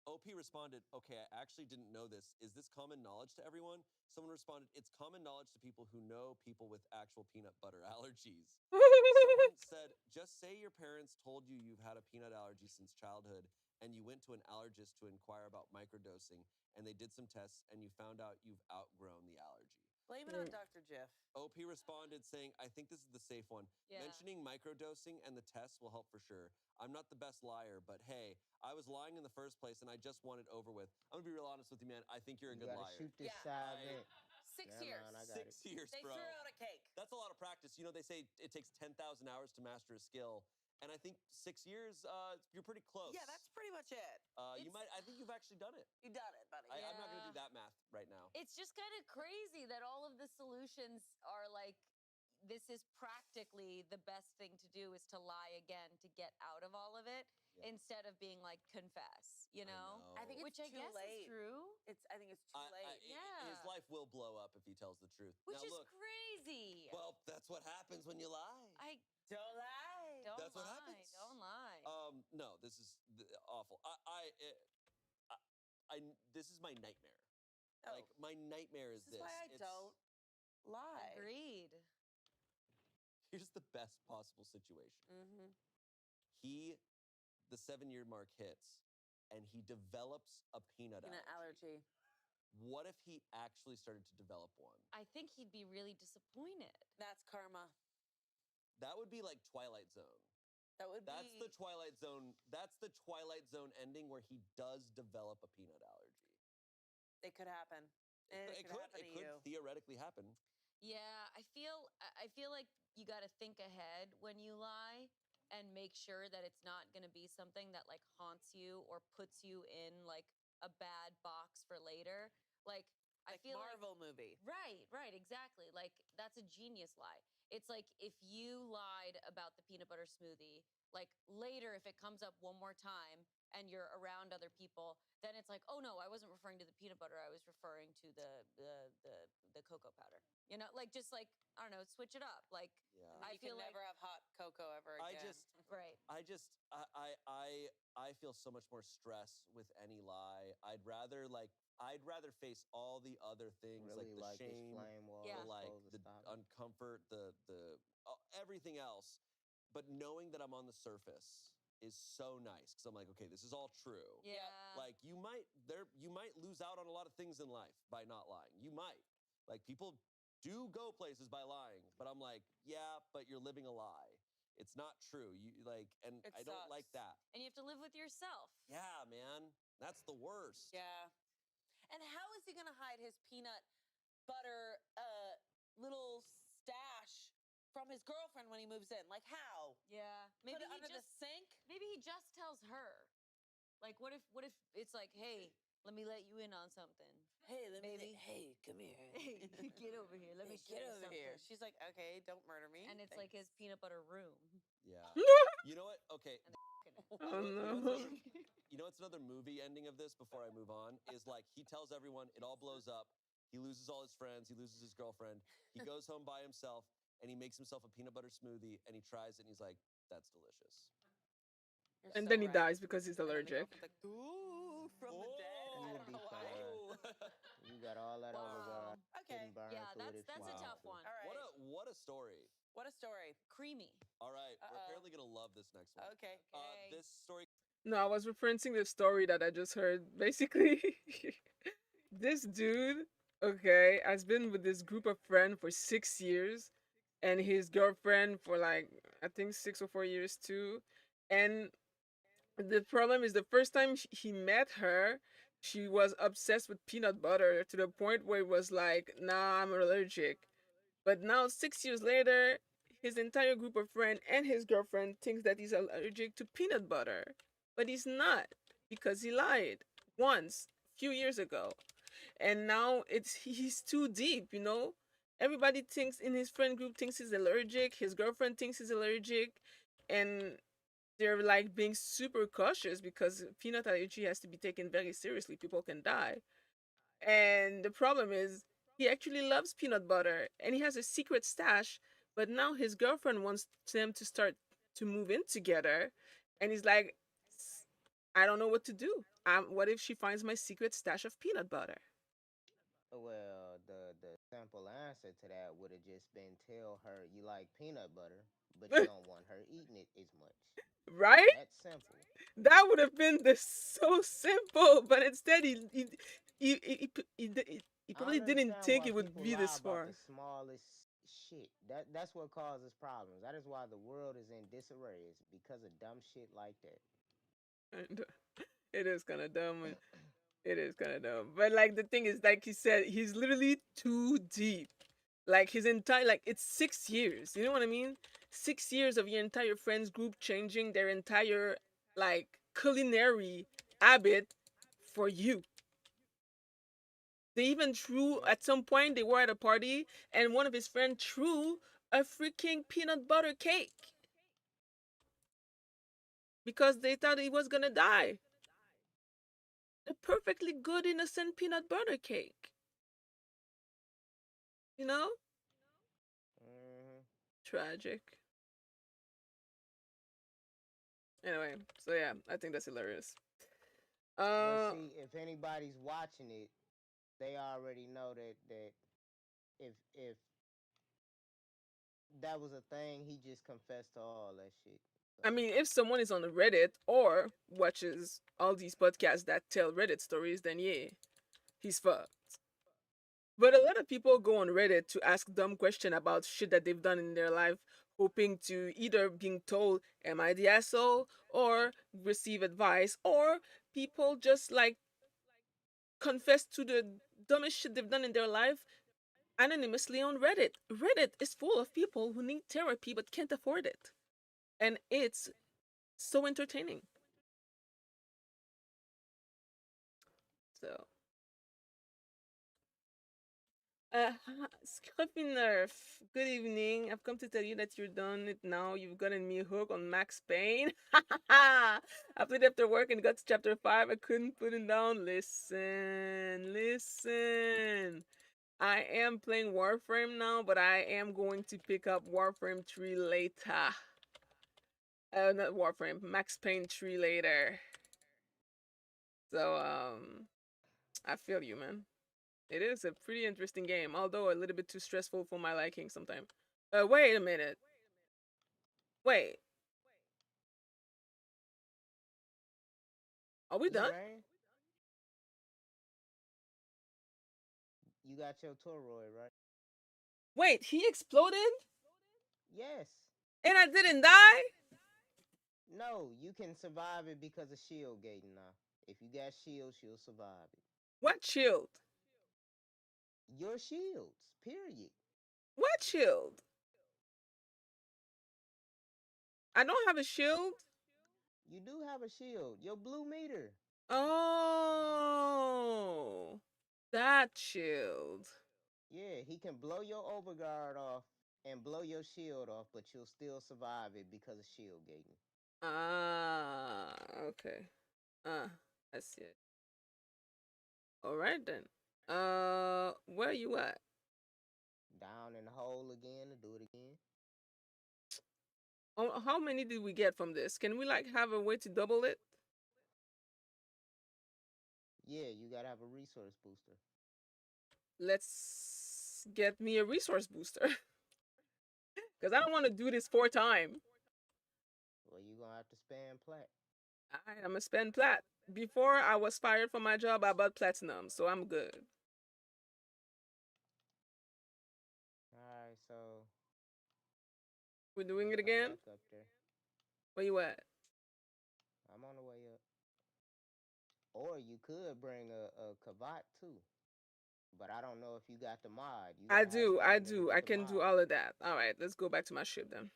OP responded, okay, I actually didn't know this. Is this common knowledge to everyone? Someone responded, it's common knowledge to people who know people with actual peanut butter allergies. Someone said, just say your parents told you you've had a peanut allergy since childhood and you went to an allergist to inquire about microdosing and they did some tests and you found out you've outgrown the allergy. Blame it on Dr. Jiff. OP responded saying, I think this is the safe one. Yeah. Mentioning microdosing and the tests will help for sure. I'm not the best liar, but hey, I was lying in the first place and I just want it over with. I'm gonna be real honest with you, man. I think you're a good liar. Shoot this side vent. 6 years. I got 6 years, They bro. threw out a cake. That's a lot of practice. You know, they say it takes 10,000 hours to master a skill. And I think 6 years, you're pretty close. Yeah, that's pretty much it. I think you've actually done it. You done it, buddy. I'm not going to do that math right now. It's just kind of crazy that all of the solutions are like, this is practically the best thing to do is to lie again to get out of all of it instead of being like, confess, you know? I think it's Which I too guess late. is true. I think it's too late. His life will blow up if he tells the truth. Which now, is look, crazy. well, that's what happens when you lie. Don't lie. Don't That's what lie. happens. Don't lie. No, this is awful. This is my nightmare. Like my nightmare is This is why I don't lie. Agreed. Here's the best possible situation. The 7-year mark hits, and he develops a peanut allergy. What if he actually started to develop one? I think he'd be really disappointed. That's karma. That would be like Twilight Zone. That would That's be. the Twilight Zone. That's the Twilight Zone ending where he does develop a peanut allergy. It could happen. It could happen It to could you. theoretically happen. Yeah, I feel like you got to think ahead when you lie and make sure that it's not going to be something that like haunts you or puts you in like a bad box for later. Like I Like feel Marvel like movie. right, exactly. Like that's a genius lie. It's like if you lied about the peanut butter smoothie, like later if it comes up one more time and you're around other people, then it's like, oh no, I wasn't referring to the peanut butter. I was referring to the cocoa powder. You know, like just like I don't know, switch it up. Like Yeah. I You feel can like never have hot cocoa ever again. right. I feel so much more stress with any lie. I'd rather face all the other things Really like the like this shame, flame war Yeah. the was like supposed to the stop. uncomfort, the everything else. But knowing that I'm on the surface is so nice because I'm like, okay, this is all true. Yeah. Like you might lose out on a lot of things in life by not lying. You might. Like people do go places by lying, but I'm like, yeah, but you're living a lie. It's not true. You like, and It I don't like sucks. that. And you have to live with yourself. Yeah, man, that's the worst. Yeah. And how is he gonna hide his peanut butter little stash from his girlfriend when he moves in? Like how? Yeah. Put Maybe it he under just the sink? maybe he just tells her. Like what if it's like, "Hey, let me let you in on something." Hey, Maybe. hey, come here. Hey, get over here. Let me show Get you over here. something. She's like, okay, don't murder me. And it's like his peanut butter room. Yeah. You know what? Okay. Oh no. You know what's another movie ending of this before I move on is like he tells everyone it all blows up. He loses all his friends. He loses his girlfriend. He goes home by himself and he makes himself a peanut butter smoothie and he tries it and he's like, "That's delicious." You're And so then he right. dies because he's And then they go allergic. for the ooh from the dead. I You'd don't be know why. fine. You got all that over Wow. there. Okay. Couldn't burn Yeah, through it if that's you a wanted tough to. one. All right. What a story. What a story. Creamy. All right, we're Uh-oh. apparently gonna love this next one. Okay. This story. No, I was referencing the story that I just heard. Basically, this dude, okay, has been with this group of friends for 6 years, and his girlfriend for like I think 6 or 4 years too. And the problem is the first time he met her, she was obsessed with peanut butter to the point where it was like, nah, I'm allergic. But now 6 years later, his entire group of friends and his girlfriend thinks that he's allergic to peanut butter. But he's not because he lied once a few years ago. And now he's too deep, you know? Everybody thinks in his friend group thinks he's allergic, his girlfriend thinks he's allergic, and they're like being super cautious because peanut allergy has to be taken very seriously. People can die. And the problem is, he actually loves peanut butter and he has a secret stash, but now his girlfriend wants them to start to move in together. And he's like, I don't know what to do. What if she finds my secret stash of peanut butter? Well, the simple answer to that would have just been tell her you like peanut butter, but you don't want her eating it as much. Right? That's simple. That would have been the so simple, but instead he I probably don't didn't understand think why it would people be lie this about far. the smallest shit. That's what causes problems. That is why the world is in disarray. It's because of dumb shit like that. And it is kind of dumb. It is kind of dumb. But like the thing is, like he said, he's literally too deep. Like his entire like it's 6 years. You know what I mean? 6 years of your entire friends group changing their entire like culinary habit for you. They even threw Yep. at some point they were at a party and one of his friends threw a freaking peanut butter cake because they thought he was gonna die. A perfectly good innocent peanut butter cake. You know? Hmm. Tragic. Anyway, so yeah, I think that's hilarious. But Uh, see, if anybody's watching it, they already know that if that was a thing, he just confessed to all that shit. So I mean, if someone is on Reddit or watches all these podcasts that tell Reddit stories, then yeah, he's fucked. But a lot of people go on Reddit to ask dumb questions about shit that they've done in their life hoping to either being told, "Am I the asshole?" or receive advice, or people just like confess to the dumbest shit they've done in their life anonymously on Reddit. Reddit is full of people who need therapy but can't afford it. And it's so entertaining. So, Scruffy good evening. I've come to tell you that you're done it now. You've gotten me hooked on Max Payne. I played after work and got to chapter 5. I couldn't put it down. Listen. I am playing Warframe now, but I am going to pick up Warframe 3 later. Not Warframe, Max Payne 3 later. So, I feel you, man. It is a pretty interesting game, although a little bit too stressful for my liking sometimes. Wait a minute. Wait. Are we Yeah, done? man. You got your toroid, right? Wait, he exploded? Yes. And I didn't die? No, you can survive it because of shield gating now. If you got shields, you'll survive it. What shield? Your shields, period. What shield? I don't have a shield. You do have a shield. Your blue meter. Oh, that shield. Yeah, he can blow your overguard off and blow your shield off, but you'll still survive it because of shield gating. Ah, okay. I see it. All right then. Where you at? Down in the hole again to do it again. Oh, how many did we get from this? Can we like have a way to double it? Yeah, you gotta have a resource booster. Let's get me a resource booster. Because I don't want to do this 4 times. Well, you gonna have to spam plat. Alright, I'm gonna spend plat. Before I was fired from my job, I bought platinum, so I'm good. Alright, so We're doing it come again? back up there. Where you at? I'm on the way up. Or you could bring a kavat too. But I don't know if you got the mod. You I gotta have do, I stamina to do. get I the can do mod. all of that. Alright, let's go back to my ship then.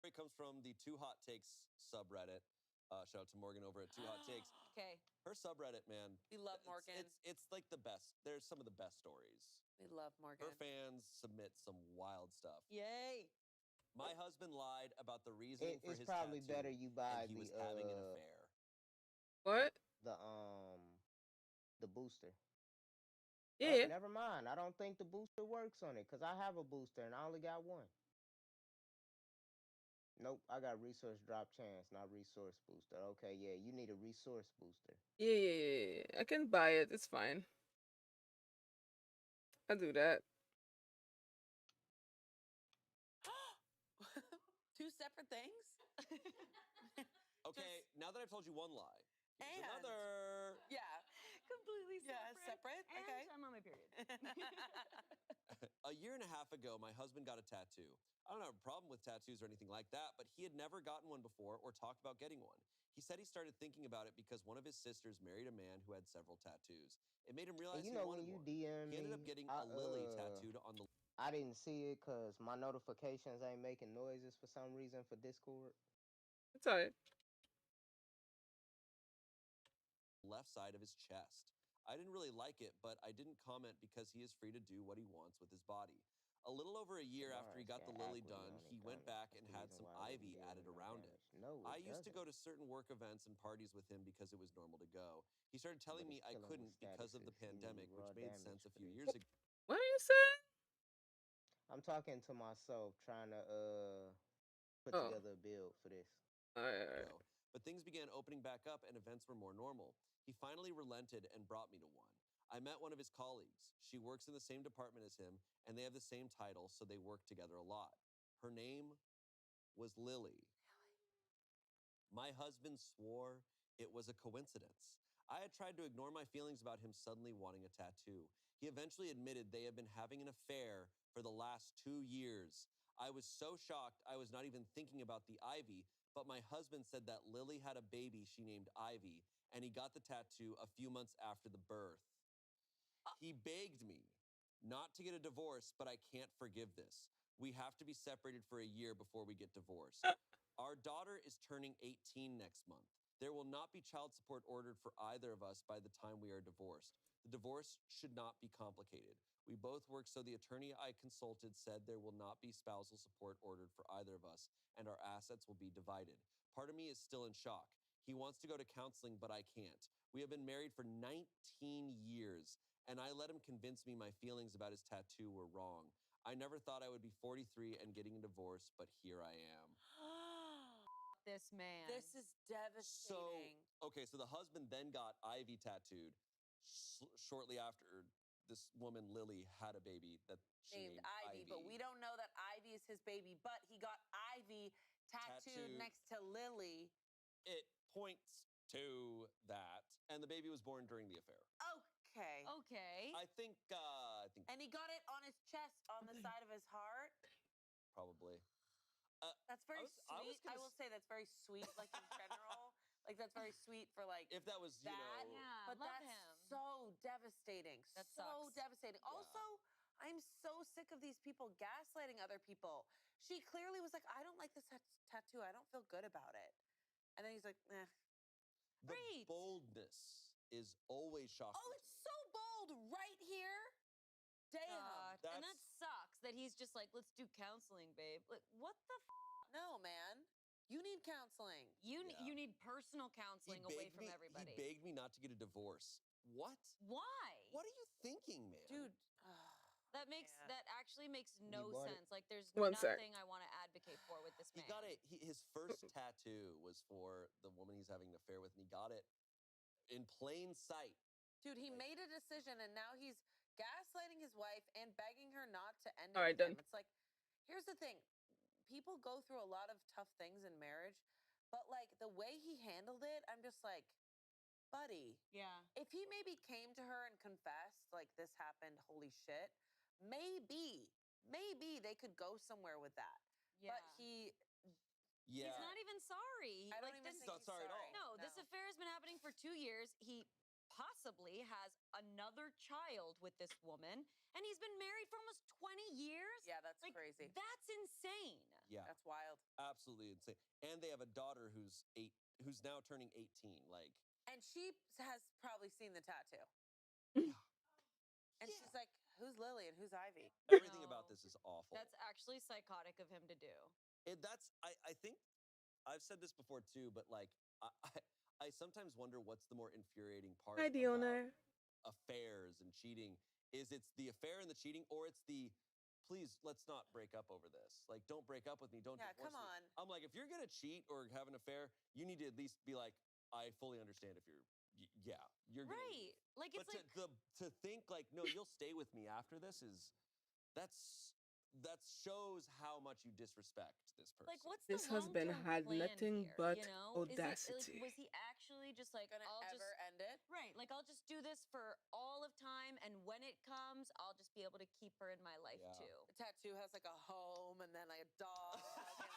It comes from the Two Hot Takes subreddit. Shout out to Morgan over at Two Hot Takes. Okay. Her subreddit, man. We love Morgan. It's like the best. There's some of the best stories. We love Morgan. Her fans submit some wild stuff. Yay. My husband lied about the reasoning for It's his probably tattoo, better you buy and he was having an affair. What? The booster. Yeah. Never mind. I don't think the booster works on it because I have a booster and I only got one. Nope, I got resource drop chance, not resource booster. Okay, yeah, you need a resource booster. Yeah. I can buy it. It's fine. I'll do that. Two separate things? Okay, now that I've told you one lie, here's And- another. Yeah. Completely Yeah, separate. And Okay. I'm on my period. A year and a half ago, my husband got a tattoo. I don't have a problem with tattoos or anything like that, but he had never gotten one before or talked about getting one. He said he started thinking about it because one of his sisters married a man who had several tattoos. It made him realize And you he know wanted when you more. DM He ended me, up getting a lily tattooed on the I didn't see it because my notifications ain't making noises for some reason for Discord. It's alright. left side of his chest. I didn't really like it, but I didn't comment because he is free to do what he wants with his body. A little over a year after he got the lily done, he went back and had some ivy added around it. No, I used to go to certain work events and parties with him because it was normal to go. He started telling me I couldn't because of the pandemic, which made sense a few years ago. What are you saying? I'm talking to myself, trying to put together a build for this. Alright. But things began opening back up and events were more normal. He finally relented and brought me to one. I met one of his colleagues. She works in the same department as him, and they have the same title, so they work together a lot. Her name was Lily. My husband swore it was a coincidence. I had tried to ignore my feelings about him suddenly wanting a tattoo. He eventually admitted they have been having an affair for the last 2 years. I was so shocked I was not even thinking about the Ivy, but my husband said that Lily had a baby she named Ivy, and he got the tattoo a few months after the birth. He begged me not to get a divorce, but I can't forgive this. We have to be separated for a year before we get divorced. Our daughter is turning 18 next month. There will not be child support ordered for either of us by the time we are divorced. The divorce should not be complicated. We both work, so the attorney I consulted said there will not be spousal support ordered for either of us, and our assets will be divided. Part of me is still in shock. He wants to go to counseling, but I can't. We have been married for 19 years, and I let him convince me my feelings about his tattoo were wrong. I never thought I would be 43 and getting a divorce, but here I am. This man. This is devastating. So the husband then got Ivy tattooed shortly after this woman, Lily, had a baby that she named Ivy. But we don't know that Ivy is his baby, but he got Ivy tattooed next to Lily. It points to that, and the baby was born during the affair. Okay. Okay. I think. And he got it on his chest, on the side of his heart. Probably. That's very sweet. I will say that's very sweet, like in general. Like that's very sweet for like if that was that. Yeah, but love that's him. so devastating. That so sucks. devastating. Also, I'm so sick of these people gaslighting other people. She clearly was like, I don't like this tattoo. I don't feel good about it. And then he's like, eh. The boldness is always shocking. Oh, it's so bold right here. Damn. God. And that sucks that he's just like, let's do counseling, babe. Like, what the No, man. You need counseling. You need personal counseling away from everybody. He begged me not to get a divorce. What? Why? What are you thinking, man? Dude. That actually makes no bought sense. Like there's One sec. nothing I want to advocate for with this man. He got it. His first tattoo was for the woman he's having an affair with, and he got it in plain sight. Dude, he made a decision, and now he's gaslighting his wife and begging her not to end it All right, with him. done. It's like, here's the thing. People go through a lot of tough things in marriage, but like the way he handled it, I'm just like, buddy. Yeah. If he maybe came to her and confessed, like this happened, holy shit, maybe they could go somewhere with that. Yeah. But Yeah. He's not even sorry. I don't Like, even this- think not he's sorry at all. No, this affair has been happening for 2 years. He possibly has another child with this woman, and he's been married for almost 20 years. Yeah, that's Like, crazy. That's insane. Yeah. That's wild. Absolutely insane. And they have a daughter who's now turning 18. Like, And she has probably seen the tattoo. And she's like, who's Lily and who's Ivy? everything about this is awful. That's actually psychotic of him to do. I think I've said this before too, but like I sometimes wonder what's the more infuriating part Hi, Diona. about affairs and cheating. Is it's the affair and the cheating, or it's the please let's not break up over this. Like, don't break up with me. Don't Yeah, divorce come me. on. I'm like, if you're gonna cheat or have an affair, you need to at least be like, I fully understand if you're you're gonna Right. Like, it's but like to think like, no, you'll stay with me after this is that shows how much you disrespect this person. Like, what's This the husband long-term had plan nothing here, but you know? audacity. Was he actually just like, Gonna I'll ever just end it? right? Like, I'll just do this for all of time, and when it comes, I'll just be able to keep her in my life too. The tattoo has like a home and then like a dog and like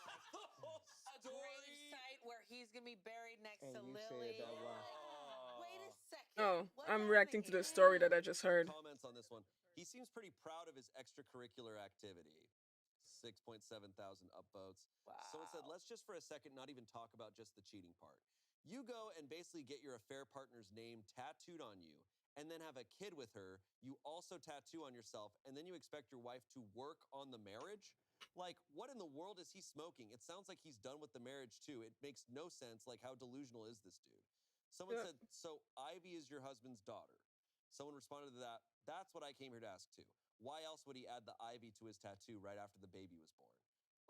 a grave site where he's gonna be buried next And to you Lily. said that why? Wait a second. Oh, What's I'm happening reacting to here? the story that I just heard. Comments on this one. He seems pretty proud of his extracurricular activity. 6.7 thousand upvotes. Someone said, let's just for a second not even talk about just the cheating part. You go and basically get your affair partner's name tattooed on you and then have a kid with her. You also tattoo on yourself, and then you expect your wife to work on the marriage? Like, what in the world is he smoking? It sounds like he's done with the marriage too. It makes no sense. Like, how delusional is this dude? Someone said, so Ivy is your husband's daughter. Someone responded to that, that's what I came here to ask too. Why else would he add the Ivy to his tattoo right after the baby was born?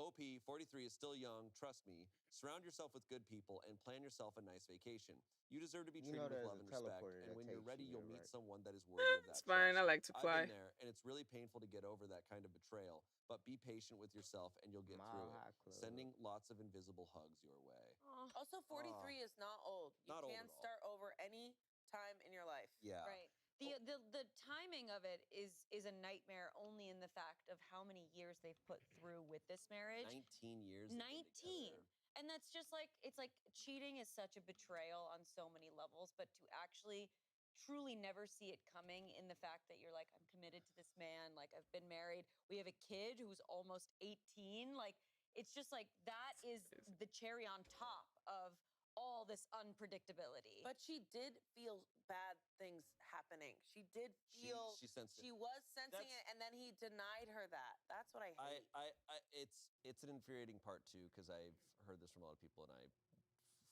OP, 43 is still young, trust me. Surround yourself with good people and plan yourself a nice vacation. You deserve to be You treated know with there's love a and respect, teleporter and that when you're takes ready, you you'll there, meet right? someone that is worthy of that It's fine. I trust. like to I've fly. been there, and it's really painful to get over that kind of betrayal, but be patient with yourself and you'll get Mile through it. High Club. Sending lots of invisible hugs your way. Also, 43 is not old. You Not old can at all. start over any time in your life. Yeah. Right. The timing of it is a nightmare only in the fact of how many years they've put through with this marriage. 19 years. they've been 19. together. And that's just like, it's like cheating is such a betrayal on so many levels, but to actually truly never see it coming in the fact that you're like, I'm committed to this man, like I've been married, we have a kid who's almost 18, like it's just like that is the cherry on top of all this unpredictability. But she did feel bad things happening. She did feel she sensed it. she was sensing it, and then he denied her that. That's what I hate. It's an infuriating part too, because I've heard this from a lot of people, and I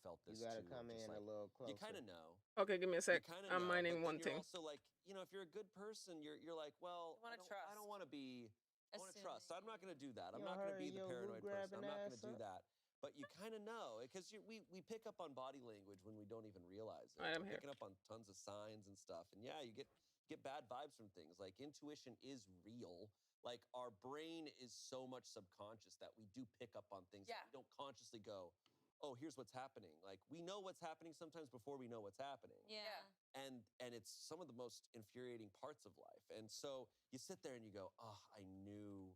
felt this You gotta too. come just in like, a little closer. You kind of know. Okay, give me a sec. You kind of I'm know, mining but one then thing. you're also like, if you're a good person, you're like, well, You wanna I don't want to be. I want to trust. I'm not going to do that. I'm You not going to hurry be the your paranoid person. loot-grabbing I'm not going ass to do up. that. But you kind of know, because we pick up on body language when we don't even realize it. All right, I'm We're here. picking up on tons of signs and stuff, and yeah, you get bad vibes from things. Like intuition is real. Like our brain is so much subconscious that we do pick up on things. Yeah. That we don't consciously go, oh, here's what's happening. Like we know what's happening sometimes before we know what's happening. Yeah. And it's some of the most infuriating parts of life. And so you sit there and you go, oh, I knew,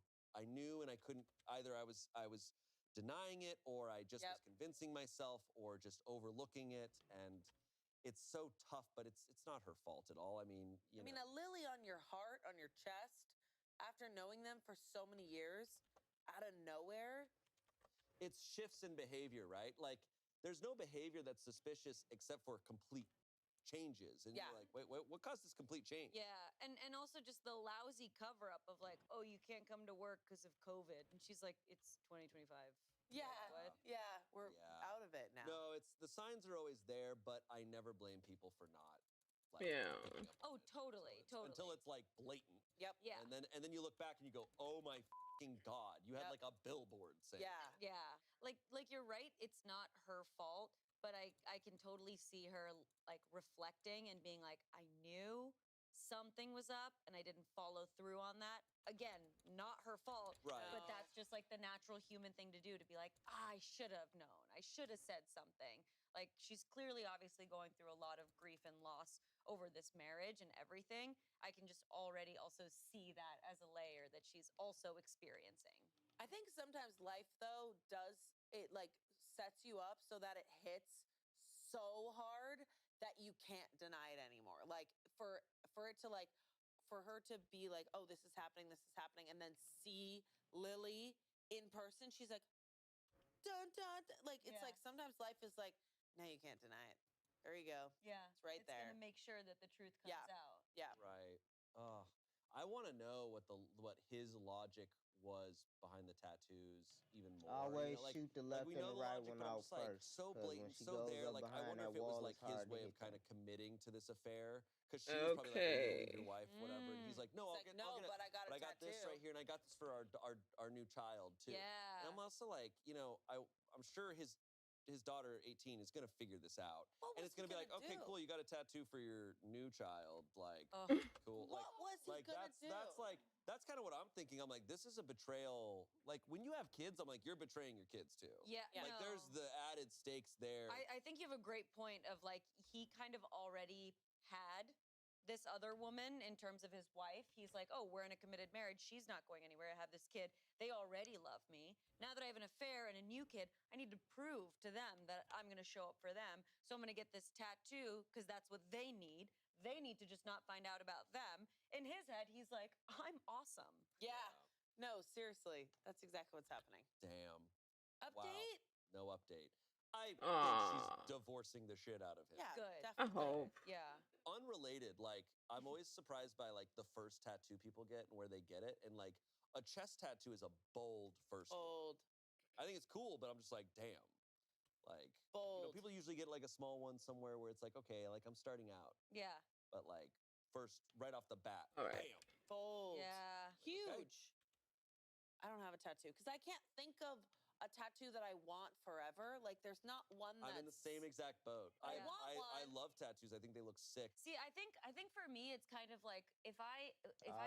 and I couldn't either. I was denying it, or I just was convincing myself, or just overlooking it. And it's so tough, but it's not her fault at all. I mean, I mean, a lily on your heart, on your chest, after knowing them for so many years, out of nowhere. It's shifts in behavior, right? Like there's no behavior that's suspicious except for complete changes. And you're like, wait, what caused this complete change? Yeah, and also just the lousy cover up of like, oh, you can't come to work because of COVID, and she's like, it's 2025. Yeah, What? yeah, we're out of it now. No, it's the signs are always there, but I never blame people for not. Like, Yeah. picking up on Oh, totally, totally. until it's like blatant. Yep. Yeah. And then you look back and you go, oh my fucking God, you had like a billboard saying. Yeah. Like you're right, it's not her fault, but I can totally see her like reflecting and being like, I knew something was up and I didn't follow through on that. Again, not her fault, Right. but that's just like the natural human thing to do, to be like, I should have known. I should have said something. Like she's clearly obviously going through a lot of grief and loss over this marriage and everything. I can just already also see that as a layer that she's also experiencing. I think sometimes life though does it like sets you up so that it hits so hard that you can't deny it anymore. Like for it to like for her to be like, oh, this is happening, and then see Lily in person, she's like, dun dun, dun. Like it's like sometimes life is like, no, you can't deny it. There you go. Yeah, it's right there. It's gonna make sure that the truth comes out. Yeah. Right. Oh, I want to know what his logic was behind the tattoos even more. Always like, shoot the like left we and know the right logic, one but I'm out just like first. so 'cause when blatant, she so goes there. up Like I behind wonder that if it was wall, like it's his hard to way of hit kind them. of committing to this affair, because she was probably like, "Are you gonna leave your wife, whatever?" And he's like, "No, He's like, "No, but I got a I got this tattoo." right here, and I got this for our new child too." Yeah. And I'm also like, I'm sure his daughter, 18, is gonna figure this out, and it's gonna be like, okay, cool, you got a tattoo for your new child, like, cool. What was he gonna do? That's kind of what I'm thinking. I'm like, this is a betrayal. Like when you have kids, I'm like, you're betraying your kids too. Yeah, Like no. there's the added stakes there. I think you have a great point of like, he kind of already had this other woman in terms of his wife. He's like, oh, we're in a committed marriage. She's not going anywhere. I have this kid. They already love me. Now that I have an affair and a new kid, I need to prove to them that I'm going to show up for them. So I'm going to get this tattoo because that's what they need. They need to just not find out about them. In his head, he's like, I'm awesome. Yeah. No, seriously. That's exactly what's happening. Damn. Update? Wow. No update. I think she's divorcing the shit out of him. Yeah, good. Definitely. I hope. Yeah. Unrelated, like I'm always surprised by like the first tattoo people get and where they get it. And like a chest tattoo is a bold first one. Bold. I think it's cool, but I'm just like, damn. Like Bold. people usually get like a small one somewhere where it's like, okay, like I'm starting out. Yeah. But like first, right off the bat, All right. bam. Bold. Yeah. Huge. I don't have a tattoo because I can't think of a tattoo that I want forever. Like there's not one that's... I'm in the same exact boat. I want one. I love tattoos. I think they look sick. See, I think for me, it's kind of like if I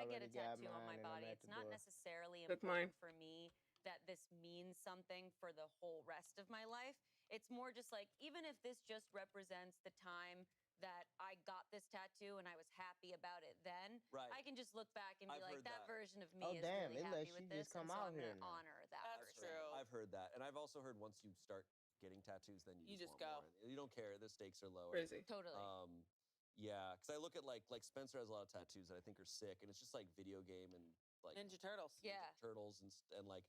get a already got tattoo on my mine and I'm body, at it's the not door. necessarily Took mine. important for me that this means something for the whole rest of my life. It's more just like, even if this just represents the time that I got this tattoo and I was happy about it then, Right. I can just look back and be I've like, heard that that. version of me Oh is damn! really It happy lets with you this, just come and so out I'm here gonna now. honor that That's person. true. I've heard that, and I've also heard once you start getting tattoos, then you You just want go. more. You don't care. The stakes are lower. Crazy. Totally. Yeah, because I look at like Spencer has a lot of tattoos that I think are sick, and it's just like video game and like Ninja Turtles. Yeah. turtles and like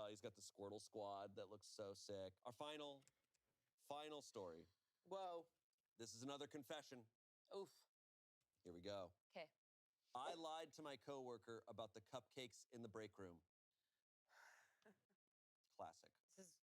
he's got the Squirtle Squad that looks so sick. Our final story. Whoa. This is another confession. Oof. Here we go. Okay. I lied to my coworker about the cupcakes in the break room. Classic. This is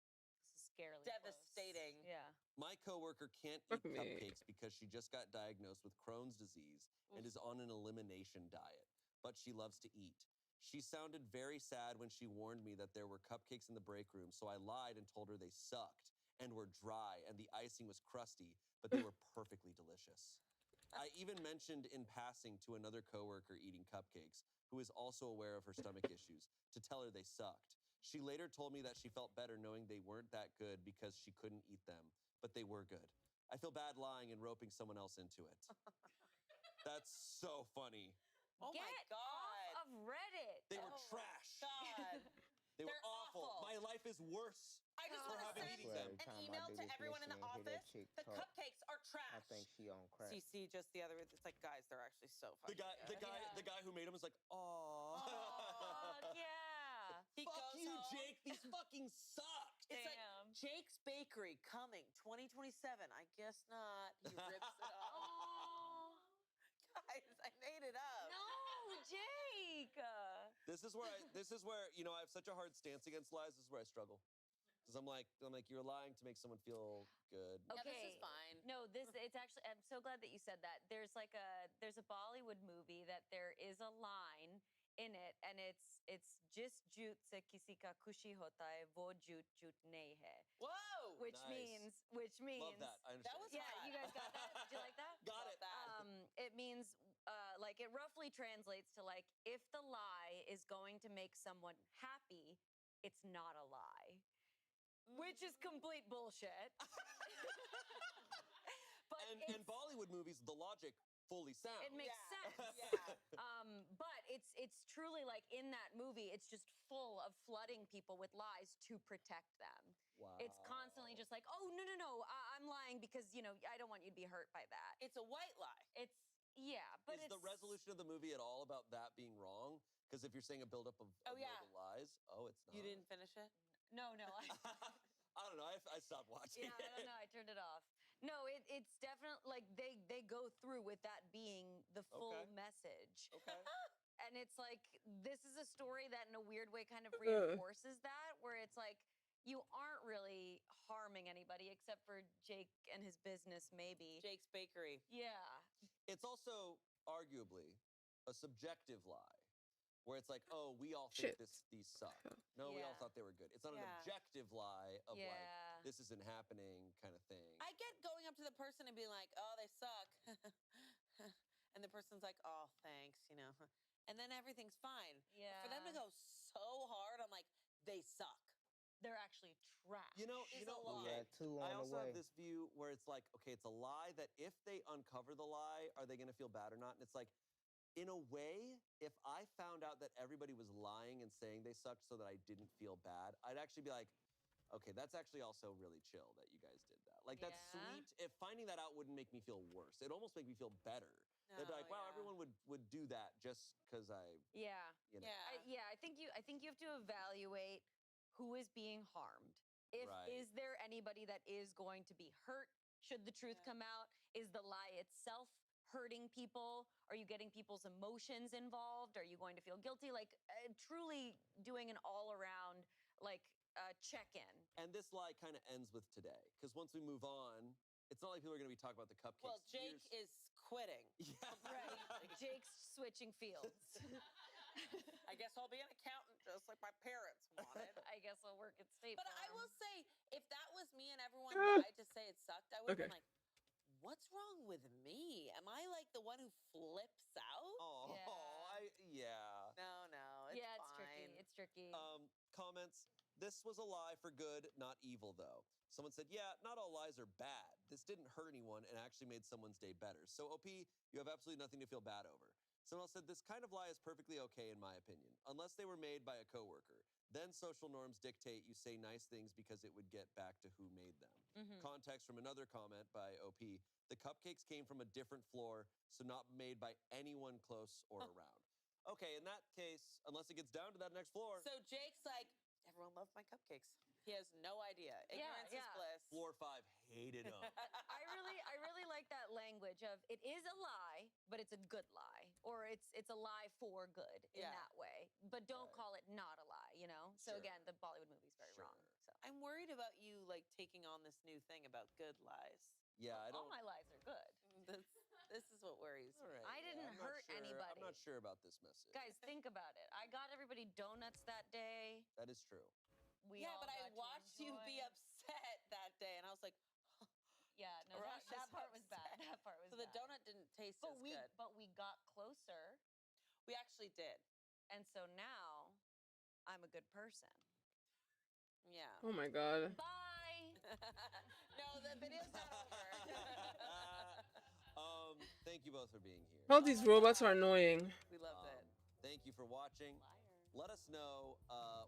scarily Devastating. close. Yeah. My coworker can't Fuck eat me. cupcakes because she just got diagnosed with Crohn's disease and is on an elimination diet, but she loves to eat. She sounded very sad when she warned me that there were cupcakes in the break room, so I lied and told her they sucked and were dry and the icing was crusty, but they were perfectly delicious. I even mentioned in passing to another coworker eating cupcakes, who is also aware of her stomach issues, to tell her they sucked. She later told me that she felt better knowing they weren't that good because she couldn't eat them, but they were good. I feel bad lying and roping someone else into it. That's so funny. Oh Get my god. off of Reddit. They were Oh my trash. God. They were They're awful. awful. My life is worse. I just for want to having send eaten them. Every an time I email do to this everyone in the mission and hear that office. chick The talk, cupcakes are trash. I think she on crack. CC just the other. It's like, guys, they're actually so The fucking guy, good. the guy who made him was like, "Aw." Fuck yeah. He Fuck goes you, home. Jake. These fucking sucked. It's like Damn. Jake's Bakery coming 2027. I guess not. He rips it off. Oh. Guys, I made it up. No, Jake. This is where I have such a hard stance against lies. This is where I struggle. Because I'm like, you're lying to make someone feel good. Yeah, Okay. this is fine. No, it's actually, I'm so glad that you said that. There's a Bollywood movie that there is a line in it, and it's jis jut se kisi ka kushi hota hai wo jut nahi hai. Whoa. Which Nice. means Love that. I understand. That was yeah, hot. you guys got that? Did you like that? Got it. It means like it roughly translates to like, if the lie is going to make someone happy, it's not a lie. Which is complete bullshit. But And Bollywood movies, the logic fully sound. it makes Yeah. sense. Yeah. But it's truly like, in that movie, it's just full of flooding people with lies to protect them. Wow. It's constantly just like, oh, no, I'm lying because, I don't want you to be hurt by that. It's a white lie. But Is it's the resolution of the movie at all about that being wrong? Because if you're saying a buildup of Oh, yeah. noble lies, it's not. You didn't finish it? No, I don't know. I stopped watching. yeah, I don't know. I turned it off. No, it's definitely like they go through with that being the full Okay. message. Okay. And it's like, this is a story that in a weird way kind of reinforces that, where it's like, you aren't really harming anybody except for Jake and his business, maybe. Jake's Bakery. Yeah. It's also arguably a subjective lie, where it's like, oh, we all think Shit. these suck. No, we all Yeah. thought they were good. It's not an Yeah. objective lie of Yeah. like, this isn't happening kind of thing. I get going up to the person and being like, oh, they suck. And the person's like, oh, thanks. And then everything's fine. Yeah. But for them to go so hard, I'm like, they suck. They're actually trash. You know, Is a lie. We got two I on the also way. have this view where it's like, okay, it's a lie that if they uncover the lie, are they going to feel bad or not? And it's like, in a way, if I found out that everybody was lying and saying they sucked so that I didn't feel bad, I'd actually be like, okay, that's actually also really chill that you guys did that. Like, that's Yeah. sweet. If finding that out wouldn't make me feel worse, it'd almost make me feel better. They'd be like, wow, yeah. everyone would do that just because Yeah. Yeah. I think you have to evaluate who is being harmed. Right. Is there anybody that is going to be hurt should the truth Yeah. come out? Is the lie itself hurting people? Are you getting people's emotions involved? Are you going to feel guilty? Like, truly doing an all-around check-in. And this lie kind of ends with today, because once we move on, it's not like people are going to be talking about the cupcakes. Well, Jake is quitting. Yeah. Right. Jake's switching fields. I guess I'll be an accountant just like my parents wanted. I guess I'll work at State But Farm. I will say, if that was me and everyone lied to say it sucked, I would have Okay. been like, what's wrong with me? Am I like the one who flips out? Oh, Yeah. yeah. No, it's Yeah, it's fine. tricky. It's tricky. Comments. This was a lie for good, not evil, though. Someone said, yeah, not all lies are bad. This didn't hurt anyone and actually made someone's day better. So, OP, you have absolutely nothing to feel bad over. Someone else said, this kind of lie is perfectly okay, in my opinion, unless they were made by a coworker. Then social norms dictate you say nice things because it would get back to who made them. Context from another comment by OP. The cupcakes came from a different floor, so not made by anyone close or around. Okay, in that case, unless it gets down to that next floor. So Jake's like, everyone loved my cupcakes. He has no idea. Ignorance is bliss. Floor 5 hated them. I really like that language of it is a lie, but it's a good lie, or it's a lie for good in that way. But don't call it not a lie, you know. So again, the Bollywood movie's very wrong. So I'm worried about you like taking on this new thing about good lies. Yeah, I don't. All my lies are good. This is what worries me. Right, I didn't hurt anybody. I'm not sure about this message. Guys, think about it. I got everybody donuts that day. That is true. But I watched you be upset that day, and I was like, yeah, no, that part was bad. That part was so the donut didn't taste as good. But we got closer. We actually did. And so now I'm a good person. Yeah. Oh my god. Bye. No, the video's not over. Thank you both for being here. All these robots are annoying. We love it. Thank you for watching. Let us know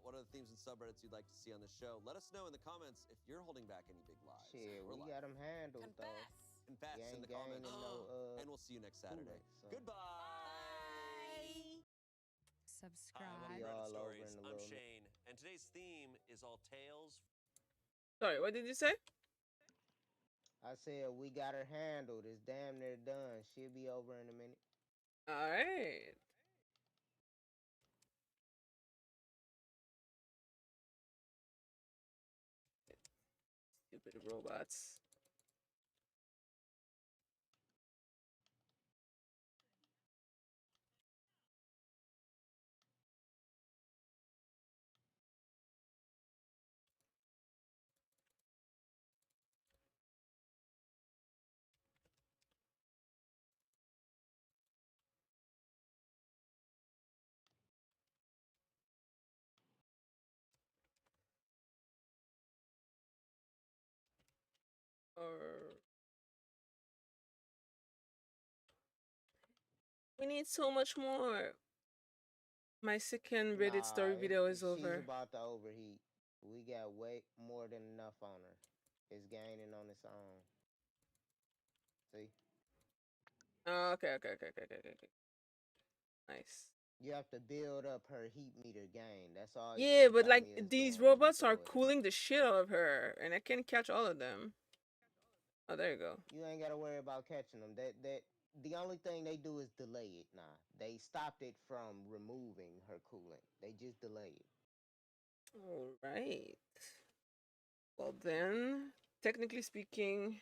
what are the themes and subreddits you'd like to see on the show. Let us know in the comments if you're holding back any big lies. Shit, we got them handled, though. Confess in the comments. And we'll see you next Saturday. Goodbye. Subscribe. Reddit Stories. I'm Shane, and today's theme is all tales. Sorry, what did you say? I said we got her handled. It's damn near done. She'll be over in a minute. All right. Stupid robots. We need so much more. My second Reddit story video is over. She's about to overheat. We got way more than enough on her. It's gaining on its own. See? Oh, okay. Nice. You have to build up her heat meter gain. That's all. Yeah, but like these robots are cooling the shit out of her, and I can't catch all of them. Oh, there you go. You ain't gotta worry about catching them. That the only thing they do is delay it. Nah, they stopped it from removing her coolant. They just delay it. All right. Well then, technically speaking,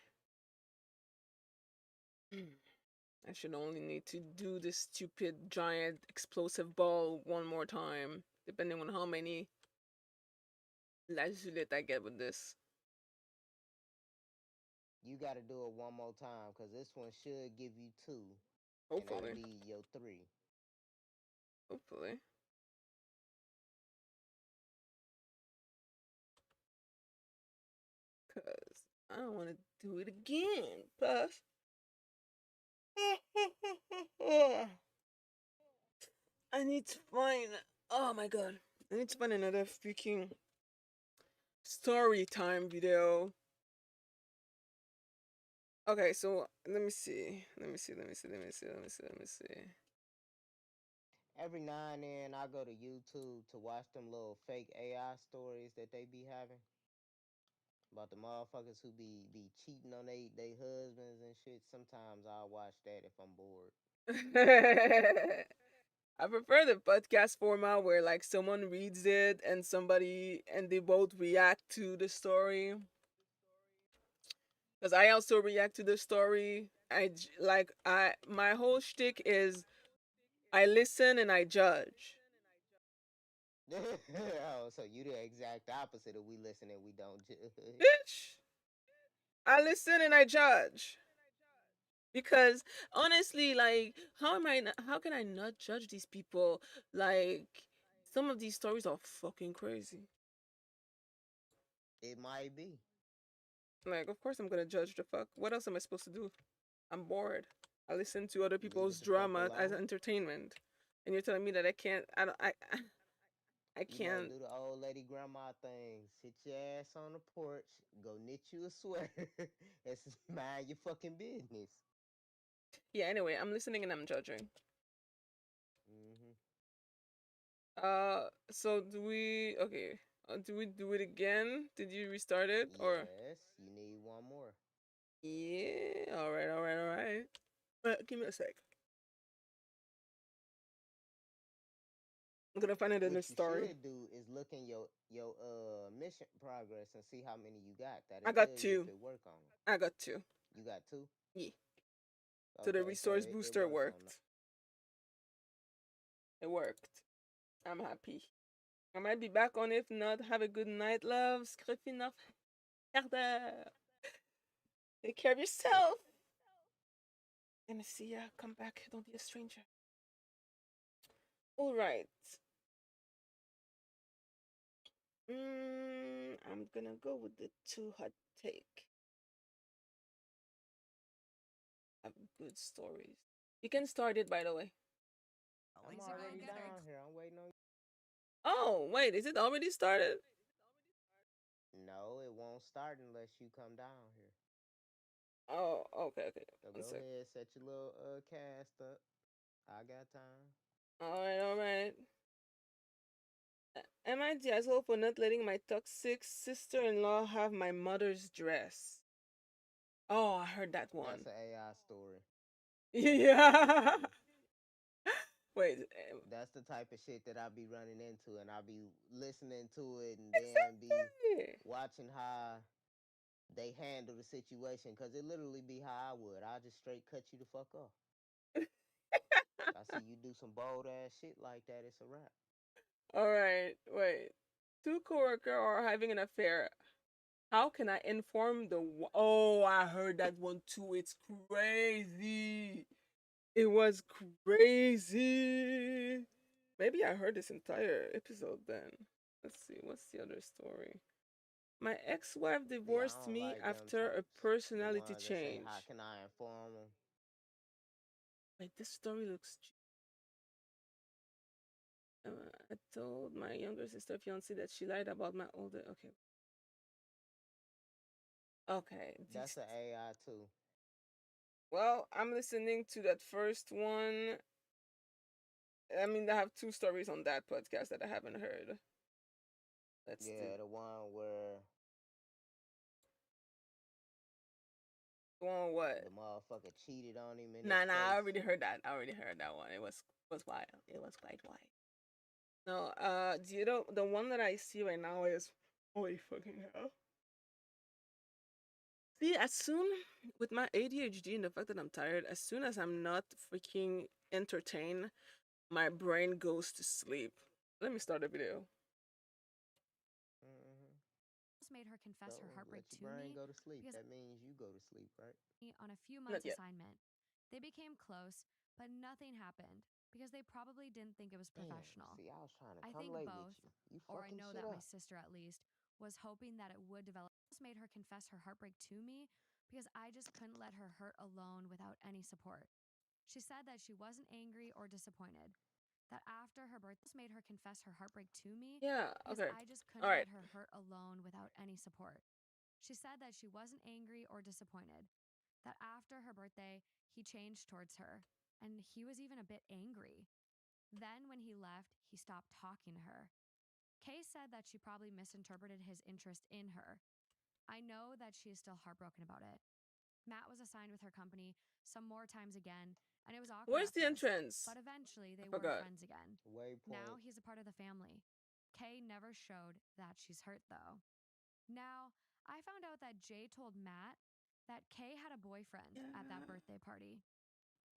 I should only need to do this stupid giant explosive ball one more time, depending on how many lazulite I get with this. You got to do it one more time because this one should give you 2. Hopefully. And that'll be your 3. Hopefully. Because I don't want to do it again. Plus. I need to find. Oh my god. I need to find another freaking story time video. Okay, so let me see. Every now and then I go to YouTube to watch them little fake AI stories that they be having. About the motherfuckers who be cheating on they husbands and shit. Sometimes I'll watch that if I'm bored. I prefer the podcast format where like someone reads it and they both react to the story. Because I also react to the story. My whole shtick is I listen and I judge. Oh, so you the exact opposite of we listen and we don't judge. Bitch! I listen and I judge. Because honestly, like, how can I not judge these people? Like, Some of these stories are fucking crazy. It might be. Like, of course I'm gonna judge the fuck. What else am I supposed to do? I'm bored. I listen to other Leave it people's the fuck drama as alone. entertainment, and you're telling me that I can't. I don't. I You know, can't. do the old lady grandma thing. Sit your ass on the porch, go knit you a sweater, and mind your fucking business. Yeah. Anyway, I'm listening and I'm judging. Hmm. So do we? Okay. Do we do it again? Did you restart it or? Yes, you need one more. Yeah. All right. All right. All right. But give me a sec. I'm gonna find it in What the you story. should do is look in your mission progress and see how many you got. That'll I got tell you if two. it work on it. I got two. You got two? Yeah. So the Okay, so resource it booster worked on worked. It worked. I'm happy. I might be back on. If not, have a good night, love. Skrifina. Take care of yourself. Let me see ya. Come back. Don't be a stranger. All right. I'm gonna go with the two hot take. Have good stories. You can start it, by the way. I'm already down here. I'm waiting on you. Oh, wait. Is it already started? No, it won't start unless you come down here. Oh, okay, okay. So One go sec. ahead, set your little cast up. I got time. All right, all right. Am I the asshole for not letting my toxic sister-in-law have my mother's dress? Oh, I heard that That's one. an AI story. Yeah. Wait. That's the type of shit that I be running into, and I be listening to it, and then be Exactly. watching how they handle the situation. Cause it literally be how I would. I just straight cut you the fuck off. I see you do some bold ass shit like that, it's a wrap. All right. Wait. Two coworkers are having an affair. How can I inform the? Oh, I heard that one too. It's crazy. It was crazy. Maybe I heard this entire episode then. Let's see. What's the other story? My ex-wife See, I divorced don't me like them after a types. The personality ones that say, change. "How can I inform them?" Wait, this story looks. I told my younger sister fiance that she lied about my older. Okay. Okay. That's an AI too. Well, I'm listening to that first one. I mean, they have two stories on that podcast that I haven't heard. Let's do Yeah, the one where the one what? the motherfucker cheated on him in his Nah, nah. I face. already heard that. I already heard that one. It was wild. It was quite wild. No, the one that I see right now is holy fucking hell. See, as soon with my ADHD and the fact that I'm tired, as soon as I'm not freaking entertained, my brain goes to sleep. Let me start a video. Mm-hmm. Made her confess So her heartbreak let your to brain me go to sleep. because That means you go to sleep, right? on a few Not months yet. assignment. They became close, but nothing happened because they probably didn't think it was Damn. professional. See, I was trying to I come think late with both, you. You or I fucking know shit that my up. sister at least, was hoping that it would develop. This made her confess her heartbreak to me because I just couldn't let her hurt alone without any support. She said that she wasn't angry or disappointed. That after her birth, this made her confess her heartbreak to me Yeah. because Okay. I just All couldn't right. let her hurt alone without any support. She said that she wasn't angry or disappointed. That after her birthday, he changed towards her, and he was even a bit angry. Then, when he left, he stopped talking to her. Kay said that she probably misinterpreted his interest in her. I know that she is still heartbroken about it. Matt was assigned with her company some more times again, and it was awkward Where's at the first, entrance? but eventually I they were forgot. friends again. Waypoint. Now he's a part of the family. Kay never showed that she's hurt, though. Now, I found out that Jay told Matt that Kay had a boyfriend at that birthday party.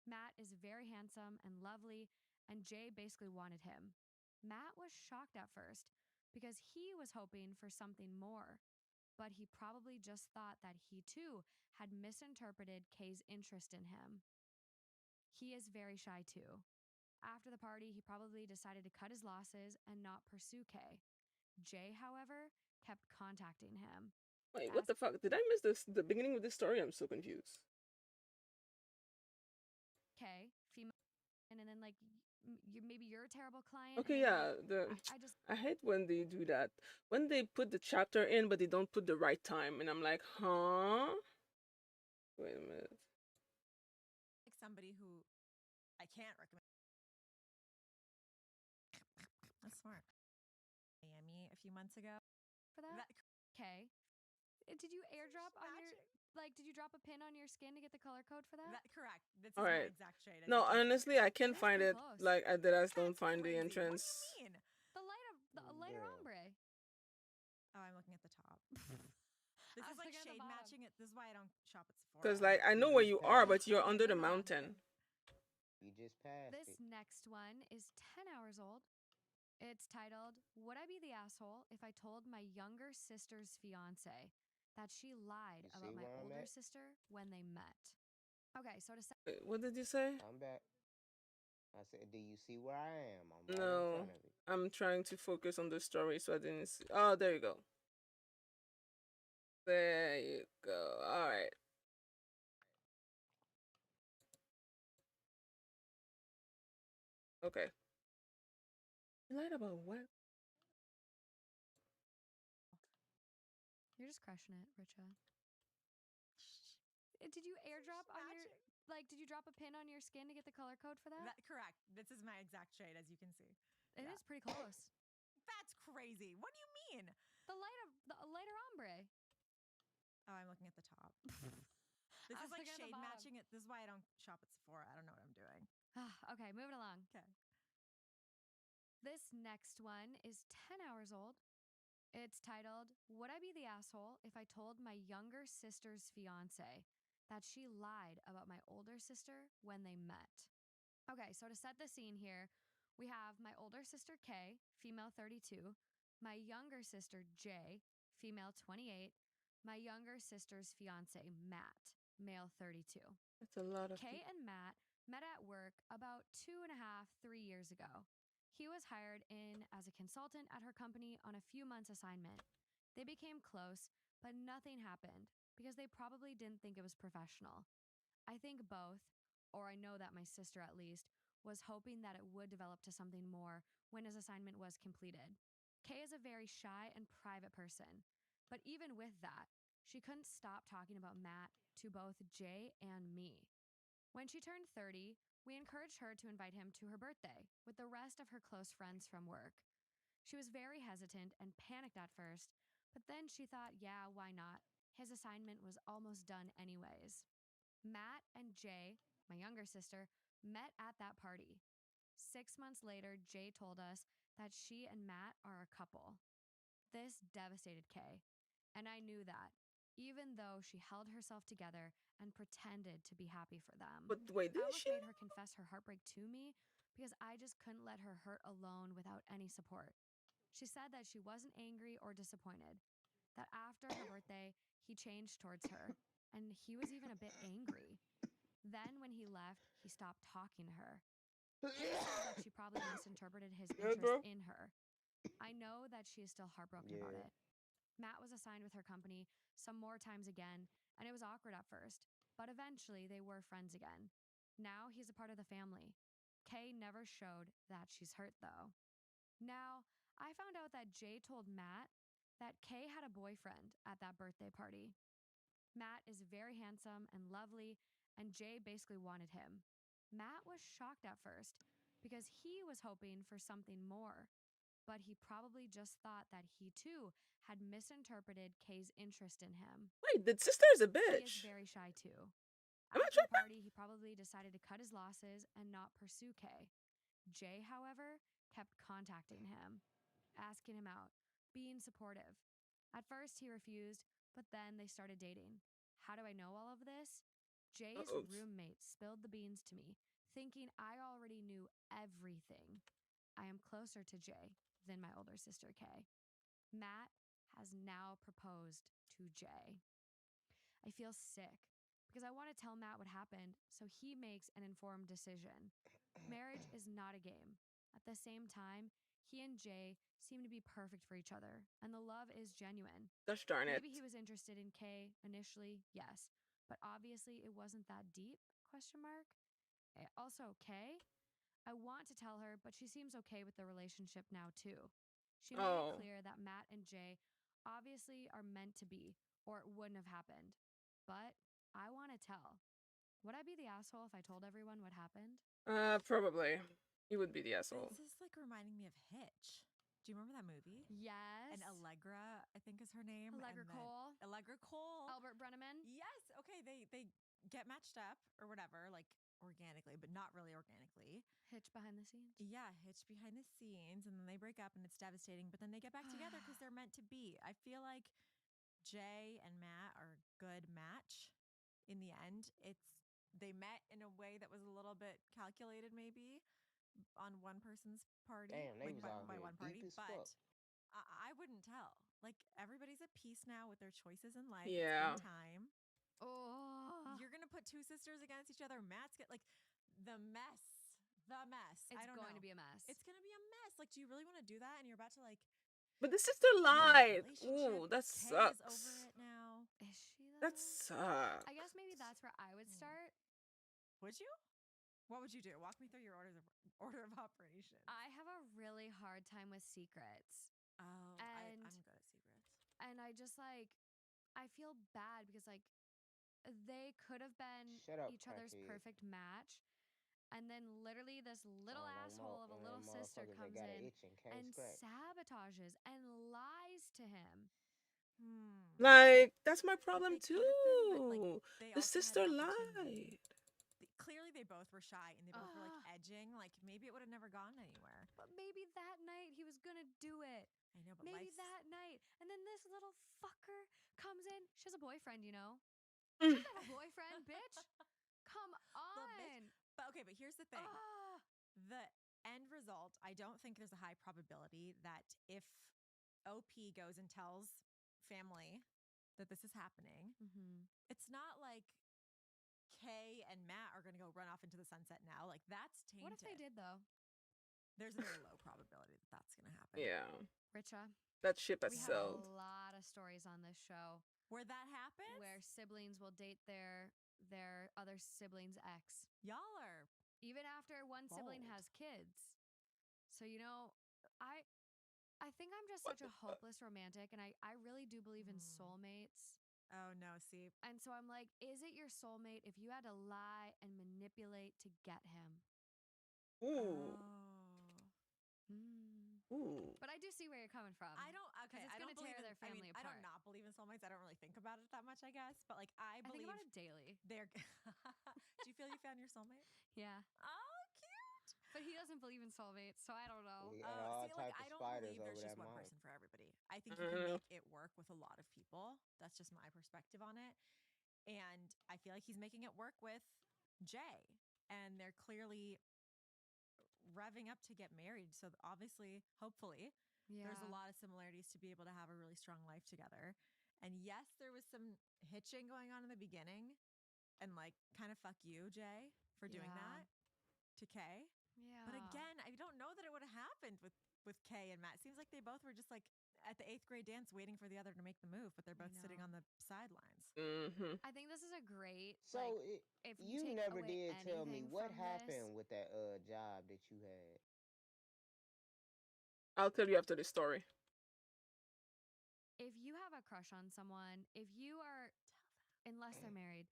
Matt is very handsome and lovely, and Jay basically wanted him. Matt was shocked at first because he was hoping for something more, but he probably just thought that he too had misinterpreted Kay's interest in him. He is very shy too. After the party, he probably decided to cut his losses and not pursue Kay. Jay, however, kept contacting him. Wait, what the fuck? Did I miss the beginning of this story? I'm so confused. Kay, female, and then like maybe you're a terrible client. Okay, and then, yeah. I just I hate when they do that. When they put the chapter in, but they don't put the right time, and I'm like, huh? Wait a minute. Like somebody who I can't recommend. That's smart. Miami a few months ago. For that? Okay. Did you airdrop on your did you drop a pin on your skin to get the color code for that? Correct. This All is right. my exact shade. No, honestly, I can't find it. close. Like I did, I don't find the entrance. The lighter ombre. Oh, I'm looking at the top. This is like shade matching it. This is why I don't shop at Sephora. Cause like I know where you are, but you're under the mountain. You just passed This it. next one is 10 hours old. It's titled, Would I Be the Asshole If I Told My Younger Sister's Fiance That She Lied You About see My where I'm Older at? Sister When They Met? Okay, so to say. Wait, what did you say? I'm back. I said, do you see where I am? I'm right in No, front of it. I'm trying to focus on the story, so I didn't see. Oh, there you go. There you go. All right. Okay. You lied about what? You're just crushing it, Richa. Did you airdrop on your did you drop a pin on your skin to get the color code for that? Correct. This is my exact shade, as you can see. It is pretty close. That's crazy. What do you mean? The lighter ombre. Oh, I'm looking at the top. This is like shade matching it. This is why I don't shop at Sephora. I don't know what I'm doing. Okay, moving along. Okay. This next one is 10 hours old. It's titled, Would I Be the Asshole If I Told My Younger Sister's Fiance That She Lied About My Older Sister When They Met? Okay, so to set the scene here, we have my older sister Kay, female 32, my younger sister Jay, female 28, my younger sister's fiance Matt, male 32. That's a lot of Kay people. and Matt met at work about 2.5, 3 years ago. He was hired in as a consultant at her company on a few months assignment. They became close, but nothing happened because they probably didn't think it was professional. I think both, or I know that my sister at least, was hoping that it would develop to something more when his assignment was completed. Kay is a very shy and private person, but even with that, she couldn't stop talking about Matt to both Jay and me. When she turned 30, we encouraged her to invite him to her birthday with the rest of her close friends from work. She was very hesitant and panicked at first, but then she thought, yeah, why not? His assignment was almost done anyways. Matt and Jay, my younger sister, met at that party. 6 months later, Jay told us that she and Matt are a couple. This devastated Kay, and I knew that, even though she held herself together and pretended to be happy for them. But wait, I didn't almost she? made her confess her heartbreak to me because I just couldn't let her hurt alone without any support. She said that she wasn't angry or disappointed, that after her birthday, he changed towards her, and he was even a bit angry. Then, when he left, he stopped talking to her. Kay said that she probably misinterpreted his interest in her. I know that she is still heartbroken about it. Matt was assigned with her company some more times again, and it was awkward at first, but eventually they were friends again. Now he's a part of the family. Kay never showed that she's hurt, though. Now, I found out that Jay told Matt that Kay had a boyfriend at that birthday party. Matt is very handsome and lovely, and Jay basically wanted him. Matt was shocked at first because he was hoping for something more, but he probably just thought that he too had misinterpreted Kay's interest in him. Wait, the sister is a He is bitch. very shy too. Am I After the tripping? party, he probably decided to cut his losses and not pursue Kay. Jay, however, kept contacting him, asking him out, being supportive. At first, he refused, but then they started dating. How do I know all of this? Jay's Oops. roommate spilled the beans to me, thinking I already knew everything. I am closer to Jay than my older sister, Kay. Matt has now proposed to Jay. I feel sick because I want to tell Matt what happened so he makes an informed decision. Marriage is not a game. At the same time, he and Jay seem to be perfect for each other, and the love is genuine. Gosh darn it. Maybe he was interested in Kay initially, yes, but obviously it wasn't that deep? Question mark. Also, Kay, I want to tell her, but she seems okay with the relationship now too. She made it Oh. clear that Matt and Jay obviously are meant to be, or it wouldn't have happened. But I want to tell. Would I be the asshole if I told everyone what happened? Probably. You would be the asshole. This is like reminding me of Hitch. Do you remember that movie? Yes. And Allegra, I think is her name. Allegra and then- Cole. Allegra Cole. Albert Brenneman. Yes. Okay. They get matched up or whatever, like organically, but not really organically. Hitch behind the scenes. Yeah, Hitch behind the scenes, and then they break up, and it's devastating. But then they get back together because they're meant to be. I feel like Jay and Matt are a good match. In the end, they met in a way that was a little bit calculated, maybe on one person's party. Damn, they was out by here one party, deep as but fuck. I wouldn't tell. Like everybody's at peace now with their choices in life. Yeah. It's been time. Oh, You're gonna put two sisters against each other. Matt's get like the mess. The mess. It's I don't going know. to be a mess. It's gonna be a mess. Like, do you really want to do that? And you're about to like. But the sister lied. Ooh, that Kay sucks. is over it now. Is she though? That sucks. I guess maybe that's where I would start. Would you? What would you do? Walk me through your order of operations. I have a really hard time with secrets. Oh, and I'm good at secrets. And I just like, I feel bad because like, they could have been Shut up, each other's crackhead. perfect match. And then literally this little One of them asshole of a one little them sister motherfuckers that comes got an in itch and can't and scratch. sabotages and lies to him. Like, that's my problem They could have been, but, like, too. they The also had sister an opportunity. lied. Clearly, they both were shy and they both were like edging. Like maybe it would have never gone anywhere. But maybe that night he was gonna do it. I know, but Maybe life's- that night. And then this little fucker comes in. She has a boyfriend, you know? She doesn't have a boyfriend, bitch. Come The bitch. on. But okay, but here's the thing. The end result, I don't think there's a high probability that if OP goes and tells family that this is happening, it's not like Kay and Matt are going to go run off into the sunset now. Like that's tainted. What if they did though? There's a very low probability that that's going to happen. Yeah. Richa. That ship has we sailed. have a lot of stories on this show where that happens. Where siblings will date their other sibling's ex. Y'all are even after one sibling bold. has kids. So you know, I think I'm just such a hopeless romantic, and I really do believe in soulmates. Oh no, see. And so I'm like, is it your soulmate if you had to lie and manipulate to get him? Ooh. Ooh. But I do see where you're coming from. I don't. Okay, it's I going don't to believe tear in, their family I apart. don't not believe in soulmates. I don't really think about it that much, I guess. But like, I believe think about it daily. They're. Do you feel you found your soulmate? Yeah. Oh, cute. But he doesn't believe in soulmates, so I don't know. We got all See, like, types I of don't spiders believe over there's just that one mic. person for everybody. I think you can make it work with a lot of people. That's just my perspective on it. And I feel like he's making it work with Jay. And they're clearly revving up to get married. So obviously, hopefully, there's a lot of similarities to be able to have a really strong life together. And yes, there was some hitching going on in the beginning. And like, kind of fuck you, Jay, for doing that to Kay. Yeah. But again, I don't know that it would have happened with Kay and Matt. It seems like they both were just like at the 8th grade dance waiting for the other to make the move, but they're both sitting on the sidelines. I think this is a great. So like, if you take never away did tell me anything what from happened this- with that job that you had. I'll tell you after the story. If you have a crush on someone, if you are, unless they're married,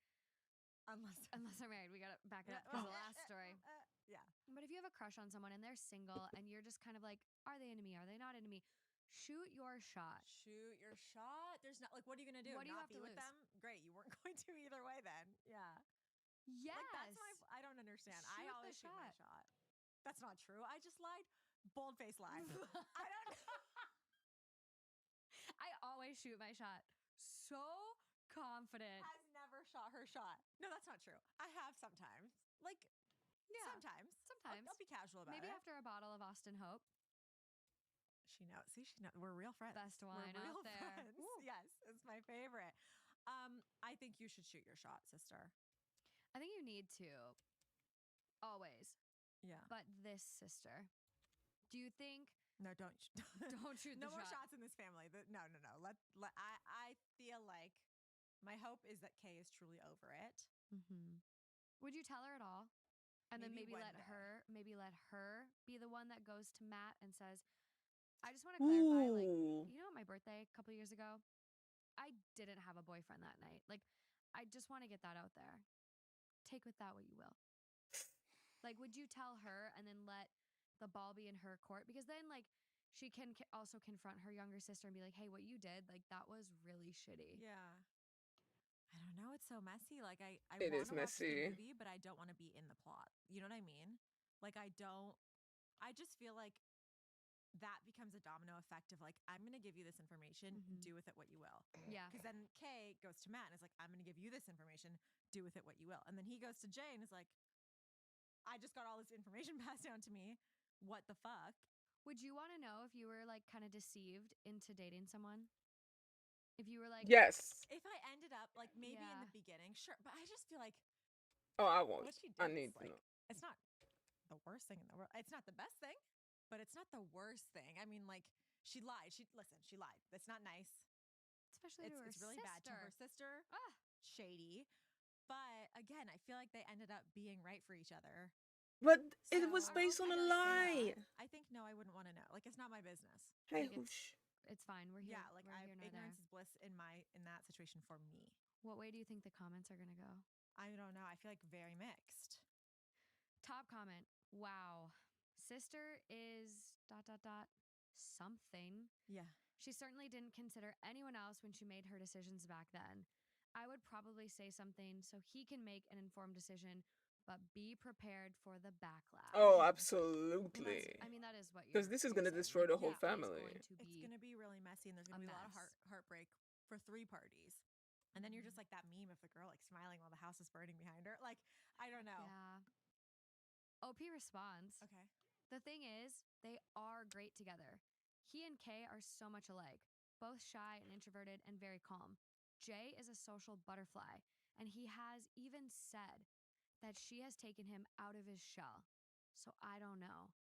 unless they're married, we gotta back it up because the last story. Yeah. But if you have a crush on someone and they're single and you're just kind of like, are they into me? Are they not into me? Shoot your shot. Shoot your shot. There's not like, what are you gonna do? What do you Not have be to with lose? them? Great, you weren't going to either way then. Yeah. Yes. Like, that's my. I don't understand. I Shoot the always shoot my shot. shot. That's not true. I just lied. Bold face lie. I don't know. I always shoot my shot. So confident. Has never shot her shot. No, that's not true. I have sometimes. Like, sometimes. Sometimes. I'll be casual about Maybe it. after a bottle of Austin Hope. She knows. See, she knows. We're real friends. Best wine We're real out there. friends. Yes, it's my favorite. I think you should shoot your shot, sister. I think you need to. Always. Yeah. But this sister. Do you think No, don't don't shoot no the more shot. shots in this family. No. I feel like my hope is that Kay is truly over it. Mm-hmm. Would you tell her at all? And then Maybe maybe one let day. her be the one that goes to Matt and says, I just want to clarify, like, Ooh. you know, my birthday a couple years ago, I didn't have a boyfriend that night. Like, I just want to get that out there. Take with that what you will. Like, would you tell her and then let the ball be in her court? Because then, like, she can also confront her younger sister and be like, hey, what you did, like, that was really shitty. Yeah. I don't know. It's so messy. Like I It want is to watch the messy. movie, but I don't want to be in the plot. You know what I mean? Like I just feel like that becomes a domino effect of like, I'm going to give you this information, do with it what you will. Yeah. Because then Kay goes to Matt and is like, I'm going to give you this information, do with it what you will. And then he goes to Jay and is like, I just got all this information passed down to me. What the fuck? Would you want to know if you were like kind of deceived into dating someone? If you were like, Yes. If I ended up like maybe in Yeah. the beginning, sure. But I just feel like Oh, I won't. what she I did need is to like, know. it's not the worst thing in the world. It's not the best thing, but it's not the worst thing. I mean, like she lied. She lied. That's not nice. especially to her It's really bad to her sister. Ah. Shady. But again, I feel like they ended up being right for each other. But it So, was based on I a don't say lie. that. I think no, I wouldn't want to know. Like it's not my business. Hey, Like, whoosh. It's fine. We're here. Yeah, like we're here nor ignorance there. is bliss in that situation for me. What way do you think the comments are gonna go? I don't know. I feel like very mixed. Top comment. Wow. Sister is ... something. Yeah. She certainly didn't consider anyone else when she made her decisions back then. I would probably say something so he can make an informed decision, but be prepared for the backlash. Oh, Well, absolutely. I mean, that is what you're Because this is you're going to saying. destroy Like, the whole it is family. going to It's be going to be really messy, and there's going to be a lot of heartbreak for 3 parties. And then you're just like that meme of the girl like smiling while the house is burning behind her. Like, I don't know. Yeah. OP responds. Okay. The thing is, they are great together. He and Kay are so much alike, both shy and introverted and very calm. Jay is a social butterfly, and he has even said that she has taken him out of his shell. So I don't know.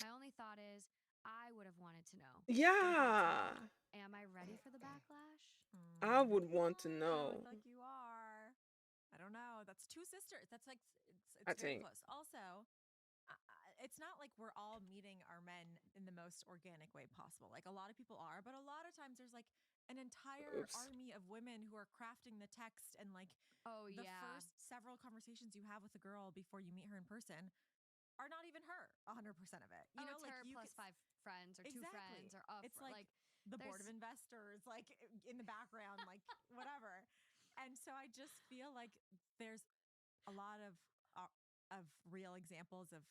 My only thought is, I would have wanted to know. Yeah. Am I ready for the backlash? I would want to know. I feel like you are. I don't know. That's 2 sisters. That's like it's I very think. close. Also, it's not like we're all meeting our men in the most organic way possible. Like a lot of people are, but a lot of times there's like an entire army of women who are crafting the text and like the first several conversations you have with a girl before you meet her in person are not even her 100% of it. You know, it's like her you plus 5 friends or 2 friends or It's like the board of investors, like in the background, like whatever. And so I just feel like there's a lot of real examples of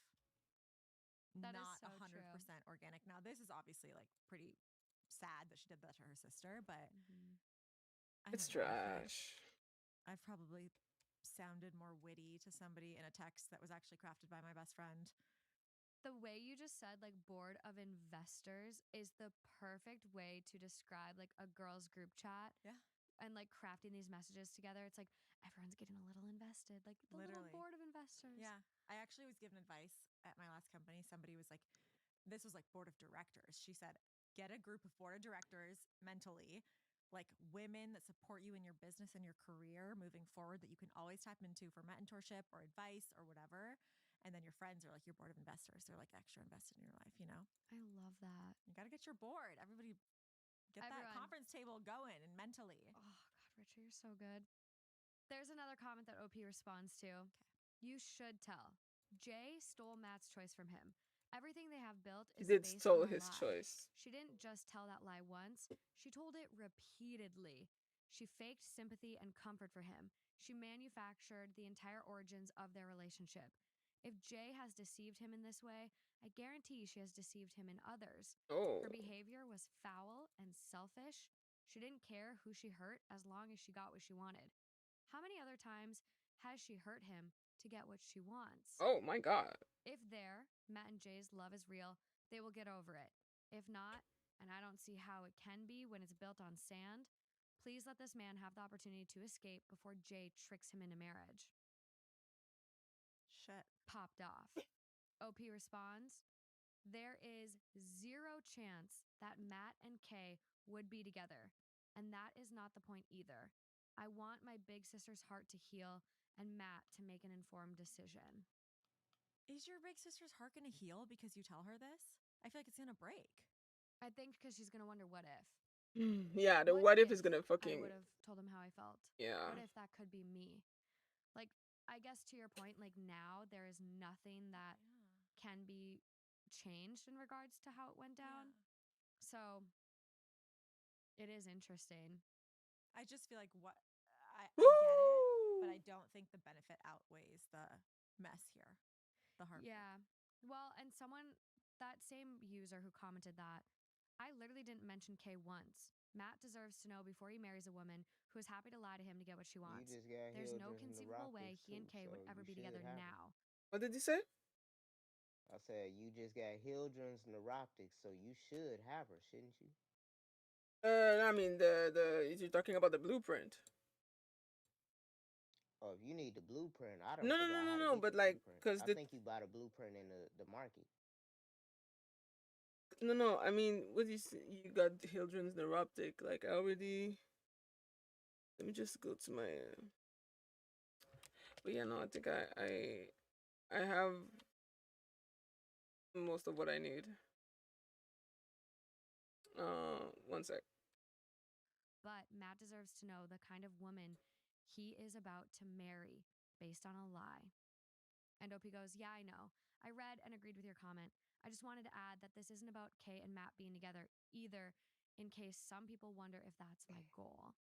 that not is so 100% organic. Now, this is obviously like pretty sad that she did that to her sister, but I It's don't know, trash. I've probably sounded more witty to somebody in a text that was actually crafted by my best friend. The way you just said, like, board of investors is the perfect way to describe like a girl's group chat. Yeah. And like crafting these messages together. It's like everyone's getting a little invested, like the little board of investors. Yeah. I actually was given advice at my last company. Somebody was like, this was like board of directors. She said, get a group of board of directors mentally, like women that support you in your business and your career moving forward that you can always tap into for mentorship or advice or whatever. And then your friends are like your board of investors. They're like extra invested in your life, you know? I love that. You got to get your board. Everybody get that conference table going and mentally. Oh, God, Richard, you're so good. There's another comment that OP responds to. Okay. You should tell. Jay stole Matt's choice from him. Everything they have built is He did based stole on a his lie. choice. She didn't just tell that lie once. She told it repeatedly. She faked sympathy and comfort for him. She manufactured the entire origins of their relationship. If Jay has deceived him in this way, I guarantee she has deceived him in others. Oh. Her behavior was foul and selfish. She didn't care who she hurt as long as she got what she wanted. How many other times has she hurt him to get what she wants? Oh my God. If Matt and Jay's love is real, they will get over it. If not, and I don't see how it can be when it's built on sand, Please let this man have the opportunity to escape before Jay tricks him into marriage. Shit. Popped off. OP responds, there is zero chance that Matt and Kay would be together, and that is not the point either. I want my big sister's heart to heal and Matt to make an informed decision. Is your big sister's heart going to heal because you tell her this? I feel like it's going to break. I think because she's going to wonder what if. Yeah, the what if is gonna I fucking. would have told him how I felt. Yeah. What if that could be me? Like, I guess to your point, like now there is nothing that can be changed in regards to how it went down. So it is interesting. I just feel like I get it, but I don't think the benefit outweighs the mess here. The heartbreak. Yeah. Well, and that same user who commented that, I literally didn't mention Kay once. Matt deserves to know before he marries a woman who is happy to lie to him to get what she wants. You just got There's no Hildreth conceivable way he and too, Kay so would ever you be should together have her. now. What did you say? I said you just got Hildren's neuroptics, so you should have her, shouldn't you? I mean you're talking about the blueprint. Oh, if you need the blueprint, I don't No, forgot how to no, get but the like, blueprint. cause I think you bought a blueprint in the market. No, I mean, what you got Hildren's neuroptic, like I already. Let me just go to my. But yeah, no, I think I have most of what I need. One sec. But Matt deserves to know the kind of woman he is about to marry based on a lie. And OP goes, yeah, I know. I read and agreed with your comment. I just wanted to add that this isn't about Kay and Matt being together either, in case some people wonder if that's my goal.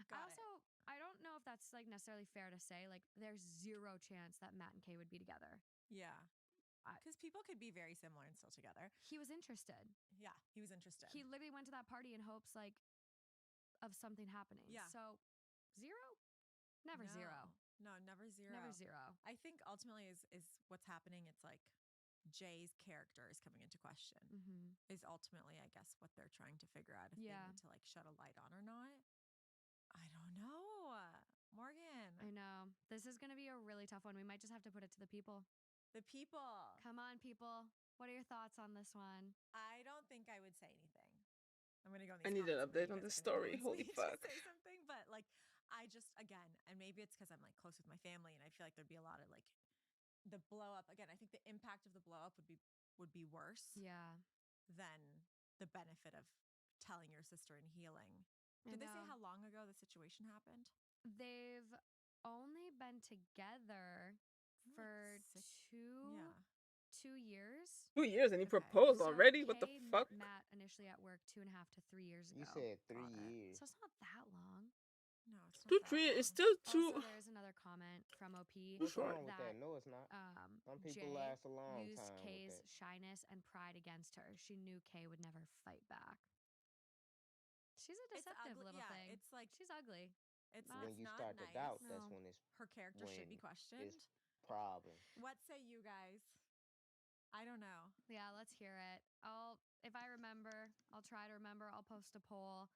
I don't know if that's like necessarily fair to say. Like, there's zero chance that Matt and Kay would be together. Yeah. Because people could be very similar and still together. He was interested. Yeah, he was interested. He literally went to that party in hopes like of something happening. Yeah. So, zero? Never zero. No, never zero. Never zero. I think ultimately is what's happening. It's like Jay's character is coming into question. Mm-hmm. Is ultimately, I guess, what they're trying to figure out if they need to like shed a light on or not. I don't know, Morgan. I know. This is going to be a really tough one. We might just have to put it to the people. The people. Come on, people. What are your thoughts on this one? I don't think I would say anything. I'm gonna go. I need an update on this story. Holy fuck! Say something, but like, I just again, and maybe it's because I'm like close with my family, and I feel like there'd be a lot of like the blow up. Again, I think the impact of the blow up would be worse. Yeah. Than the benefit of telling your sister and healing. Did they say how long ago the situation happened? They've only been together for 2 years. 2 years, and he proposed already? What the fuck? Matt initially at work 2.5 to 3 years ago. You said 3 years. So it's not that long. No, it's not 2, 3. It's still 2. Also, there's another comment from OP. What's wrong with that? No, it's not. Some people Jay last a long used time. Kay's shyness and pride against her. She knew Kay would never fight back. She's a deceptive little thing. It's like she's ugly. It's when you not start nice. to doubt, that's when it's her character should be questioned. It's problem. What say you guys? I don't know. Yeah, let's hear it. If I remember, I'll try to remember. I'll post a poll.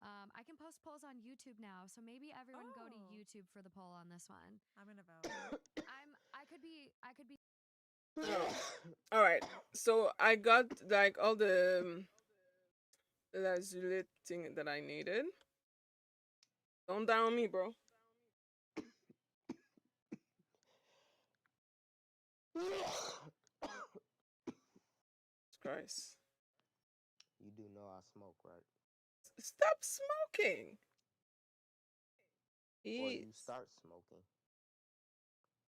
I can post polls on YouTube now, so maybe everyone go to YouTube for the poll on this one. I'm gonna vote. I could be. All right. So I got like all the lazuli thing that I needed. Don't down me, bro. Christ. You do know I smoke, right? Stop smoking. Or you start smoking.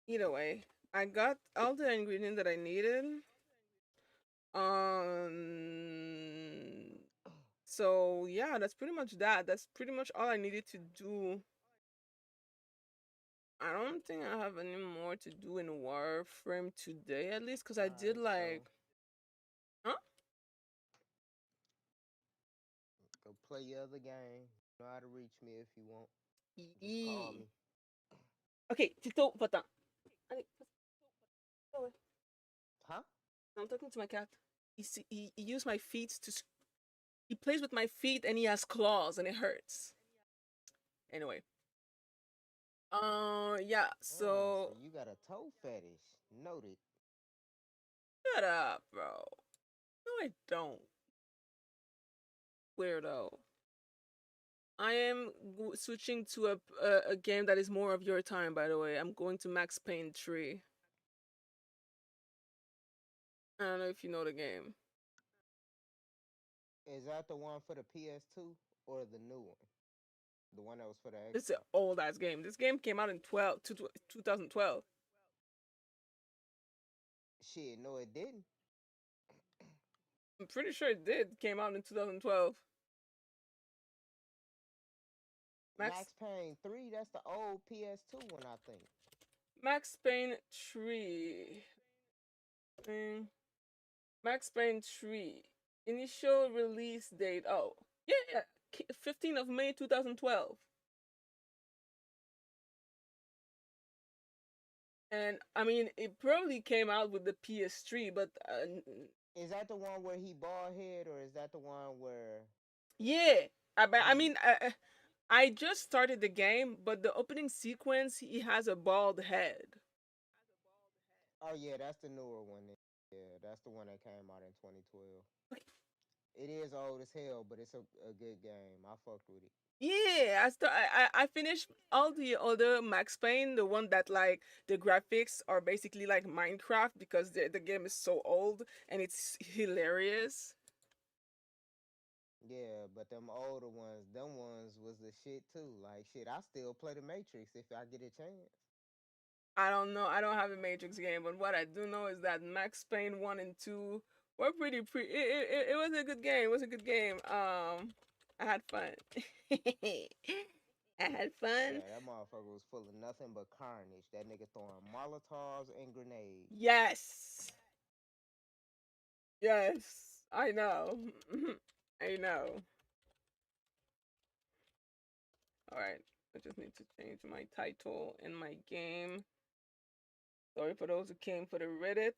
Either way, I got all the ingredients that I needed. So yeah, that's pretty much that. That's pretty much all I needed to do. I don't think I have any more to do in Warframe today, at least, because I did like. Huh? Go play your other game. You know how to reach me if you want. Just call me. Okay, Tito, pata. Huh? I'm talking to my cat. He used my feet to He plays with my feet and he has claws and it hurts. Anyway. Yeah, Oh, so so you got a toe fetish. Noted. shut up, bro. No, I don't. Weirdo. I am switching to a game that is more of your time, by the way. I'm going to Max Payne 3. I don't know if you know the game. Is that the one for the PS2 or the new one? The one that was for the It's an Xbox? old ass game. This game came out in 2012. Shit, no, it didn't. I'm pretty sure it did. Came out in 2012. Max Max Payne 3, that's the old PS2 one, I think. Max Payne 3. Max Payne 3. Initial release date. Oh, yeah. 15th of May 2012. And I mean, it probably came out with the PS3, but Is that the one where he bald head, or is that the one where yeah. I he? mean, I just started the game, but the opening sequence, he has a bald head. Oh yeah, that's the newer one. Yeah, that's the one that came out in 2012. It is old as hell, but it's a good game. I fucked with it. Yeah, I finished all the other Max Payne, the one that like the graphics are basically like Minecraft because the game is so old and it's hilarious. Yeah, but them older ones, them ones was the shit too. Like shit, I still play the Matrix if I get a chance. I don't know. I don't have a Matrix game, but what I do know is that Max Payne 1 and 2 were it was a good game. It was a good game. I had fun. I had fun. Yeah, that motherfucker was full of nothing but carnage. That nigga throwing Molotovs and grenades. Yes. Yes. I know. I know. Alright. I just need to change my title in my game. Sorry for those who came for the Reddit.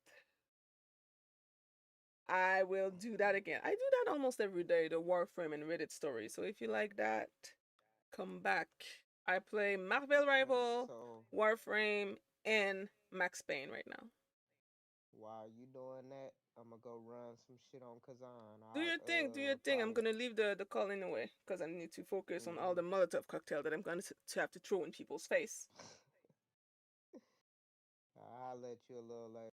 I will do that again. I do that almost every day, the Warframe and Reddit story. So if you like that, come back. I play Marvel Rival, So Warframe, and Max Payne right now. while you doing that, I'ma go run some shit on Kazan. Do I your thing, do your thing. I'm probably gonna leave the call anyway because I need to focus on all the Molotov cocktail that I'm gonna to have to throw in people's face. I'll let you a little later.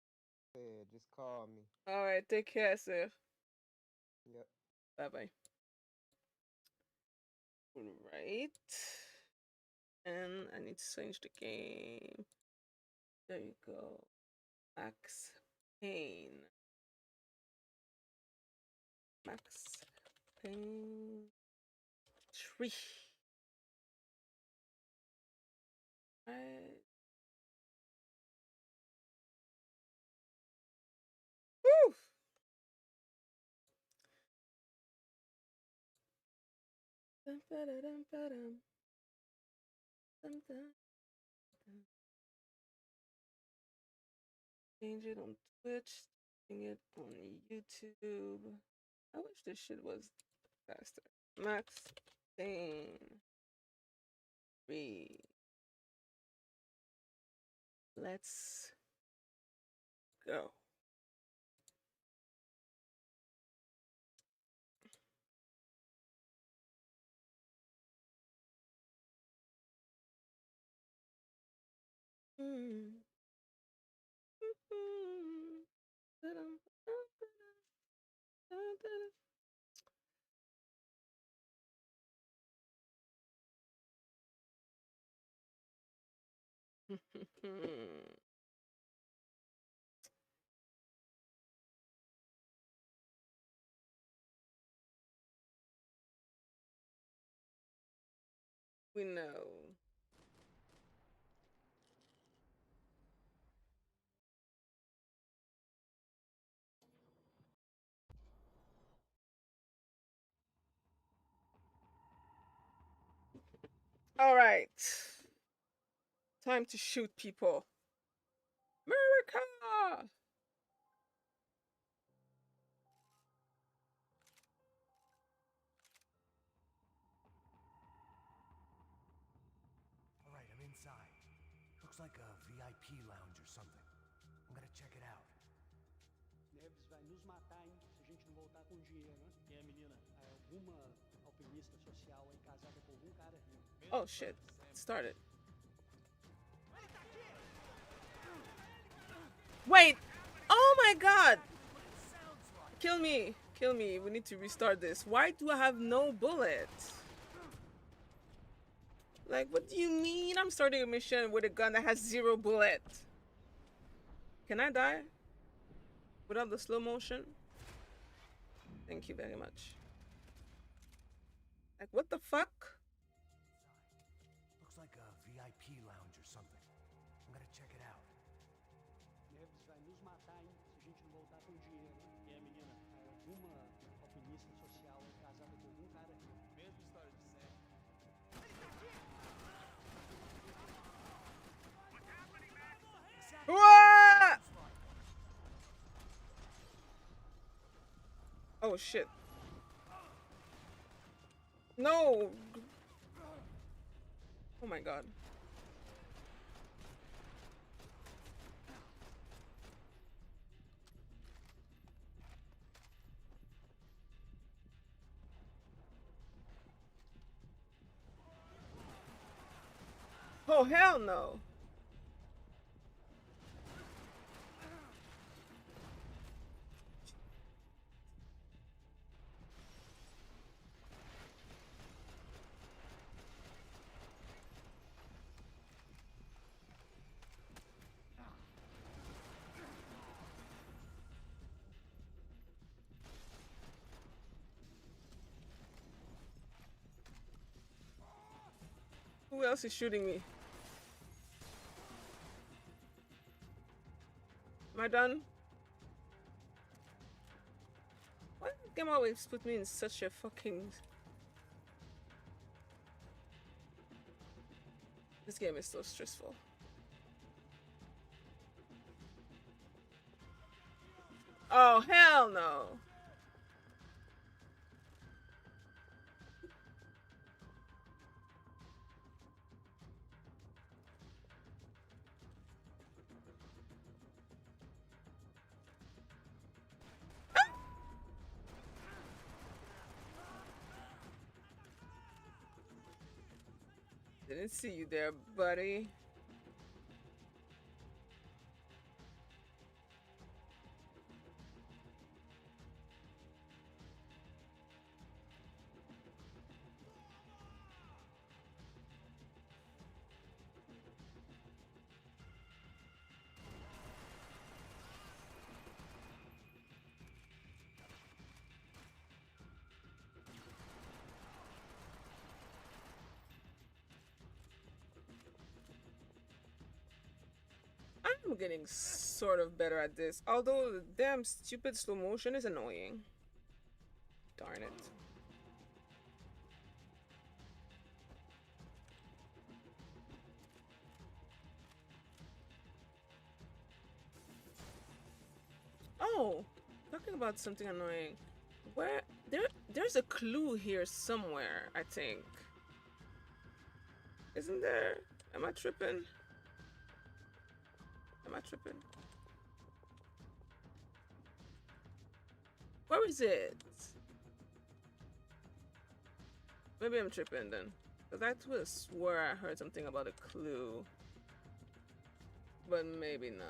Yeah, just call me. All right, take care, sir. Yep. Bye bye. All right, and I need to change the game. There you go, Max Payne. Max Payne 3. Right. Woo! Dum, ba-da-dum, ba-dum. Dum, dum, dum. Change it on Twitch. Change it on YouTube. I wish this shit was faster. Max Payne 3. Let's go. Mm. We know. All right. Time to shoot people. America! Inside. Looks like a VIP lounge or something. I'm gonna check it out. Neves vai nos matar, hein? Se a gente não voltar com dinheiro, né? Quem é a menina? É alguma alpinista social aí casada com algum cara rico. Oh shit. Started. Wait! Oh my god! Kill me! Kill me. We need to restart this. Why do I have no bullets? Like, what do you mean I'm starting a mission with a gun that has 0 bullets? Can I die? Without the slow motion? Thank you very much. Like, what the fuck? Looks like a VIP lounge or something. I'm gonna check it out. Neves vai nos matar, hein? Se a gente não voltar com dinheiro, né? Quem é a menina? É alguma alpinista social aí casada com algum cara rico. Mesma história de sempre. What? Oh shit. No! Oh my god. Oh hell no! Who else is shooting me? Am I done? Why did the game always put me in such a fucking... This game is so stressful. Oh hell no! Didn't see you there, buddy. I'm getting sort of better at this, although the damn stupid slow motion is annoying. Darn it. Oh, talking about something annoying. Where there's a clue here somewhere, I think. Isn't there? Am I tripping? Am I tripping? Where is it? Maybe I'm tripping then. Because I could have swore I heard something about a clue. But maybe not.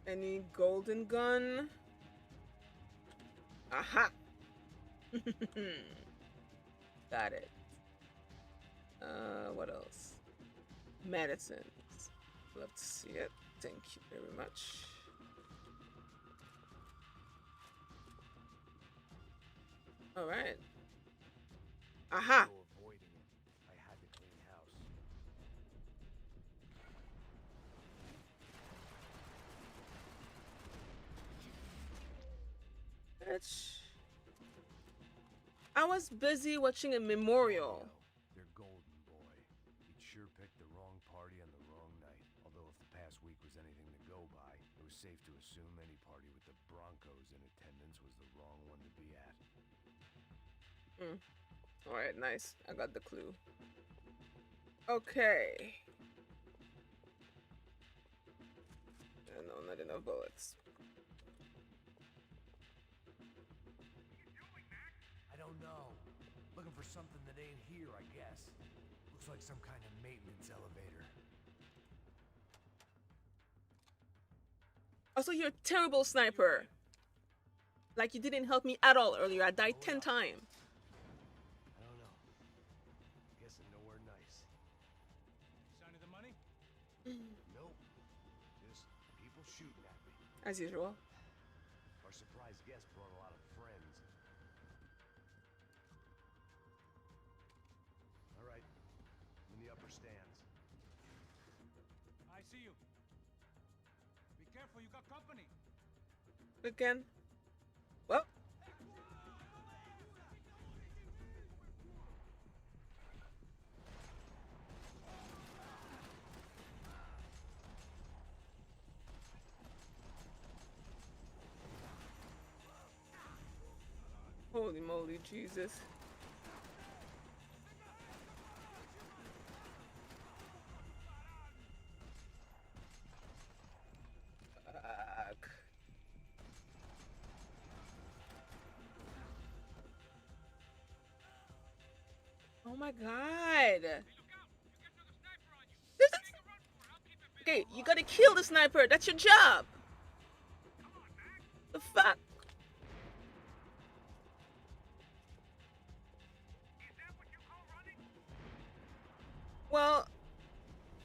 Any golden gun? Aha! Got it. What else? Medicines. Love to see it. Thank you very much. All right. Aha! Avoiding it. I had to clean house. Bitch. I was busy watching a memorial. They're golden, boy. He'd sure picked the wrong party on the wrong night. Although if the past week was anything to go by, it was safe to assume any party with the Broncos in attendance was the wrong one to be at. All right, nice. I got the clue. Okay. No, not enough bullets. I don't know. Looking for something that ain't here, I guess. Looks like some kind of maintenance elevator. Also, you're a terrible sniper. Like, you didn't help me at all earlier. I died 10 times. I don't know. Guessing nowhere nice. Sign of the money? Nope. Just people shooting at me. As usual. Our surprise guest brought a lot of friends. All right. I'm in the upper stands. I see you. Be careful, you got company. Again. Well. Holy moly, Jesus. Fuck. Oh my god. Okay, you gotta kill the sniper. That's your job. The fuck? Well,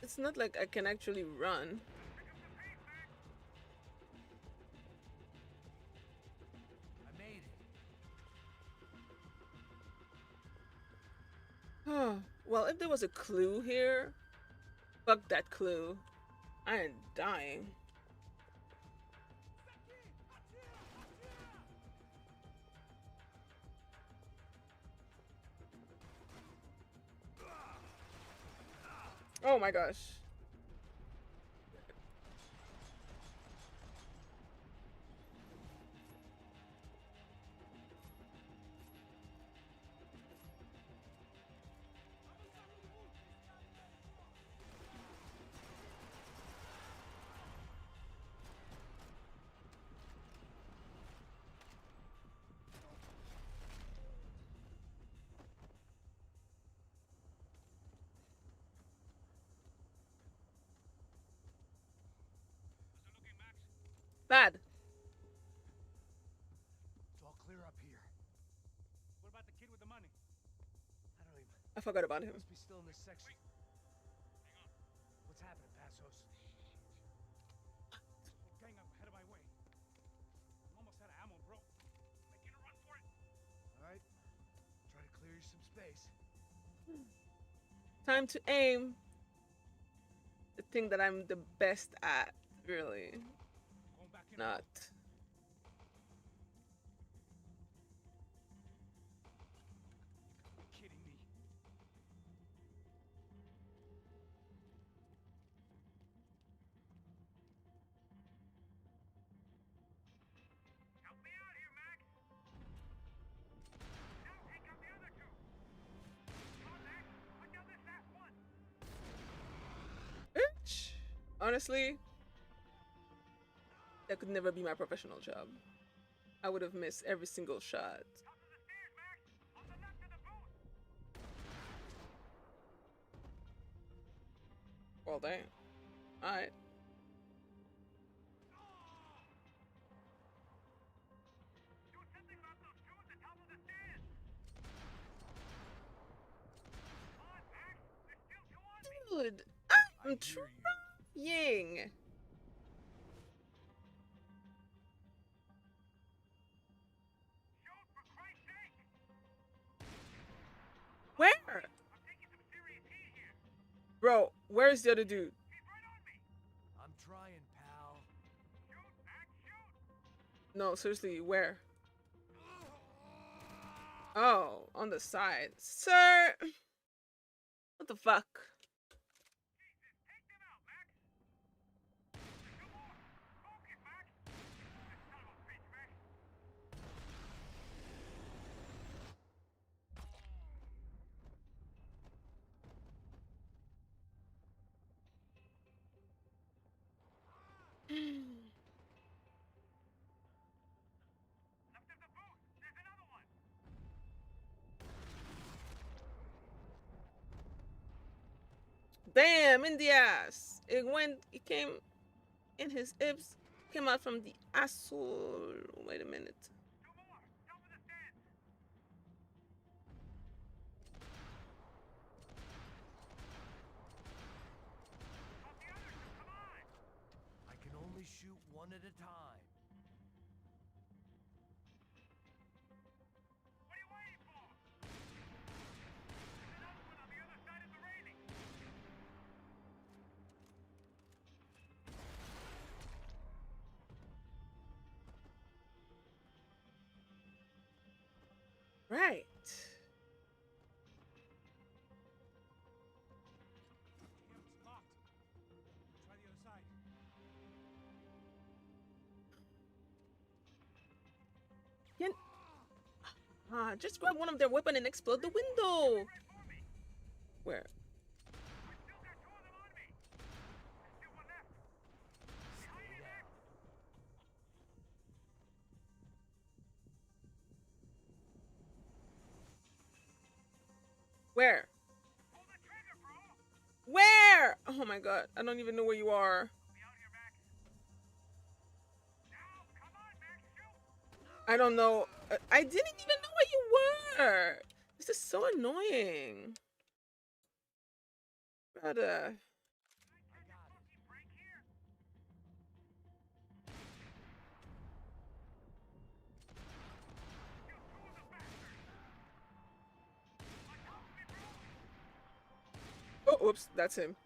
it's not like I can actually run. I made it. Well, if there was a clue here, fuck that clue. I ain't dying. Oh my gosh. Bad. It's all clear up here. What about the kid with the money? I don't even... I forgot about him. Must be still in this section. What's happening, Passos? Whole gang ahead of my way. I'm almost out of ammo, bro. Making a run for it. All right. Try to clear you some space. Time to aim. The thing that I'm the best at, really. Not. Kidding me. Help me out here, Max. Now take out the other two. Come on, Max. Put down this last one. Bitch. Honestly, that could never be my professional job. I would have missed every single shot. Well, damn. Alright. Dude, I'm trying. Where? Bro, where's the other dude? I'm trying, pal. No, seriously, where? Oh, on the side. Sir! What the fuck? Damn, in the ass. It came in his hips, came out from the asshole. Wait a minute. I can only shoot one at a time. Right. It's locked. Try the other side. Just grab one of their weapon and explode the window. Where? Where? Where? Oh my god, I don't even know where you are. I don't know. I didn't even know where you were. This is so annoying. Brother. Oh, oops, that's him.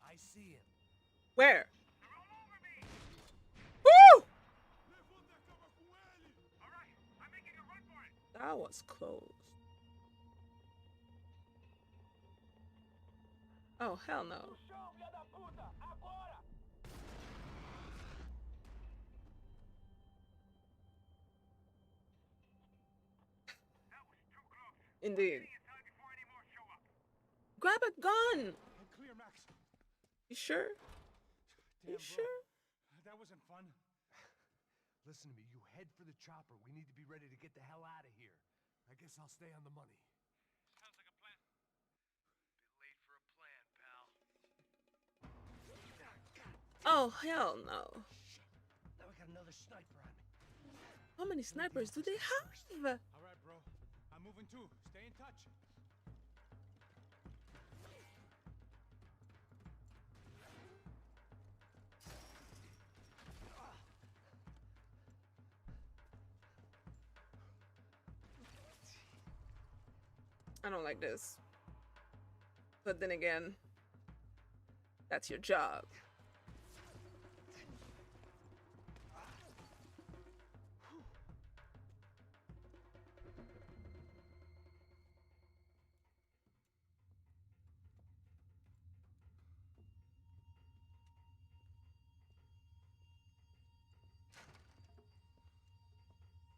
I see him. Where? Woo! That was close. Oh, hell no. Indeed. Grab a gun. Clear, Max. You sure? Damn, You bro. sure? That wasn't fun. Listen to me, you head for the chopper. We need to be ready to get the hell out of here. I guess I'll stay on the money. Sounds like a plan. Bit late for a plan, pal. Oh, hell no. Now we got another sniper on me. How many snipers do they have? All right, bro. I'm moving too. Stay in touch. I don't like this. But then again, that's your job.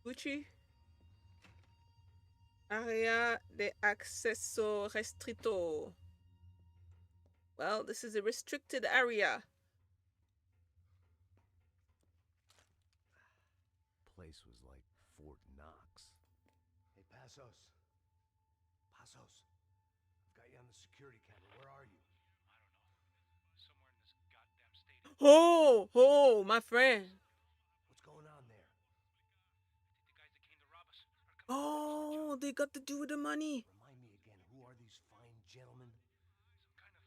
Gucci. Área de acceso restrito. Well, this is a restricted area. Place was like Fort Knox. Hey, Passos. Passos. I've got you on the security camera. Where are you? Somewhere in this goddamn stadium. Oh, my friend. What's going on there? The guys that came to rob us are coming. Oh, they got to do with the money. Remind me again, who are these fine gentlemen? Some kind of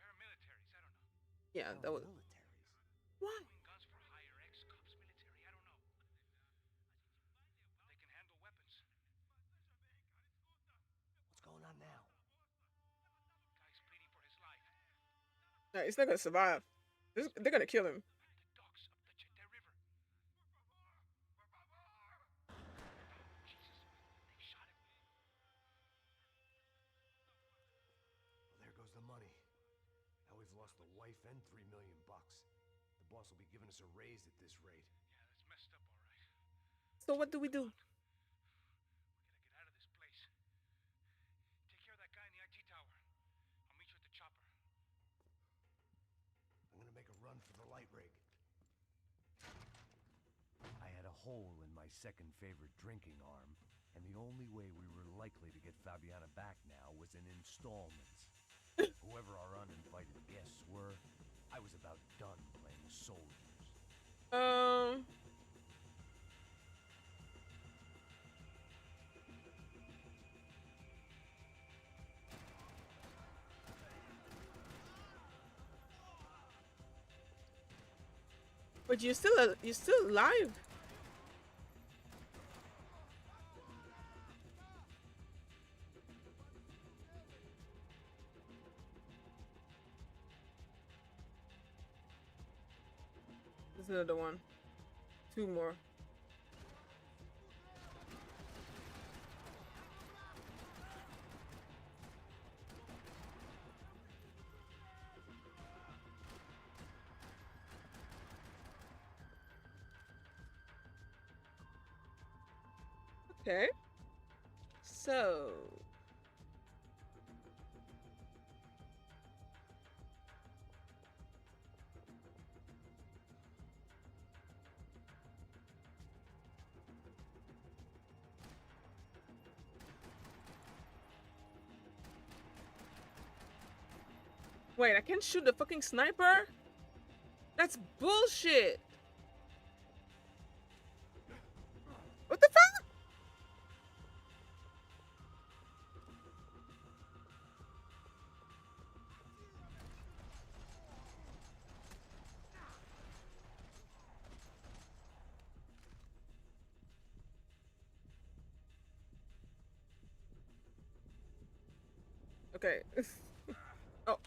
paramilitaries. I don't know. Yeah, that was. Militaries. Why? Doing guns for hire, ex-cops, military. I don't know. But they can handle weapons. What's going on now? Guy's pleading for his life. Nah, he's not gonna survive. They're gonna kill him. The docks up the Chete River. Jesus, they shot him. Well, there goes the money. Now we've lost the wife and $3 million. The boss will be giving us a raise at this rate. Yeah, that's messed up, all So what do we do? Get out of this place. Take care of that guy in the IT tower. I'll meet you at the chopper. I'm gonna make a run for the light rig. I had a hole in my second favorite drinking arm, and the only way we were likely to get Fabiana back now was in installments. Whoever our uninvited guests were, I was about done playing soldiers. Um. But you're still alive. There's another one. Two more. Okay. So. Wait, I can't shoot the fucking sniper? That's bullshit. What the fuck? Okay. Oh.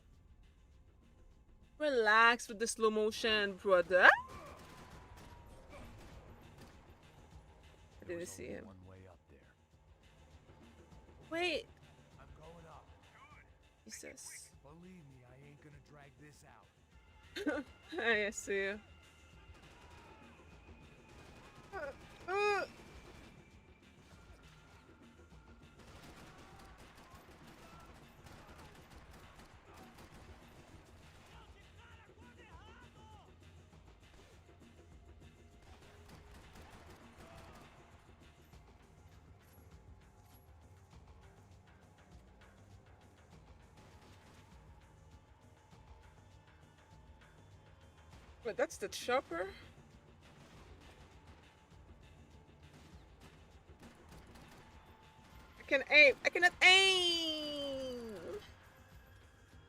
Relax with the slow motion, brother. I didn't see him. One way up there. Wait. I'm going up. Jesus. Believe me, I ain't gonna drag this out. I see you. Uh. Wait, that's the chopper? I can aim. I cannot aim.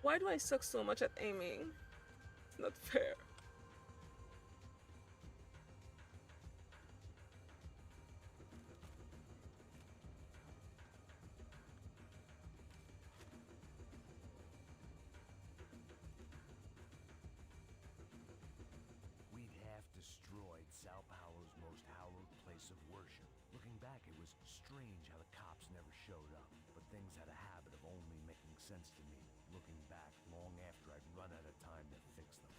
Why do I suck so much at aiming? It's not fair. We'd half destroyed Sao Paulo's most hallowed place of worship. Looking back, it was strange how the cops never showed up. But things had a habit of only making sense to me, looking back long after I'd run out of time to fix them.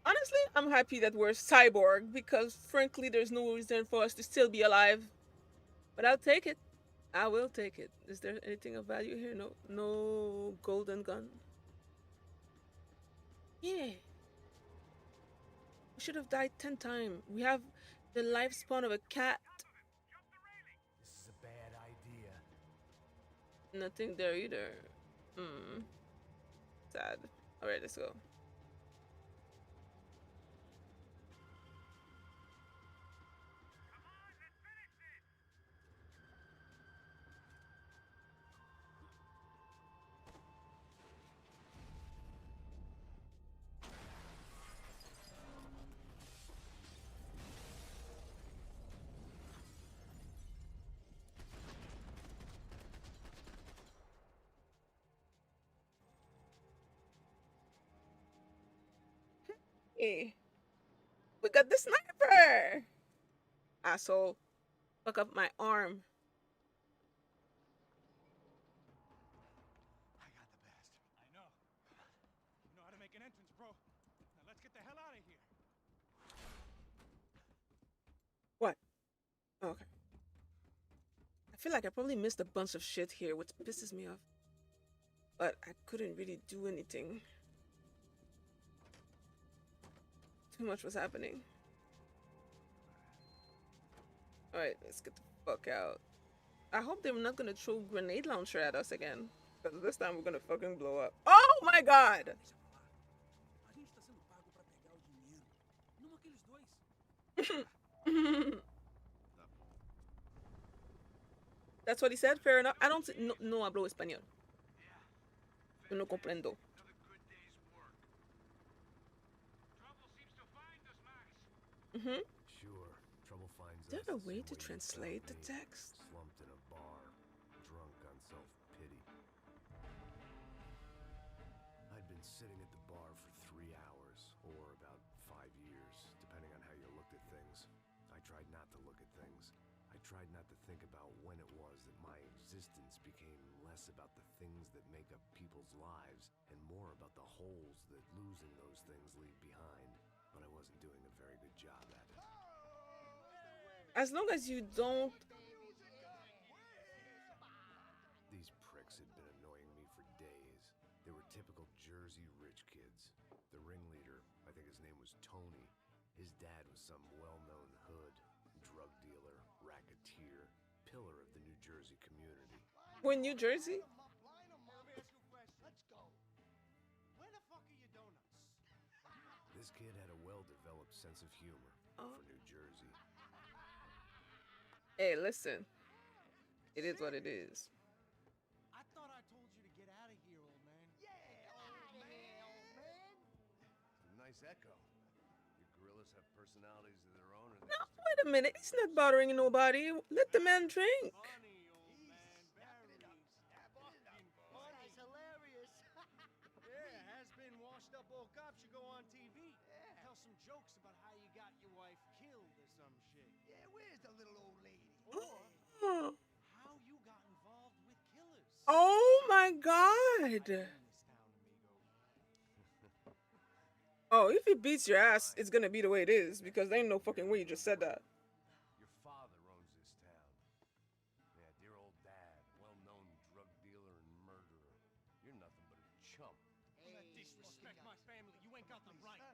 Honestly, I'm happy that we're cyborg because frankly, there's no reason for us to still be alive. But I'll take it. I will take it. Is there anything of value here? No, no golden gun. Yeah, we should have died 10 times. We have the lifespan of a cat. This is a bad idea. Nothing there either. Hmm. Sad. All right, let's go. Hey, we got the sniper. Asshole. Fuck up my arm. entrance, bro. Now let's get the hell out of here. What? Okay. I feel like I probably missed a bunch of shit here, which pisses me off. But I couldn't really do anything. Too much was happening. Alright, let's get the fuck out. I hope they're not gonna throw grenade launcher at us again. Because this time we're gonna fucking blow up. Oh my god! A gente tá sendo pago pra pegar o dinheiro. Não aqueles dois. That's what he said? Fair enough. I don't... No hablo español. Yo no comprendo. Mm-hmm. Sure, trouble finds Is there us a the way same to you translate the found me, text? slumped in a bar, drunk on self-pity. I'd been sitting at the bar for 3 hours, or about 5 years, depending on how you looked at things. I tried not to look at things. I tried not to think about when it was that my existence became less about the things that make up people's lives, and more about the holes that losing those things leave behind. But I wasn't doing a very good job at it. As long as you don't... These pricks had been annoying me for days. They were typical Jersey rich kids. The ringleader, I think his name was Tony. His dad was some well-known hood, drug dealer, racketeer, pillar of the New Jersey community. We're in New Jersey? Let's go. Where the fuck are your donuts? This kid had a well-developed sense of humor for New Jersey. Hey, listen. It is what it is. I thought I told you to get out of here, old man. Yeah, old man. It's a nice echo. Your gorillas have personalities of their own. No, wait a minute. He's not bothering nobody. Let the man drink. Funny, old man. Very funny. Hilarious. Yeah, has-been washed-up old cop should go on TV. Yeah. Tell some jokes about how you got your wife killed or some shit. Yeah, where's the little old lady? Or how you got involved with killers. Oh my god. Oh, if he beats your ass, it's gonna be the way it is. Because there ain't no fucking way you just said that. Your father owns this town. Yeah, dear old dad, well-known drug dealer and murderer. You're nothing but a chump. Hey, disrespect my family. You ain't got the right.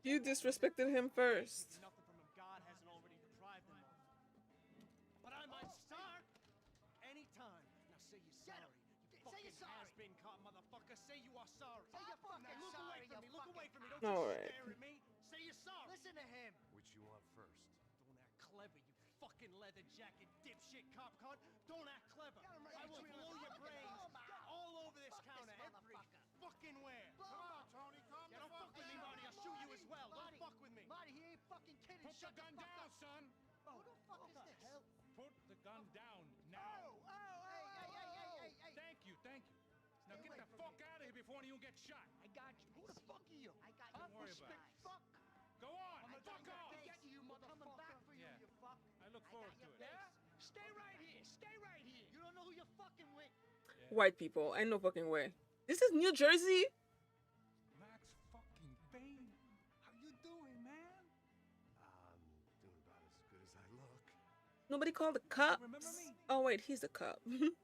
You disrespected him first. Nothing from him God hasn't already deprived him of. But I might start anytime. Now say you're sorry. You fucking has-been caught, motherfucker. Say you are sorry. Say you're fucking look sorry. Away from me. Look away from me. Don't All you right. stare at me. Say you're sorry. Listen to him. Which you want first? Don't act clever, you fucking leather jacket dipshit cop cunt. Don't act clever. I will blow your brains all over this counter. Every fucking where. Come on, Tony. Calm down. Don't fuck with me, Marty. I'll shoot you as well. Don't fuck with me. Marty, he ain't fucking kidding. Put the gun down, son. Who the fuck is this? Put the gun down now. Hey. Thank you. Now get the fuck out of here before you get shot. I got you. Who the fuck are you? I got you. Don't worry about it. Fuck. Go on. Fuck off. Get you, motherfucker. Coming back for you, you fuck. I look forward to it. Yeah? Stay right here. You don't know who you're fucking with. White people. Ain't no fucking way. This is New Jersey? Max fucking Payne. How you doing, man? Doing about as good as I look. Nobody called the cops. Remember me? Oh, wait. He's the cop. Pastos.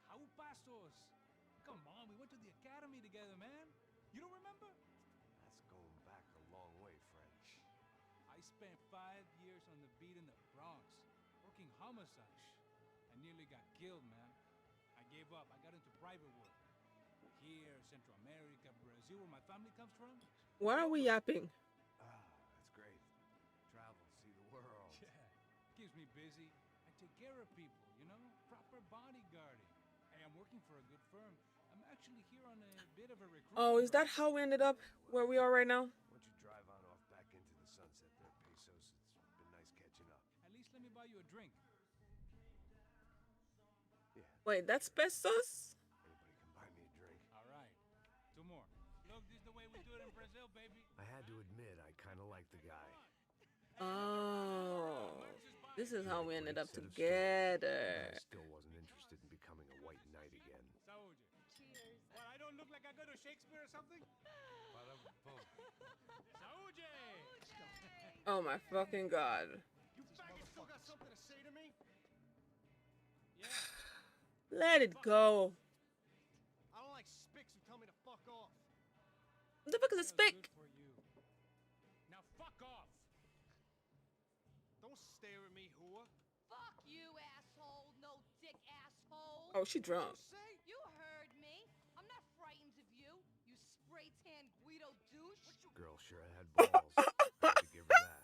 How pastos? Come on, we went to the academy together, man. You don't remember? That's going back a long way, French. I spent 5 years on the beat in the Bronx, working homicide. I nearly got killed, man. I gave up. I got into private work. Here, Central America, Brazil, where my family comes from. Why are we yapping? That's great. Travel, see the world. Yeah, keeps me busy. I take care of people, you know? Proper bodyguarding. Hey, I'm working for a good firm. I'm actually here on a bit of a recruitment. Oh, is that how we ended up where we are right now? Why don't you drive on off back into the sunset there, Pesos? It's been nice catching up. At least let me buy you a drink. Yeah. Wait, that's pesos? Anybody can buy me a drink. All right. 2 more. Look, this is the way we do it in Brazil, baby. I had to admit, I kind of like the guy. Oh. This is how we ended up Set of together. stories, but I still wasn't interested in becoming a white knight again. Cheers. Well, I don't look look like I go to Shakespeare or something? Oh my fucking god. You faggot still got something to say to me? Let it go. I don't like spicks who tell me to fuck off. What the fuck is a spick? Now fuck off. Don't stare at me, whore. Fuck you, asshole. No dick, asshole. Oh, she drunk. You heard me. I'm not frightened of you. You spray tan Guido douche. Girl sure had balls. I had to give her that.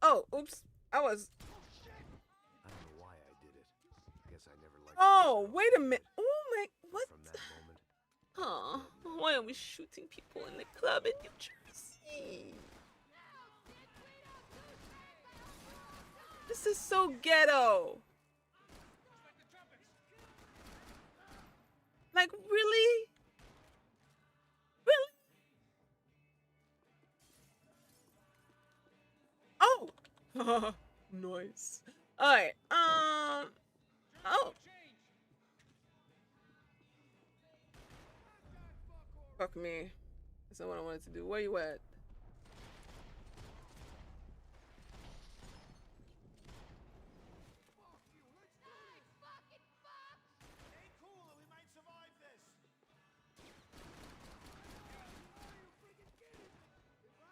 Oh, oops. I was. I don't know why I did it. Guess I never liked. Oh, wait a minute. Oh my, what? From that moment. Huh? Why are we shooting people in the club in New Jersey? This is so ghetto. Like, really? Really? Oh! Nice. Alright, oh. Fuck me. That's not what I wanted to do. Where you at?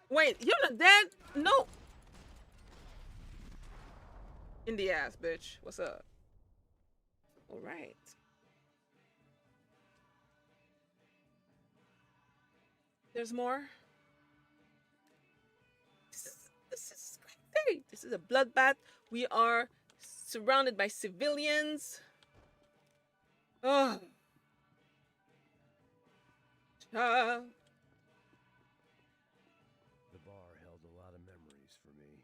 Wait, you're not dead? No. In the ass, bitch. What's up? All right. There's more. This is crazy. This is a bloodbath. We are surrounded by civilians. Oh. The bar held a lot of memories for me.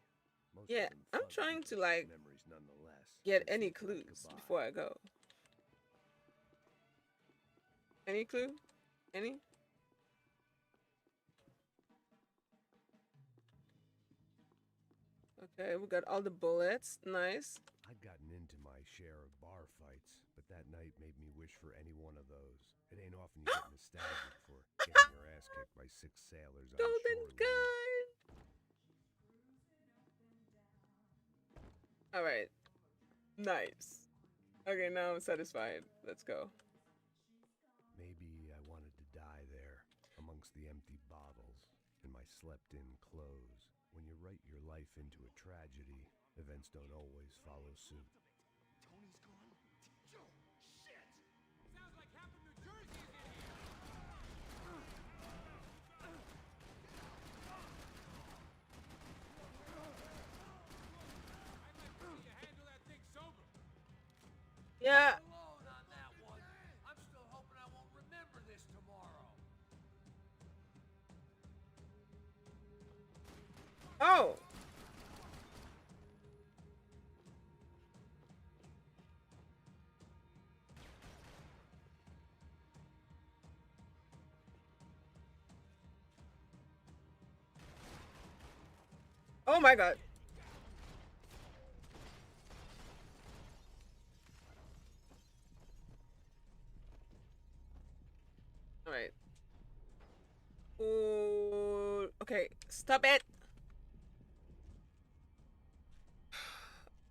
Most Yeah, of them I'm fuzzy, trying to but like memories nonetheless. get They any feel like clues goodbye. before I go. Any clue? Any? Okay, we got all the bullets. Nice. I'd gotten into my share of bar fights, but that night made me wish for any one of those. It ain't often you get nostalgic for getting your ass kicked by 6 sailors on Golden shore leave. gun. All right. Nice. Okay, now I'm satisfied. Let's go. Maybe I wanted to die there, amongst the empty bottles, in my slept-in clothes. When you write your life into a tragedy, events don't always follow suit. Tony's gone? Shit! Sounds like half of New Jersey is in here. I'd like to see you handle that thing sober. Yeah. Alone on that one. I'm still hoping I won't remember this tomorrow. Oh. Oh my god. All right. Ooh, okay, stop it.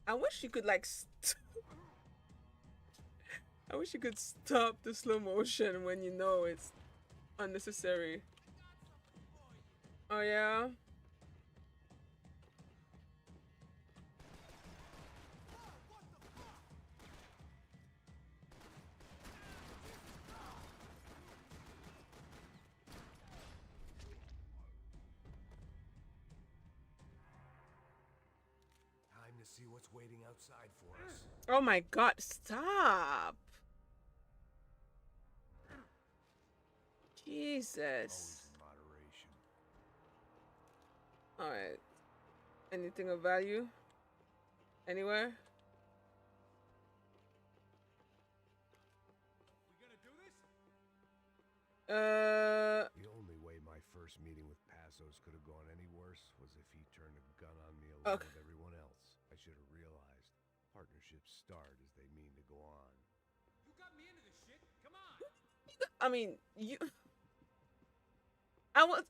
I wish you could like I wish you could stop the slow motion when you know it's unnecessary. Oh yeah. Time to see what's waiting outside for us. Oh my god, stop. Jesus. Always in moderation. All right. Anything of value? Anywhere? We gonna do this? The only way my first meeting with Passos could have gone any worse was if he turned a gun on me along Okay. with everyone else. I should have realized partnerships start as they mean to go on. I mean, you. I was.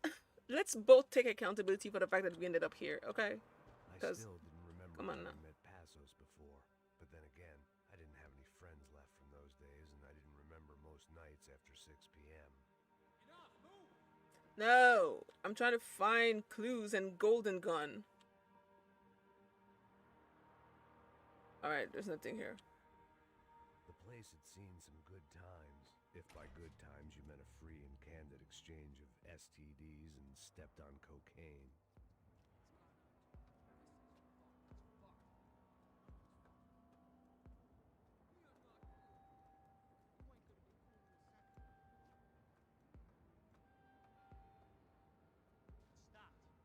Let's both take accountability for the fact that we ended up here, okay? I Because, still didn't remember come on now. having met Passos before, but then again, I didn't have any friends left from those days, and I didn't remember most nights after 6 p.m. No, I'm trying to find clues and golden gun. All right, there's nothing here. The place had seen some good times, if by good times you meant a free and candid exchange of STDs and stepped on cocaine.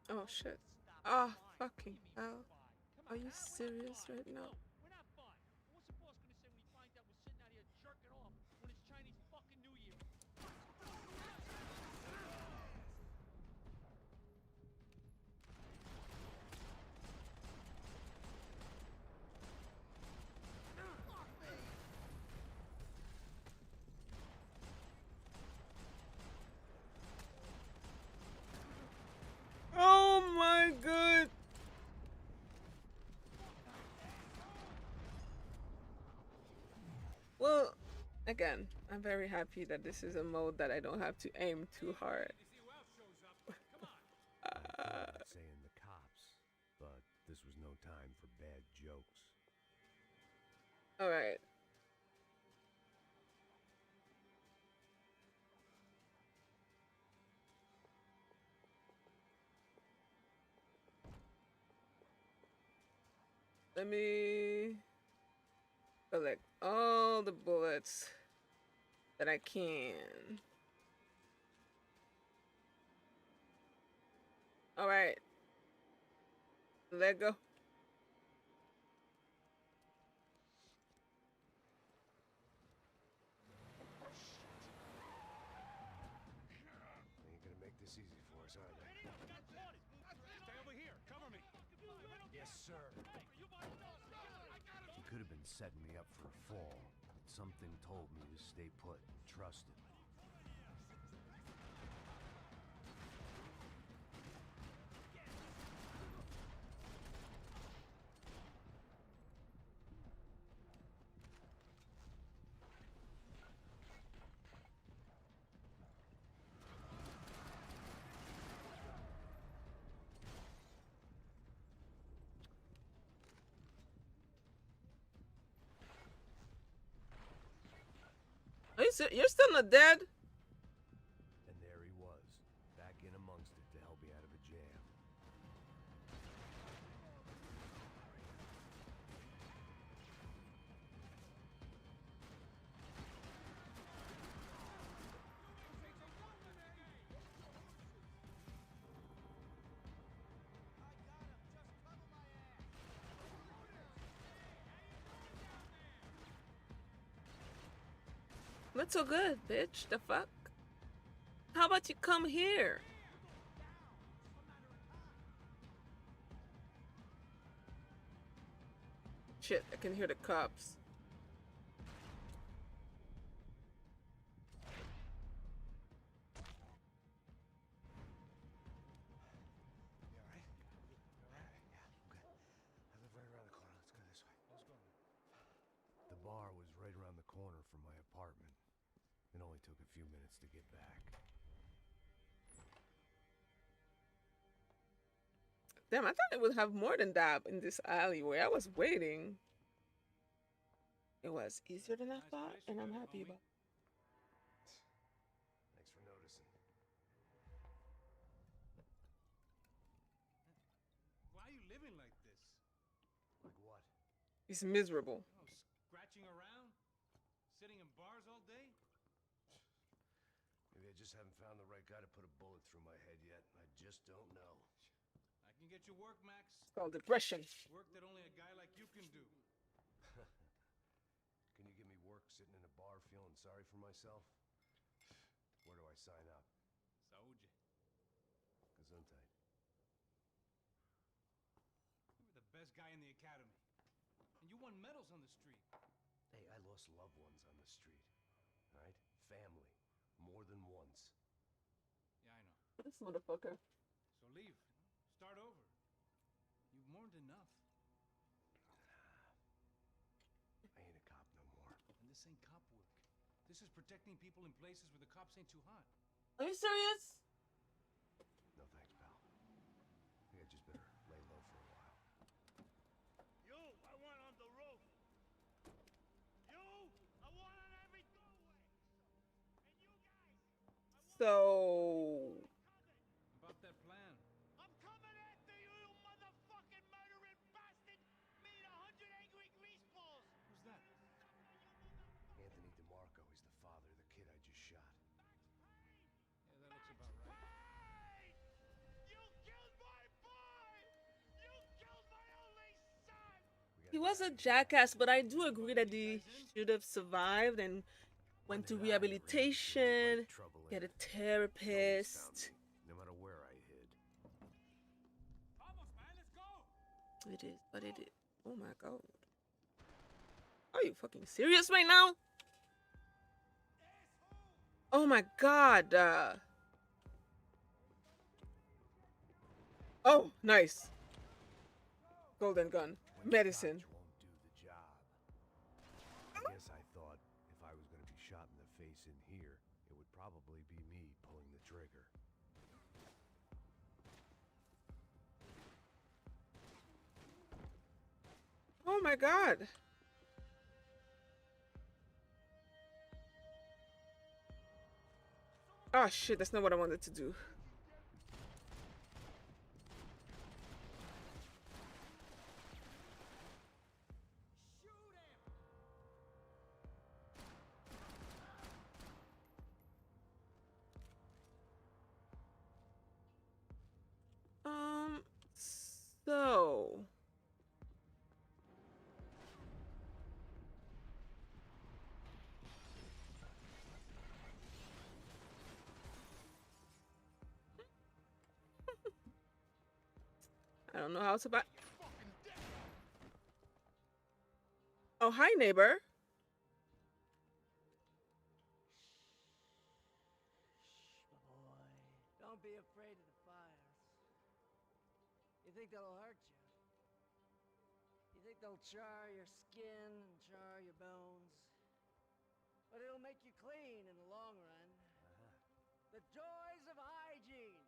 Oh shit. Ah, fucking hell. Are you serious right now? We're not fun. What's the boss gonna say when he finds out we're sitting out here jerking off when it's Chinese fucking New Year? Oh my god. Well, again, I'm very happy that this is a mode that I don't have to aim too hard. I feel like saying the cops, but this was no time for bad jokes. All right. Let me collect all the bullets that I can. All right. Let go. They ain't gonna make this easy for us, are they? Stay over here. Cover me. Yes, sir. He could have been setting me up for a fall, but something told me to stay put and trust him. You're still not dead? And there he was, back in amongst it to help me out of a jam. Not so good, bitch. The fuck? How about you come here? Shit, I can hear the cops. I live right around the corner. Let's go this way. Let's go. The bar was right around the corner from my apartment. It only took a few minutes to get back. Damn, I thought it would have more than that in this alleyway. I was waiting. It was easier than I thought, and I'm happy about it. Thanks for noticing. Why are you living like this? Like what? It's miserable. Oh, scratching around? Sitting in bars all day? Maybe I just haven't found the right guy to put a bullet through my head yet. I just don't know. I can get you work, Max. It's called depression. Work that only a guy like you can do. Can you give me work sitting in a bar feeling sorry for myself? Where do I sign up? Saúde. Gesundheit. You were the best guy in the academy. And you won medals on the street. Hey, I lost loved ones on the street. All right? Family. more than once. Yeah, I know. This motherfucker. So leave. Start over. You've mourned enough. I ain't a cop no more. And this ain't cop work. This is protecting people in places where the cops ain't too hot. Are you serious? No thanks, pal. I think I just better lay low for a while. You, I want on the roof. You, I want on every doorway. And you guys, So About that plan. I'm coming after you, you motherfucking murdering bastard! Me and 100 angry greaseballs! Who's that? Anthony DeMarco, he's the father of the kid I just shot. Yeah, that looks about right. Payne! You killed my boy! You killed my only son! he was a jackass, but I do agree that he should have survived and went to rehabilitation, get a therapist. No matter where I hid. Vamos, man, let's go! It is, but it is. Oh my god. Are you fucking serious right now? Oh my god. Oh, nice. Golden gun. Medicine. Won't do the job. I guess I thought if I was going to be shot in the face in here, it would probably be me pulling the trigger. Oh my god. Oh shit, that's not what I wanted to do. So I don't know how to buy. Oh, hi, neighbor. Boy, don't be afraid of the fires. You think they'll hurt you? You think they'll char your skin and char your bones? But it'll make you clean in the long run. The joys of hygiene.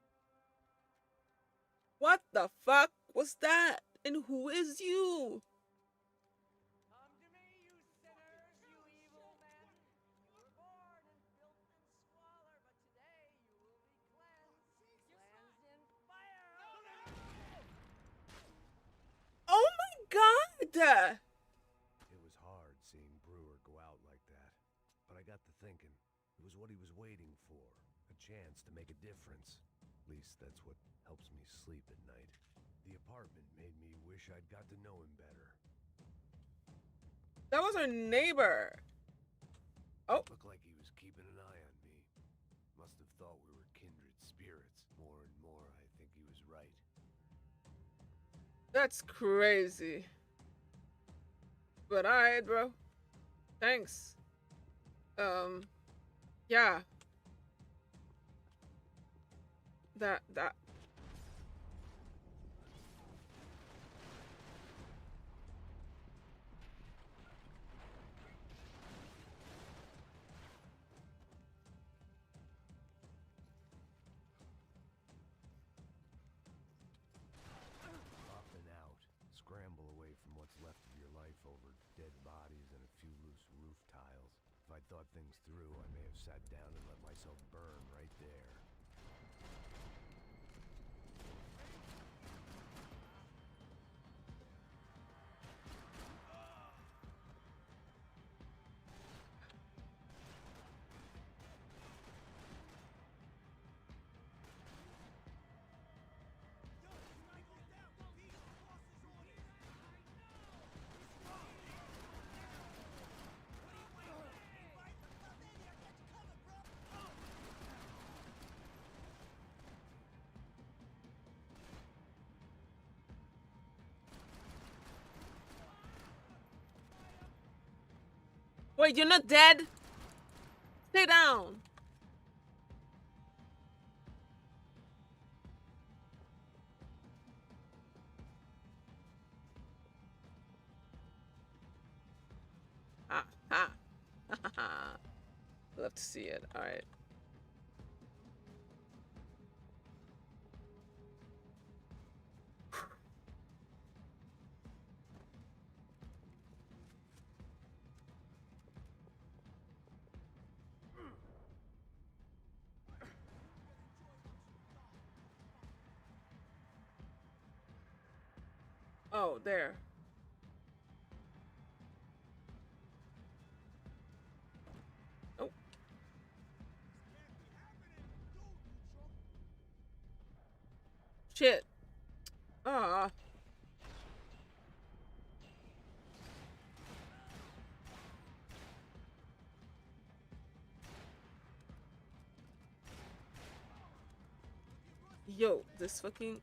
What the fuck was that? And who is you? Come to me, you sinners, you evil men. You were born in filth and squalor, but today you will be cleansed. Cleansed in fire. Oh my god! It was hard seeing Brewer go out like that. But I got to thinking, it was what he was waiting for. A chance to make a difference. At least that's what helps me sleep at night. The apartment made me wish I'd got to know him better. That was our neighbor. Oh. Looked like he was keeping an eye on me. Must have thought we were kindred spirits. More and more, I think he was right. That's crazy. But alright, bro. Thanks. Yeah. That. Up and out. Scramble away from what's left of your life over dead bodies and a few loose roof tiles. If I'd thought things through, I may have sat down and let myself burn right there. Wait, you're not dead? Stay down. Love to see it. All right. Oh, there. Oh. Shit. Ah. Yo, this fucking.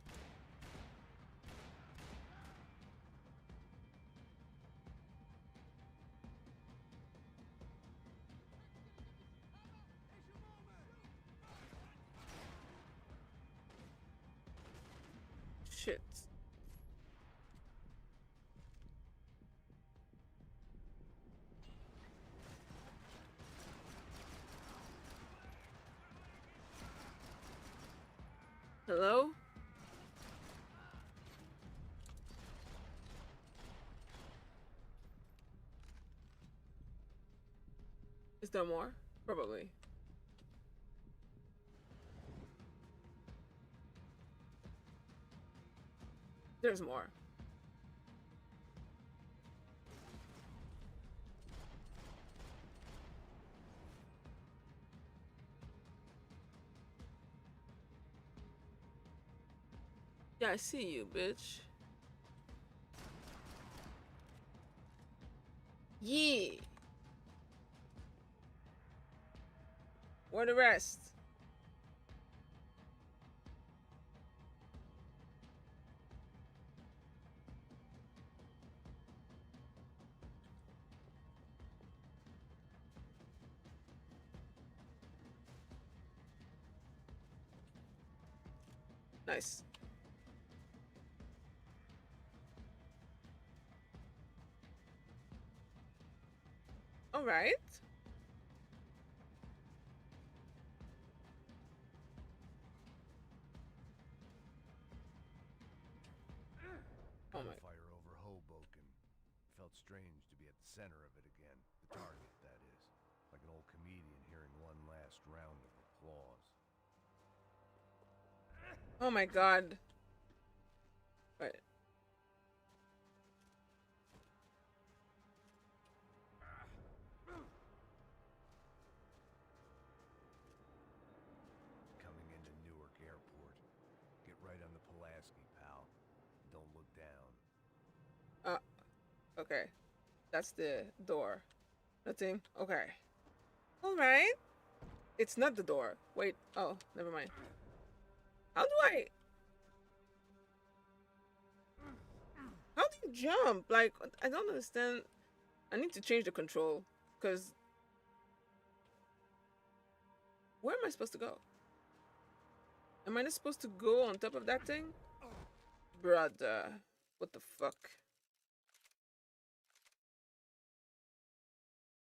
Shit. Hello? Is there more? Probably. There's more. Yeah, I see you, bitch. Yeah. Where the rest? Nice. All right. Oh my. Gunfire over Hoboken. Felt strange to be at the center of it again. The target, that is. Like an old comedian hearing one last round of applause. Oh my god. Right. Coming into Newark Airport. Get right on the Pulaski, pal. Don't look down. Okay. That's the door. Nothing. Okay. All right. It's not the door. Wait. Oh, never mind. How do I? How do you jump? Like, I don't understand. I need to change the control. Because. Where am I supposed to go? Am I not supposed to go on top of that thing? Brother. What the fuck?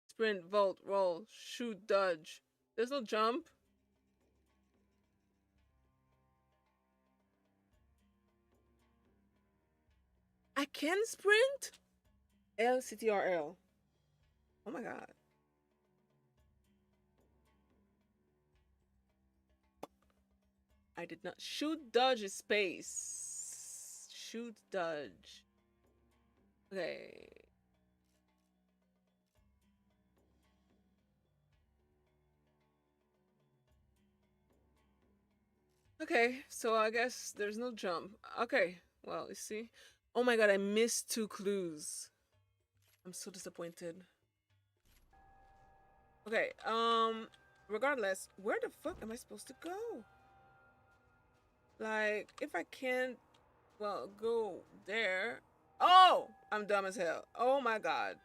Sprint, vault, roll, shoot, dodge. There's no jump. I can sprint? L, CTRL. Oh my god. I did not. Shoot, dodge is space. Shoot, dodge. Okay. Okay, so I guess there's no jump. Okay, well, you see. Oh my god, I missed 2 clues. I'm so disappointed. Okay, regardless, where the fuck am I supposed to go? Like, if I can't, well, go there. Oh, I'm dumb as hell. Oh my god.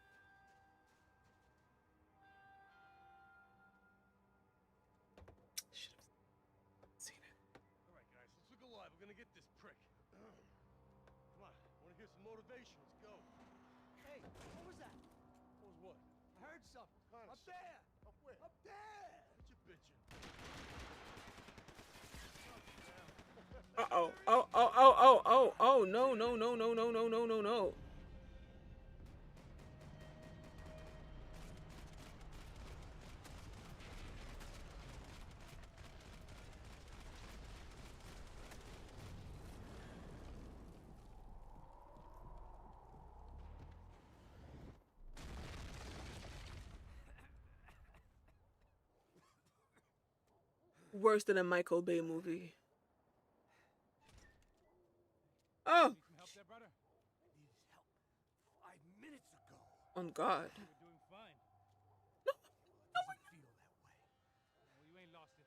Alright, guys, let's look alive. We're gonna get this prick. Come on, wanna hear some motivation? Let's go. Hey, what was that? What was what? I heard something. What kind of Up there! Up where? Up there! Uh-oh. Oh, no, no, no, no, no, no, no, no, no. Worse than a Michael Bay movie. Oh! Need some help there, brother? Needed help 5 minutes ago. On God. You were doing fine. Doesn't feel that way. Well, you ain't lost it.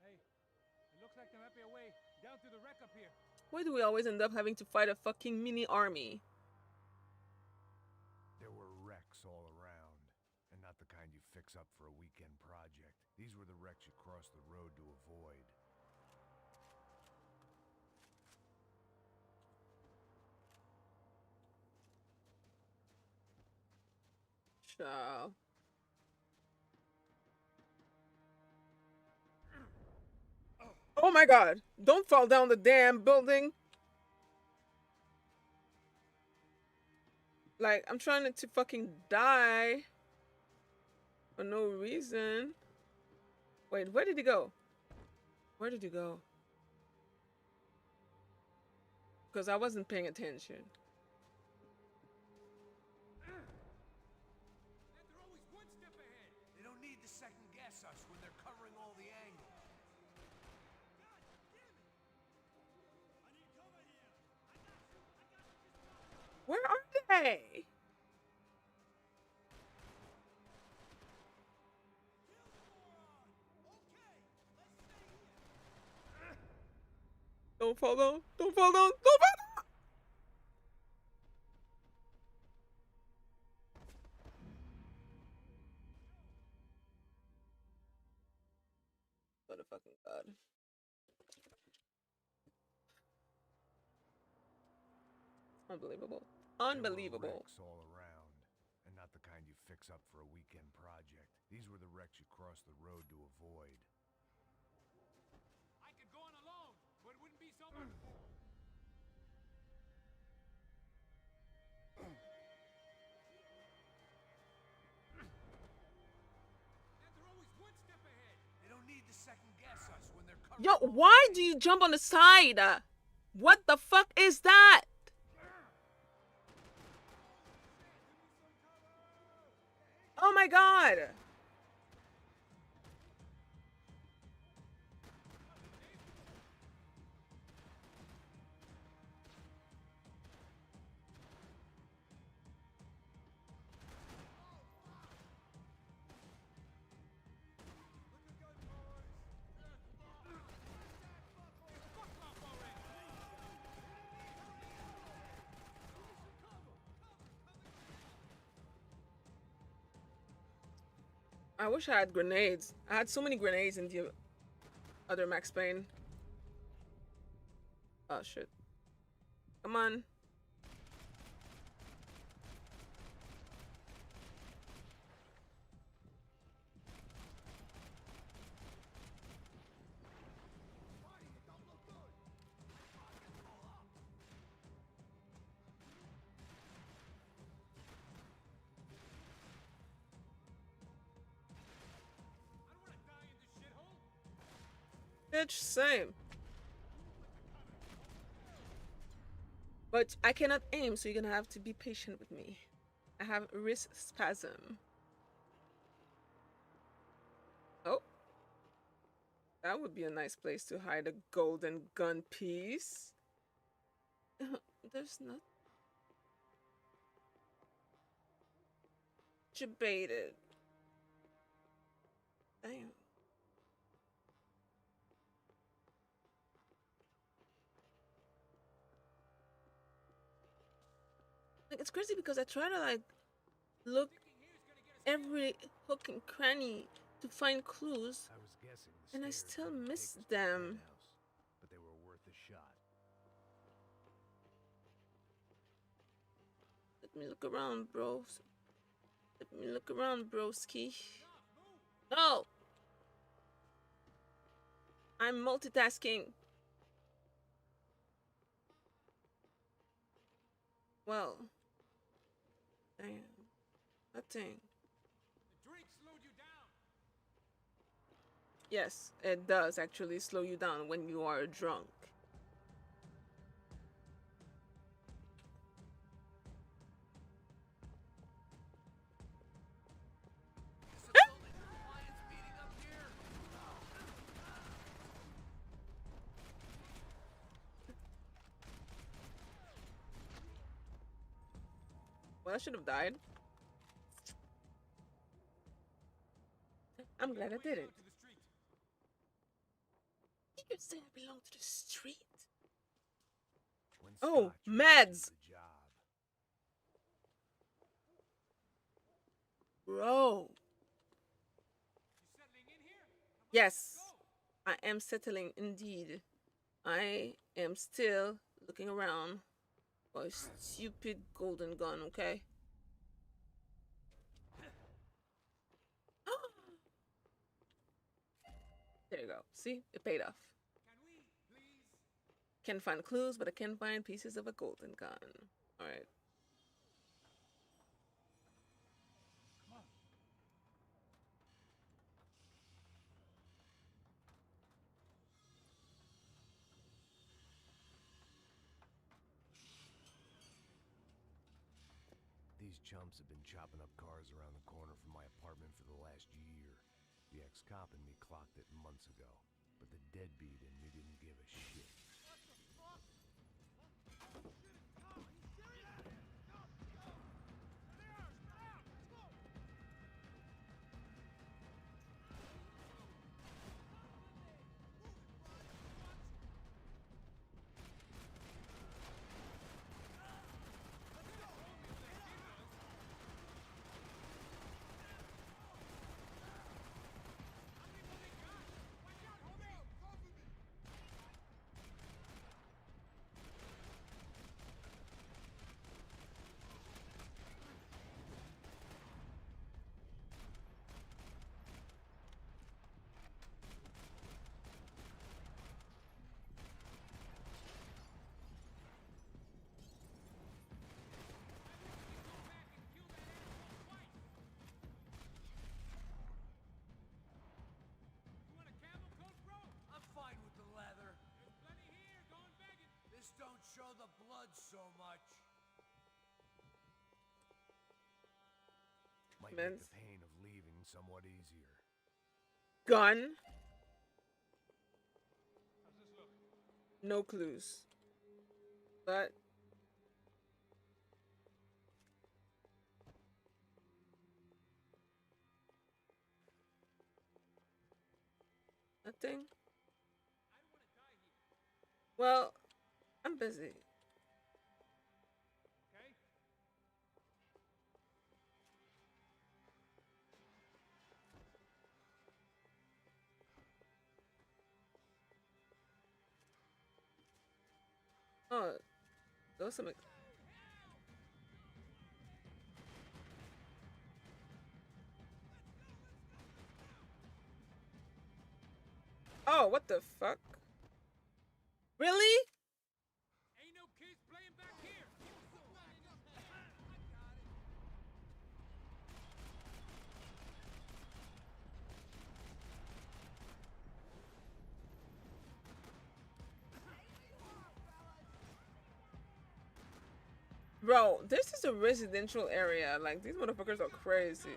Hey, it looks like there might be a way down through the wreck up here. Why do we always end up having to fight a fucking mini army? There were wrecks all around, and not the kind you fix up for a weekend project. These were the wrecks you crossed the road to avoid. Ciao. Oh my God! Don't fall down the damn building! Like, I'm trying not to fucking die for no reason. Wait, where did he go? Where did he go? Because I wasn't paying attention. They're always one step ahead. They don't need to second guess us when they're covering all the angles. God damn it! I need cover here. I got you. Just Where are they? Don't fall down. Don't fall down. Don't fall down. Motherfucking God. Unbelievable. Unbelievable. There were wrecks all around, and not the kind you fix up for a weekend project. These were the wrecks you crossed the road to avoid. I could go on alone, but it wouldn't be so much. They're always one step ahead. They don't need to second guess us when they're covering. Yo, why do you jump on the side? What the fuck is that? Oh my God. I wish I had grenades. I had so many grenades in the other Max Payne. Oh shit. Come on. Bitch, same. But I cannot aim, so you're gonna have to be patient with me. I have wrist spasm. Oh. That would be a nice place to hide a golden gun piece. There's not. Debated. Damn. Like, it's crazy because I try to like look every hook and cranny to find clues, I was guessing and I still miss them. but they were worth a shot. Let me look around, bro. Let me look around, broski. No! I'm multitasking. Well, damn, that thing. The drink slowed you down. Yes, it does actually slow you down when you are drunk. Well, I should have died. I'm glad I didn't. You say I belong to the street? Oh, meds! Bro. Yes, I am settling indeed. I am still looking around for a stupid golden gun, okay? There you go. See? It paid off. Can't find clues, but I can find pieces of a golden gun. Alright. These chumps have been chopping up cars around the corner from my apartment for the last year. The ex-cop in me clocked it months ago, but the deadbeat in me didn't give a shit. I'm fine with the leather. There's plenty here. Go and bag it. This don't show the blood so much. Might make the pain of leaving somewhat easier. Gun? No clues. But nothing. Well, I'm busy. Okay? Oh, those some. Oh, what the fuck? Really? Ain't no kids playing back here. Bro, this is a residential area. Like, these motherfuckers are crazy.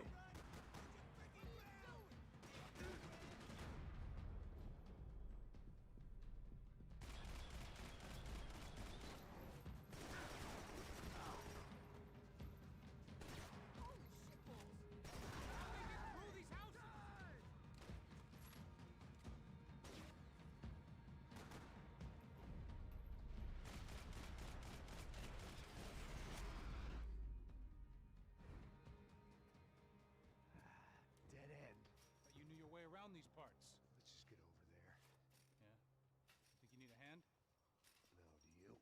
Dead end. But you knew your way around these parts. Let's just get over there. Yeah. Think you need a hand? No, do you?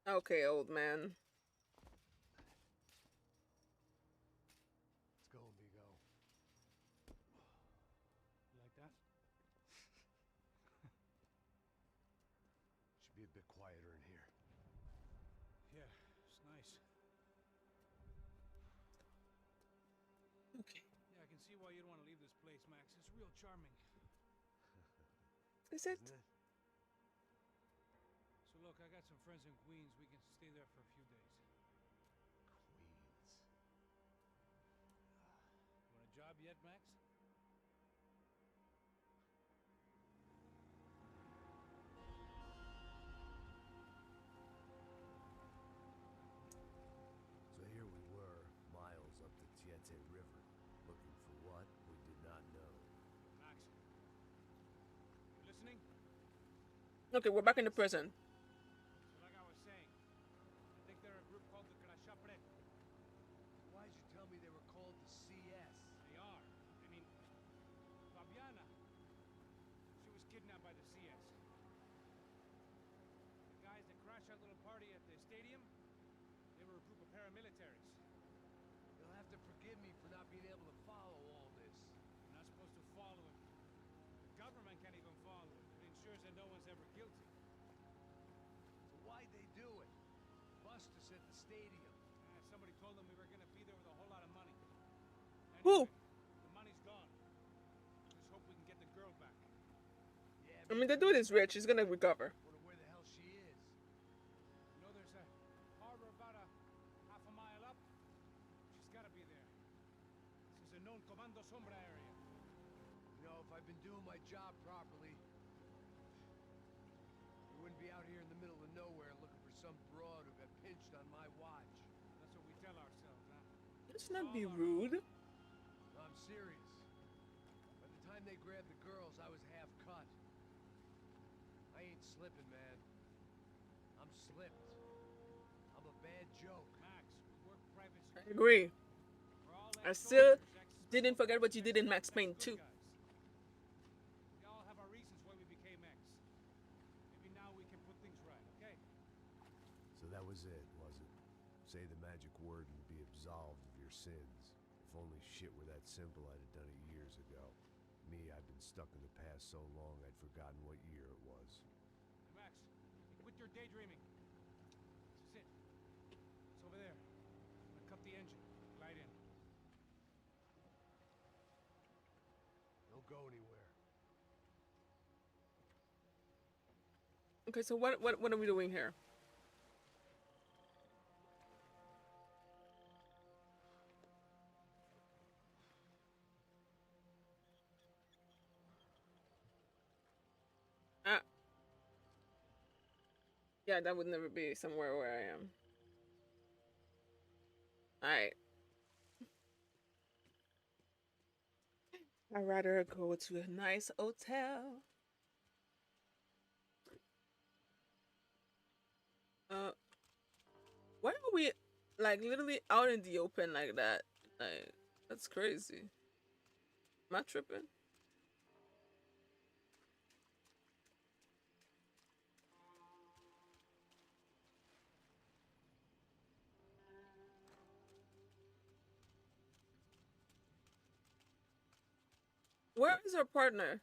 Okay, old man. Let's go, amigo. You like that? Should be a bit quieter in here. see why you don't want to leave this place, Max. It's real charming. Is it? Isn't it? So look, I got some friends in Queens. We can stay there for a few days. Queens. You want a job yet, Max? So here we were, miles up the Tiete River, looking for what we did not know. Max, you listening? Okay, we're back in the prison. So like I was saying, I think they're a group called the Crashapret. Why'd you tell me they were called the CS? They are. I mean, Fabiana. She was kidnapped by the CS. The guys that crashed that little party at the stadium, they were a group of paramilitaries. You'll have to forgive me for not being able to follow all this. You're not supposed to follow it. The government can't even follow it. It ensures that no one's ever guilty. So why'd they do it? Bust us at the stadium. Somebody told them we were going to be there with a whole lot of money. Who? The money's gone. Just hope we can get the girl back. Yeah, I mean, the dude is rich. He's gonna recover. wonder where the hell she is. You know, there's a harbor about a half a mile up. She's got to be there. This is a known Comando Sombra area. You know, if I'd been doing my job properly, we wouldn't be out here in the middle of nowhere looking for some broad who got pinched on my watch. That's what we tell ourselves, huh? Let's not be rude. No, I'm serious. By the time they grabbed the girls, I was half cut. I ain't slipping, man. I'm slipped. I'm a bad joke. Max, we work private I security. agree. We're all I still ex-soldiers, didn't forget what you did in Max Payne 2. guys. We all have our reasons why we became ex. Maybe now we can put things right, okay? So that was it, was it? Say the magic word and be absolved of your sins. If only shit were that simple, I'd have done it years ago. Me, I've been stuck in the past so long I'd forgotten what year it was. Hey, Max, quit your daydreaming. This is it. It's over there. I'm gonna cut the engine. Glide in. Don't go anywhere. Okay, so what are we doing here? Yeah, that would never be somewhere where I am. Alright. I'd rather go to a nice hotel. Why are we like literally out in the open like that? Like, that's crazy. Am I tripping? Where is our partner?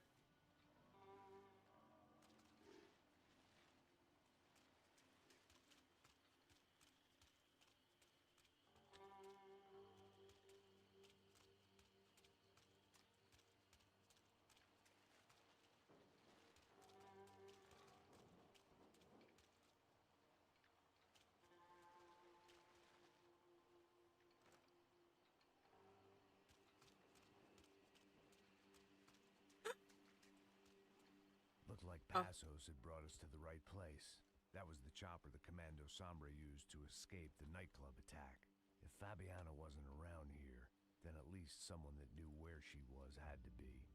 Looked like Oh. Passos had brought us to the right place. That was the chopper the Commando Sombra used to escape the nightclub attack. If Fabiana wasn't around here, then at least someone that knew where she was had to be.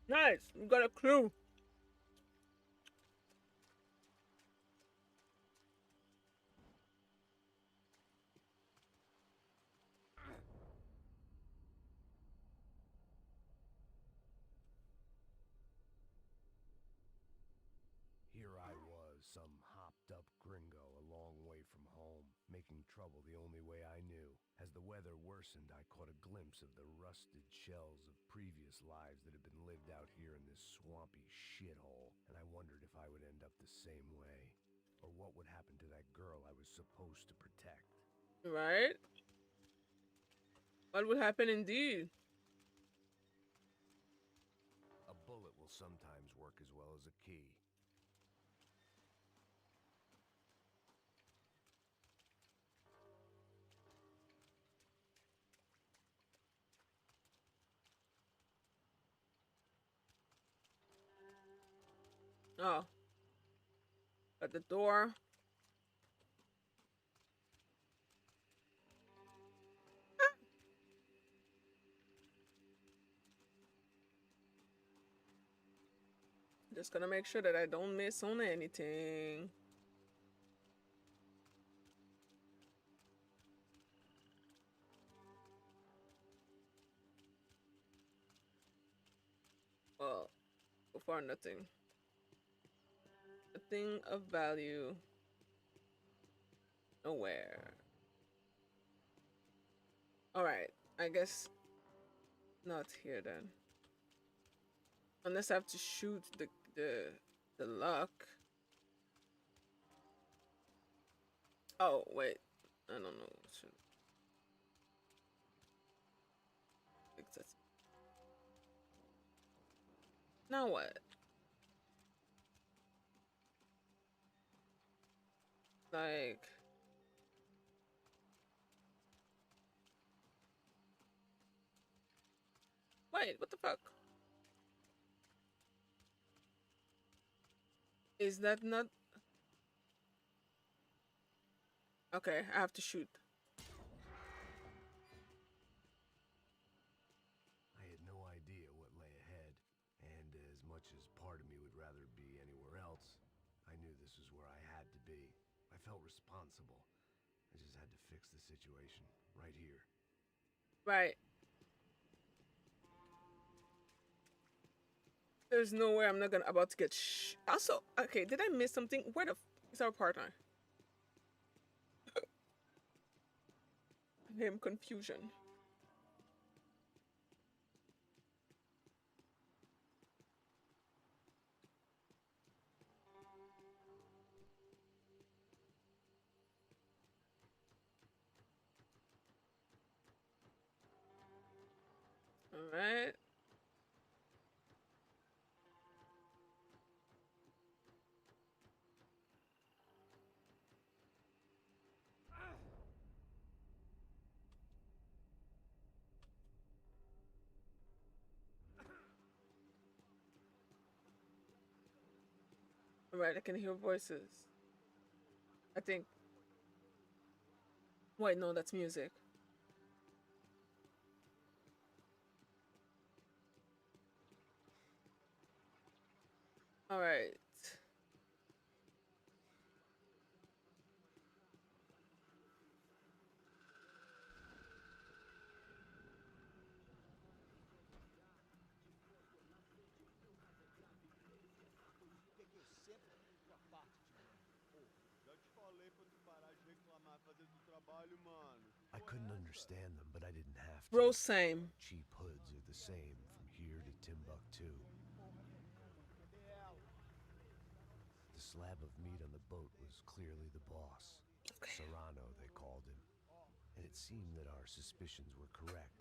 Nice. We got a clue. Here I was, some hopped-up gringo a long way from home, making trouble the only way I knew. As the weather worsened, I caught a glimpse of the rusted shells of previous lives that had been lived out here in this swampy shithole, and I wondered if I would end up the same way. Or what would happen to that girl I was supposed to protect. Right? What would happen indeed? will sometimes work as well as a key. Oh. At the door. Just gonna make sure that I don't miss on anything. Well, so far nothing. A thing of value. Nowhere. Alright, I guess not here then. Unless I have to shoot the luck. Oh wait, I don't know. Now what? Like, wait, what the fuck? Is that not? Okay, I have to shoot. I had no idea what lay ahead, and as much as part of me would rather be anywhere else, I knew this was where I had to be. I felt responsible. I just had to fix the situation right here. Right. There's no way I'm not gonna about to get also, okay, did I miss something? Where the is our partner? Name confusion. Alright. Alright, I can hear voices. I think. Wait, no, that's music. Alright. I couldn't understand them, but I didn't have to. Bro, same. Cheap hoods are the same from here to Timbuktu. The slab of meat on the boat was clearly the boss. Serrano, they called him. And it seemed that our suspicions were correct.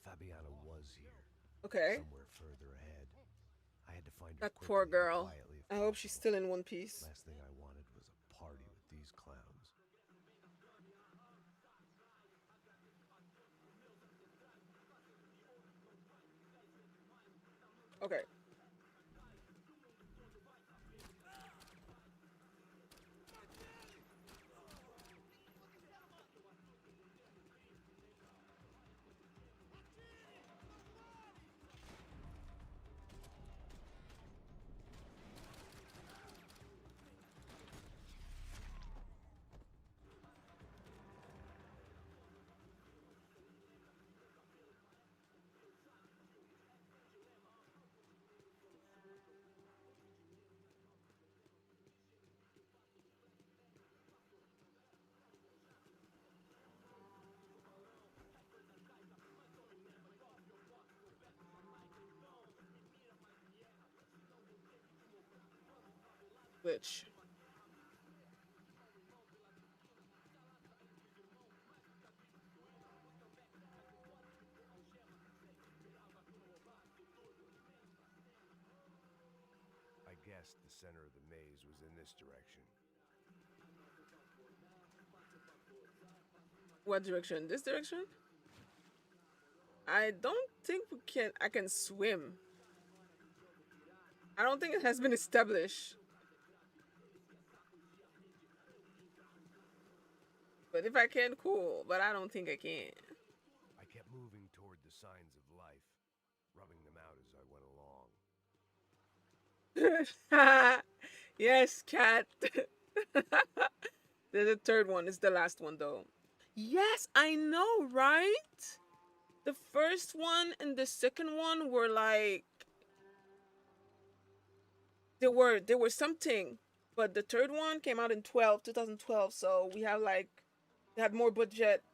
Fabiana was here. Okay. Somewhere further ahead. I had to find her That poor quickly and girl. quietly if I hope she's still in one piece. Last thing I wanted was a party with these clowns. Okay. Which? guessed the center of the maze was in this direction. What direction? This direction? I don't think we can. I can swim. I don't think it has been established. But if I can, cool. But I don't think I can. I kept moving toward the signs of life, rubbing them out as I went along. Yes, cat. There's a third one. It's the last one, though. Yes, I know, right? The first one and the second one were like they were something, but the third one came out in 2012. So we have like they had more budget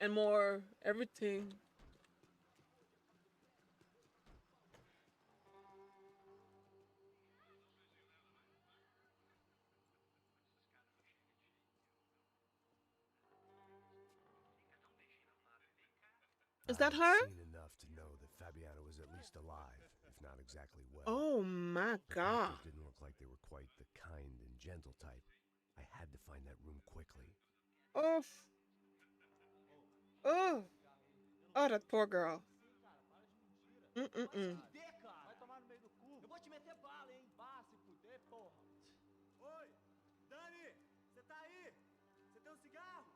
and more everything. Is that her? I'd seen enough to know that Fabiana was at least alive, if not exactly well. Oh my The god. captors didn't look like they were quite the kind and gentle type. I had to find that room quickly. Oh. Oh. Oh, that poor girl. Mm-mm-mm. Vai tomar no meio do cu. Eu vou te meter bala, hein? Vá se fuder, porra. Oi, Dani, você tá aí? Você tem um cigarro?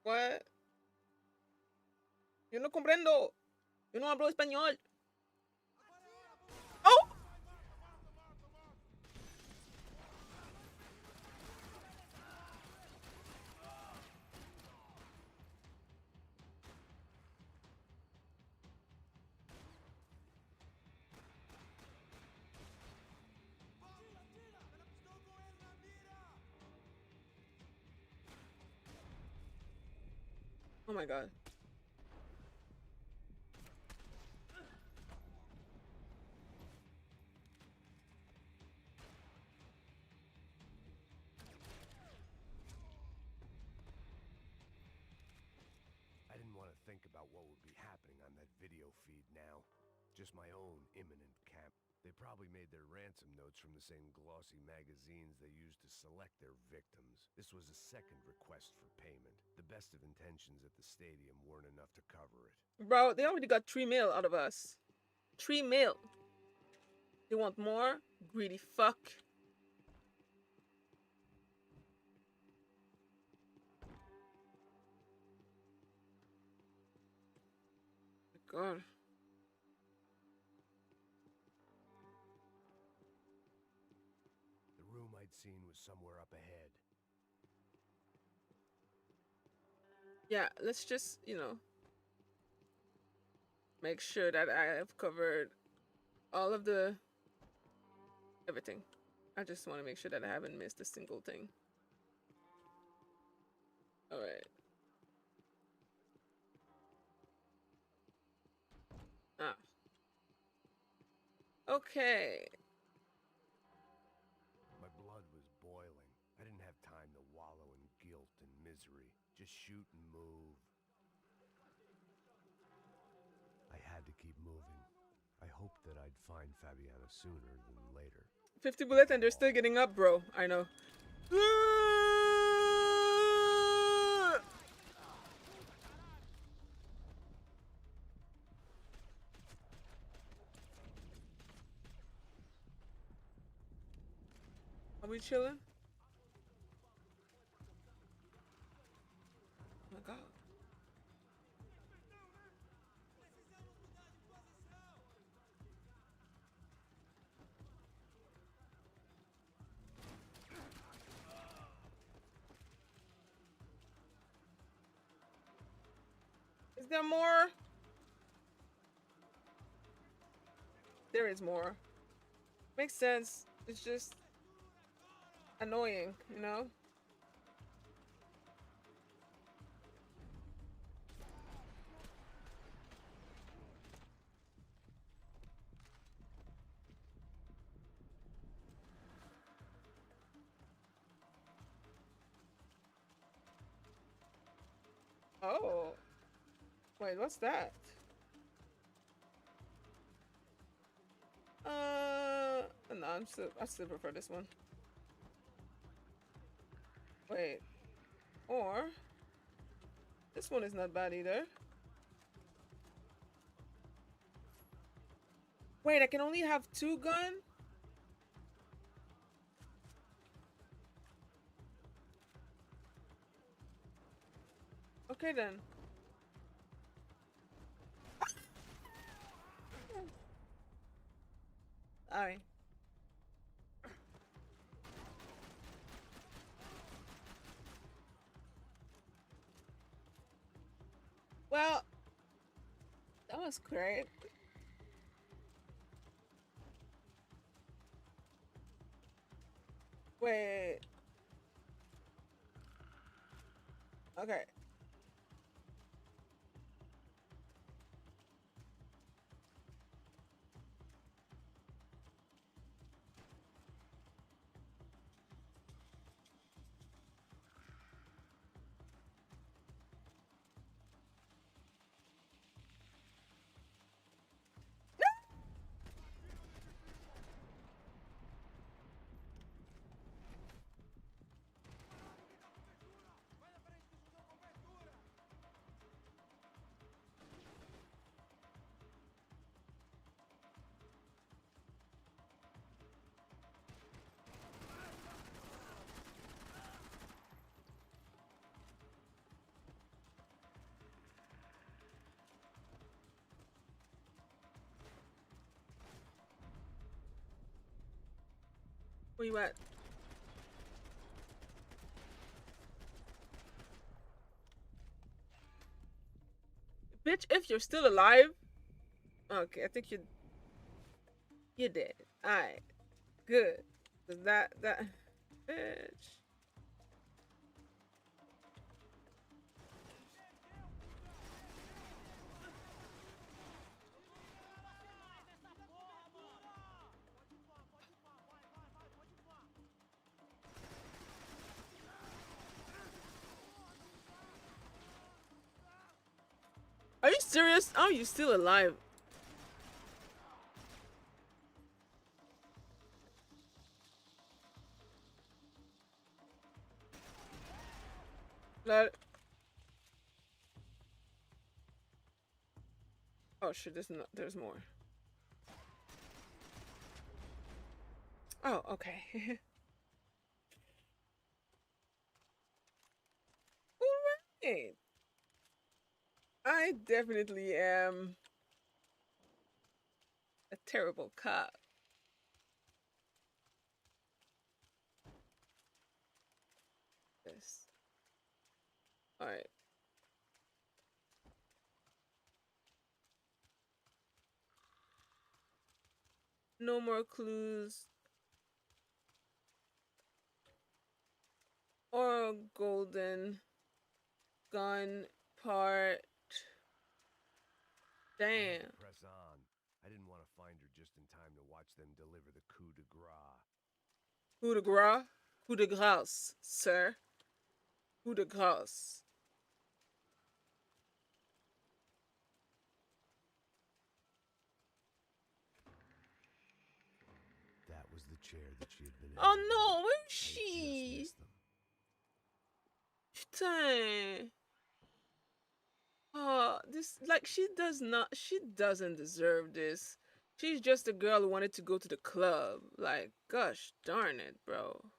What? Yo no comprendo. Yo no hablo español. Oh! Oh my god. I didn't want to think about what would be happening on that video feed now. Just my own imminent cap. They probably made their ransom notes from the same glossy magazines they used to select their victims. This was a second request for payment. The best of intentions at the stadium weren't enough to cover it. Bro, they already got 3 mil out of us. 3 mil. They want more? Greedy fuck. God. The room I'd seen was somewhere up ahead. Yeah, let's just, make sure that I have covered all of the everything. I just want to make sure that I haven't missed a single thing. All right. Ah. Okay. My blood was boiling. I didn't have time to wallow in guilt and misery. Just shoot and move. I had to keep moving. I hoped that I'd find Fabiana sooner than later. 50 bullets and they're still getting up, bro. I know. Are we chilling? Oh my god. Is there more? There is more. Makes sense. It's just annoying, you know? Oh. Wait, what's that? No, I still prefer this one. Wait. Or this one is not bad either. Wait, I can only have 2 guns? Okay then. Alright. Well, that was great. Wait. Okay. Where you at? Bitch, if you're still alive. Okay, I think you're dead. Alright. Good. Cause that bitch. Are you serious? How are you still alive? Let. Oh shit! There's more. Oh, okay. Alright. I definitely am a terrible cop. Yes. Alright. No more clues. Or golden gun part. Damn. Press on. I didn't want to find her just in time to watch them deliver the coup de grace. Coup de grace? Coup de grace, sir. Coup de grace. That was the chair that she had been in. Oh no, where is she? Putain. Oh, this like she doesn't deserve this. She's just a girl who wanted to go to the club. Like, gosh darn it, bro.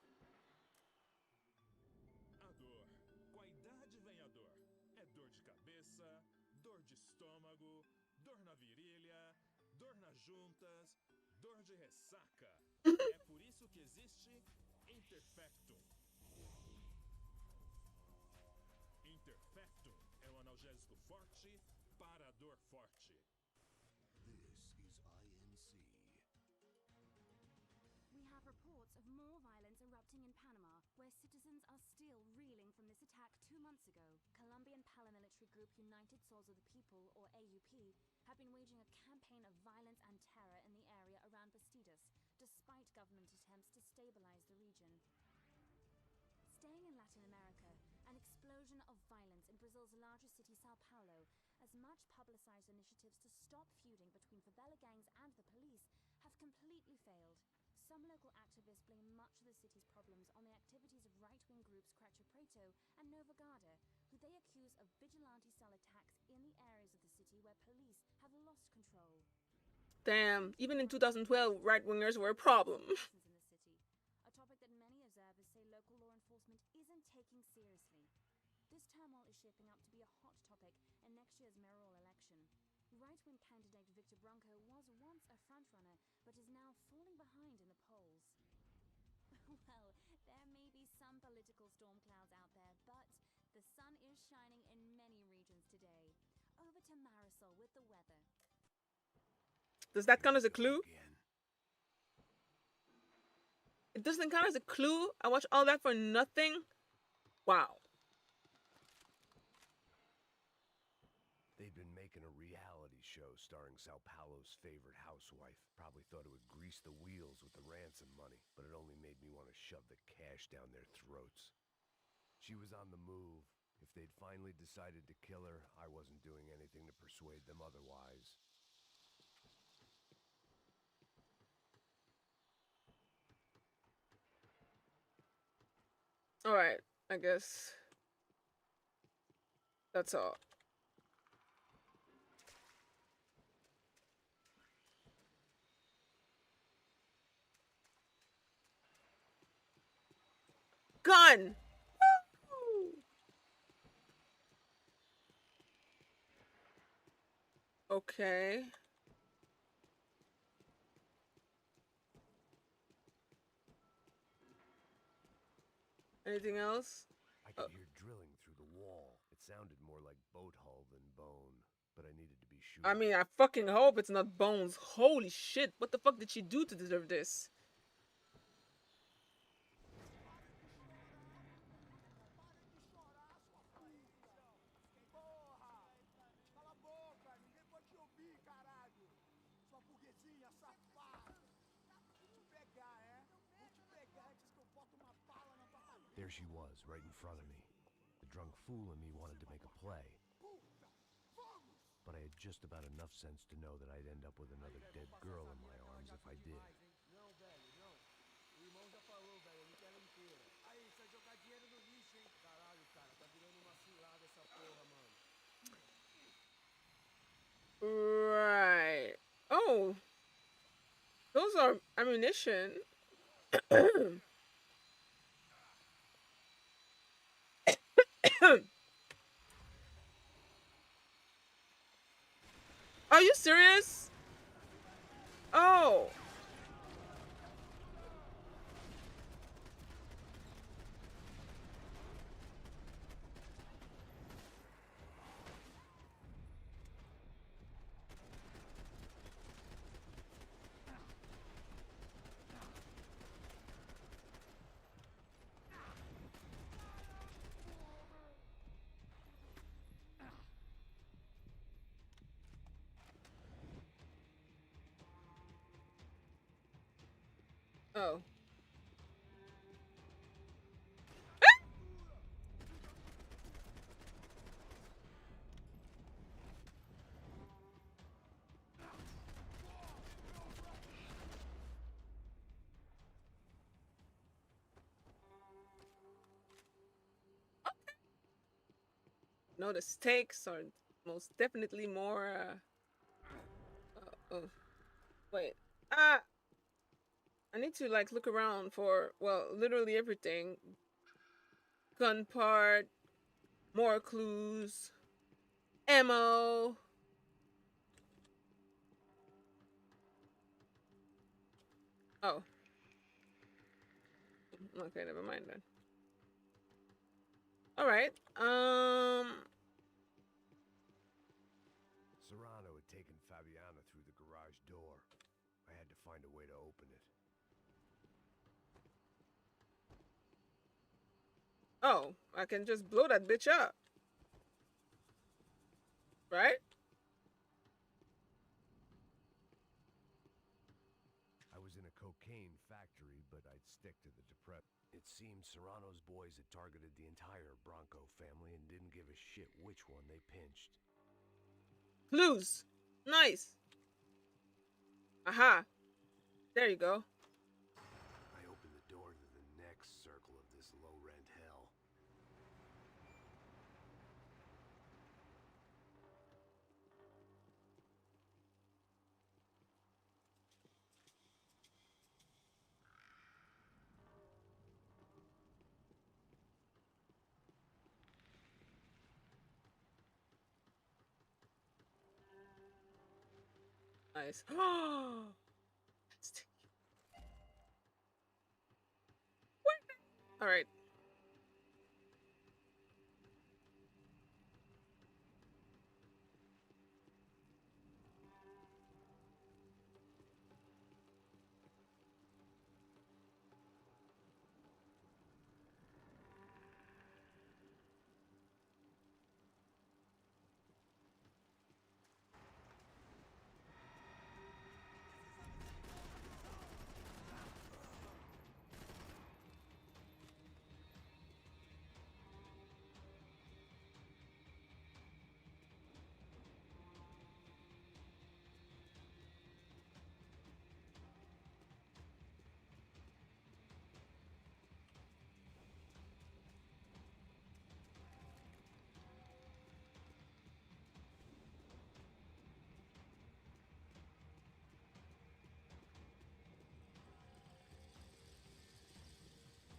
A dor. Com a idade vem a dor. É dor de cabeça, dor de estômago, dor na virilha, dor nas juntas, dor de ressaca. É por isso que existe Interfectum. Interfectum é um analgésico forte para a dor forte. This is INC. We have reports of more violence erupting in Panama, where citizens are still reeling from this attack 2 months ago. Colombian paramilitary group United Souls of the People, or AUP, have been waging a campaign of violence and terror in the area around Bastidas, despite government attempts to stabilize the region. Staying in Latin America, an explosion of violence in Brazil's largest city, Sao Paulo, as much publicized initiatives to stop feuding between favela gangs and the police have completely failed. Some local activists blame much of the city's problems on the activities of right-wing groups Crecho Preto and Nova Garda, who they accuse of vigilante-style attacks in the areas of the city where police have lost control. Damn, even in 2012, right-wingers were a problem. A topic that many observers say local law enforcement isn't taking seriously. This turmoil is shaping up to be a hot topic in next year's mayoral election. Right-wing candidate Victor Branco was once a frontrunner, but is now falling behind in the polls. Well, there may be some political storm clouds out there, but the sun is shining in many regions today. Over to Marisol with the weather. Does that count as a clue? It doesn't count as a clue? I watched all that for nothing? Wow. They'd been making a reality show starring Sao Paulo's favorite housewife. Probably thought it would grease the wheels with the ransom money, but it only made me want to shove the cash down their throats. She was on the move. If they'd finally decided to kill her, I wasn't doing anything to persuade them otherwise. Alright, I guess that's all. Gun! Okay. Anything else? I could hear drilling through the wall. It sounded more like boat hull than bone, but I needed to be sure. I mean, I fucking hope it's not bones. Holy shit, what the fuck did she do to deserve this? There she was, right in front of me. The drunk fool in me wanted to make a play. But I had just about enough sense to know that I'd end up with another dead girl in my arms if I did. Não, velho, não. O irmão já falou, velho, eu não quero ela inteira. Aí, você vai jogar dinheiro no lixo, hein? Caralho, cara, tá virando uma cilada essa porra, mano. Right. Oh. Those are ammunition. Are you serious? Oh. Oh. No, the stakes are most definitely more. Oh, wait. Ah, I need to like look around for literally everything. Gun part, more clues, ammo. Oh. Okay, never mind then. All right. Serrano had taken Fabiana through the garage door. I had to find a way to open it. Oh, I can just blow that bitch up. Right? I was in a cocaine factory, but I'd stick to the depressed. It seemed Serrano's boys had targeted the entire Bronco family and didn't give a shit which one they pinched. Clues. Nice. Aha. There you go. Nice. All right.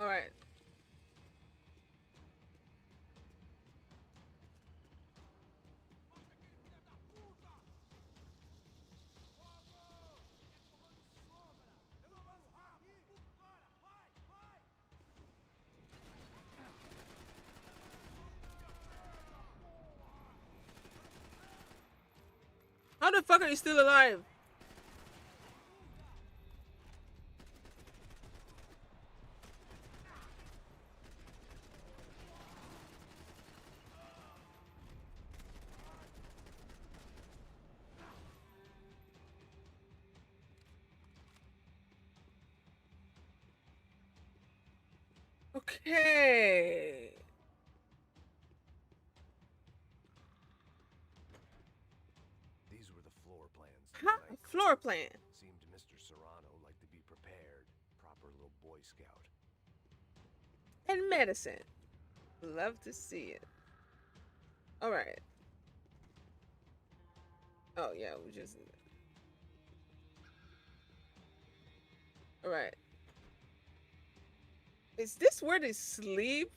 All right. How the fuck are you still alive? Okay. These were the floor plans. Huh? Floor plan. Seemed Mr. Serrano like to be prepared. Proper little Boy Scout. And medicine. Love to see it. All right. Oh yeah, we just. All right. Is this where they sleep?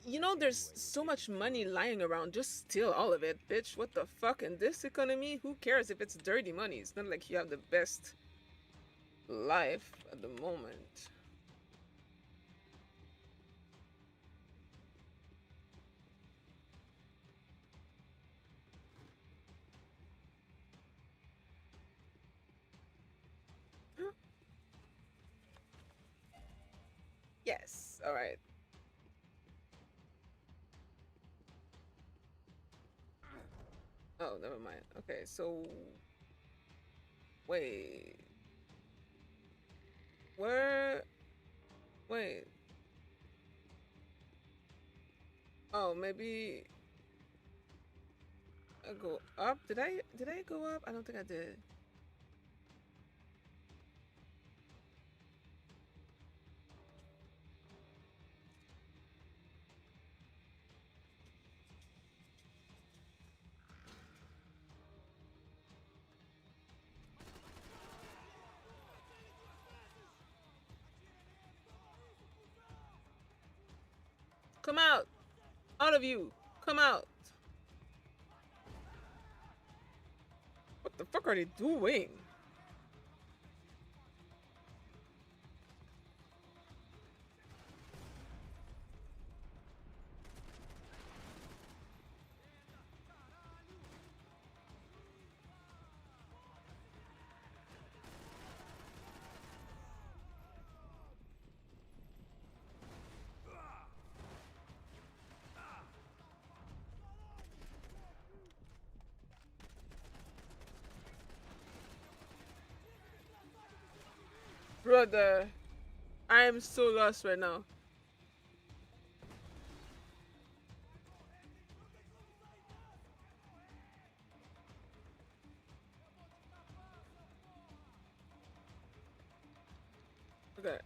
You know, there's so much money lying around. Just steal all of it, bitch. What the fuck? In this economy, who cares if it's dirty money? It's not like you have the best life at the moment. Yes. All right. Oh, never mind. Okay, so wait. Where? Wait. Oh, maybe I go up. Did I go up? I don't think I did. Come out. All of you. Come out. What the fuck are they doing? Brother, I am so lost right now. Okay.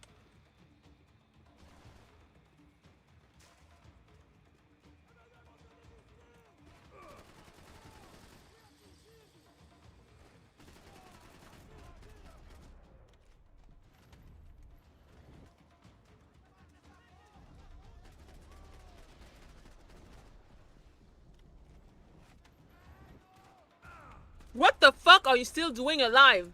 What the fuck are you still doing alive?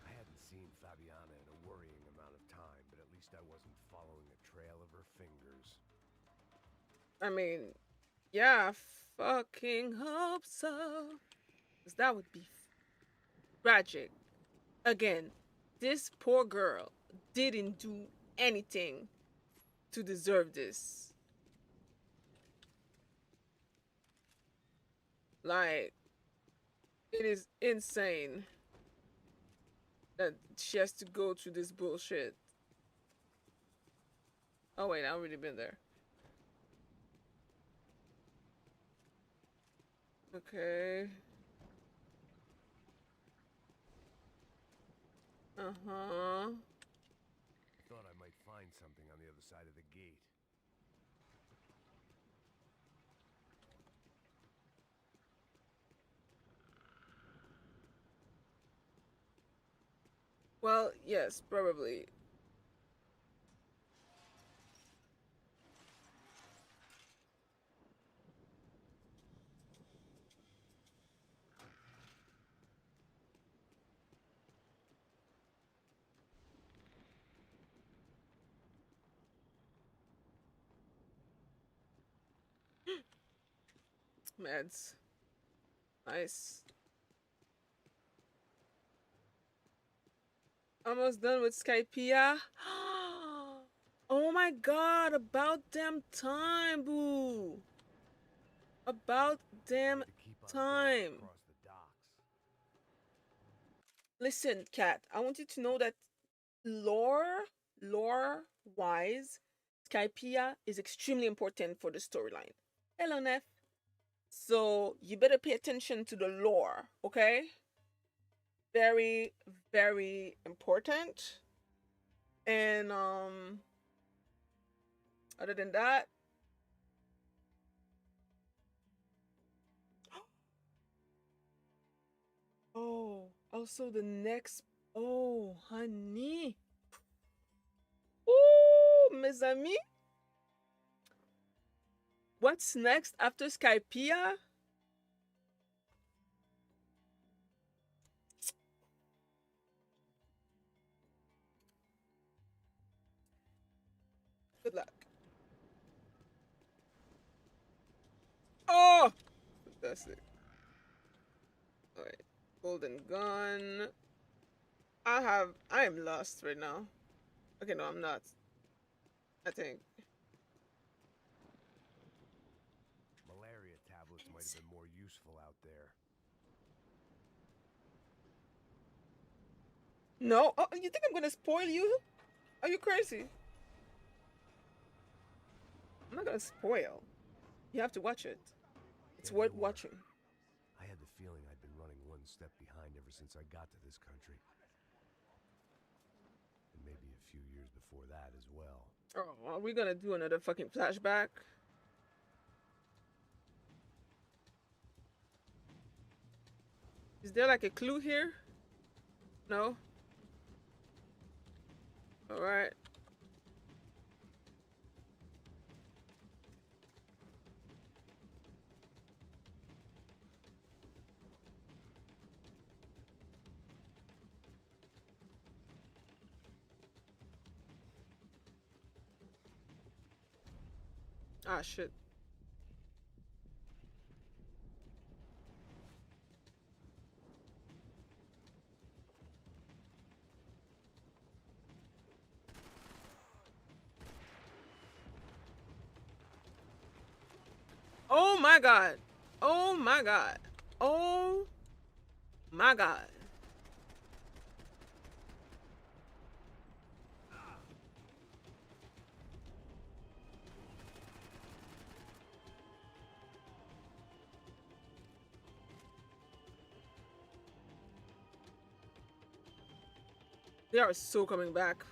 I hadn't seen Fabiana in a worrying amount of time, but at least I wasn't following a trail of her fingers. I mean, yeah, fucking hope so. Because that would be tragic. Again, this poor girl didn't do anything to deserve this. Like, it is insane that she has to go through this bullshit. Oh wait, I've already been there. Okay. Uh-huh. Thought I might find something on the other side of the gate. Well, yes, probably. Meds. Nice. Almost done with Skypea. Oh my god, about damn time, boo. About damn time. Listen, Kat, I want you to know that lore wise, Skypea is extremely important for the storyline. Hello, Neff. So you better pay attention to the lore, okay? Very, very important. And other than that, oh, also the next, oh, honey. Ooh, mes amis. What's next after Skypea? Good luck. Oh, fantastic. All right, golden gun. I am lost right now. Okay, no, I'm not. I think. Malaria tablets might have been more useful out there. No, oh, you think I'm gonna spoil you? Are you crazy? I'm not gonna spoil. You have to watch it. It's Yeah, worth you were. watching. I had the feeling I'd been running one step behind ever since I got to this country. And maybe a few years before that as well. Oh, are we gonna do another fucking flashback? Is there like a clue here? No? Alright. Ah, shit. Oh my god. Oh my god. Oh my god. They are so coming back.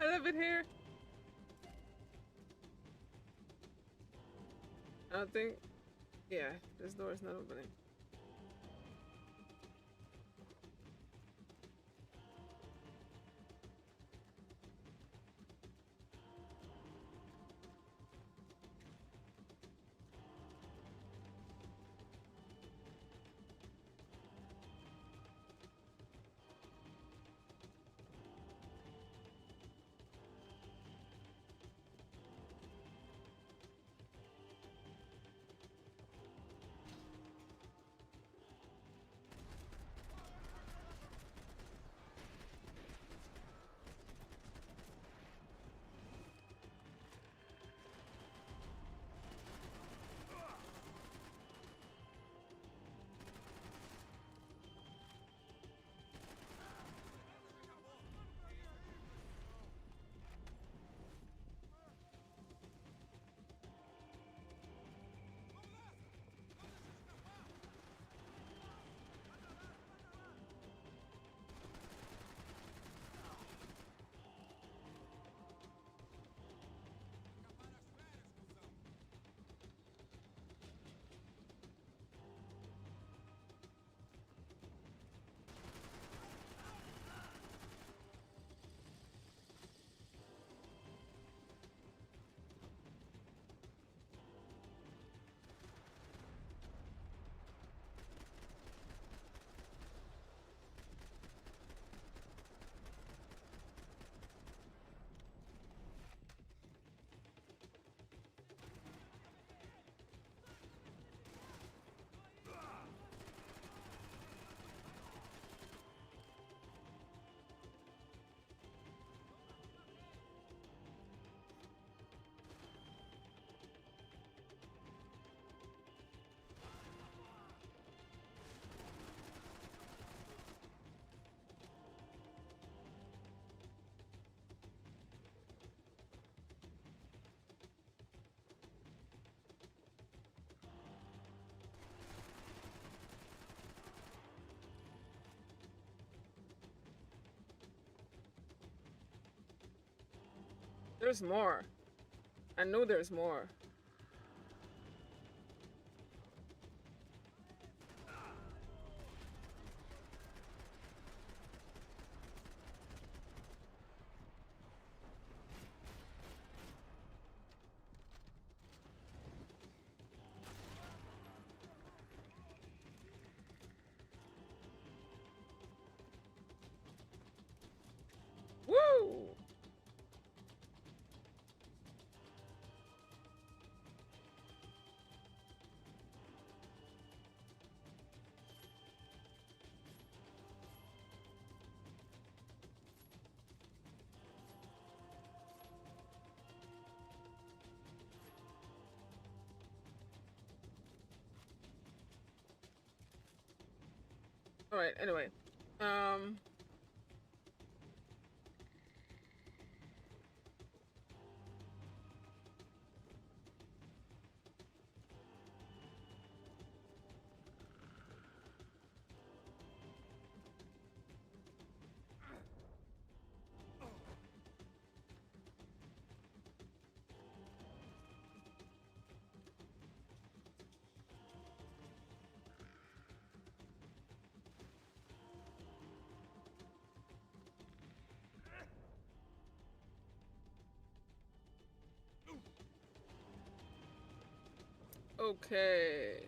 I love it here. I don't think. Yeah, this door is not opening. There's more. I know there's more. Woo! All right. Anyway, um, okay.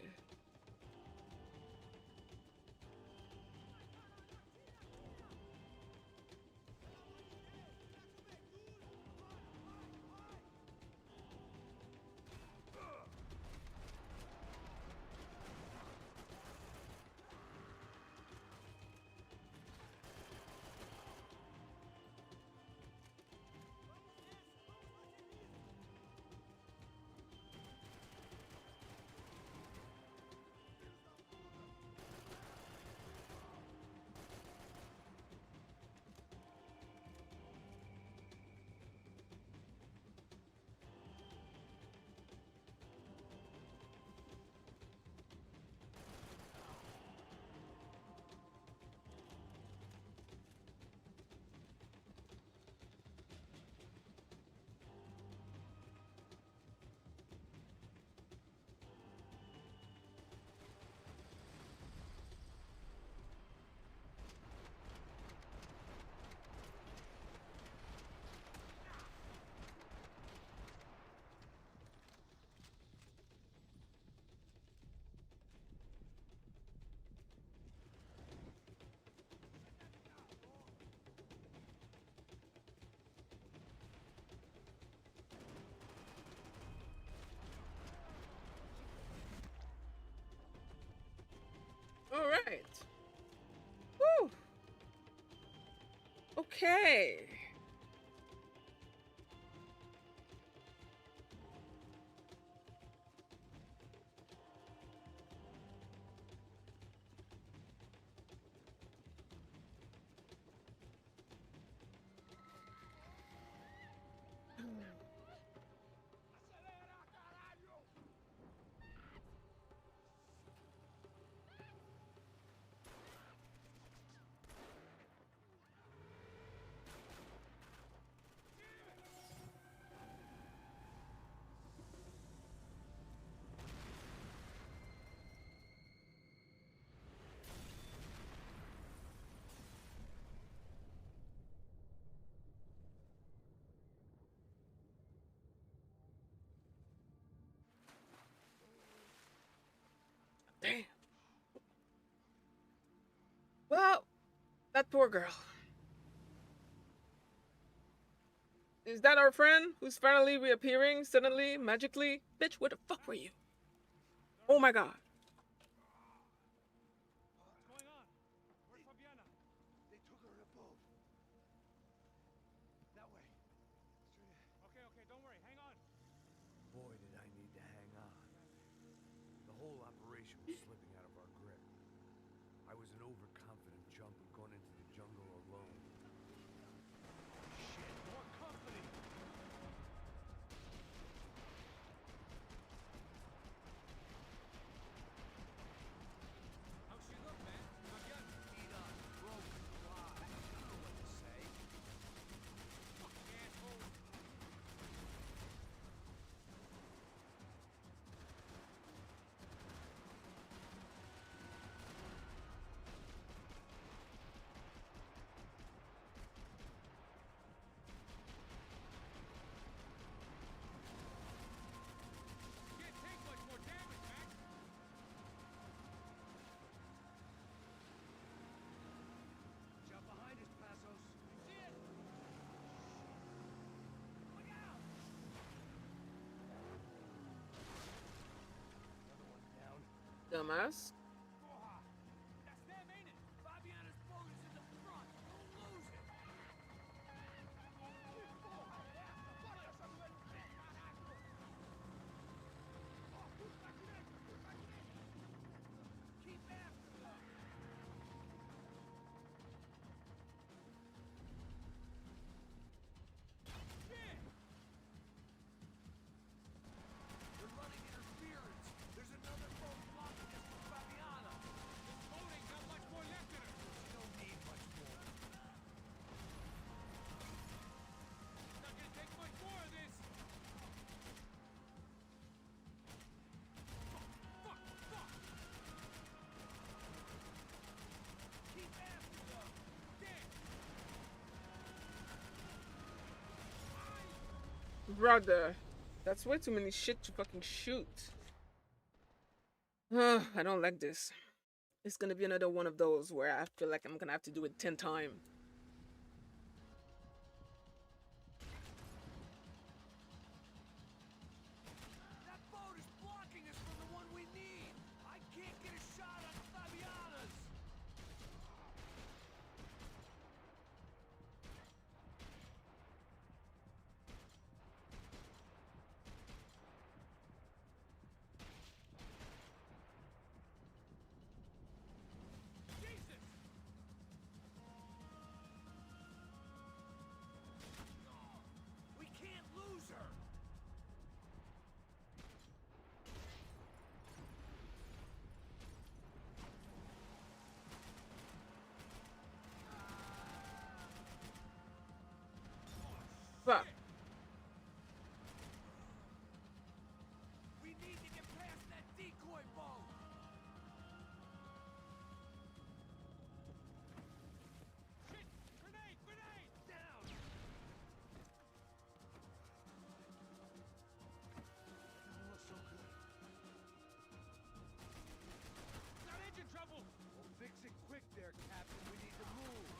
All right. Woo. Okay. Damn. Well, that poor girl. Is that our friend who's finally reappearing suddenly, magically? Bitch, where the fuck were you? Oh my god. What's going on? Where's Fabiana? They took her in a boat. That way. Straight ahead. Okay, okay, don't worry. Hang on. Boy, did I need to hang on. The whole operation was slipping out of our grip. I was an overconfident junkie going into the jungle alone. Shit, more company. How's she look, man? Fabiana. Beat up, broken, alive. I don't know what to say. Fucking asshole. Can't take much more damage, man. Jump behind us, Passos. See it? Look out! Another one down. Dumbass. That's them, ain't it? Fabiana's boat is in the front. Don't lose it. Keep after them. Brother, that's way too many shit to fucking shoot. I don't like this. It's gonna be another one of those where I feel like I'm gonna have to do it 10 times. That boat is blocking us from the one we need. I can't get a shot on Fabiana's. Jesus! We can't lose her. Fuck. We need to get past that decoy boat. Shit! Grenade! Grenade! Down! Doesn't look so good. Got engine trouble! Well, fix it quick there, Captain. We need to move.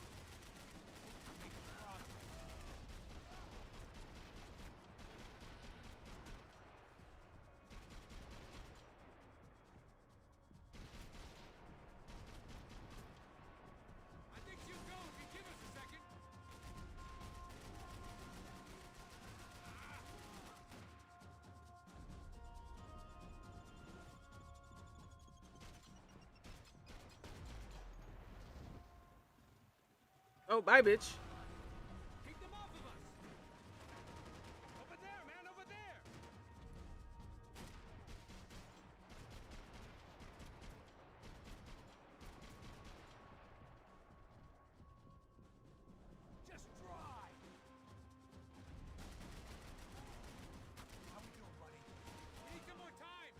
Make progress. I think she'll go if you give us a second. Oh, bye, bitch. Keep them off of us! Over there, man, over there! Just drive. How we doing, buddy? Need some more time!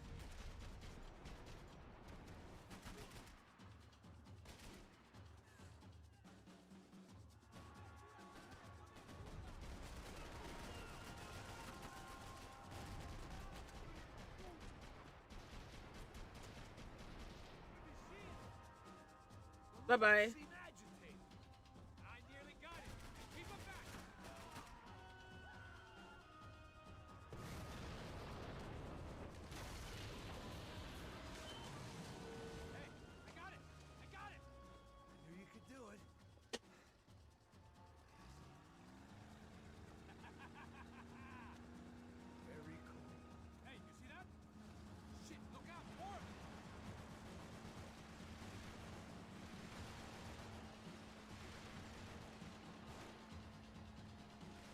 Bye bye. Seem agitated. I nearly got it. Keep them back! Hey, I got it! I got it! I knew you could do it. Very cool. Hey, you see that? Shit, look out! More of them!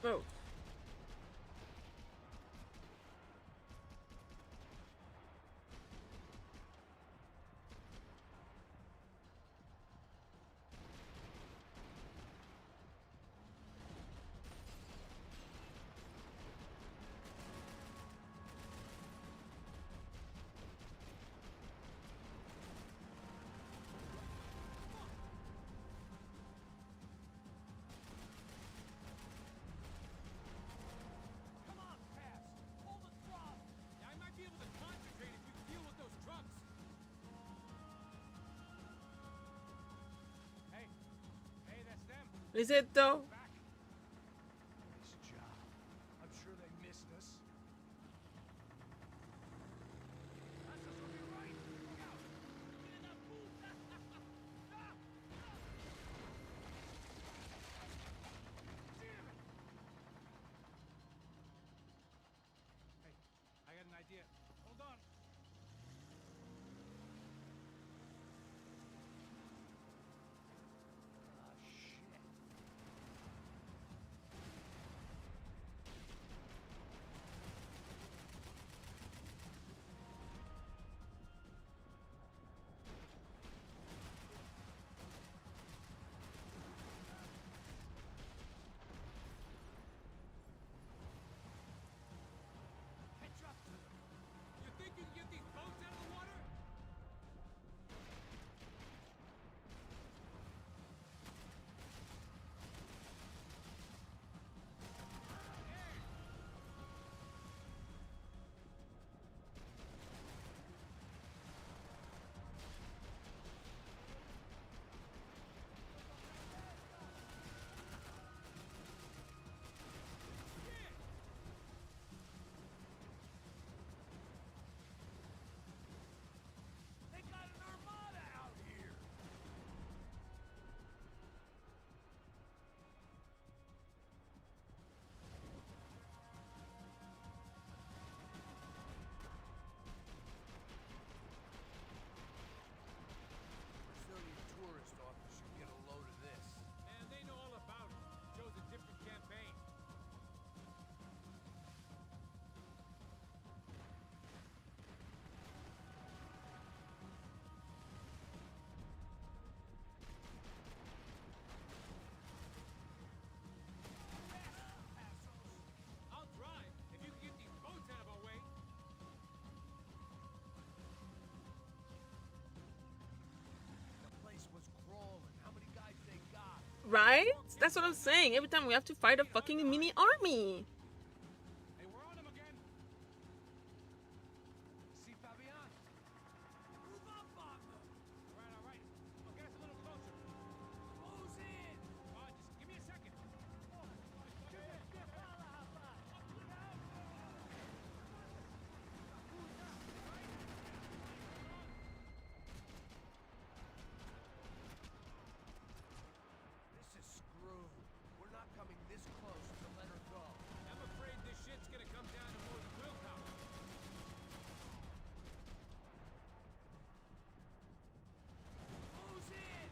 Oh. Come on, Cass. Pull the throttle. Yeah, I might be able to concentrate if you deal with those trucks. Hey, hey, that's them. Is it though? Back. Nice job. I'm sure they missed us. That's us on your right. Look out. Get in that pool. Damn it. Hey, I got an idea. Hold on. Ah, shit. Right? That's what I'm saying. Every time we have to fight a fucking mini army. Hey, we're on him again. See Fabian? Move up on them. All right. I'll get us a little closer. Close in. Just give me a second. This is screwed. We're not coming this close to let her go. I'm afraid this shit's gonna come down to more than willpower. Close in.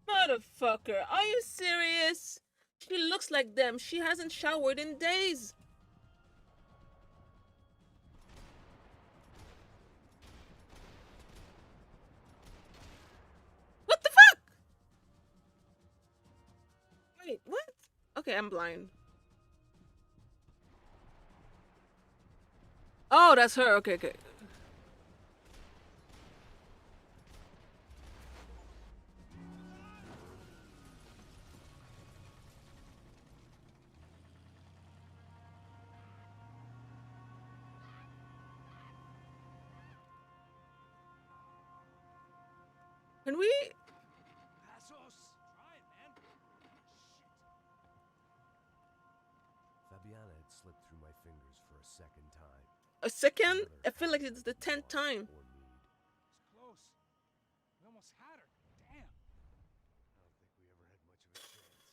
Motherfucker, are you serious? She looks like them. She hasn't showered in days. What the fuck? Wait, what? Okay, I'm blind. Oh, that's her. Okay. Can we? Passos. Try it, man. Fabiana had slipped through my fingers for a second time. A second? I feel like it's the 10th time. It's close. We almost had her. Damn. I don't think we ever had much of a chance.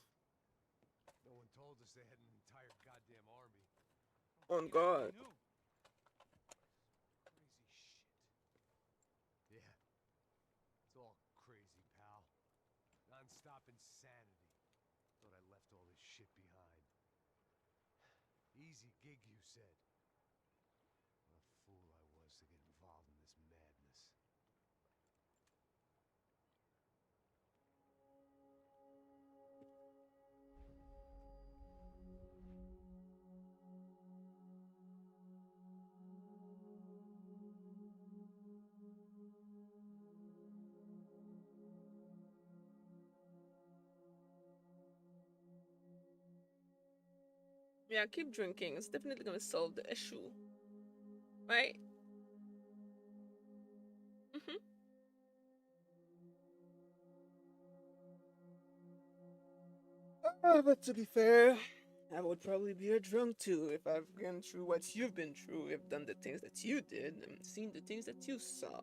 No one told us they had an entire goddamn army. Oh God. Crazy shit. Yeah. It's all crazy, pal. Non-stop insanity. Thought I left all this shit behind. Easy gig, you said. What a fool I was to get involved in this madness. Yeah, keep drinking. It's definitely gonna solve the issue. Right? Mm-hmm. But to be fair, I would probably be a drunk too if I've gone through what you've been through, if done the things that you did, and seen the things that you saw.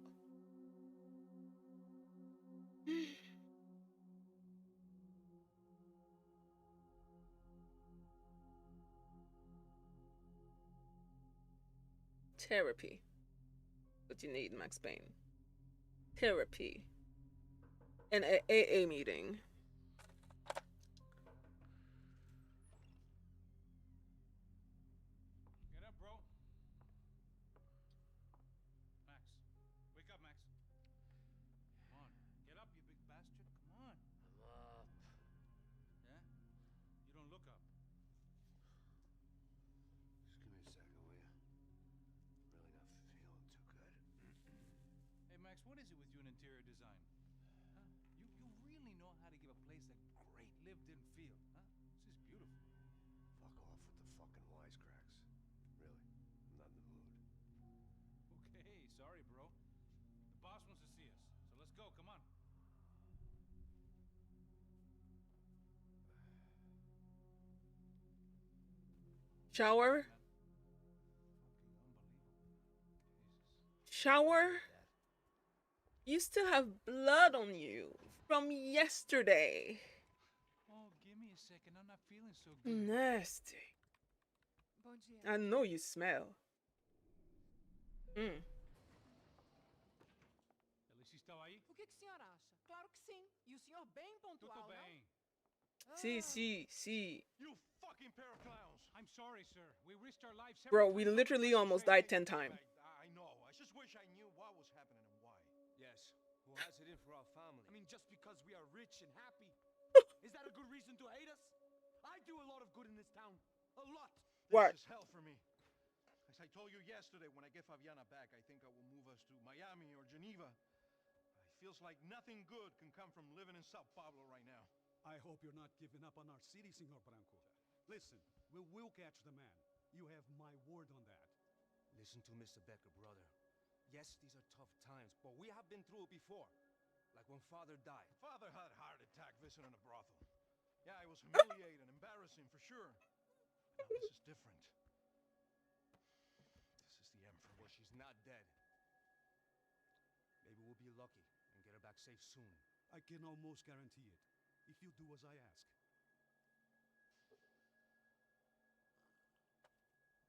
Therapy. What you need, Max Payne. Therapy. An AA meeting. Get up, bro. Max. Wake up, Max. Come on. Get up, you big bastard. Come on. I'm up. Yeah? You don't look up. Just give me a second, will you? Really not feeling too good. Hey, Max, what is it with you and interior design? Huh? You really know how to give a place a great lived-in feel, huh? This is beautiful. Fuck off with the fucking wisecracks. Really, I'm not in the mood. Okay, sorry, bro. The boss wants to see us, so let's go. Come on. Shower? Shower? You still have blood on you from yesterday. Oh, give me a second. I'm not feeling so good. Nasty. I know you smell. ¿El hiciste ahí? O que o senhor acha? Claro que sim. E o senhor bem pontual, Tudo não? bem. See, see. You fucking pair of clowns. I'm sorry, sir. We risked our lives several Bro, we times literally almost died 10 times. I know. I just wish I knew what was happening and why. Yes. Who has it in for our family? I mean, just because we are rich and happy. Is that a good reason to hate us? I do a lot of good in this town. A lot. What? This is hell for me. As I told you yesterday, when I get Fabiana back, I think I will move us to Miami or Geneva. It feels like nothing good can come from living in Sao Paulo right now. I hope you're not giving up on our city, Senor Branco. Listen, we will catch the man. You have my word on that. Listen to Mr. Becker, brother. Yes, these are tough times, but we have been through it before. Like when Father died. Father had a heart attack visiting a brothel. Yeah, it was humiliating, embarrassing for sure. But now this is different. This is the end for me. Well, she's not dead. Maybe we'll be lucky and get her back safe soon. I can almost guarantee it, if you do as I ask.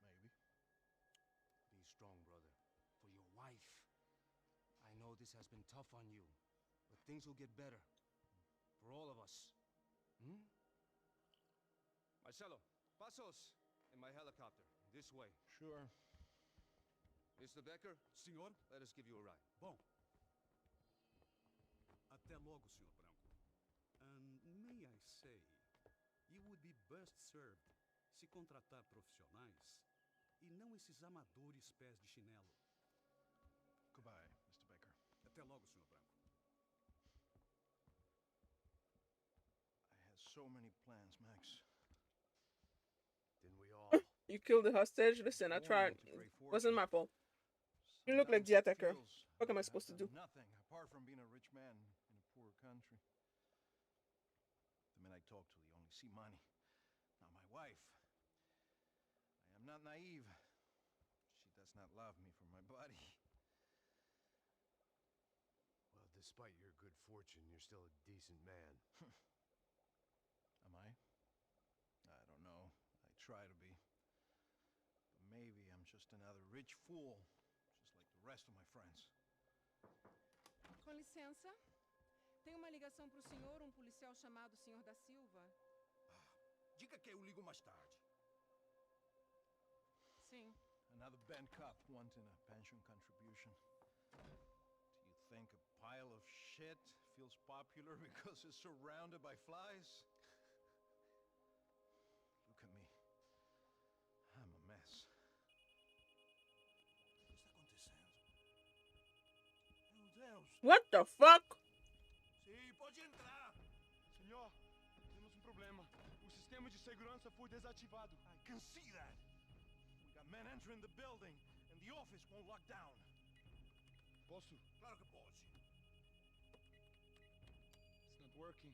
Maybe. Be strong, brother. For your wife. I know this has been tough on you, but things will get better. For all of us. Hmm? Marcelo, pasos in my helicopter. This way. Sure. Mr. Becker? Senhor? Let us give you a ride. Bom. Até logo, Senhor Branco. And may I say, you would be best served se contratar profissionais e não esses amadores pés de chinelo. Goodbye, Mr. Baker. Até logo, Senhor Branco. I had so many plans, Max. Didn't we all? You killed the hostage. Listen, I tried. It wasn't my fault. You look like the attacker. What am I supposed to do? Nothing apart from being a rich man in a poor country. The men I talk to, they only see money. Not my wife. I am not naive. She does not love me for my body. Well, despite your good fortune, you're still a decent man. Am I? I don't know. I try to be. But maybe I'm just another rich fool, just like the rest of my friends. Com licença. Tem uma ligação para o senhor, policial chamado Senhor da Silva. Diga que eu ligo mais tarde. Sim. Another band cop wanting a pension contribution. Do you think a pile of shit feels popular because it's surrounded by flies? Look at me. I'm a mess. O que está acontecendo? Meu Deus! What the fuck? Sim, pode entrar! Senhor, temos problema. O sistema de segurança foi desativado. I can see that. We got men entering the building and the office won't lock down. Posso? Claro que pode. It's not working.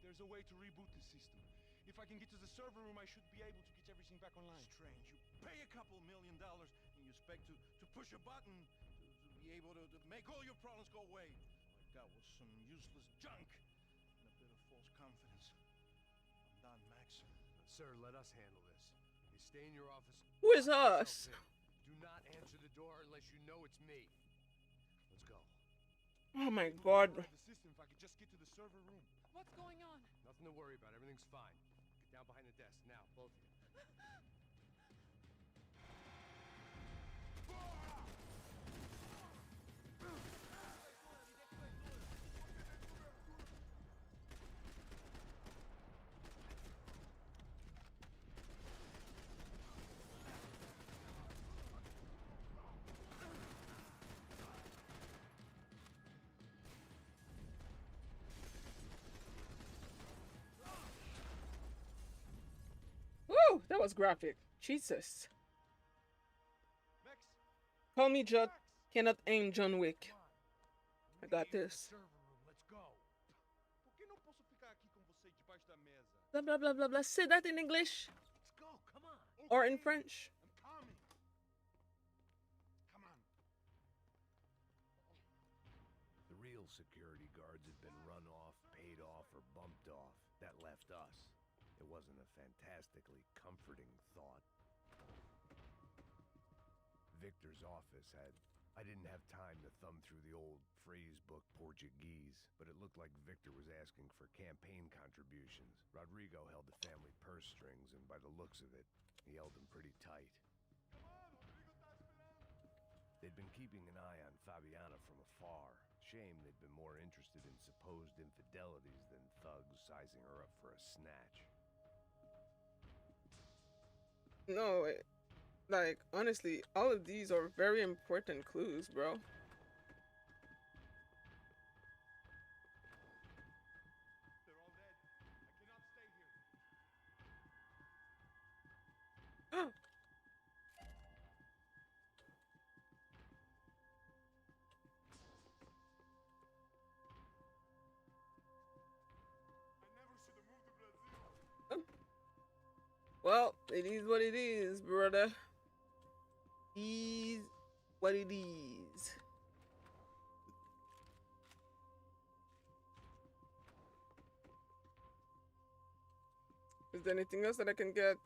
There's a way to reboot the system. If I can get to the server room, I should be able to get everything back online. Strange. You pay a couple $1 million and you expect to push a button to be able to make all your problems go away. All I got was some useless junk and a bit of false confidence. I'm done, Max. Sir, let us handle this. You stay in your office. Who is us? Do not answer the door unless you know it's me. Let's go. Oh my god. The system if I could just get to the server room. What's going on? Nothing to worry about. Everything's fine. Get down behind the desk now, both of you. Woo! That was graphic. Jesus. Call me Judd. Cannot aim John Wick. I got this. Let's go. Por que não posso ficar aqui com você debaixo da mesa? Blah blah blah blah blah. Say that in English. Let's go. Come on. Or in French. I'm coming. Come on. The real security guards had been run off, paid off, or bumped off. That left us. It wasn't a fantastically comforting thought. Victor's office had I didn't have time to thumb through the old phrase book Portuguese, but it looked like Victor was asking for campaign contributions. Rodrigo held the family purse strings, and by the looks of it, he held them pretty tight. They'd been keeping an eye on Fabiana from afar. Shame they'd been more interested in supposed infidelities than thugs sizing her up for a snatch. No, like, honestly, all of these are very important clues, bro. They're all dead. I cannot stay here. I never should have moved to Brazil. Well, it is what it is, brother. Is what it is. Is there anything else that I can get?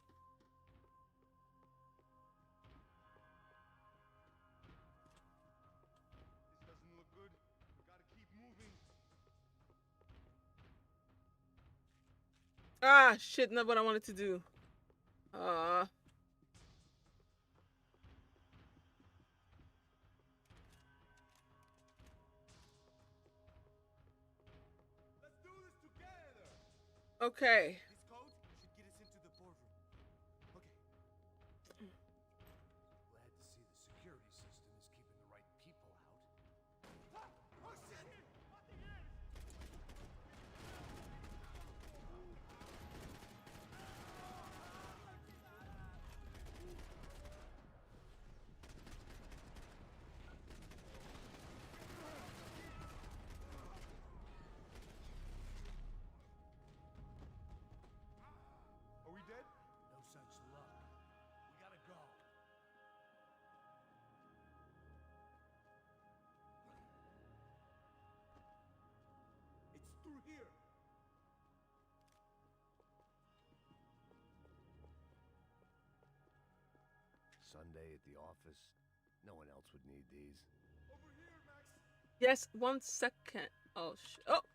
This doesn't look good. We gotta keep moving. Ah, shit, not what I wanted to do. Let's do this together. Okay. This code should get us into the boardroom. Okay. Glad to see the security system is keeping the right people out. Oh shit! What the hell? Are we dead? No such luck. We gotta go. It's through here. Sunday at the office. No one else would need these. Over here, Max. Yes, 1 second. Oh, oh!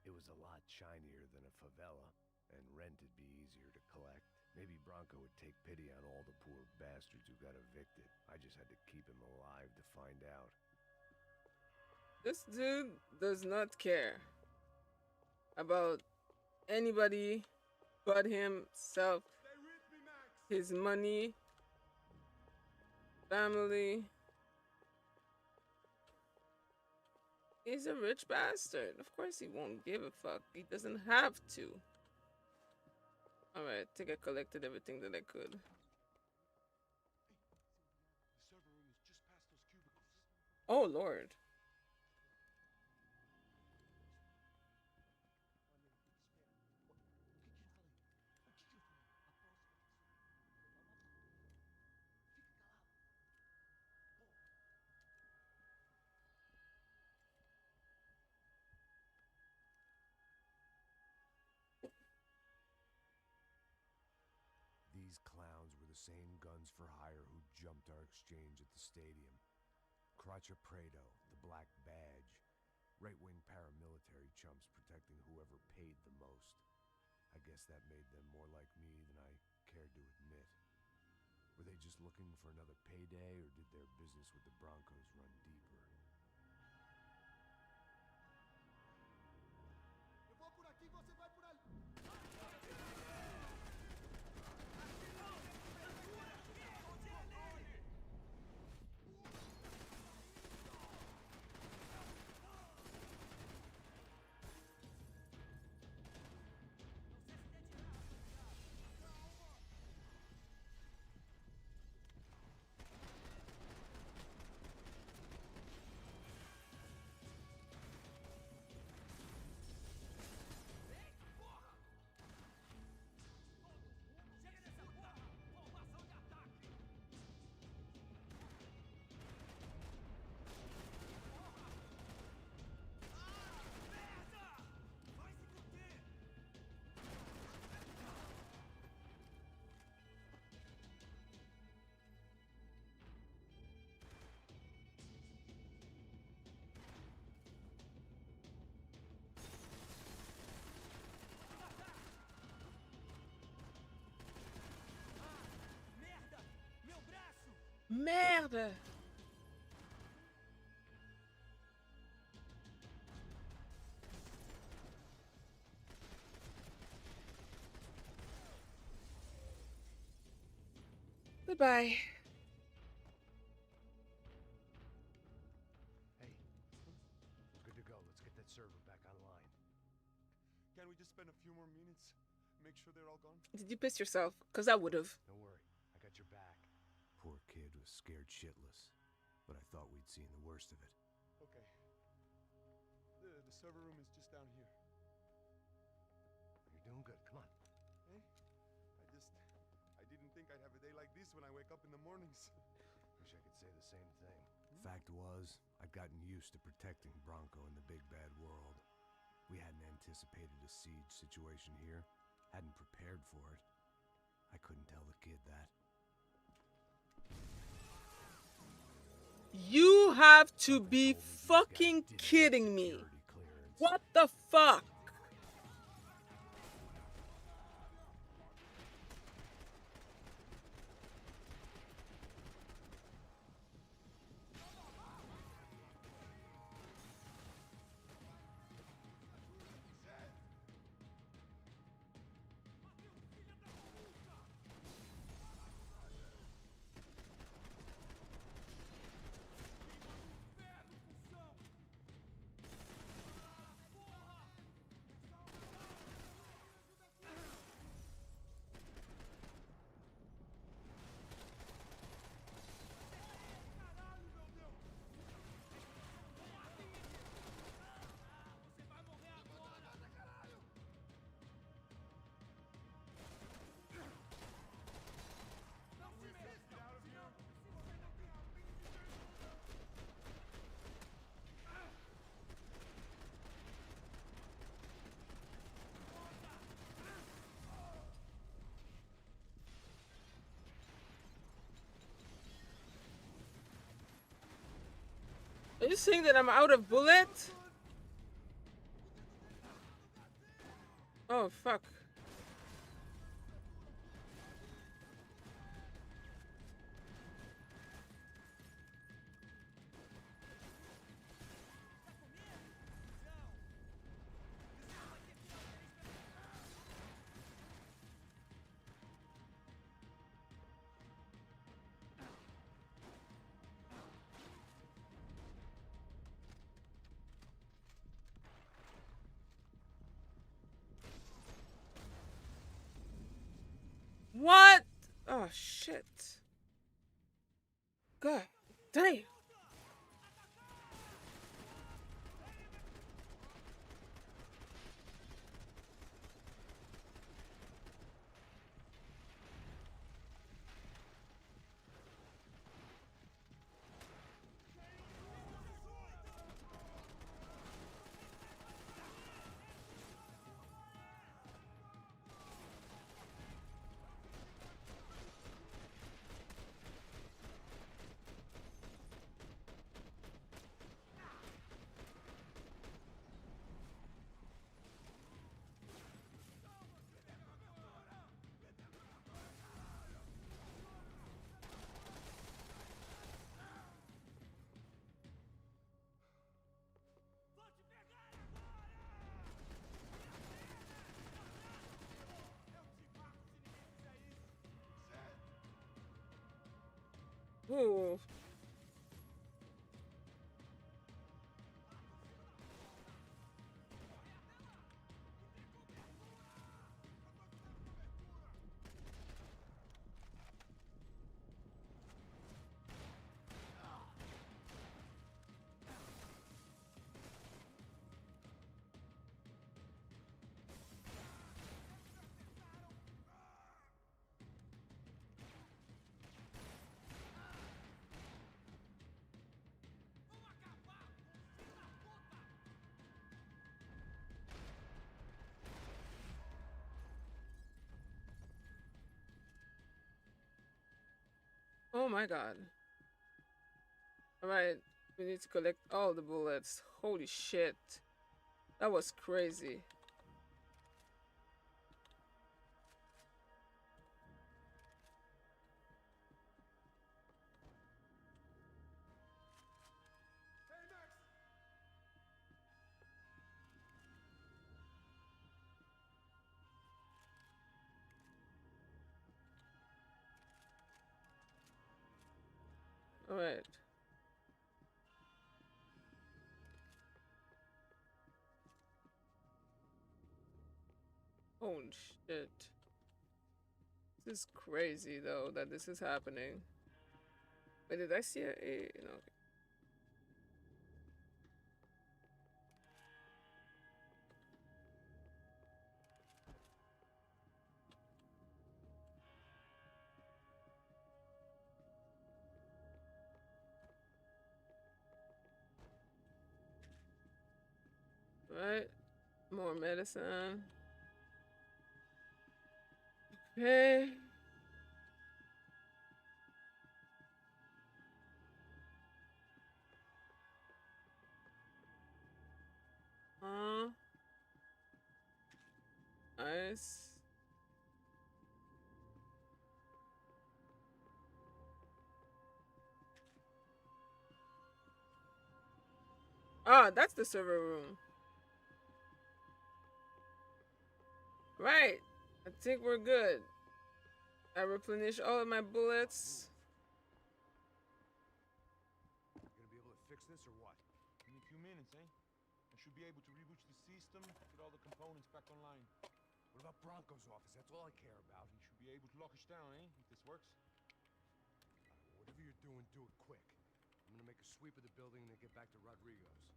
It was a lot shinier than a favela, and rent'd be easier to collect. Maybe Bronco would take pity on all the poor bastards who got evicted. I just had to keep him alive to find out. This dude does not care about anybody but himself, his money, family. He's a rich bastard. Of course he won't give a fuck. He doesn't have to. Alright, I think I collected everything that I could. The server room is just past those cubicles. Oh, Lord. These clowns were the same guns for hire who jumped our exchange at the stadium. Crotcha Prado, the Black Badge. Right-wing paramilitary chumps protecting whoever paid the most. I guess that made them more like me than I cared to admit. Were they just looking for another payday, or did their business with the Broncos run deeper? Eu vou por aqui, você vai por ali. Merde! Goodbye. Hey, good to go. Let's get that server back online. Can we just spend a few more minutes? Make sure they're all gone? Did you piss yourself? Because I would have. Don't worry, I got your back. Poor kid was scared shitless, but I thought we'd seen the worst of it. Okay. The server room is just down here. You're doing good. Come on. Hey, I didn't think I'd have a day like this when I wake up in the mornings. Wish I could say the same thing. Fact was, I'd gotten used to protecting Bronco in the big bad world. We hadn't anticipated a siege situation here, hadn't prepared for it. I couldn't tell the kid that. You have to be fucking kidding me. What the fuck? Are you saying that I'm out of bullets? Oh, fuck. What? Oh, shit. God damn. Ooh. Oh my god. Alright, we need to collect all the bullets. Holy shit. That was crazy. All right. Oh shit. This is crazy though that this is happening. Wait, did I see a no? Okay. Right? More medicine. Okay. Nice. Ah, that's the server room. Right. I think we're good. I replenish all of my bullets. You gonna be able to fix this or what? Give me a few minutes, eh? I should be able to reboot the system, get all the components back online. What about Bronco's office? That's all I care about. You should be able to lock us down, eh? If this works. Whatever you're doing, do it quick. I'm gonna make a sweep of the building and then get back to Rodrigo's.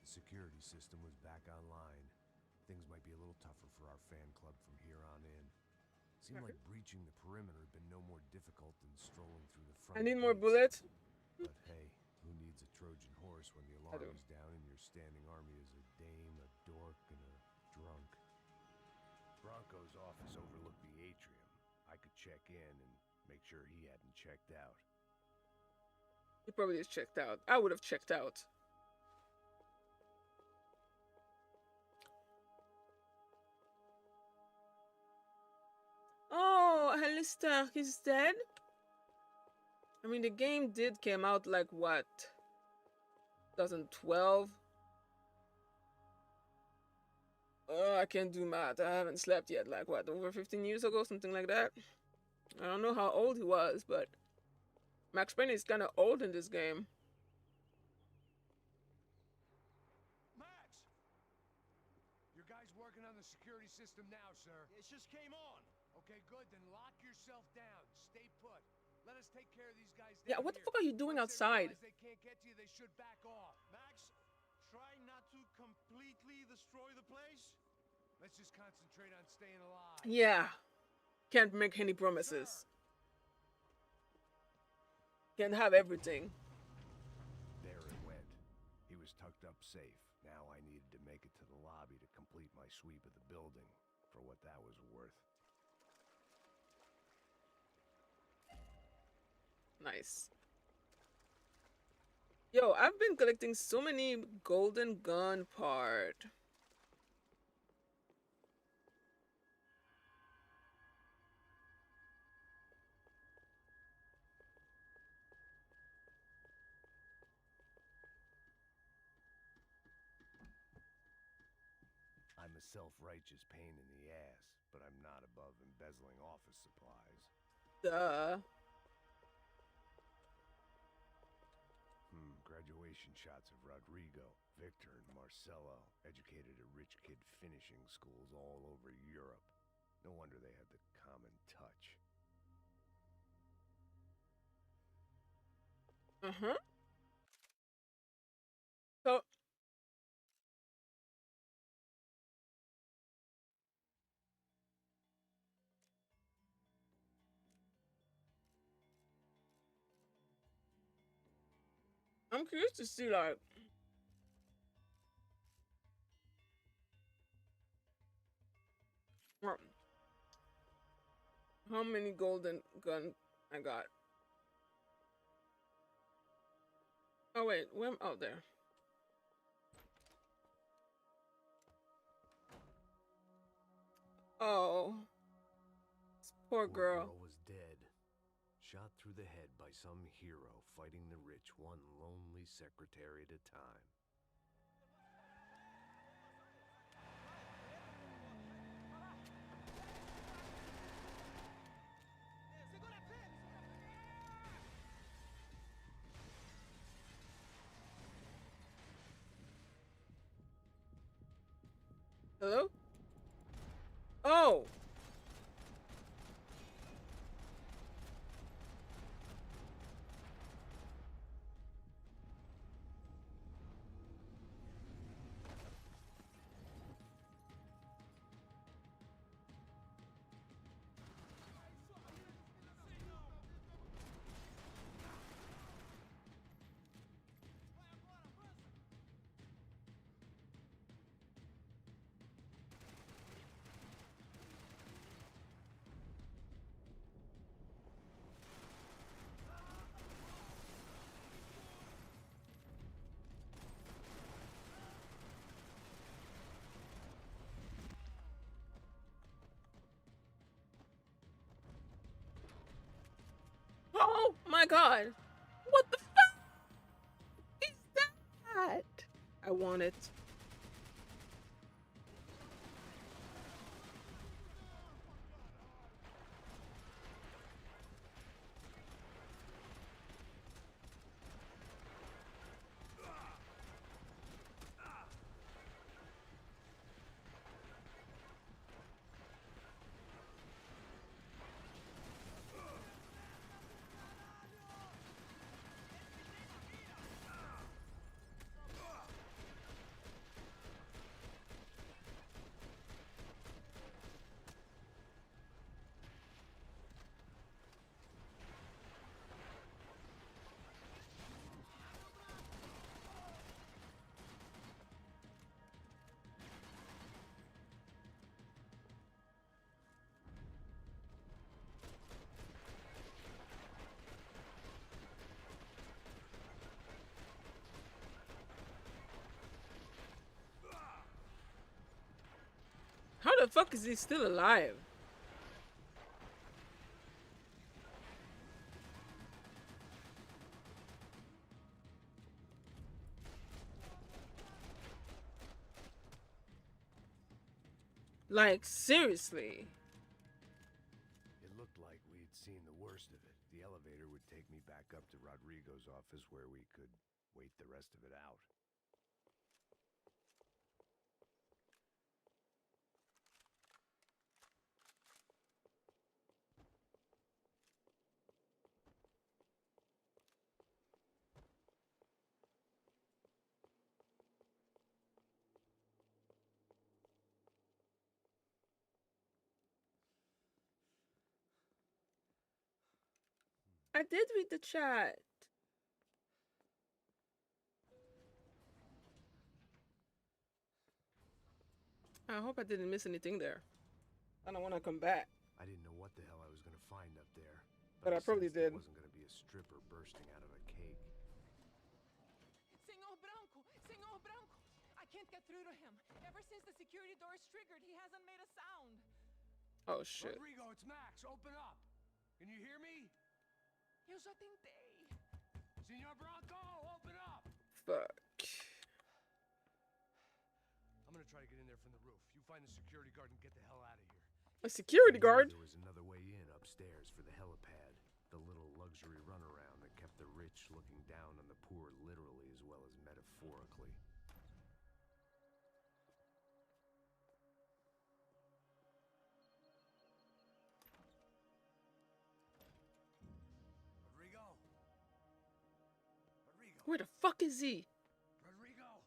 The security system was back online. Things might be a little tougher for our fan club from here on in. Seemed like breaching the perimeter had been no more difficult than strolling through the front. I need more bullets. But hey, who needs a Trojan horse when the alarm is down and your standing army is a dame, a dork, and a drunk? Bronco's office overlooked the atrium. I could check in and make sure he hadn't checked out. He probably is checked out. I would have checked out. Oh, Alistair, he's dead? I mean, the game did came out like what? 2012? Oh, I can't do math. I haven't slept yet. Like what, over 15 years ago? Something like that? I don't know how old he was, but Max Payne is kind of old in this game. Max! Your guy's working on the security system now, sir. It just came on. Okay, good. Then lock yourself down. Stay put. Let us take care of these guys Yeah, down what the here. fuck are you doing Once outside? They can't get to you, they should back off. Max, try not to completely destroy the place. Let's just concentrate on staying alive. Yeah. Can't make any promises. Can't have everything. There it went. He was tucked up safe. Now I needed to make it to the lobby to complete my sweep of the building, for what that was worth. Nice. Yo, I've been collecting so many golden gun part. I'm a self-righteous pain in the ass, but I'm not above embezzling office supplies. Duh. Graduation shots of Rodrigo, Victor, and Marcelo, educated at rich kid finishing schools all over Europe. No wonder they had the common touch. Uh-huh. So I'm curious to see like how many golden gun I got. Oh wait, where am out there? Oh, poor girl. Poor girl was dead. Shot through the head by some hero fighting the rich one lonely secretary at a time. Hello? Oh! Oh my god! What the fuck is that? I want it. How the fuck is he still alive? Like, seriously. It looked like we'd seen the worst of it. The elevator would take me back up to Rodrigo's office where we could wait the rest of it out. I did read the chat. I hope I didn't miss anything there. I don't want to come back. I didn't know what the hell I was going to find up there. But I probably sensed it did. wasn't going to be a stripper bursting out of a cake. Senor Branco! Senor Branco! I can't get through to him. Ever since the security door is triggered, he hasn't made a sound. Oh, shit. Rodrigo, it's Max. Open up. Can you hear me? Eu já tentei. Senor Branco, open up. Fuck. I'm gonna try to get in there from the roof. You find the security guard and get the hell out of here. A security guard? There was another way in upstairs for the helipad. The little luxury runaround that kept the rich looking down on the poor literally as well as metaphorically. Rodrigo? Rodrigo? Where the fuck is he? Rodrigo?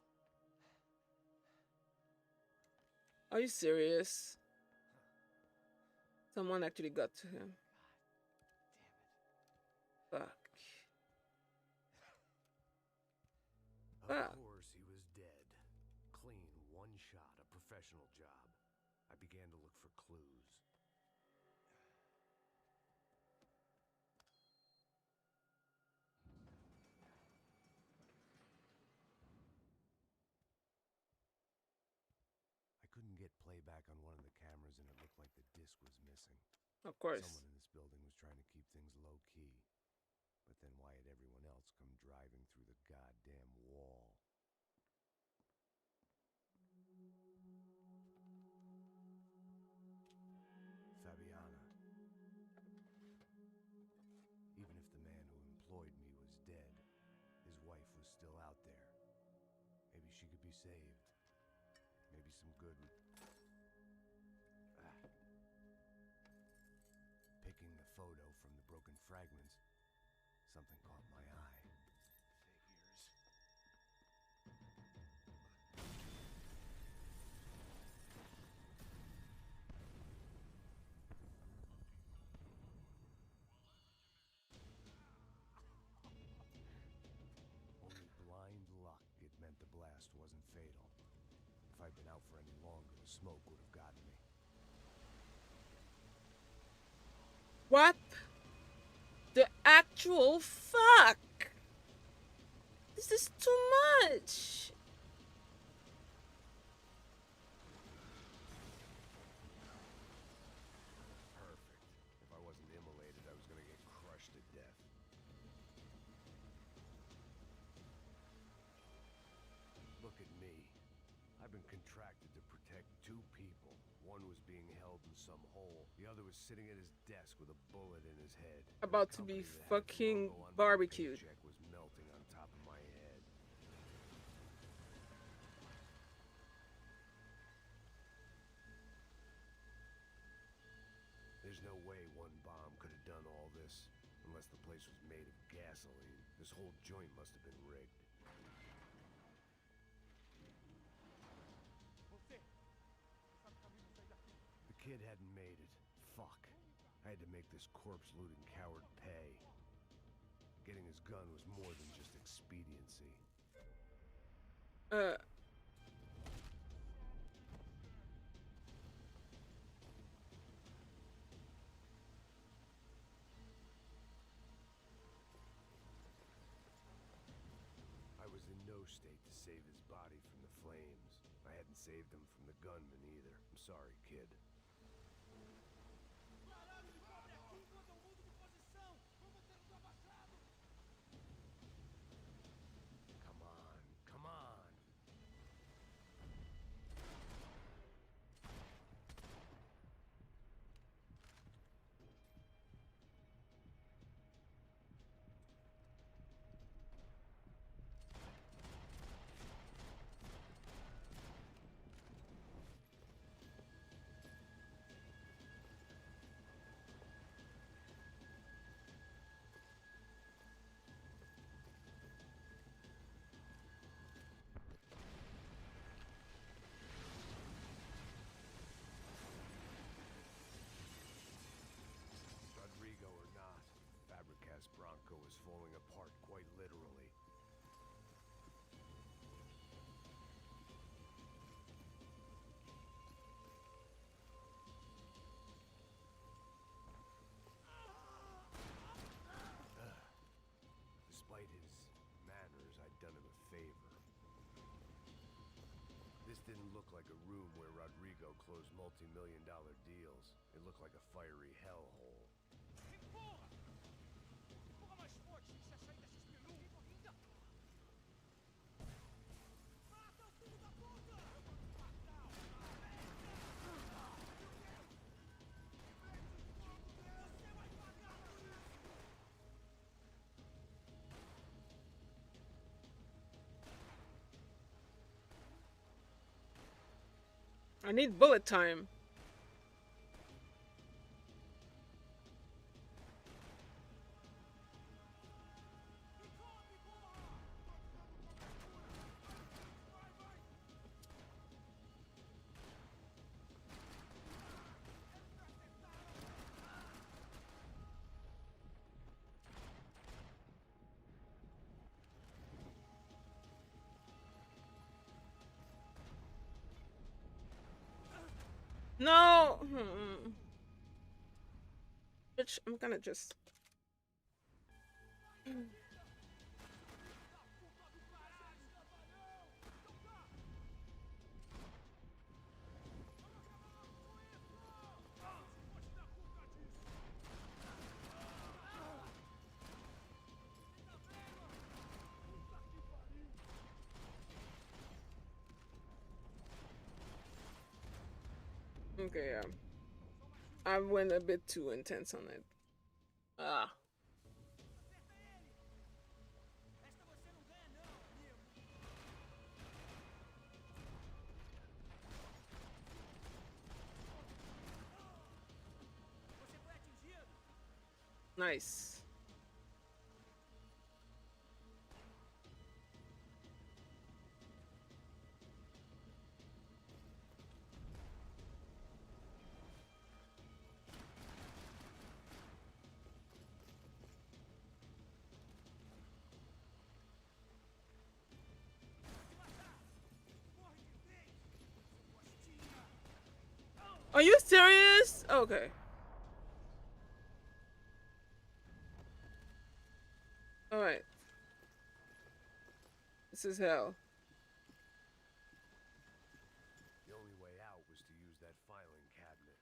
Are you serious? Someone actually got to him. Fuck. Of course, he was dead. Clean, one shot, a professional job. I began to look for clues. I couldn't get playback on one of the cameras and it looked like the disc was missing. Of course. Someone in this building was trying to keep things low-key. But then why had everyone else come driving through the goddamn wall? Fabiana. Even if the man who employed me was dead, his wife was still out there. Maybe she could be saved. Maybe some good. Picking the photo from the broken fragments, something caught my eye. Only blind luck it meant the blast wasn't fatal. If I'd been out for any longer, the smoke would have gotten me. What the actual fuck? This is too much. Perfect. If I wasn't immolated, I was gonna get crushed to death. Look at me. I've been contracted to protect two people. One was being held in some hole. The other was sitting at his desk with a bullet in his head. About to be fucking barbecued. Check was melting on top of my head. There's no way one bomb could have done all this. Unless the place was made of gasoline. This whole joint must have been rigged. The kid hadn't made it. Fuck. I had to make this corpse-looting coward pay. Getting his gun was more than just expediency. I was in no state to save his body from the flames. I hadn't saved him from the gunman either. I'm sorry, kid. Come on, come on. Rodrigo or not, Fabricas Bronco is falling apart quite literally. Despite his manners, I'd done him a favor. This didn't look like a room where Rodrigo closed multi-million-dollar deals. It looked like a fiery hellhole. I need bullet time. No! Bitch, I'm gonna just... Okay, yeah. I went a bit too intense on it. Ah. Nice. Are you serious? Okay. All right. This is hell. The only way out was to use that filing cabinet.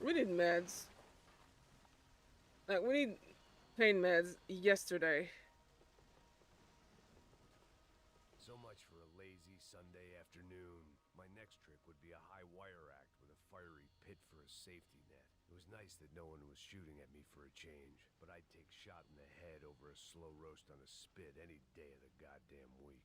We need meds. Like we need pain meds yesterday. So much for a lazy Sunday afternoon. My next trick would be a high wire act with a fiery pit for a safety net. It was nice that no one was shooting at me for a change, but I'd take shot in the head over a slow roast on a spit any day of the goddamn week.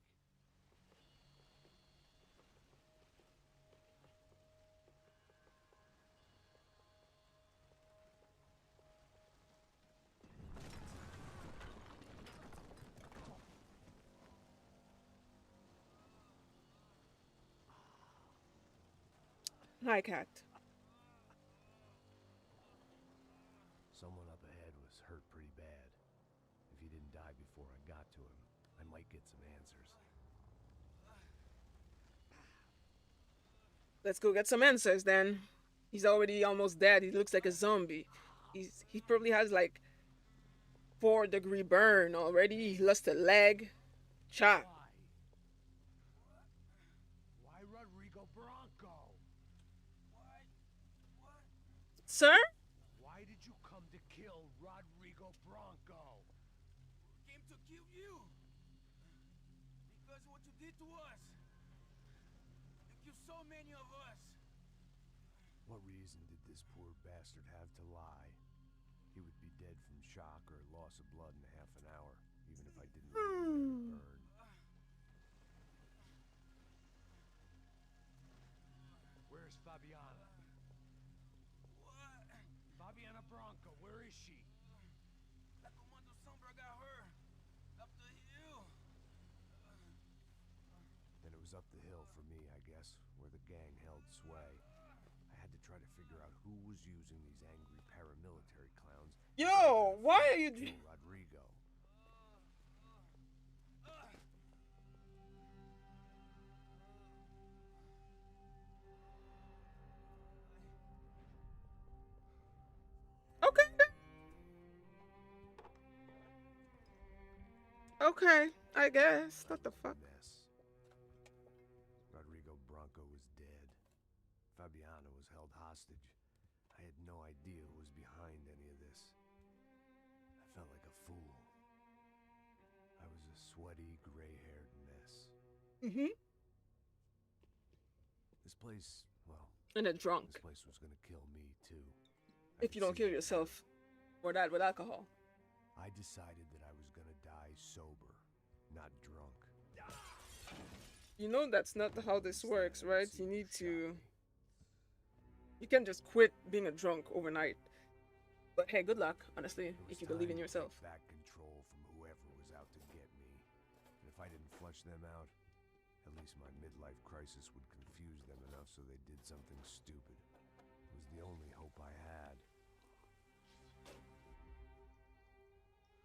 Hi, cat. Someone up ahead was hurt pretty bad. If he didn't die before I got to him, I might get some answers. Let's go get some answers then. He's already almost dead. He looks like a zombie. He probably has like 4-degree burn already. He lost a leg. Chop. Why Rodrigo Bronco? Sir? Why did you come to kill Rodrigo Bronco? Came to kill you. Because of what you did to us. You killed so many of us. What reason did this poor bastard have to lie? He would be dead from shock or loss of blood in half an hour, even if I didn't leave him there to burn. Where's Fabiana? What? Fabiana Bronco, where is she? La Comando Sombra got her. Up the hill. Then it was up the hill for me, I guess, where the gang held sway. I had to try to figure out who was using these angry paramilitary clowns. Yo, why are you... Rodrigo. Okay. Okay, I guess. What the fuck? Rodrigo Bronco was dead. Fabiana was held hostage. I had no idea who was behind any of this. I felt like a fool. I was a sweaty, gray-haired mess. Mm-hmm. This place, well... And a drunk. This place was gonna kill me, too. If you don't kill yourself or that with alcohol. I decided that I was gonna die sober, not drunk. You know that's not how this works, right? You need to... You can't just quit being a drunk overnight. But hey, good luck, honestly, if you believe in yourself. Back control from whoever was out to get me. And if I didn't flush them out, at least my midlife crisis would confuse them enough so they did something stupid. It was the only hope I had.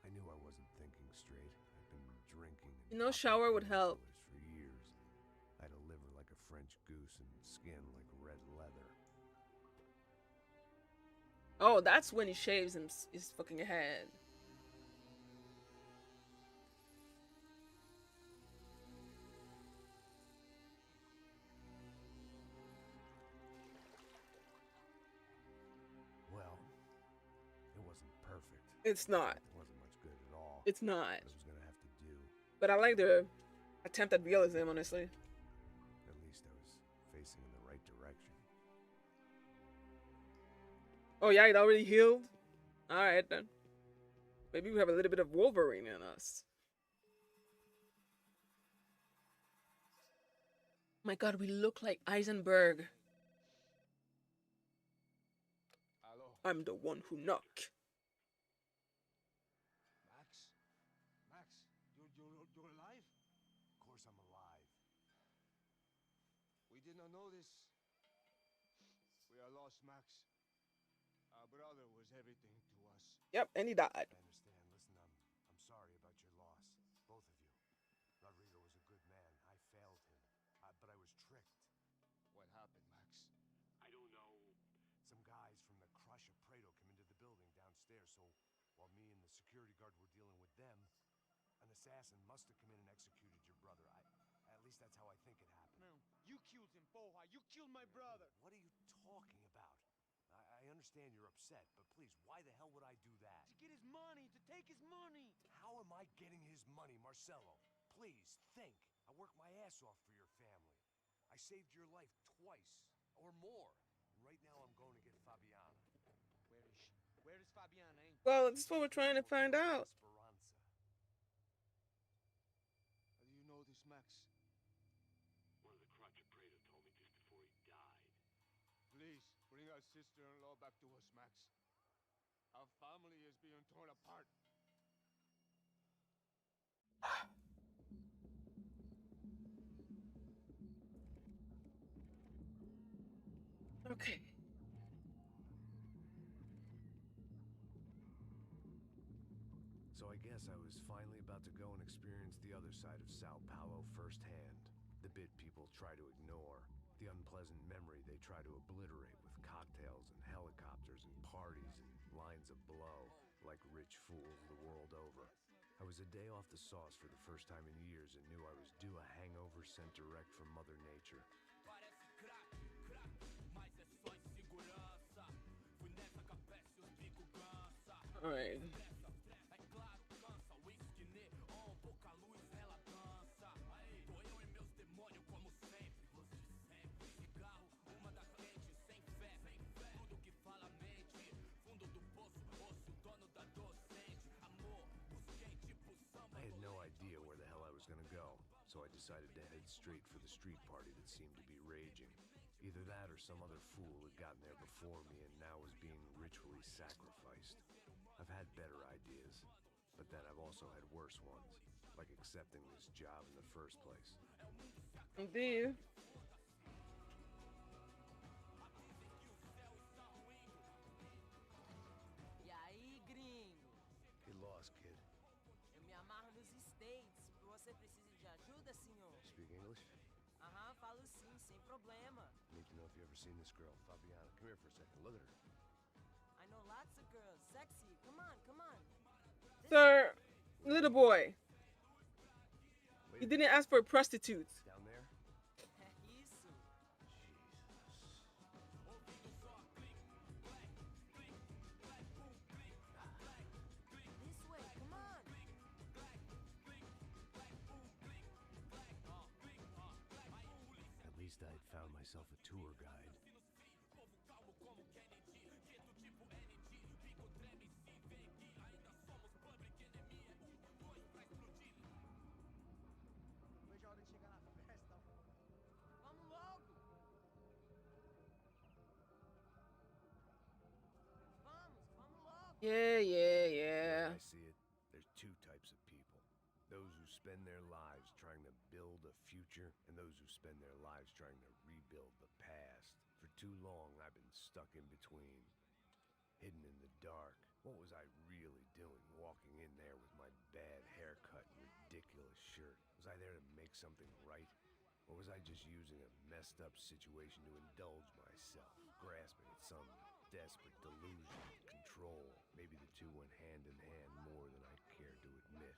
I knew I wasn't thinking straight. I'd been drinking. You know, shower would help. For years. I had a liver like a French goose and skin like red leather. Oh, that's when he shaves his fucking head. Well, it wasn't perfect. It's not. It wasn't much good at all. It's not. But I was gonna have to do. But I like the attempt at realism, honestly. At least I was facing in the right direction. Oh yeah, it already healed? Alright then. Maybe we have a little bit of Wolverine in us. My god, we look like Eisenberg. Hello. I'm the one who knocked. Max? Max, you're alive? Of course I'm alive. We did not know this. We are lost, Max. Our brother was everything to us. Yep, and he died. I understand. Listen, I'm sorry about your loss. Both of you. Rodrigo was a good man. I failed him. But I was tricked. What happened, Max? I don't know. Some guys from the Crush of Prado came into the building downstairs, so while me and the security guard were dealing with them, an assassin must have come in and executed your brother. At least that's how I think it happened. No, you killed him, Poha. You killed my brother. What are you talking about? I understand you're upset, but please, why the hell would I do that? To get his money, to take his money. How am I getting his money, Marcelo? Please, think. I worked my ass off for your family. I saved your life twice, or more. Right now I'm going to get Fabiana. Where is she? Where is Fabiana, eh? Well, this is what we're trying to find out. Esperanza. How do you know this, Max? One of the Crutch of Prado told me just before he died. Please, bring our sister-in-law back to us, Max. Our family is being torn apart. Okay. So I guess I was finally about to go and experience the other side of Sao Paulo firsthand. The bit people try to ignore. The unpleasant memory they try to obliterate with cocktails and helicopters and parties and lines of blow, like rich fools the world over. I was a day off the sauce for the first time in years and knew I was due a hangover sent direct from Mother Nature. Alright. I had no idea where the hell I was gonna go, so I decided to head straight for the street party that seemed to be raging. Either that or some other fool had gotten there before me and now was being ritually sacrificed. I've had better ideas, but then I've also had worse ones, like accepting this job in the first place. Indeed. E aí, gringo? Get lost, kid. Eu me amarro nos States. Você precisa de ajuda, senhor? Speak English? Aham, falo sim, sem problema. Need to know if you ever seen this girl, Fabiana. Come here for a second. Look at her. I know lots of girls. Sexy. Come on, come on. Sir, little boy. You didn't ask for a prostitute. Down there? Isso. This way, come on. At least I had found myself a tour guide. Vejo a hora de chegar na festa, pô. Vamos logo. Vamos logo. Yeah. I see it. There's two types of people. Those who spend their lives trying to build a future, and those who spend their lives trying to rebuild the past. For too long, I've been stuck in between. Hidden in the dark. What was I really doing walking in there with my bad haircut and ridiculous shirt? Was I there to make something right? Or was I just using a messed up situation to indulge myself, grasping at some desperate delusion of control? Maybe the two went hand in hand more than I cared to admit.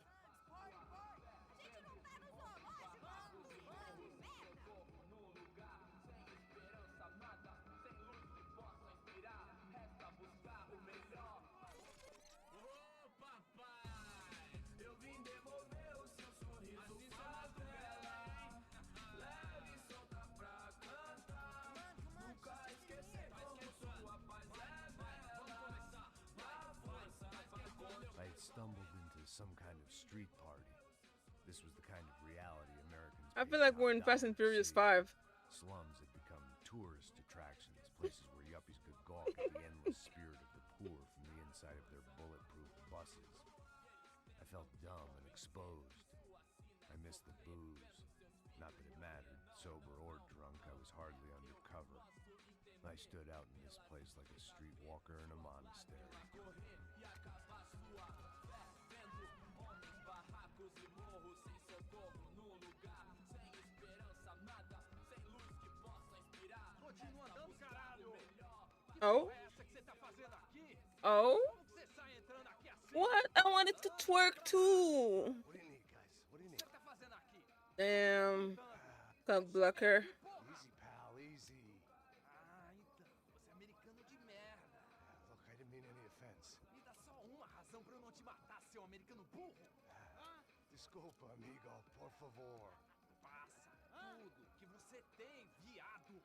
I feel like we're in Fast and Furious 5. Slums had become tourist attractions, places where yuppies could gawk at the endless spirit of the poor from the inside of their bulletproof buses. I felt dumb and exposed. I missed the booze. Not that it mattered, sober or drunk, I was hardly undercover. I stood out in this place like a streetwalker in a monastery. Oh? Oh? What? I wanted to twerk too. What do you need, guys? What do you need? Damn. Cock blocker. Easy, pal, easy. Ah, então, você é americano de merda. Look, I didn't mean any offense. Me dá só uma razão pra eu não te matar, seu americano burro. Desculpa, amigo, por favor. Passa tudo que você tem, viado.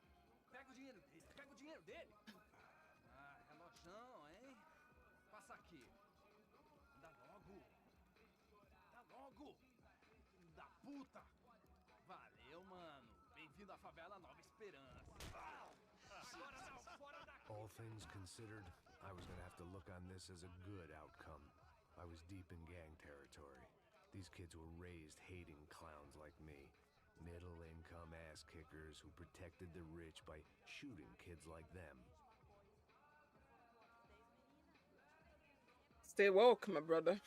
Pega o dinheiro dele, pega o dinheiro dele. Ah, relojão, hein? Passa aqui. Dá logo. Dá logo. Filho da puta. Valeu, mano. Bem-vindo à favela Nova Esperança. Agora não, fora daqui. All things considered, I was gonna have to look on this as a good outcome. I was deep in gang territory. These kids were raised hating clowns like me. Middle-income ass-kickers who protected the rich by shooting kids like them. Stay woke, my brother.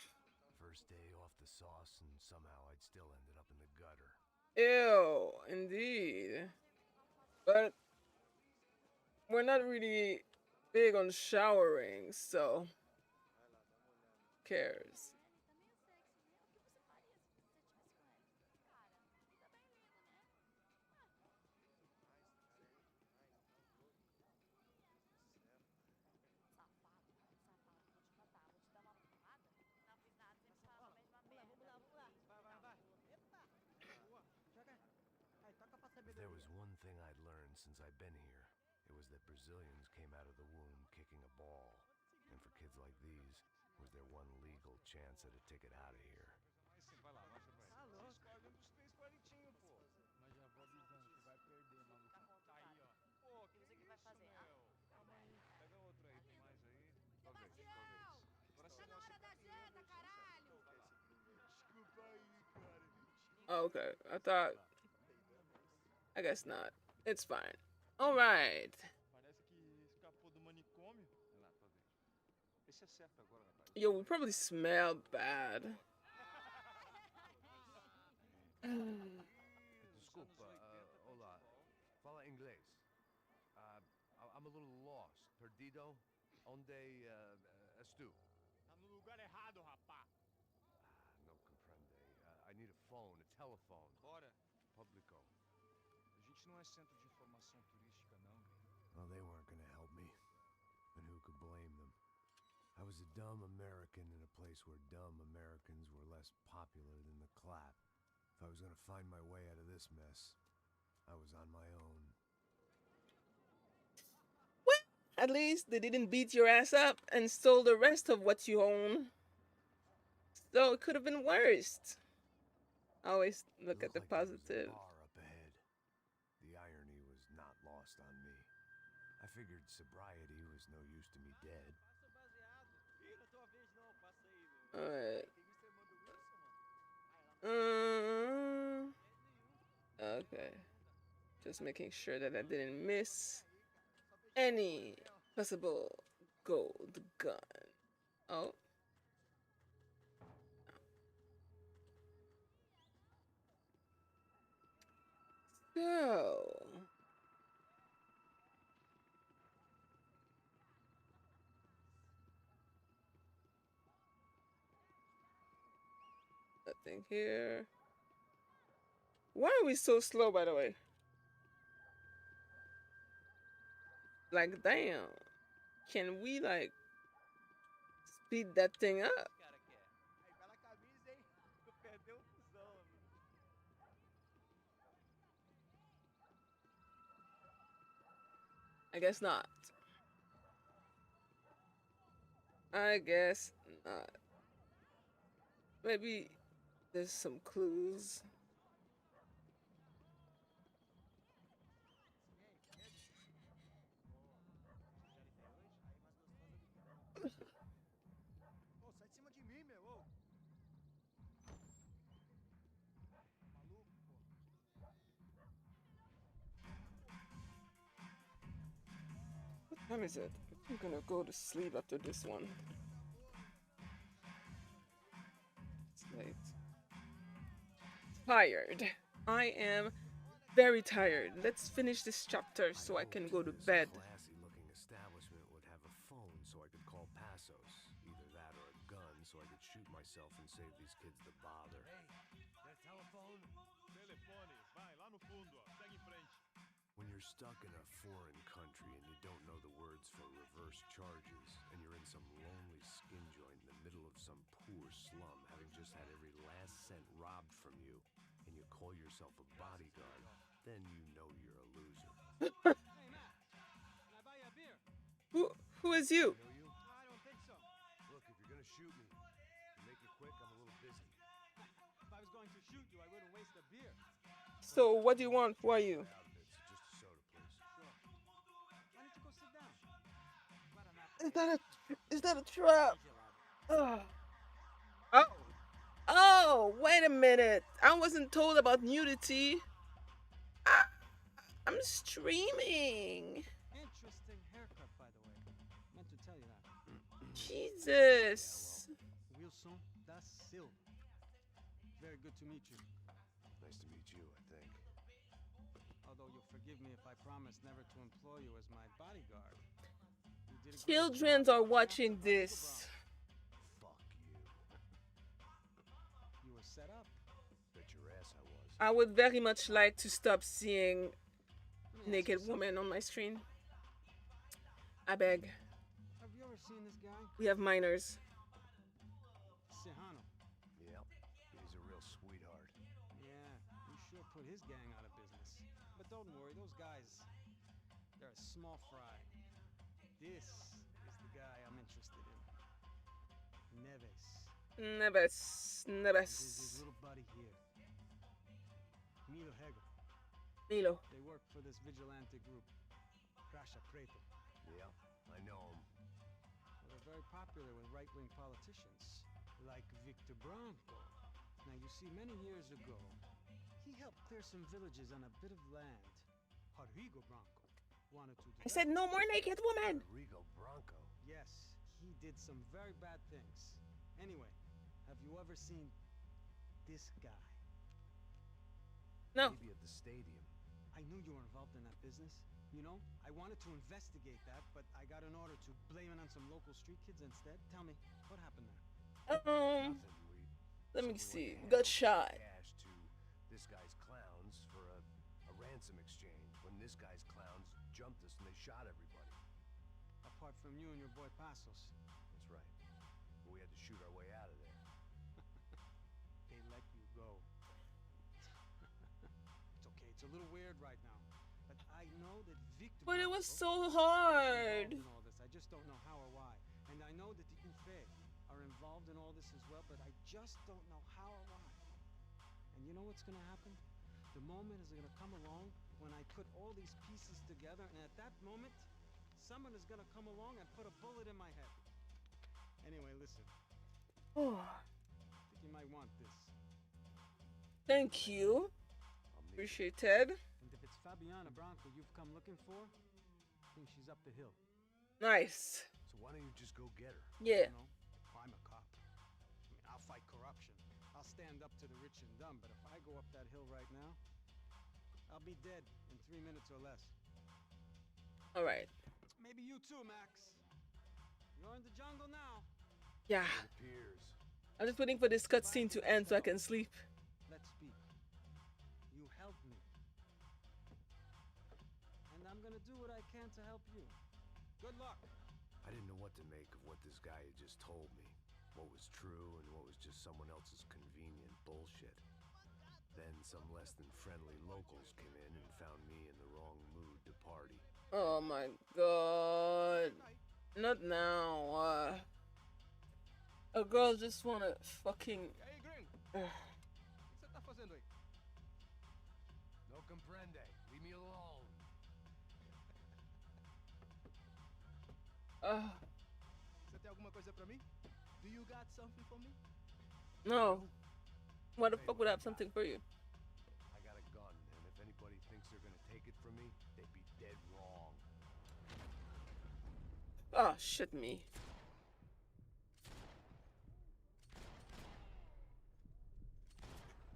First day off the sauce, and somehow I'd still ended up in the gutter. Ew, indeed. But we're not really big on showering, so who cares? If there was one thing I'd learned since I've been here, it was that Brazilians came out of the womb kicking a ball. And for kids like these, was their one legal chance at a ticket out of here. Vai lá, vai. Tá louco. Escolhe um dos 3 pô. Mas já vou avisando que vai perder, maluco. Tá aí, ó. Pô, que você que vai fazer? Calma aí. Pega outro aí, tem mais aí. Talvez, talvez. Agora Tá na hora da janta, caralho! Desculpa aí, cara. Oh, okay, I thought. I guess not. It's fine. All right. Parece que escapou do manicômio. Vai lá, tua vez. Esse é certo agora, rapaz. Yo, we probably smell bad. Desculpa, olá. Fala inglês. I'm a little lost. Perdido? Onde tu? Tá no lugar errado, rapá. No comprende. I need a phone, a telephone. Bora. Publico. A gente não é centro de informação turística, não, gringo. Well, they weren't gonna help me. And who could blame them? I was a dumb American in a place where dumb Americans were less popular than the clap. If I was gonna find my way out of this mess, I was on my own. Well, at least they didn't beat your ass up and stole the rest of what you own. So it could have been worse. Always look at the positive. Bar up ahead. The irony was not lost on me. I figured sobriety was no use to me dead. Alright. Okay. Just making sure that I didn't miss any possible gold gun. Oh. So. Nothing here. Why are we so slow, by the way? Like, damn. Can we, like, speed that thing up? I guess not. I guess not. Maybe there's some clues. What time is it? I'm gonna go to sleep after this one. It's late. Tired. I am very tired. Let's finish this chapter so I can go to bed. Classy-looking establishment would have a phone so I could call Passos. Either that or a gun so I could shoot myself and save these kids the bother. Hey, that telephone? Telefone, vai lá no fundo, ó. Segue em frente. When you're stuck in a foreign country and you don't know the words for reverse charges, and you're in some lonely skin joint in the middle of some poor slum, having just had every last cent robbed from you, and you call yourself a bodyguard, then you know you're a loser. Hey, Matt, can I buy you a beer? Who is you? Know you? I don't think so. Look, if you're gonna shoot me, make it quick, I'm a little busy. If I was going to shoot you, I wouldn't waste a beer. So, what do you want? Who are you? Out of it, so just a soda, please. Sure. Why don't you go sit down? Glad I'm not Is that a trap? Oh. Oh, wait a minute. I wasn't told about nudity. I'm streaming. Interesting haircut, by the way. Meant to tell you that. Jesus. Wilson da Silva. Very good to meet you. Nice to meet you, I think. Although you'll forgive me if I promise never to employ you as my bodyguard. You did a great Children job. are watching this. Fuck you. You were set up. Bet your ass I was. I would very much like to stop seeing naked women on my screen. I beg. Have you ever seen this guy? We have minors. Sehano. Yep, he's a real sweetheart. Yeah, he sure put his gang out of business. But don't worry, those guys, they're a small fry. This is the guy I'm interested in. Neves. Neves. This is his little buddy here. Milo Hegel. Milo. They work for this vigilante group, Crasha Preto. Yeah, I know him. Well, they're very popular with right-wing politicians, like Victor Branco. Now, you see, many years ago, he helped clear some villages on a bit of land. Rodrigo Branco wanted to I said no more naked woman. Rodrigo Branco. Yes, he did some very bad things. Anyway, have you ever seen this guy? No. Maybe at the stadium. I knew you were involved in that business. You know, I wanted to investigate that, but I got an order to blame it on some local street kids instead. Tell me, what happened there? Nothing. Let me see. Got shot. Cash to this guy's clowns for a ransom exchange. When this guy's clowns jumped us and they shot everybody. Apart from you and your boy Passos. That's right. But we had to shoot our way out of there. They let you go. It's okay. It's a little weird right now, but I know that Victor. But it was Branco so hard. in all this. I just don't know how or why. And I know that the UFE are involved in all this as well, but I just don't know how or why. And you know what's going to happen? The moment is going to come along when I put all these pieces together, and at that moment, someone is going to come along and put a bullet in my head. Anyway, listen. Oh. I think you might want this. Thank you. Appreciated. And if it's Fabiana Branco you've come looking for, I think she's up the hill. Nice. So why don't you just go get her? Yeah. You know, I'm a cop. I mean, I'll fight corruption. I'll stand up to the rich and dumb, but if I go up that hill right now, I'll be dead in 3 minutes or less. All right. Maybe you too, Max. You're in the jungle now. Yeah. It appears. I'm just waiting for this cutscene to end so I can sleep. Let's speak. You helped me. And I'm gonna do what I can to help you. Good luck. I didn't know what to make of what this guy had just told me. What was true and what was just someone else's convenient bullshit. Then some less than friendly locals came in and found me in the wrong mood to party. Oh my god. Not now. A girl just wanna fucking. Hey, gringo. O que você tá fazendo aí? No comprende. Leave me alone. Você tem alguma coisa pra mim? Do you got something for me? No. Why the fuck would I have something for you? I got a gun, and if anybody thinks they're gonna take it from me, they'd be dead wrong. Oh, shit me.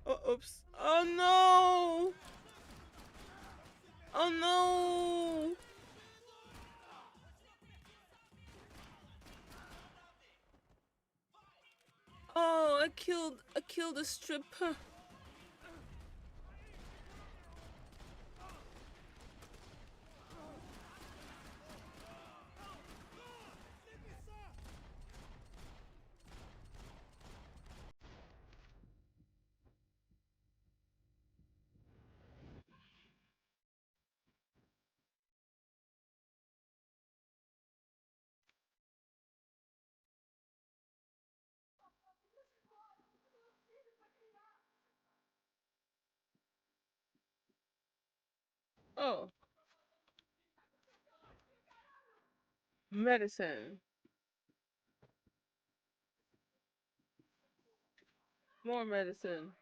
Oh, oops. Oh, no! Oh, no! Oh, I killed a stripper. Oh, medicine. More medicine.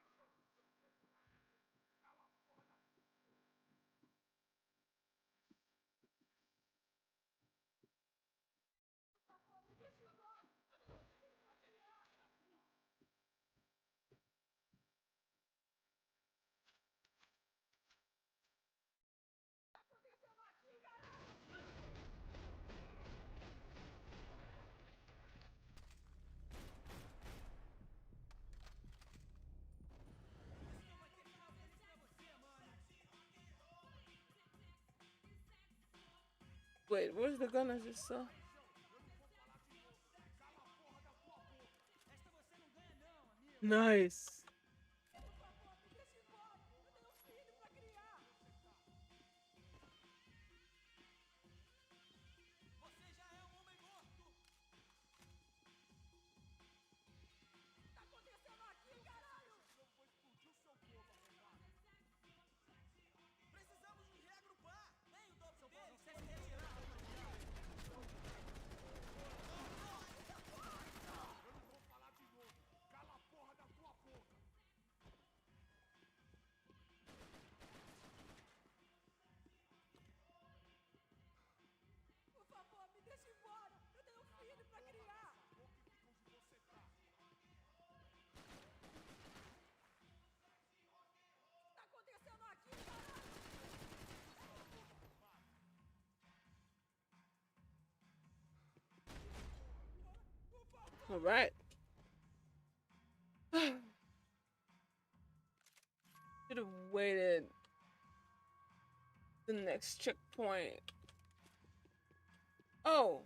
Wait, where's the gun I just saw? Nice. All right. Should have waited the next checkpoint. Oh.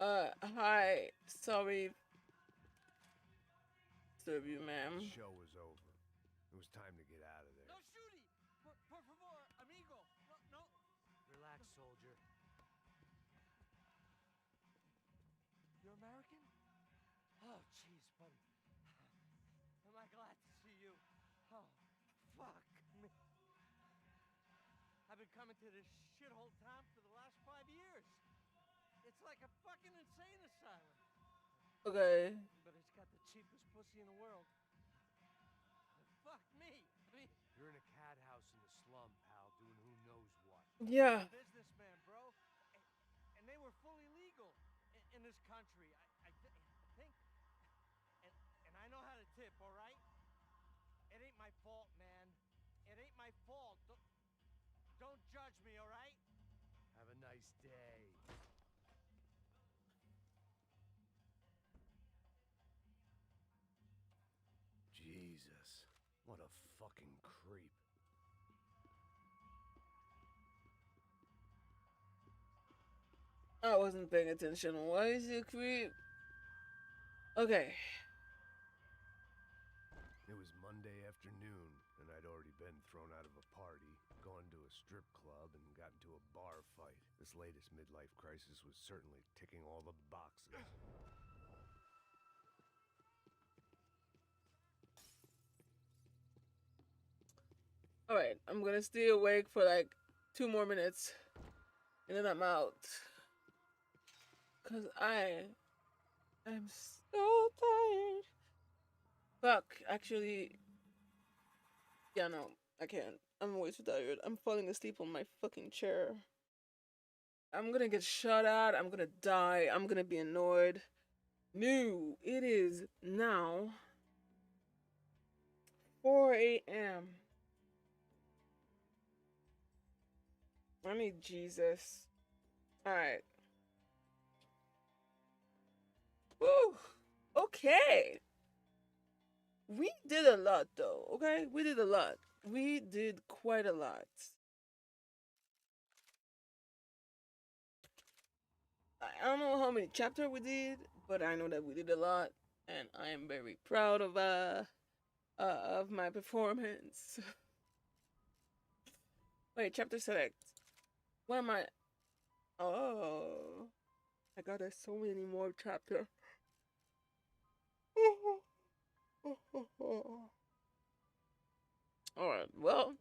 Hi. Sorry. Serve you, ma'am. The show was over. It was time to get out of there. No shooting! Por favor, amigo. No, no. Relax, soldier. You're American? Oh, jeez, buddy. Am I glad to see you? Oh, fuck me. I've been coming to this shithole town for the last 5 years. It's like a fucking insane asylum. Okay. But it's got the cheapest pussy in the world. Fuck me. I mean, You're in a cat house in the slum, pal, doing who knows what. Yeah. I'm a businessman, bro. And they were fully legal in this country. I think. And I know how to tip, all right? It ain't my fault, man. It ain't my fault. Don't judge me, all right? Have a nice day. Jesus, what a fucking creep. I wasn't paying attention. Why is he a creep? Okay. It was Monday afternoon, and I'd already been thrown out of a party, gone to a strip club, and got into a bar fight. This latest midlife crisis was certainly ticking all the boxes. Alright, I'm gonna stay awake for like 2 more minutes. And then I'm out. Cause I am so tired. Fuck, actually. Yeah, no, I can't. I'm way too tired. I'm falling asleep on my fucking chair. I'm gonna get shot at. I'm gonna die. I'm gonna be annoyed. No, it is now 4 a.m. I need Jesus. Alright. Woo! Okay. We did a lot though, okay? We did a lot. We did quite a lot. I don't know how many chapters we did, but I know that we did a lot, and I am very proud of my performance. Wait, chapter select. What am I? Oh, I got so many more chapter. All right. Well.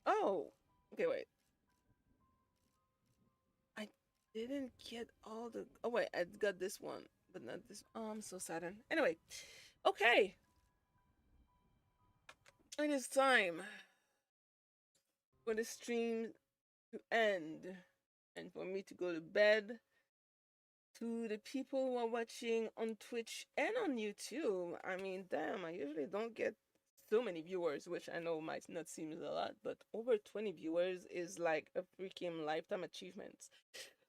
Oh. Okay. Wait. I didn't get all the. Oh wait, I got this one, but not this. Oh, I'm so saddened. Anyway. Okay. It is time for the stream to end and for me to go to bed. To the people who are watching on Twitch and on YouTube, I mean, damn, I usually don't get so many viewers, which I know might not seem a lot, but over 20 viewers is like a freaking lifetime achievement,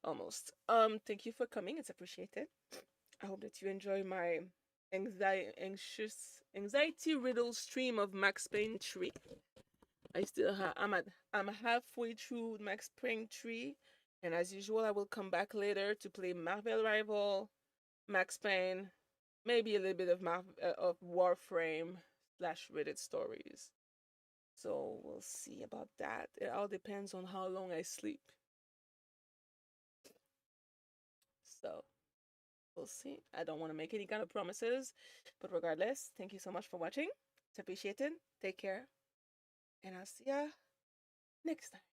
almost. Thank you for coming; it's appreciated. I hope that you enjoy my anxiety riddle stream of Max Payne 3. I'm halfway through Max Payne 3, and as usual, I will come back later to play Marvel Rival, Max Payne, maybe a little bit of of Warframe slash Reddit stories. So we'll see about that. It all depends on how long I sleep. So we'll see. I don't want to make any kind of promises, but regardless, thank you so much for watching. It's appreciated. Take care, and I'll see ya next time.